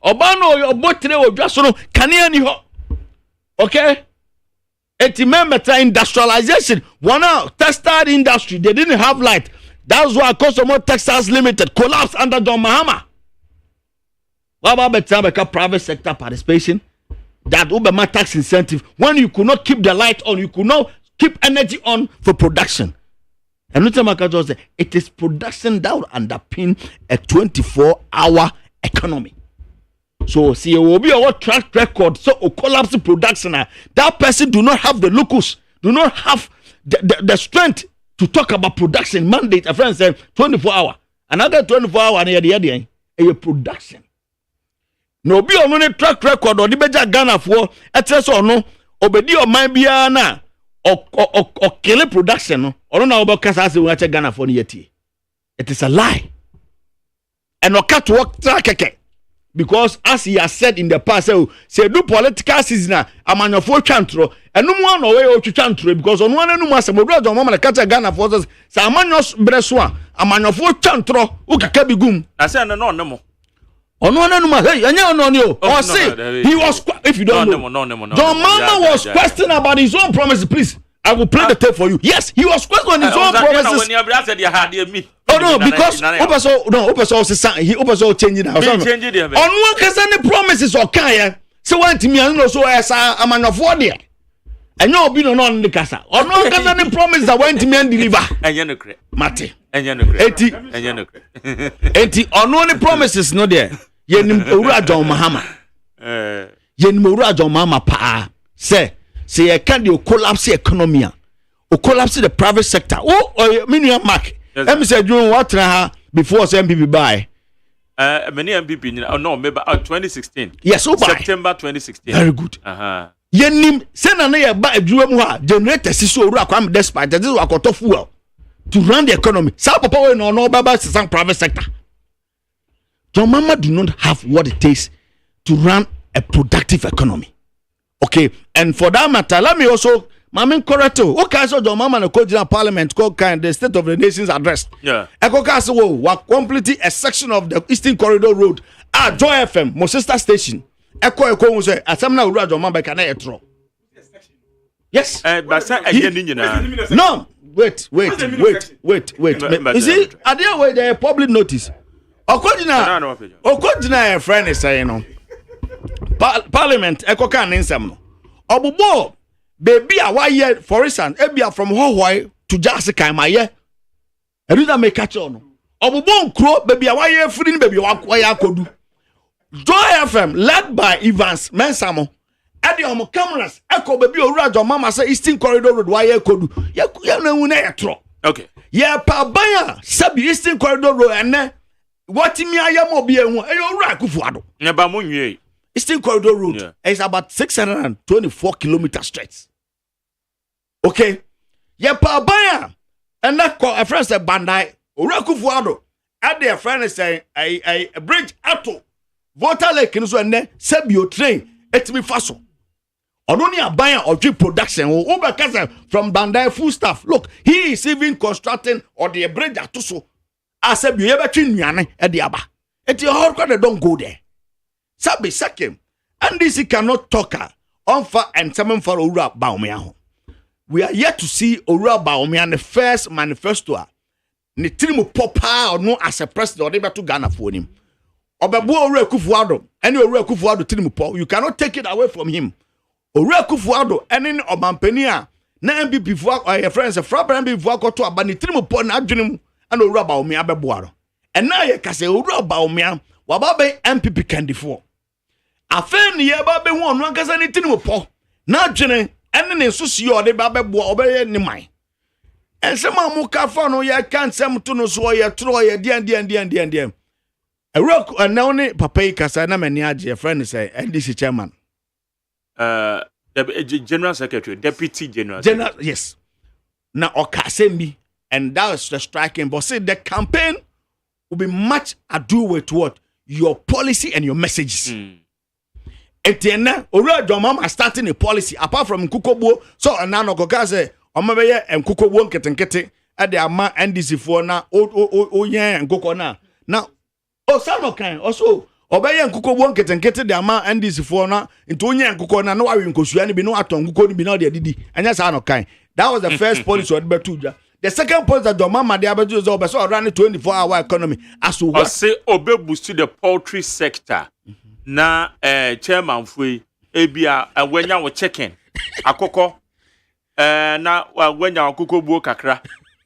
Obano your botre or just canyon. Okay? Remember industrialization. One textile industry, they didn't have light. That's why Customer Textiles Limited collapsed under John Mahama. What about private sector participation? That Obama tax incentive. When you could not keep the light on, you could not keep energy on for production. And Makajo said it is production that will underpin a 24-hour economy. So see, it will be our track record. So a collapse production. That person do not have the locus, do not have the strength to talk about production mandate. A friend said 24 hours. Another 24 hours and a production. No be on any track record or the beja Ghana for etres or no obedi or my biana or kill production or no about Casas we Ghana for yeti. It is a lie. And no cat work track because as he has said in the past, say do political season a man of 4 chantro and no one away or chantro because on one no mas mo brother mama catch Ghana for us say a man no breswa a man of 4 chantro who can be gum. I say no more. Oh no, he was. If you don't know, John Mama was questioning about his own promises. Please, I will play the tape for you. Yes, he was questioning his own promises. Oh no, because he also changing the house. On one case, any promises or kaya. So one to me, I know so as a man of 4 there. And no be no on the casa. On one case, any promise that went to me and deliver. And you know, Mate. And you know, 80 on only promises no there. Yenim owura John Mahama. Yenim owura John Mahama pa. Say you can do collapse economy. O collapse the private sector. Oh, minimum mark. Let me say during what before MPP buy. Many MPP no maybe 2016. Yes, September 2016. Very good. Yenim say na ye ba adwuma mu ha generator si so owura kwam despite this was akoto fuel to run the economy. Sa papa we no baba sisan private sector. John Mama do not have what it takes to run a productive economy. Okay, and for that matter, let me also, Mamin Corretto, okay, so John Mama and the Parliament called the State of the Nation's address. Yeah. Ekokaso were completely a section of the Eastern Corridor Road at Joy FM, my sister station. Eko say, Asamna Ura John Mama can I throw. Yes. No, wait. You see, at the way there public notice. Okojina friend is saying Parliament ekoka nsem no obubo baby a why for instance ebia from Hawaii to Jasica maye eruda make catch on obubo nkro baby a why free baby why akodu Joy FM led by Evans Mensamo ade omo cameras eko baby owura John Mama say Eastern Corridor Road why akodu ya na hu na yetro okay ya pa ban sabi Eastern Corridor Road ene what me I am obi ehun eyo ura kufuado neba mo nwie Eastern Corridor Road is about 624 kilometers straight. Okay, yeah, pa baya and that call a friend said Bandai ura kufuado at their friend is saying a bridge ato water lake in so and then sebio train etimi faso only a buyer of drip production over from Bandai full staff. Look, he is even constructing or the bridge ato so I said, you ever chin yane at the Abba. It's your whole they don't go there. Sabi second, and this cannot talk on for and summon for Ura Baumiaho. We are yet to see Ura Baumia the first manifesto. Nitirimu Popa or no as a president or never to Ghana for him. Obebu Ore Kufuado, any Ore Kufuado Tirimu Po, you cannot take it away from him. Ore Kufuado, and in Obampenia, na MPP for your friends, a frapper MPP for to abani Tirimu Po na dream. And Ura Baumia Bebuaro. And now you can say Ura Baumia, Wababe MPP candy for. A fan ye babe one can say anything with Paul. Now, Jenny, and then so the babe obey any mine. And some Mukafano, ya can't some to no so ya Troy, dear. A rock and only Papa Casana Maniaji, a friend say, and this is chairman. General Secretary, Deputy General. Yes. Now, Okasembi. And that was the striking. But see, the campaign will be much ado with what? Your policy and your messages. Etienne, already your mama starting a policy apart from Kukobo. So Nano Kokaze, Omabeye and Kukobo Ketenkete at the Ama NDC for now. Oh, yeah, and Kokona. Now, some kind also. Obey and Kuko won't get the amount and this for now into Onya and Kukona. No, I will be no atom, Kuko be no didi, and that's no kind. That was the first policy of Betuja. The second point that the mama the average is over so around the 24-hour economy. As to what say Obe boosted the poultry sector. Na chairman free Abia when you were checking Akoko na when you Kuko bo kakra.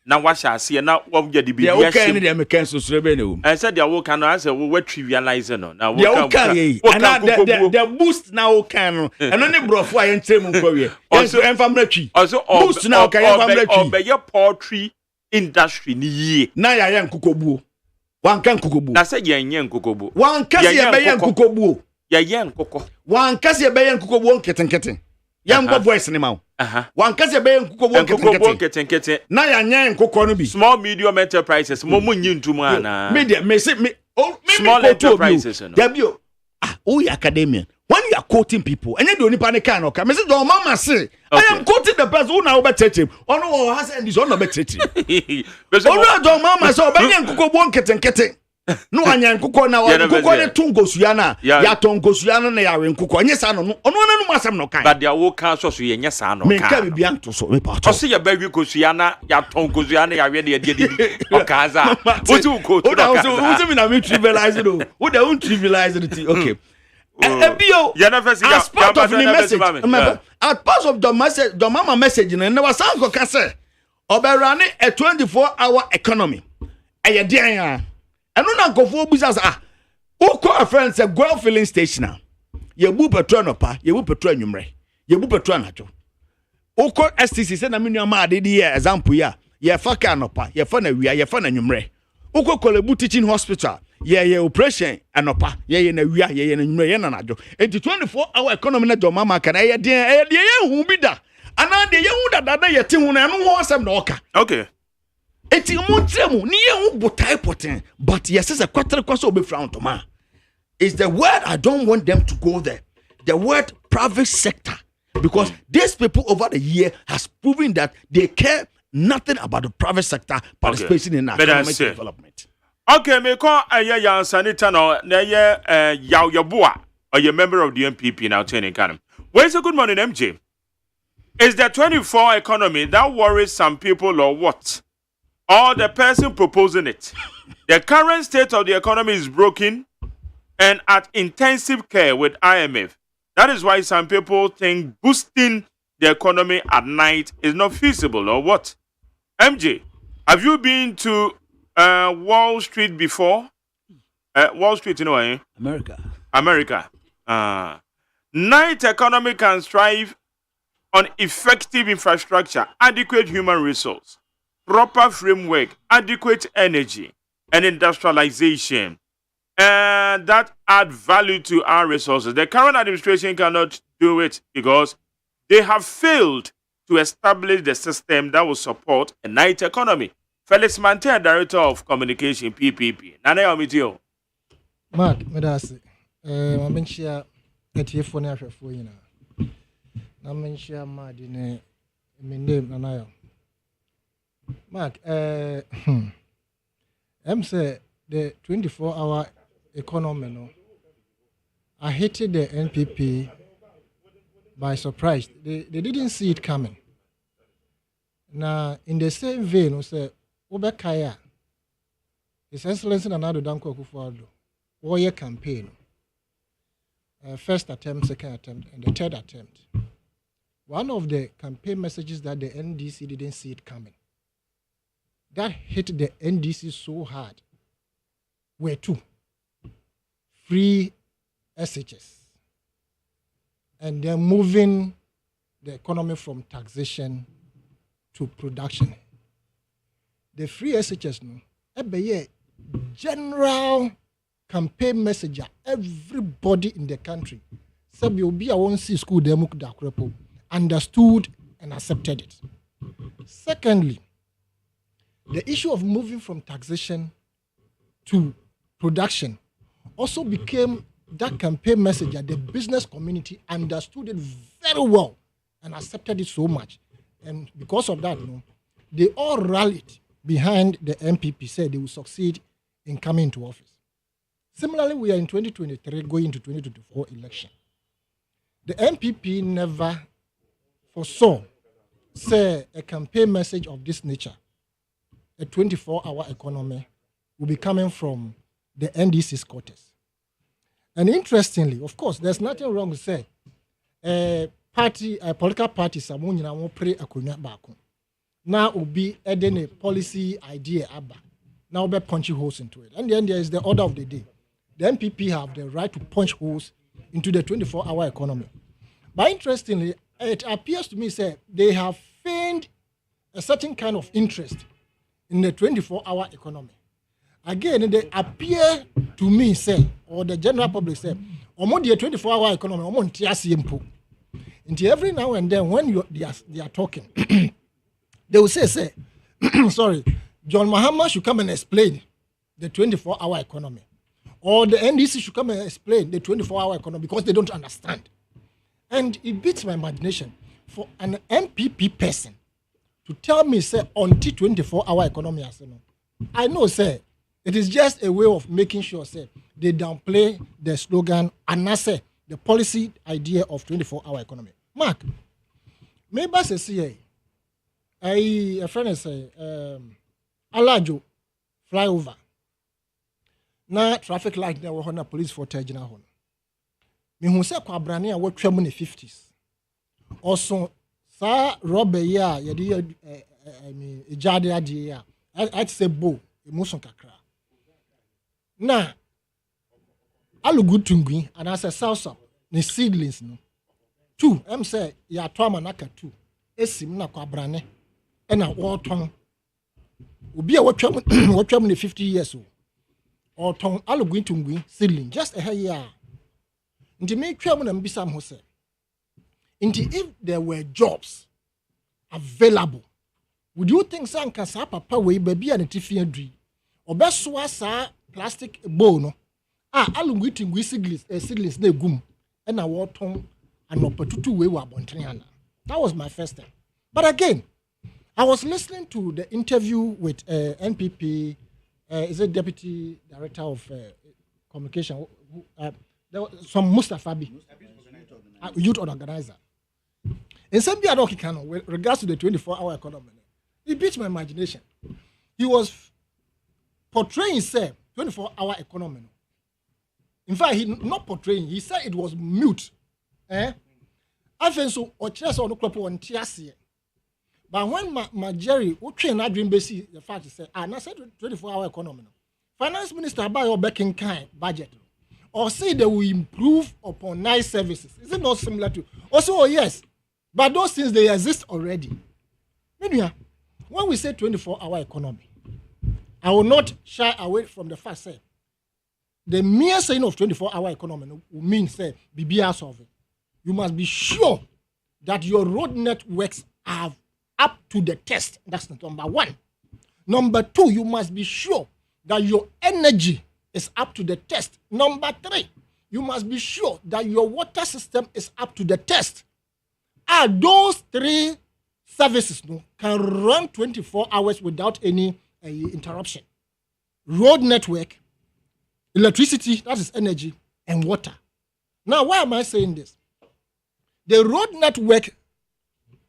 Now what shall see now what get the be okay any them cancel revenue. I said they work and I said we trivializing no. Now the boost now can and only bro for en trem nkowe. Also enfamratwi. Also boost now can enfamratwi. Obey your poultry industry ni ye. Na ya yen kukobuo. Wan kan kukobuo. Na say yen kukobuo. Wan kase ye be yen kukobuo. Ya yen koko. Wan kase ye be yen kukobuo nketenkete. Yam go voice ni ma. Wan kase be yen kukobuo nketenkete. Na ya nyen kuko no bi. Small medium enterprises mo munyi ntumu ana. Media me say me small enterprises no. Debio. We academia. When you are quoting people, and you don't panic can okay. Me say your mama say, I am quoting the person who now better him. Oh no, has and this on no better him. Oh no, your mama say, "Obe yen kuko bon keten." No anya nkuko na wa kuko ne tungo suana ya tongo suana na ya we nkuko anya sa no no no masam no kan but dia wo kan so ye nya sa no kan me ka bi bian to so me pa to o se ya ba wi ko suana ya tongo suana ya we de de o kan za o tu ko to ka o se me na me trivialize no o da un trivialize it okay ebio as part of the message as part of the message the mama message na was sound ko ka say oberane a 24-hour economy eye dia ya eno na nkofo business who call a friend say go filling station now ye bu petrol no pa ye bu petrol anwumre ye bu petrol anacho who call STC say na menu ma de here example ya ye fa ka no pa ye fa na wia ye fa na anwumre who call Kolebu teaching hospital ye operation anopa ye na wia ye na anwumre ye na najo enti 24-hour economy na do mama kan ye de ye hu bi da ana de ye hu da ye ti hu na no ho asem na oka okay. Eti montremu ni ye hu botai poten but yes is a quarter kwaso obe frown to ma is the word I don't want them to go there the word private sector because these people over the year has proven that they care nothing about the private sector participating in economic development. Okay, me call aye ya sanita no na ye yaw yeboa or you member of the MPP now turning kind. Where's a good morning MJ? Is the 24 economy that worries some people or what? Or the person proposing it. The current state of the economy is broken and at intensive care with IMF. That is why some people think boosting the economy at night is not feasible or what? MJ, have you been to Wall Street before? Wall Street, you know, eh? America. Night economy can strive on effective infrastructure, adequate human resource, proper framework, adequate energy, and industrialization, and that add value to our resources. The current administration cannot do it because they have failed to establish the system that will support a night economy. Felix Mantel, Director of Communication, PPP. Nana Yomitio. Mark, Medasi, I'm been share at your phone after 4 years. I'm been share my name, Nanayo. Mark, I'm say the 24-hour economy. No, I hated the NPP by surprise. They didn't see it coming. Now, in the same vein, we say, Obekaya, His Excellency Nana Danko Akufo-Addo, warrior campaign. First attempt, second attempt, and the third attempt. One of the campaign messages that the NDC didn't see it coming. That hit the NDC so hard were two. Free SHS. And they're moving the economy from taxation to production. The free SHS, no, every general campaign message, everybody in the country, said you'll be a one see school demo understood and accepted it. Secondly, the issue of moving from taxation to production also became that campaign message that the business community understood it very well and accepted it so much. And because of that, they all rallied behind the MPP, said they will succeed in coming into office. Similarly, we are in 2023 going into 2024 election. The MPP never foresaw, say, a campaign message of this nature, a 24-hour economy, will be coming from the NDC's quarters. And interestingly, of course, there's nothing wrong to say, political parties are going pray a now will be adding a policy idea now be punching holes into it. And then there is the order of the day. The MPP have the right to punch holes into the 24-hour economy. But interestingly, it appears to me say they have feigned a certain kind of interest in the 24-hour economy. Again, they appear to me say, or the general public say, omo the 24-hour economy, omo ntiasi mpo. Until every now and then, when they are talking, they will say, sorry, John Mahama should come and explain the 24-hour economy. Or the NDC should come and explain the 24-hour economy because they don't understand. And it beats my imagination for an MPP person to tell me, say, until 24-hour economy, I know, say, it is just a way of making sure, say, they downplay the slogan and not say the policy idea of 24-hour economy. Mark, maybe I say, a friend say, Alajo flyover. Na traffic light na wo na police for tajina ho. Me hu se kwabrane a wotwa mu ne 50s. Also sa robber ya ye de ejade ade ya. I'd say bo emotion kakra. Na alugu tungui and as a salsa ne seedlings no. 2 em say ya to amanaka 2. Esim na kwabrane e na wo ton. Obi a wotwa mu ne 50 years old. Or ton alugu tungui seedling just a year. Nti me twa mu na mbisa am ho say. Nti if there were jobs available, would you think sanka sa papa we baby an tifi adri obeso asa plastic bowl no alugu tungui seedlings na egum e na wo ton anopetutu we wa bontene. That was my first time. But again, I was listening to the interview with NPP, is it Deputy Director of Communication, there was some Mustafabi, youth organizer. In some with regards to the 24-hour economy, it beats my imagination. He was portraying, say, 24-hour economy. In fact, he not portraying, he said it was mute. I think so, or just on the crop on TSC. But when my Jerry, who trained that dream basic, the fact is, say, I said 24-hour economy. Finance Minister buy your backing kind budget. Or say they will improve upon nice services. Is it not similar to? Also, oh yes. But those things, they exist already. Meanwhile, when we say 24-hour economy, I will not shy away from the fact, say, the mere saying of 24-hour economy will mean, say, BBR solving. You must be sure that your road networks are up to the test. That's number one. Number two, you must be sure that your energy is up to the test. Number three, you must be sure that your water system is up to the test. Those three services can run 24 hours without any interruption. Road network, electricity, that is energy, and water. Now, why am I saying this? The road network,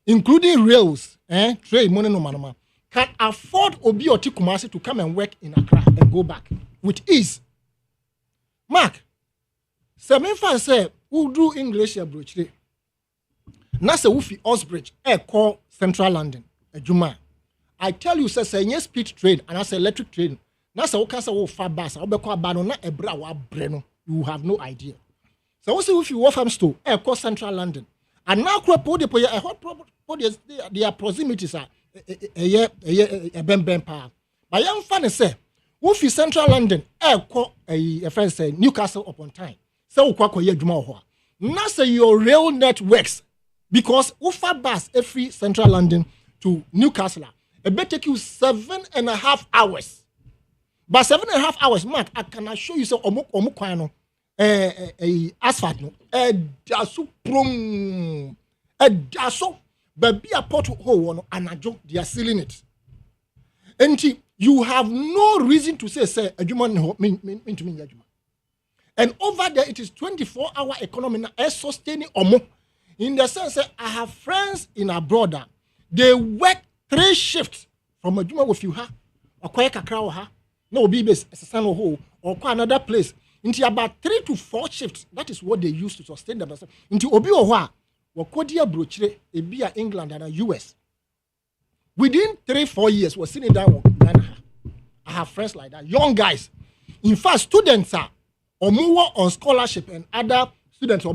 including rails, train, money no manama, can afford Obi Oti Kumasi to come and work in Accra and go back with ease. Mark, Seminfa say, who do English approach? Nasa Wufi Osbridge, call Central London, a Juma. I tell you, say, yes, speed train, and I say electric train. Nasa Okasa will far bass, I'll be called Banona, a bra, breno. You have no idea. So, what's if you Wolfham Store, call Central London. And now, a hot their proximities are a bem power. But young fan say, Wolfie Central London, call a friend say Newcastle upon time. So, Quaco Yajuma. Nasa your rail networks because Ufa bus every Central London to Newcastle. It may take you 7.5 hours. But 7.5 hours, Mark, I can assure you so omukwano asphalt no. Daso prom. Daso baby a pothole no anajo they are sealing it. And you have no reason to say adwuma mean to me adwuma. And over there it is 24-hour economy na sustaining omo. In the sense that I have friends in abroad, they work 3 shifts from adwuma with you ha. Okoye kakra wo ha. No be base esesano ho or another place. Into about 3 to 4 shifts. That is what they use to sustain themselves. Into obi o ho wakodia brochire ebia England and US. Within 3-4 years, we're sitting down in Ghana. I have friends like that, young guys. In fact, students are on scholarship and other students are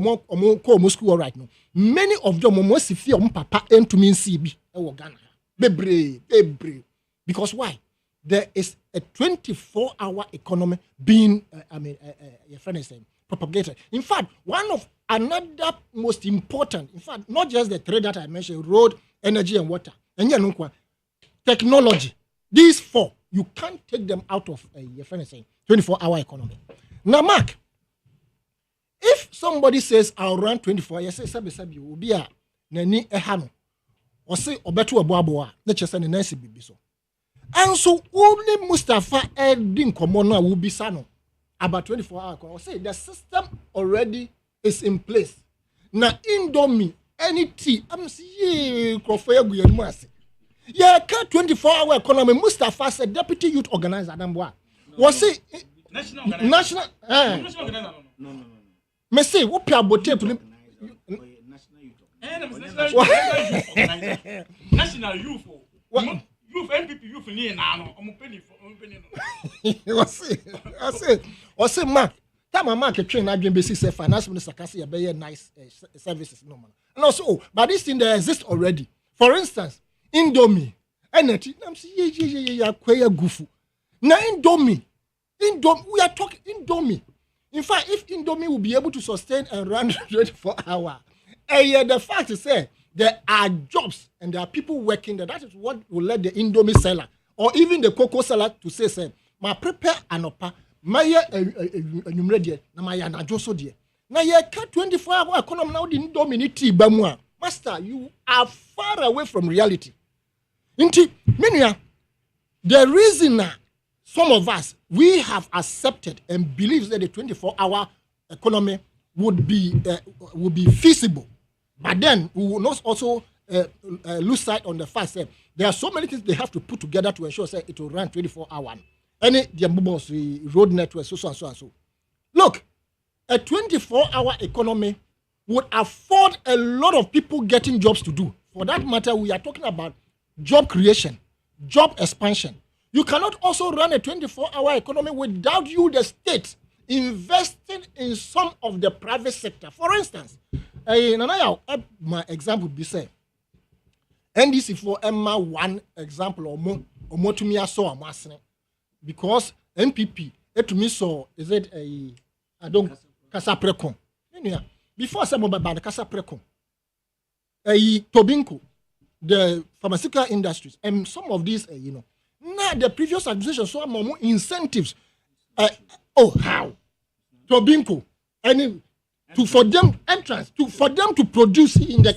school right now. Many of them are fear papa and to mean CB. Ghana. Bebre. Because why? There is a 24-hour economy being, your friend is saying, propagated. In fact, one of another most important, in fact, not just the 3 that I mentioned, road, energy, and water, and technology. These 4, you can't take them out of your friend is saying, 24-hour economy. Now, Mark, if somebody says I'll run 24 hours, say sabi will be a nani ehano, or say obetu aboa, let's just say the nice bibi so. And so only Mustafa Eddin Komono will be sano about 24 hours. Or say the system already is in place. Now Indomie, any tea, I'm saying Kofoyagu Yamasi. Yeah, 24-hour economy. Mustafa said deputy youth organizer Adamboa. Was say national no. Me say what pia bote national youth youth MPP youth ni na no omo penny I say Mark time Mark train na dream basic finance minister kasi e be nice services no man and also but this thing there exists already. For instance, Indomie energy I'm say yeah kwaya gufu na Indomie we are talking Indomie. In fact, if Indomie will be able to sustain and run 24 hours, the fact is that there are jobs and there are people working there. That is what will let the Indomie seller or even the cocoa seller to say, "Ma prepare anopa, maya enumerate na maya na joso die." Na ye ka 24-hour economy now the Indomie ni tea bamwa. Master, you are far away from reality. Inti menia, the reason some of us, we have accepted and believe that the 24-hour economy would be feasible. But then we will not also lose sight on the fact that there are so many things they have to put together to ensure that it will run 24 hours. Any the road network, so and so. Look, a 24-hour economy would afford a lot of people getting jobs to do. For that matter, we are talking about job creation, job expansion. You cannot also run a 24-hour economy without you, the state, investing in some of the private sector. For instance, my example would be say, NDC for Emma one example or more to me I saw a mass because NPP to me so is it I don't Casa Precon. Before some about the Casa Precon, Tobinco, the pharmaceutical industries, and some of these now the previous administration saw more incentives. How? Tobinco, and for them entrance for them to produce in the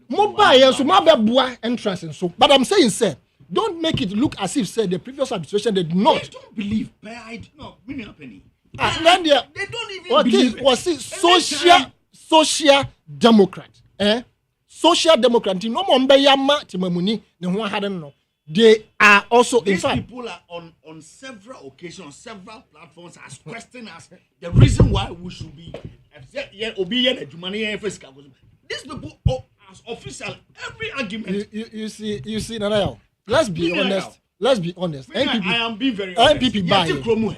mobile so mobile entrance and so. But I'm saying, sir, don't make it look as if the previous administration did not. They don't believe. I no, me penny. They don't even believe. Was it social democrat? Social democrat. No Mombeyama Timamuni, no hadn't no. They are also these in fact people are on several occasions, on several platforms as questioning us the reason why we should be obedient to money. These people as official every argument. You see, Nanayo. Let's be honest. Let's be honest. NPP, I am being very honest.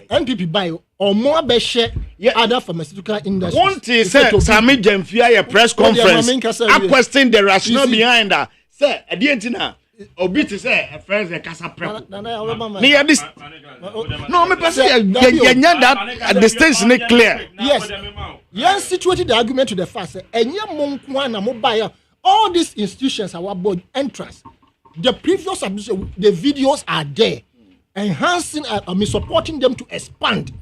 NPP buy or more be share other pharmaceutical industries. One thing said Sami Jemfia a press conference. I question the rationale behind that. Sir, at the end now. Obi to say a friend the Casa Prep. Near this. No, me person that the stage is clear. Yes. Yes, situated the argument to the fact and all these institutions are about entrance. the previous administration, the videos are there, enhancing, supporting them to expand.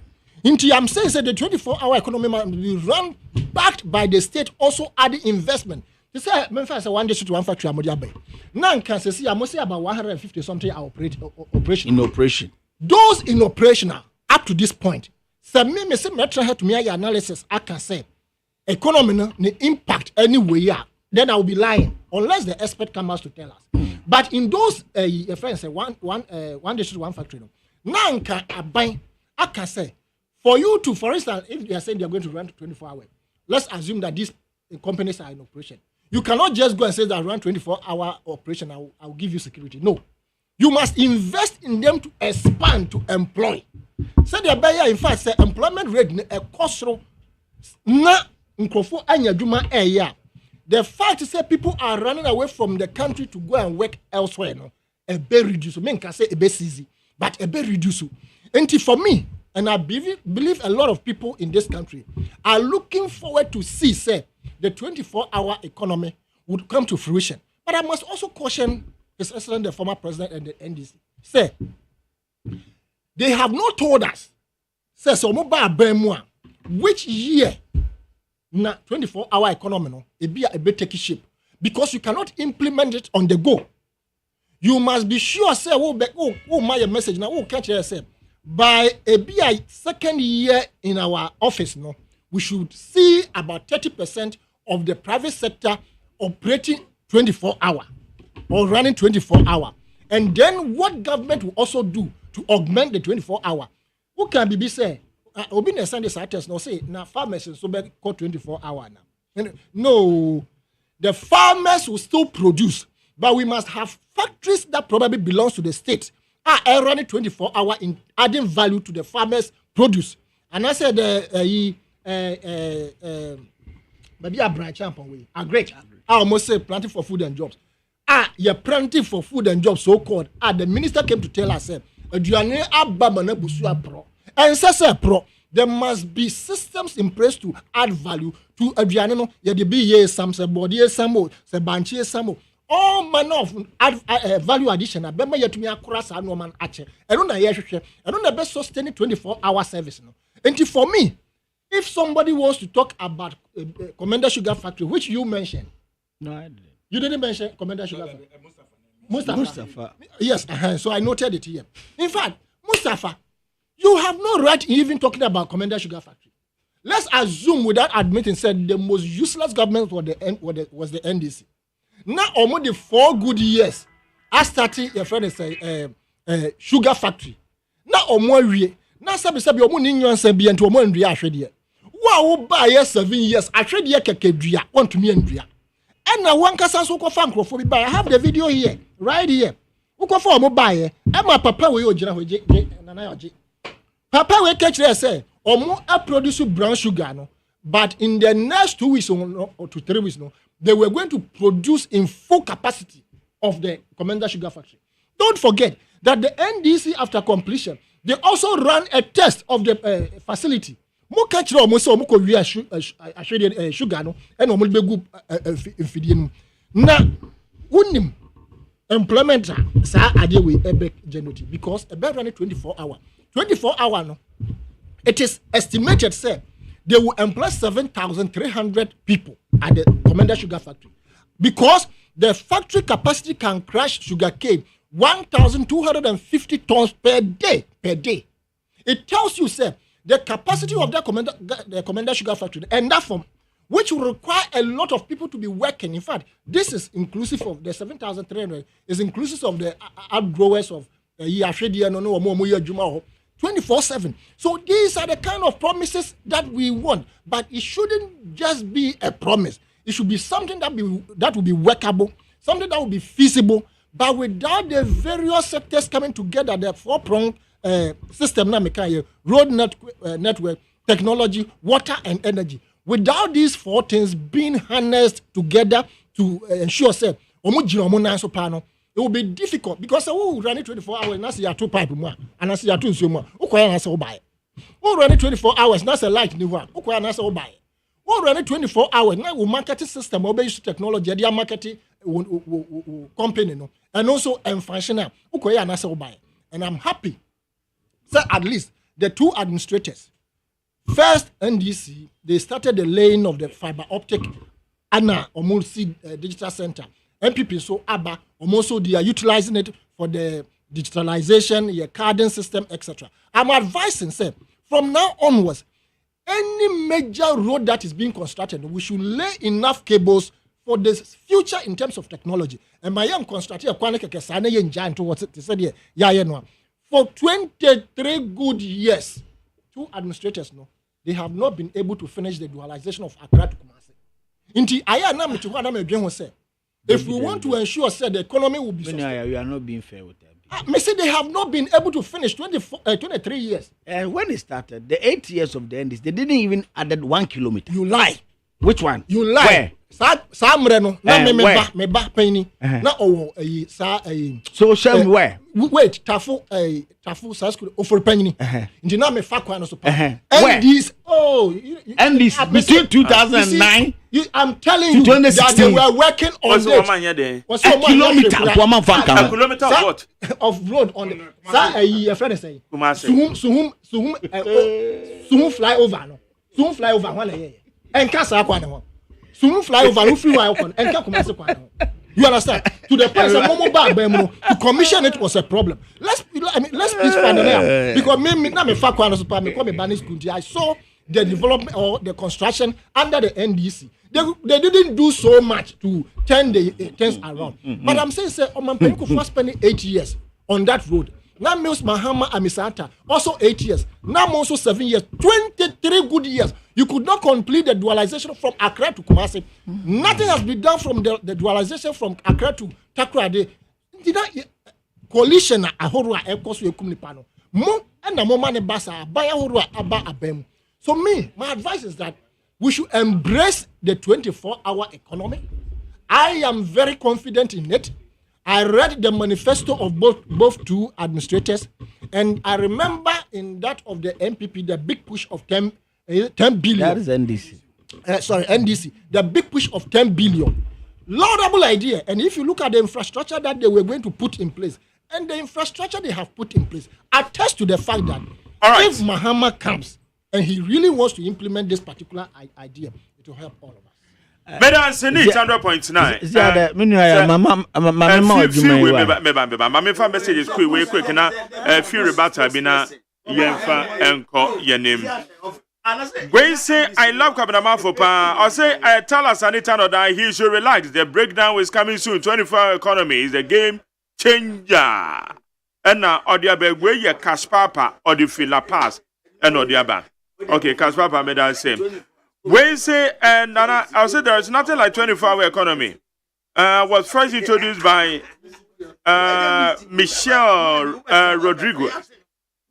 I'm saying that the 24-hour economy must be run, backed by the state, also adding investment. They say, Memphis, one district, one factory, now can say, I must say about 150 something are operation. In operation. Those in operational, up to this point, so me say, to me analysis, I can say, economy, the impact anyway, then I will be lying, unless the expert comes to tell us. But in those, friends say, one district, one factory, now I can say, for you to, for instance, if they are saying they are going to run 24 hours, let's assume that these companies are in operation. You cannot just go and say that run 24-hour operation, I will give you security. No. You must invest in them to expand, to employ. So the buyer, in fact, say employment rate a cost na nkrofo anya dwuma eya. The fact is that people are running away from the country to go and work elsewhere. No, a be reduce. Men can say a be easy, but a be reduce. And for me, and I believe a lot of people in this country are looking forward to see, say, the 24-hour economy would come to fruition. But I must also caution His Excellency, the former president and the NDC. Say, they have not told us, say, so which year na 24-hour economy no, it be a bit take shape. Because you cannot implement it on the go. You must be sure, say, my message now, catch yourself. By a second year in our office, no, we should see about 30% of the private sector operating 24 hours or running 24 hours. And then what government will also do to augment the 24 hours? Who can be say? Obi na Sunday Saturdays no say na farmers so be call 24 hours now. No, the farmers will still produce, but we must have factories that probably belongs to the state. Are running 24 hours in adding value to the farmers' produce. And I said, maybe a branch way. A great. I almost say planting for food and jobs. You're planting for food and jobs, so called. The minister came to tell us, and says, pro, there must be systems in place to add value to Adriano. You be some body, some banchi, some. All manner of value addition. I remember you to me across a no man ache. I don't know best sustaining 24-hour service. No, and for me, if somebody wants to talk about Commander Sugar Factory, which you mentioned, no, I didn't. You didn't mention Commander Sugar Factory. Mustafa. Yes, so I noted it here. In fact, Mustafa, you have no right in even talking about Commander Sugar Factory. Let's assume, without admitting, said the most useless government was the NDC. Now, almost the 4 good years, I started your friend say sugar factory. Now, we now sabi omo ni nyon sabi ento omo ndua ahwede. Wo buy 7 years ahwede kekedua want to me ndua. And now one kasa so ko fa nkrofo bi buy. I have the video here, right here. Wo ko fa omo buy e ma papa we ogina hoje nana oje. Papa we catch say omo produce brown sugar no, but in the next 2 weeks or to 3 weeks no, they were going to produce in full capacity of the Commander Sugar Factory. Don't forget that the NDC, after completion, they also ran a test of the facility. Mo catch almost so mo ko wi sugar no and mo be go infidie no. Na unim employment sa ade we ebe generative because ebe run 24 hours. 24 hours no. It is estimated say they will employ 7,300 people at the Commander Sugar Factory because the factory capacity can crush sugarcane 1,250 tons per day. It tells you, sir, the capacity of the Commander Sugar Factory and that form, which will require a lot of people to be working. In fact, this is inclusive of the 7,300, is inclusive of the outgrowers of 24/7. So these are the kind of promises that we want, but it shouldn't just be a promise. It should be something that will be workable, something that will be feasible, but without the various sectors coming together, the 4-pronged system, road network, technology, water, and energy. Without these 4 things being harnessed together to ensure, say, it will be difficult because who run it 24 hours and that's your 2 pipe more and that's your 2 sumo. Who can answer buy? Who run it 24 hours and that's a light new one. Who can answer buy? Who run it 24 hours now? We marketing system, we use technology, they are marketing company no and also functional ukoya anase obaye and I'm happy so at least the two administrators first NDC they started the laying of the fiber optic ana almost digital center MPP so aba almost they are utilizing it for the digitalization your carding system etc. I'm advising say from now onwards any major road that is being constructed we should lay enough cables for the future in terms of technology. And my young constructor, for 23 good years, two administrators, no, they have not been able to finish the dualization of Accra to Kumasi. If we want to ensure the economy will be sustainable, you are not being fair with them. I say they have not been able to finish 23 years. And when it started, the 8 years of the end, they didn't even add 1 kilometer. You lie. Which one? You lie. Where? Samre no na me ba penny na owo sa so show me where wait tafu sa school offer penny nti na me fa kwa no so pa and these and this between 2009 I'm telling you that they were working on it. What's a kilometer a kilometer of what of road on the sa your friend say suhum fly over no suhum fly over one and kasa kwa no soon fly over who free and you understand to the point that momo back to commission it was a problem. Let's please find an out because me na me fa kwano so pa me come banis kunti I saw the development or the construction under the NDC. They didn't do so much to turn the things around. But I'm saying say on Mampenko for spending 8 years on that road. Now Mills Mahama Amisata also 8 years. Now also 7 years. 23 good years. You could not complete the dualization from Accra to Kumasi. Nothing has been done from the dualization from Accra to Takoradi. Did that coalition ahorwa ekoso ekumni pano. Mo na mo mane basa baya ahorwa aba abem. So me, my advice is that we should embrace the 24-hour economy. I am very confident in it. I read the manifesto of both two administrators, and I remember in that of the MPP, the big push of 10 billion. That is NDC. NDC. The big push of 10 billion. Laudable idea. And if you look at the infrastructure that they were going to put in place, and the infrastructure they have put in place, attest to the fact that if Mahama comes and he really wants to implement this particular idea, it will help all of us. Madam Senate 100.9. Mama fa messages quick na few rebata bi na yemfa enko yenem. When say I love Kabinama for pa, I say I tell us Anita no that he should relax. The breakdown is coming soon. 24-hour economy is a game changer. And now odia be we ye cash papa or the fila pass and odia ba. Okay, cash papa made that same. When say Nana, I'll say there is nothing like 24-hour economy. Was first introduced by Michelle Rodriguez.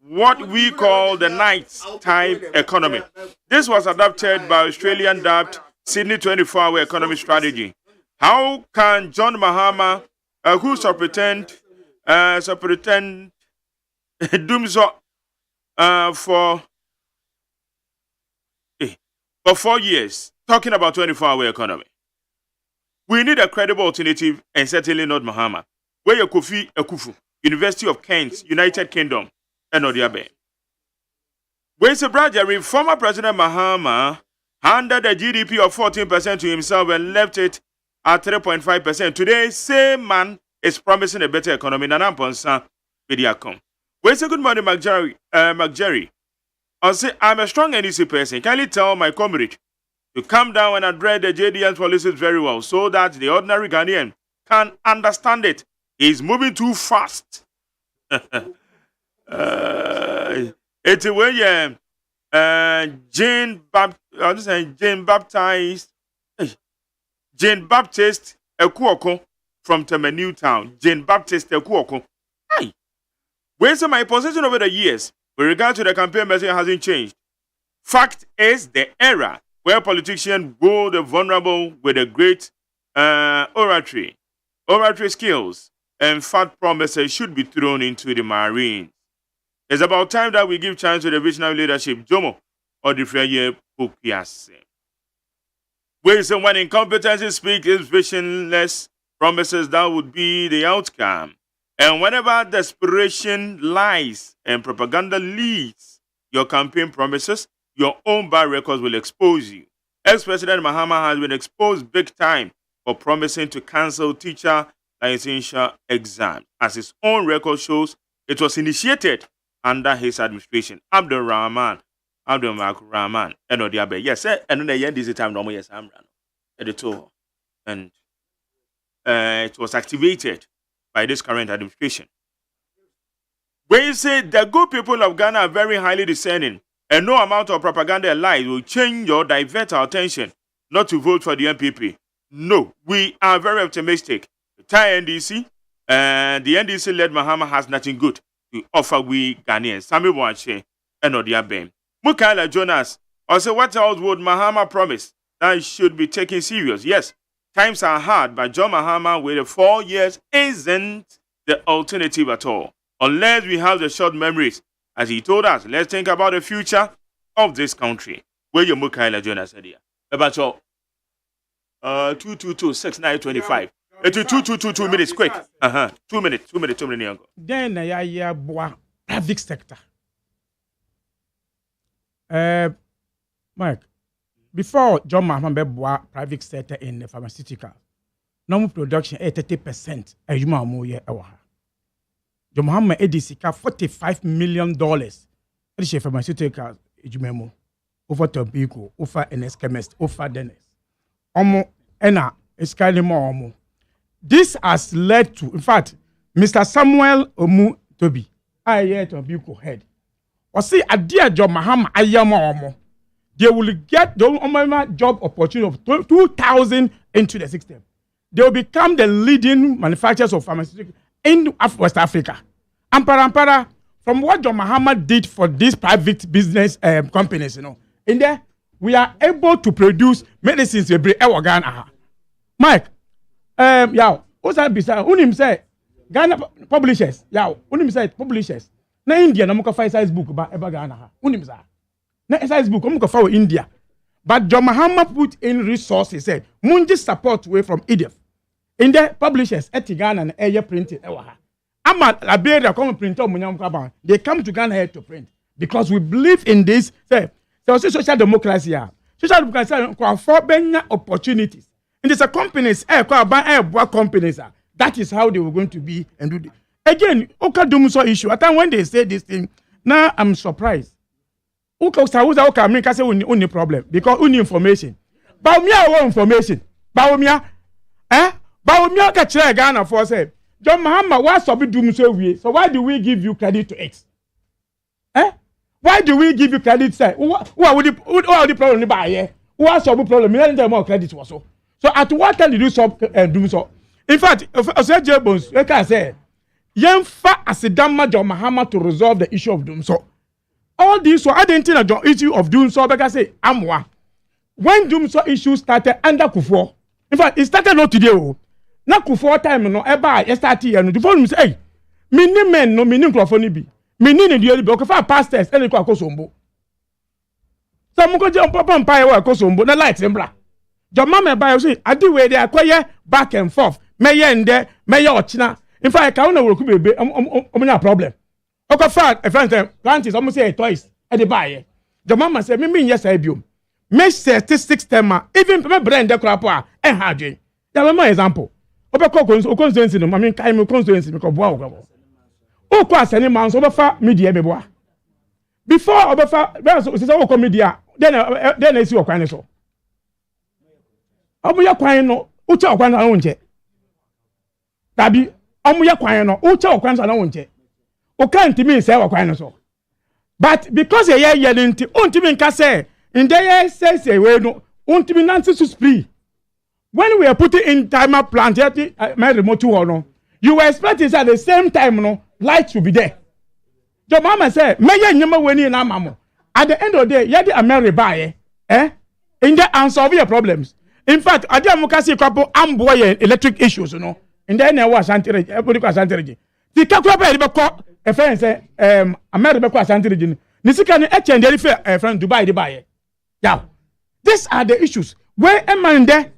What we call the night-time economy. This was adopted by Australian dubbed Sydney 24-hour economy strategy. How can John Mahama, who pretend doomso for 4 years, talking about 24-hour economy? We need a credible alternative and certainly not Mahama. Where you Kofi Ekufu, University of Kent, United Kingdom, and Odiabe. Where's the Bradbury, former President Mahama handed a GDP of 14% to himself and left it at 3.5%. Today, same man is promising a better economy than Amponsa Vidiacom. Where's the good morning, McJerry? I'll say, I'm a strong NDC person. Kindly tell my comrade to come down and address the JDS policies very well so that the ordinary Ghanaian can understand it. He's moving too fast. It's when Jane Baptist Ekuoko from Temenu Town. Jane Baptist Ekuoko. Hi. Where's my position over the years with regard to the campaign message hasn't changed. Fact is the era where politicians go the vulnerable with a great oratory skills and fat promises should be thrown into the marine. It's about time that we give chance to the visionary leadership, Jomo or the Freye Pukiase. When someone incompetency speaks is visionless promises that would be the outcome. And whenever desperation lies and propaganda leads your campaign promises, your own bad records will expose you. Ex-President Mahama has been exposed big time for promising to cancel teacher licensure exam. As his own record shows, it was initiated under his administration. Abdul Rahman, and Odiabe. Yes, and then the end this time, no more yes, I'm editor. And it was activated by this current administration. When you say the good people of Ghana are very highly discerning, and no amount of propaganda and lies will change or divert our attention not to vote for the MPP. No, we are very optimistic. The Thai NDC and the NDC-led Mahama has nothing good to offer we Ghanaians. Sami Wache and Odiabe. Mukaila Jonas also, what else would Mahama promise that should be taken serious? Yes, times are hard, but John Mahama with 4 years isn't the alternative at all. Unless we have the short memories. As he told us, let's think about the future of this country. Where your Mukaila Jonas said here. About your 222-6925. It's 2 minutes, quick. 2 minutes. Then I boy private sector. Mike, before John Mahama boy private sector in the pharmaceutical, normal production 30%. You more year hour. John Mahama edisika $45 million. Edisha pharmaceutical ejumemo over Tobico, over NS chemist, over Dennis. Omo ena eskali mo. This has led to, in fact, Mr. Samuel Omu Toby, I hear Tobico head. Or see a dear John Mahama ayama omo. They will get the job opportunity of 2,000 into the system. They will become the leading manufacturers of pharmaceuticals in West Africa. Ampara, from what John Mahama did for these private business companies, in there, we are able to produce medicines we bring Ghana. Mike, what's that beside? Unim say Ghana publishers, unim say publishers. Na India na muka find size book ba eba Ghana. Unim say. Na size book muka find India. But John Mahama put in resources, said, Munji support way from Edith. In the publishers, Ghana and air printed. I'm a Liberia come printer Munyam. They come to Ghana here to print because we believe in this. Say, there was social democracy. Social democracy for opportunities. And there's a companies, companies. That is how they were going to be and do this. Again, Oka Dumuso issue. At time when they say this thing, now I'm surprised. Oka say only problem because only information. But me I want information. Baumia, Baumia ka chere Ghana for say. John Mahama, why so be doom so we? So why do we give you credit to it? Why do we give you credit? Say, who are the problem by here? Who are some problem? Me don't more credit also. So at what time did you stop doom so? In fact, I said Bones, you can say, Yemfa asidama John Mahama to resolve the issue of doom so. All this, so I didn't think the issue of doom so because I say, Amwa. When doom so issue started under Kufuor, in fact, it started not today. Na Kufuor time no eba yesterday no the phone say hey me ni men no me ni microphone bi me ni ne die bi o ka pastors e ko akosombo so mo ko je papa mpa wa akosombo na light mbra joma me ba say adi we dey akoye back and forth me ye nde me ye ochina in fact ka una wo ku bebe omunya problem o ka fa e friend planties omo say toys e dey buy ye joma ma say me yes I biom me statistics tema even me brand de krapo a e ha dwen ya me example constituency no mami kai me constituency me ko boa wo o ko asani man so obefa media be boa before obefa so say o ko media then esi okwan ni so omo ya kwan no o che okwan na wonje tabi omo ya kwan no o che okwan na wonje o kan timi say okwan no so but because ye nti o ntimi nka say in there say we no o ntimi nansi su spree. When we are putting in timer plant, my remote one, you were expecting at the same time, light should be there. Your mama said, "May you never win in Amamo." At the end of the day, you are married by, in the unsolve your problems. In fact, I didn't see couple amboy electric issues, And then I was anti-regi, everybody was anti-regi. The Kakapa, a friend say, America was anti-regi. Nisikani exchange a friend Dubai, the buyer. Yeah, these are the issues. Where am I there?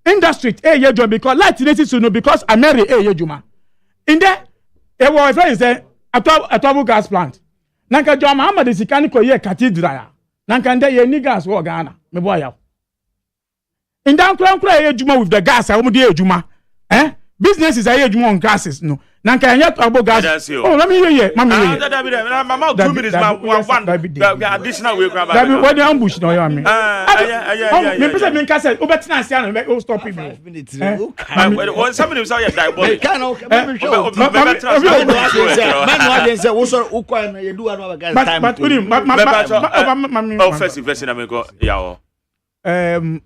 industry ye juma because light needs to know because America ye juma. In there, it was friend say atomic gas plant. Nanka John Muhammad is mechanical ye cathedral. Nanka nde ye ni gas wo Ghana. Me boy ya. In down kra ye juma with the gas, I dey juma. Business is a juma on gases no. Nanka yet about gas. Oh, let me hear you. Mama, mama, 2 minutes. One additional way. What the ambush? No, you mean? Me person me can say, "Obetina say no, make stop him." 5 minutes. When somebody say you die, boy. Can okay, me show. Man, say, "Wo so ukwa na you do another guys time." But first na me go ya. When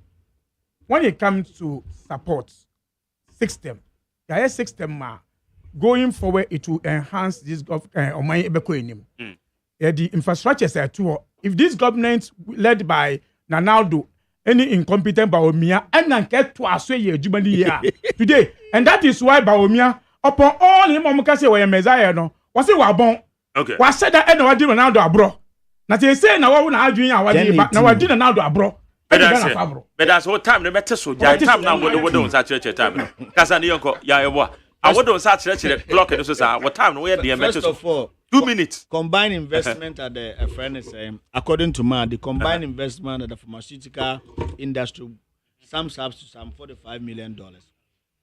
it comes to support system, there is system ma. Going forward, it will enhance this government. The infrastructure are too. If this government led by Nanaldo, any incompetent Baomia, and then get to Asway today, and that is why Baomia, upon all him Omukase were Messiah, no, was it Wabon? Okay. Was said that any idea Ronaldo abro. Now they say now what I doing our day, but now I didn't Ronaldo abro. But that's what time the better so. Time now what don't such a time. Casanio, ya. I wouldn't start clock it. What time? Where the first of all, 2 minutes. Combined investment at the friend is according to man, the combined investment at the pharmaceutical industry sums up to some $45 million.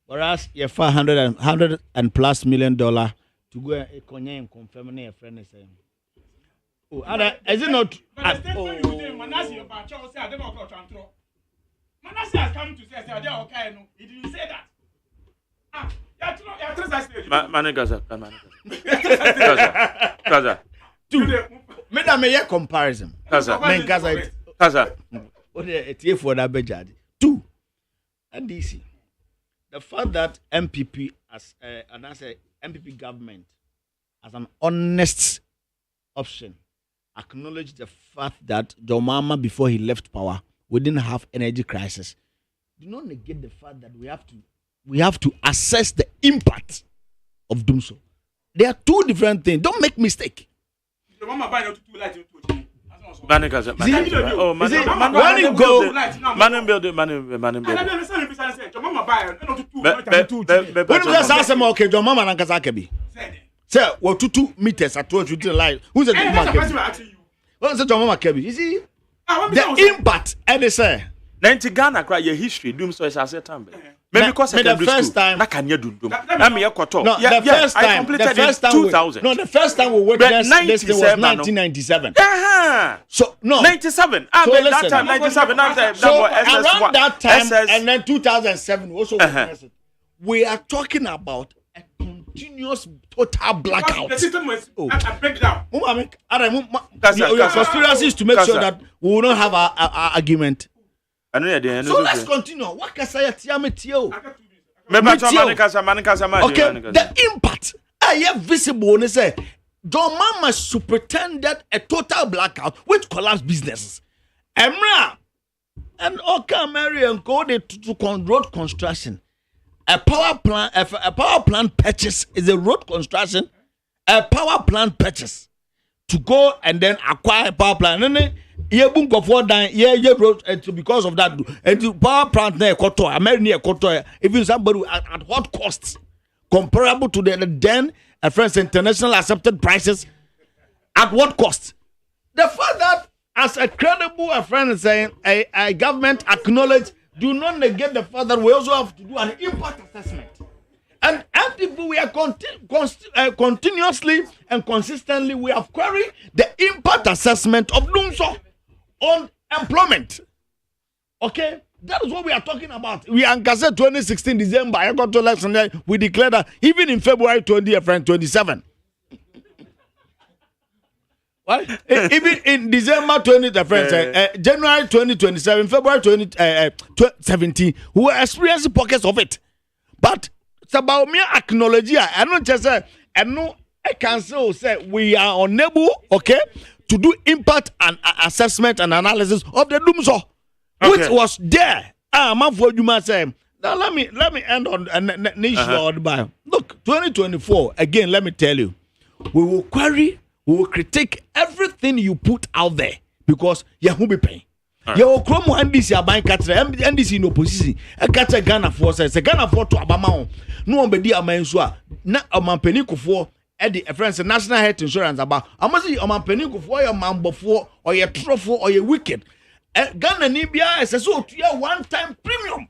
Whereas you have $100 and plus million to go and confirm a friend is saying. Oh, is it not? Manasi has come to say, okay, no, he didn't say that. Madam, a comparison. Two, and DC. The fact that MPP as and I say MPP government as an honest option acknowledge the fact that John Mahama before he left power we didn't have energy crisis. Do not negate the fact that we have to assess the impact of doing so. They are two different things. Don't make mistake. When you go, okay, John Mama and Kazakebi. Sir, what 2 meters at 2 line? Who's the Kebi? What's the John Mama Kebi? You see, the impact, and they say, 90 Ghana cry your history, doom so as I said, maybe because the first time, I can you do. No, the first time, I completed in 2000. No, the first time we witnessed this was 1997. So no, 97. So that time 97. So around that time, and then 2007 also witnessed it. We are talking about a continuous total blackout. The system was a breakdown. Your conspiracy is to make sure that we will not have an argument. So let's continue. What can I say? Okay, the impact are visible. They say John Mama superintended a total blackout which collapsed businesses. Emra and Oka Mary and coded to road construction. A power plant purchase is a road construction. A power plant purchase to go and then acquire a power plant. And then because of that, and the power plant near Koto, American Koto, even somebody at what costs comparable to the then friends international accepted prices, at what cost? The fact that as a credible friend is saying a government acknowledge, do not negate the fact that we also have to do an impact assessment. And people, we are continuously and consistently we have queried the impact assessment of doing so on employment. Okay, that is what we are talking about. We are in 2016 December. I got to election. We declared that even in February 2027. Right? Even in December 20, January 2027, February 2017, we were experiencing pockets of it. But it's about me acknowledging. I don't just say, I can say we are unable, okay, to do impact and assessment and analysis of the Doomso, which was there. Now let me end on an issue of the bio. Look, 2024, again, let me tell you, we will critique everything you put out there because you will be paying. Your Chrome NDC are buying catcher, NDC in opposition, a catcher Ghana for says a Ghana for to Abama. No one be a man so not a man penny for Eddie a friend's national health insurance about. I must see a man penny for your man before or your truffle or your wicked. Ghana Nibia is a so to your one-time premium.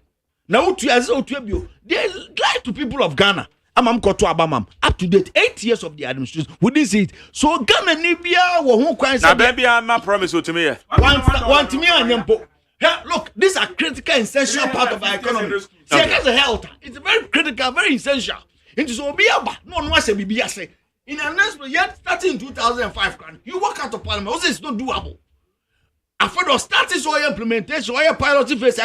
Now to as so to you, they lie to people of Ghana. I'm to Abamam. Up to date, 8 years of the administration. We didn't see it. So Ghana Nibia who cries. Now, baby, I'm not promising to me. One to me and Yampo. Look, these are critical, essential part of our economy. See, as a health, it's very critical, very essential. It is Obiaba. No one wants to be BSA. In an announcement, yet starting in 2005, you walk out of parliament. Also, it's not doable. After the status or implementation or pilot phase,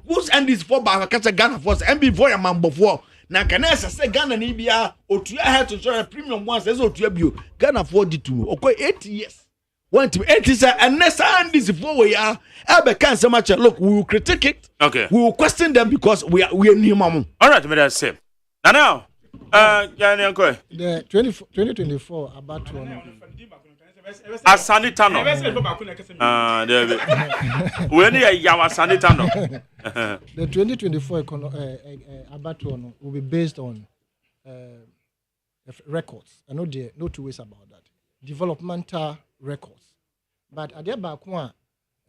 who's end this for by Ghana force and before a man before. Now, can I say Ghana Nibia or to have to show a premium once as well to you? Ghana 42, okay, 8 years. 1 to 8 is and next time this is 4 we are. I can't so much. Look, we will critique it. Okay. We will question them because we are new mom. All right, me that's same. Now, the 2024 about one. Asanitano. When you are Asanitano. The 2024 Abatuano will be based on records. I know there no two ways about that. Developmental records. But at the back one,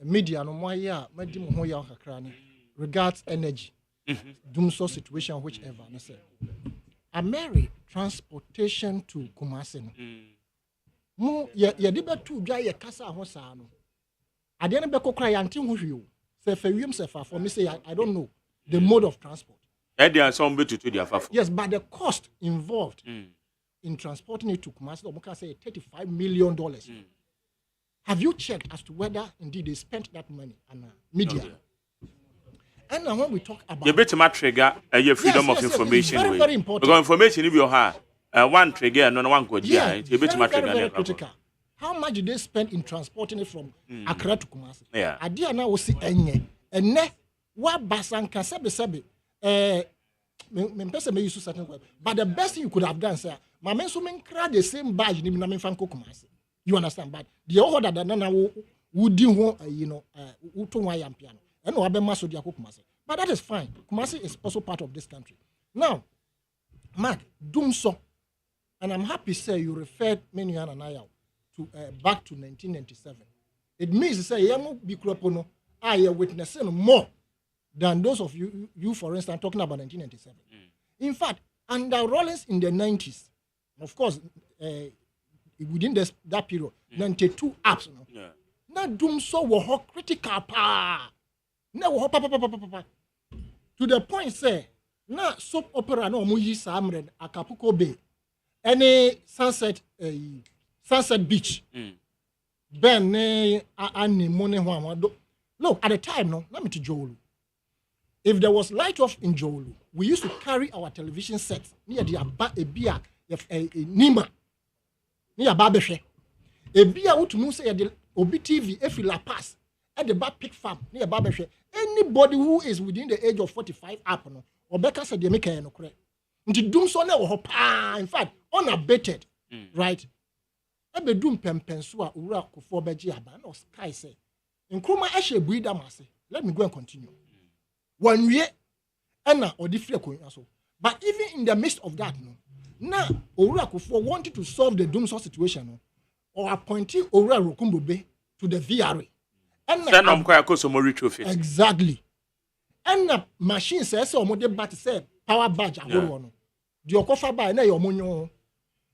media no more ya, regards energy, doom so situation, whichever. I marry transportation to Kumasi. Mo ye deba tu dwa ye kasa ho saa no ade ne beko kra ya ntin ho hwio se fa wiem se fa for me say I don't know the mode of transport some to their fafo. Yes, but the cost involved in transporting it to Kumasi Omoka say $35 million. Have you checked as to whether indeed they spent that money on media? Okay. And now when we talk about you better not trigger your freedom of information. Very, very important. Because information if you have one trigger, no one could. Yeah, very critical. How much did they spend in transporting it from Accra to Kumasi? Yeah. Idea now we see enye. Ene wa basanka sebe. Me use certain word. But the best thing you could have done, sir, my men so men cry the same badge ni me fan Kumasi. You understand? But the other that na would you know uto wa yam piano. And no abe maso dia Kumasi. But that is fine. Kumasi is also part of this country. Now, Mark, doom so. And I'm happy, sir, you referred Menuan and I to back to 1997. It means, say, Yamu Bikropono, I are witnessing more than those of you, for instance, talking about 1997. In fact, under Rollins in the 90s, of course, within that period, 92 apps. Now, doom so were critical pa. Now, to the point, say, now soap opera no muyi samred Acapulco Bay. Any sunset beach. Ben ani money one. Look, at the time, no, let me to Jolu. If there was light off in Jolu, we used to carry our television sets near the Abia Nima. Near Babeshe. A beer would to say the Obi TV, if La Pass, at the Bad Pig Farm near Babeshe. Anybody who is within the age of 45 up, no, or Becca said they make a no correct. Doom so in fact, unabated, right? Ebe doom pempensua ura kufo beji aba no sky say. Nkruma ehye buida mase. Let me go and continue. One year, ena odifre konya so. But even in the midst of that, no, now ura kufo wanted to solve the doom so situation, no, or appointing ura Rokumbobe to the VRA. Exactly. And the machine says so more but say power badge no. The okofa by na your monyo.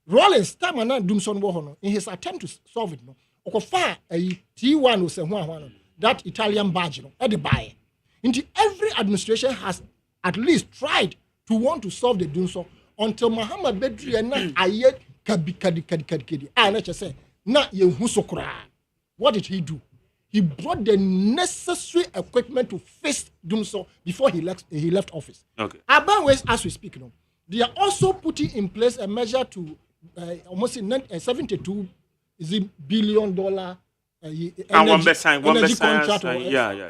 Rollins time and Doomson Wohono in his attempt to solve it, no. Okofa a T1 was a one that Italian badge no at the buy. Into every administration has at least tried to want to solve the Doomson until Muhammad Bedri and not ayet kadi. I let you say, na ye husokra. What did he do? He brought the necessary equipment to face Doomson before he left office. Okay. Aban, as we speak, no, they are also putting in place a measure to almost $72 billion energy contract.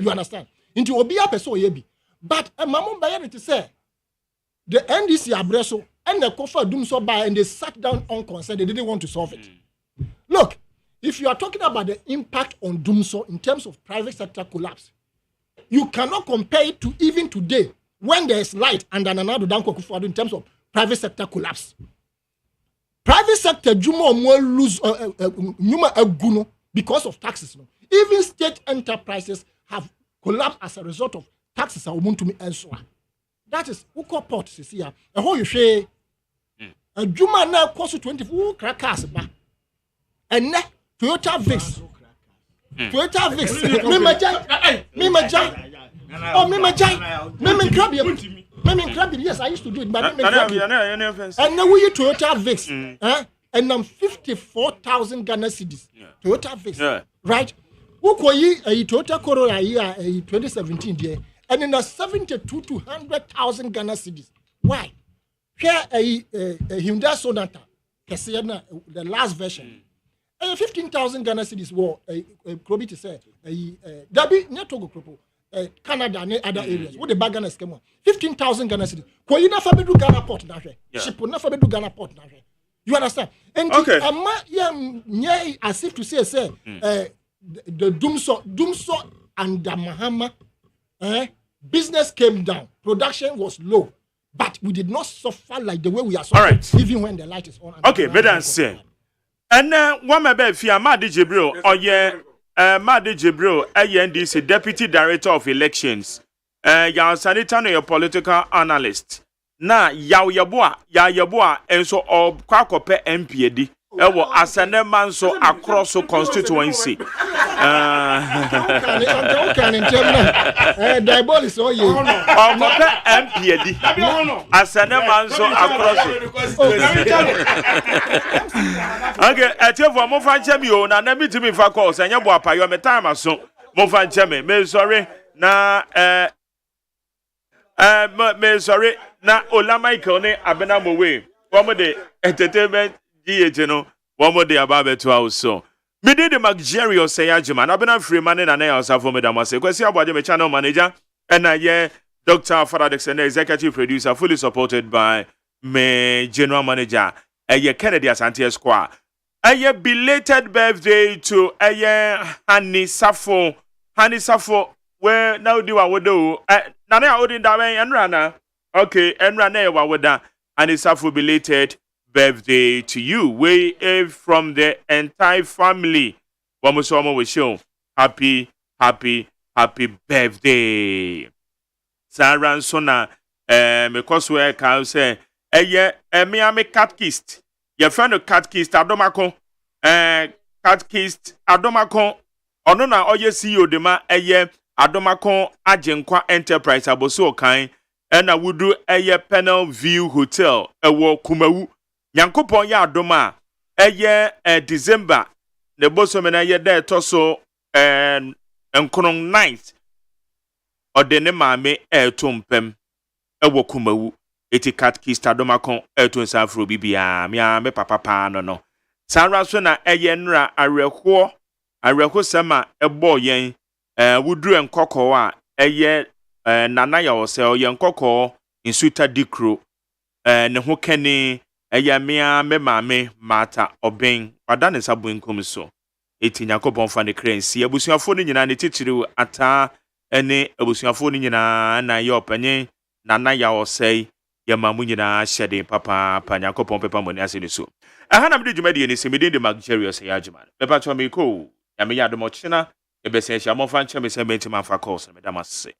You understand? Into Obia Peso Yebi. But a Mamon Bayan to say the NDC Abreso and the Kofa Doomson by and they sat down unconcerned. They didn't want to solve it. Look, if you are talking about the impact on Dumso in terms of private sector collapse, you cannot compare it to even today when there is light and an another Danko Kufuor in terms of private sector collapse. Private sector Juma lose Numa Aguno because of taxes. No? Even state enterprises have collapsed as a result of taxes. That is Uko Port here. A whole you say a Juma now costs 24 crackers ba. And ne Toyota Vix. Toyota Vix. Me majai. Oh, me majai. Me crabby. Yes, I used to do it, but me crabby. And now we Toyota Vix. And I'm 54,000 Ghana cedis. Toyota Vix. Right? Ukoyi a Toyota Corolla year 2017 year. And in a 72 to 100,000 Ghana cedis. Why? Here a Hyundai Sonata, the last version. 15,000 Ghana cedis were a to say Dabi Netogo Kropo, Canada and other areas. What the bag Ghana scheme? 15,000 Ghana cedis. Ko you never be do Ghana port now. Ship will never be do Ghana port now. You understand? And okay. As if to say the Dumso and the Mahama business came down, production was low, but we did not suffer like the way we are suffering, even when the light is on. Okay, better say. And one may be fear Madi Jibril, or Madi Jibril, ANDC Deputy Director of Elections. Yan Sanitano, your political analyst. Na yaw yabua, and so all Kwakope MPD. Ewo asane manso across the constituency. Diabolis oh ye. Kwakope MPD. Asane manso across. Okay, etiofo mo fa nche mi o na na mi timi fa call se nya bo apayo me time aso. Mo fa nche me sorry na me sorry na Ola Michael ne abena mowe. Womo de entertainment no one more day about it to us so. Me did the luxurious say AGYEMAN. I've been a free man and I also for me that must say. Because about the channel manager and I Dr. Faradex and executive producer fully supported by me general manager Kennedy Asante Square. A belated birthday to Honey Safo. Honey Safo where now do I would do Nana Odin Dame and Rana. Okay, and Rana Wawada Honey Safo belated birthday to you. We from the entire family. Wamusomo we show happy birthday. Sarah Sona because we can say me am a catechist. Your friend of catechist Adomako catechist Adomako onona oye CEO de ma Adomako Agenkwa Enterprise aboso kan and I would do Panel View Hotel ewo Kumawu Yankopon ya adoma December the bosomena ye there toso nkron night odene maame tompem ewo Kumawu etikat kista doma kon to sanfro bibia me papa no sanra so na nra areko sema ebo yen wudru nkoko a nana ya ose ye nkoko insuta dikro ne ho kani mea me mame mata oben wadane sabo nkom so eti Yakobon fa ne krensi abusuafo ni nyina ne titiri ata ene abusuafo ni nyina na ye opanye nana ya OSEI ye mamu nyina hyede papa Yakobon pepa moni ase ne so aha na me de dwumade ne semedin de luxurious AGYEMAN pepa to me ko ya me ya do mo china e be se hia mo fa nche me se benti man fa calls me da mase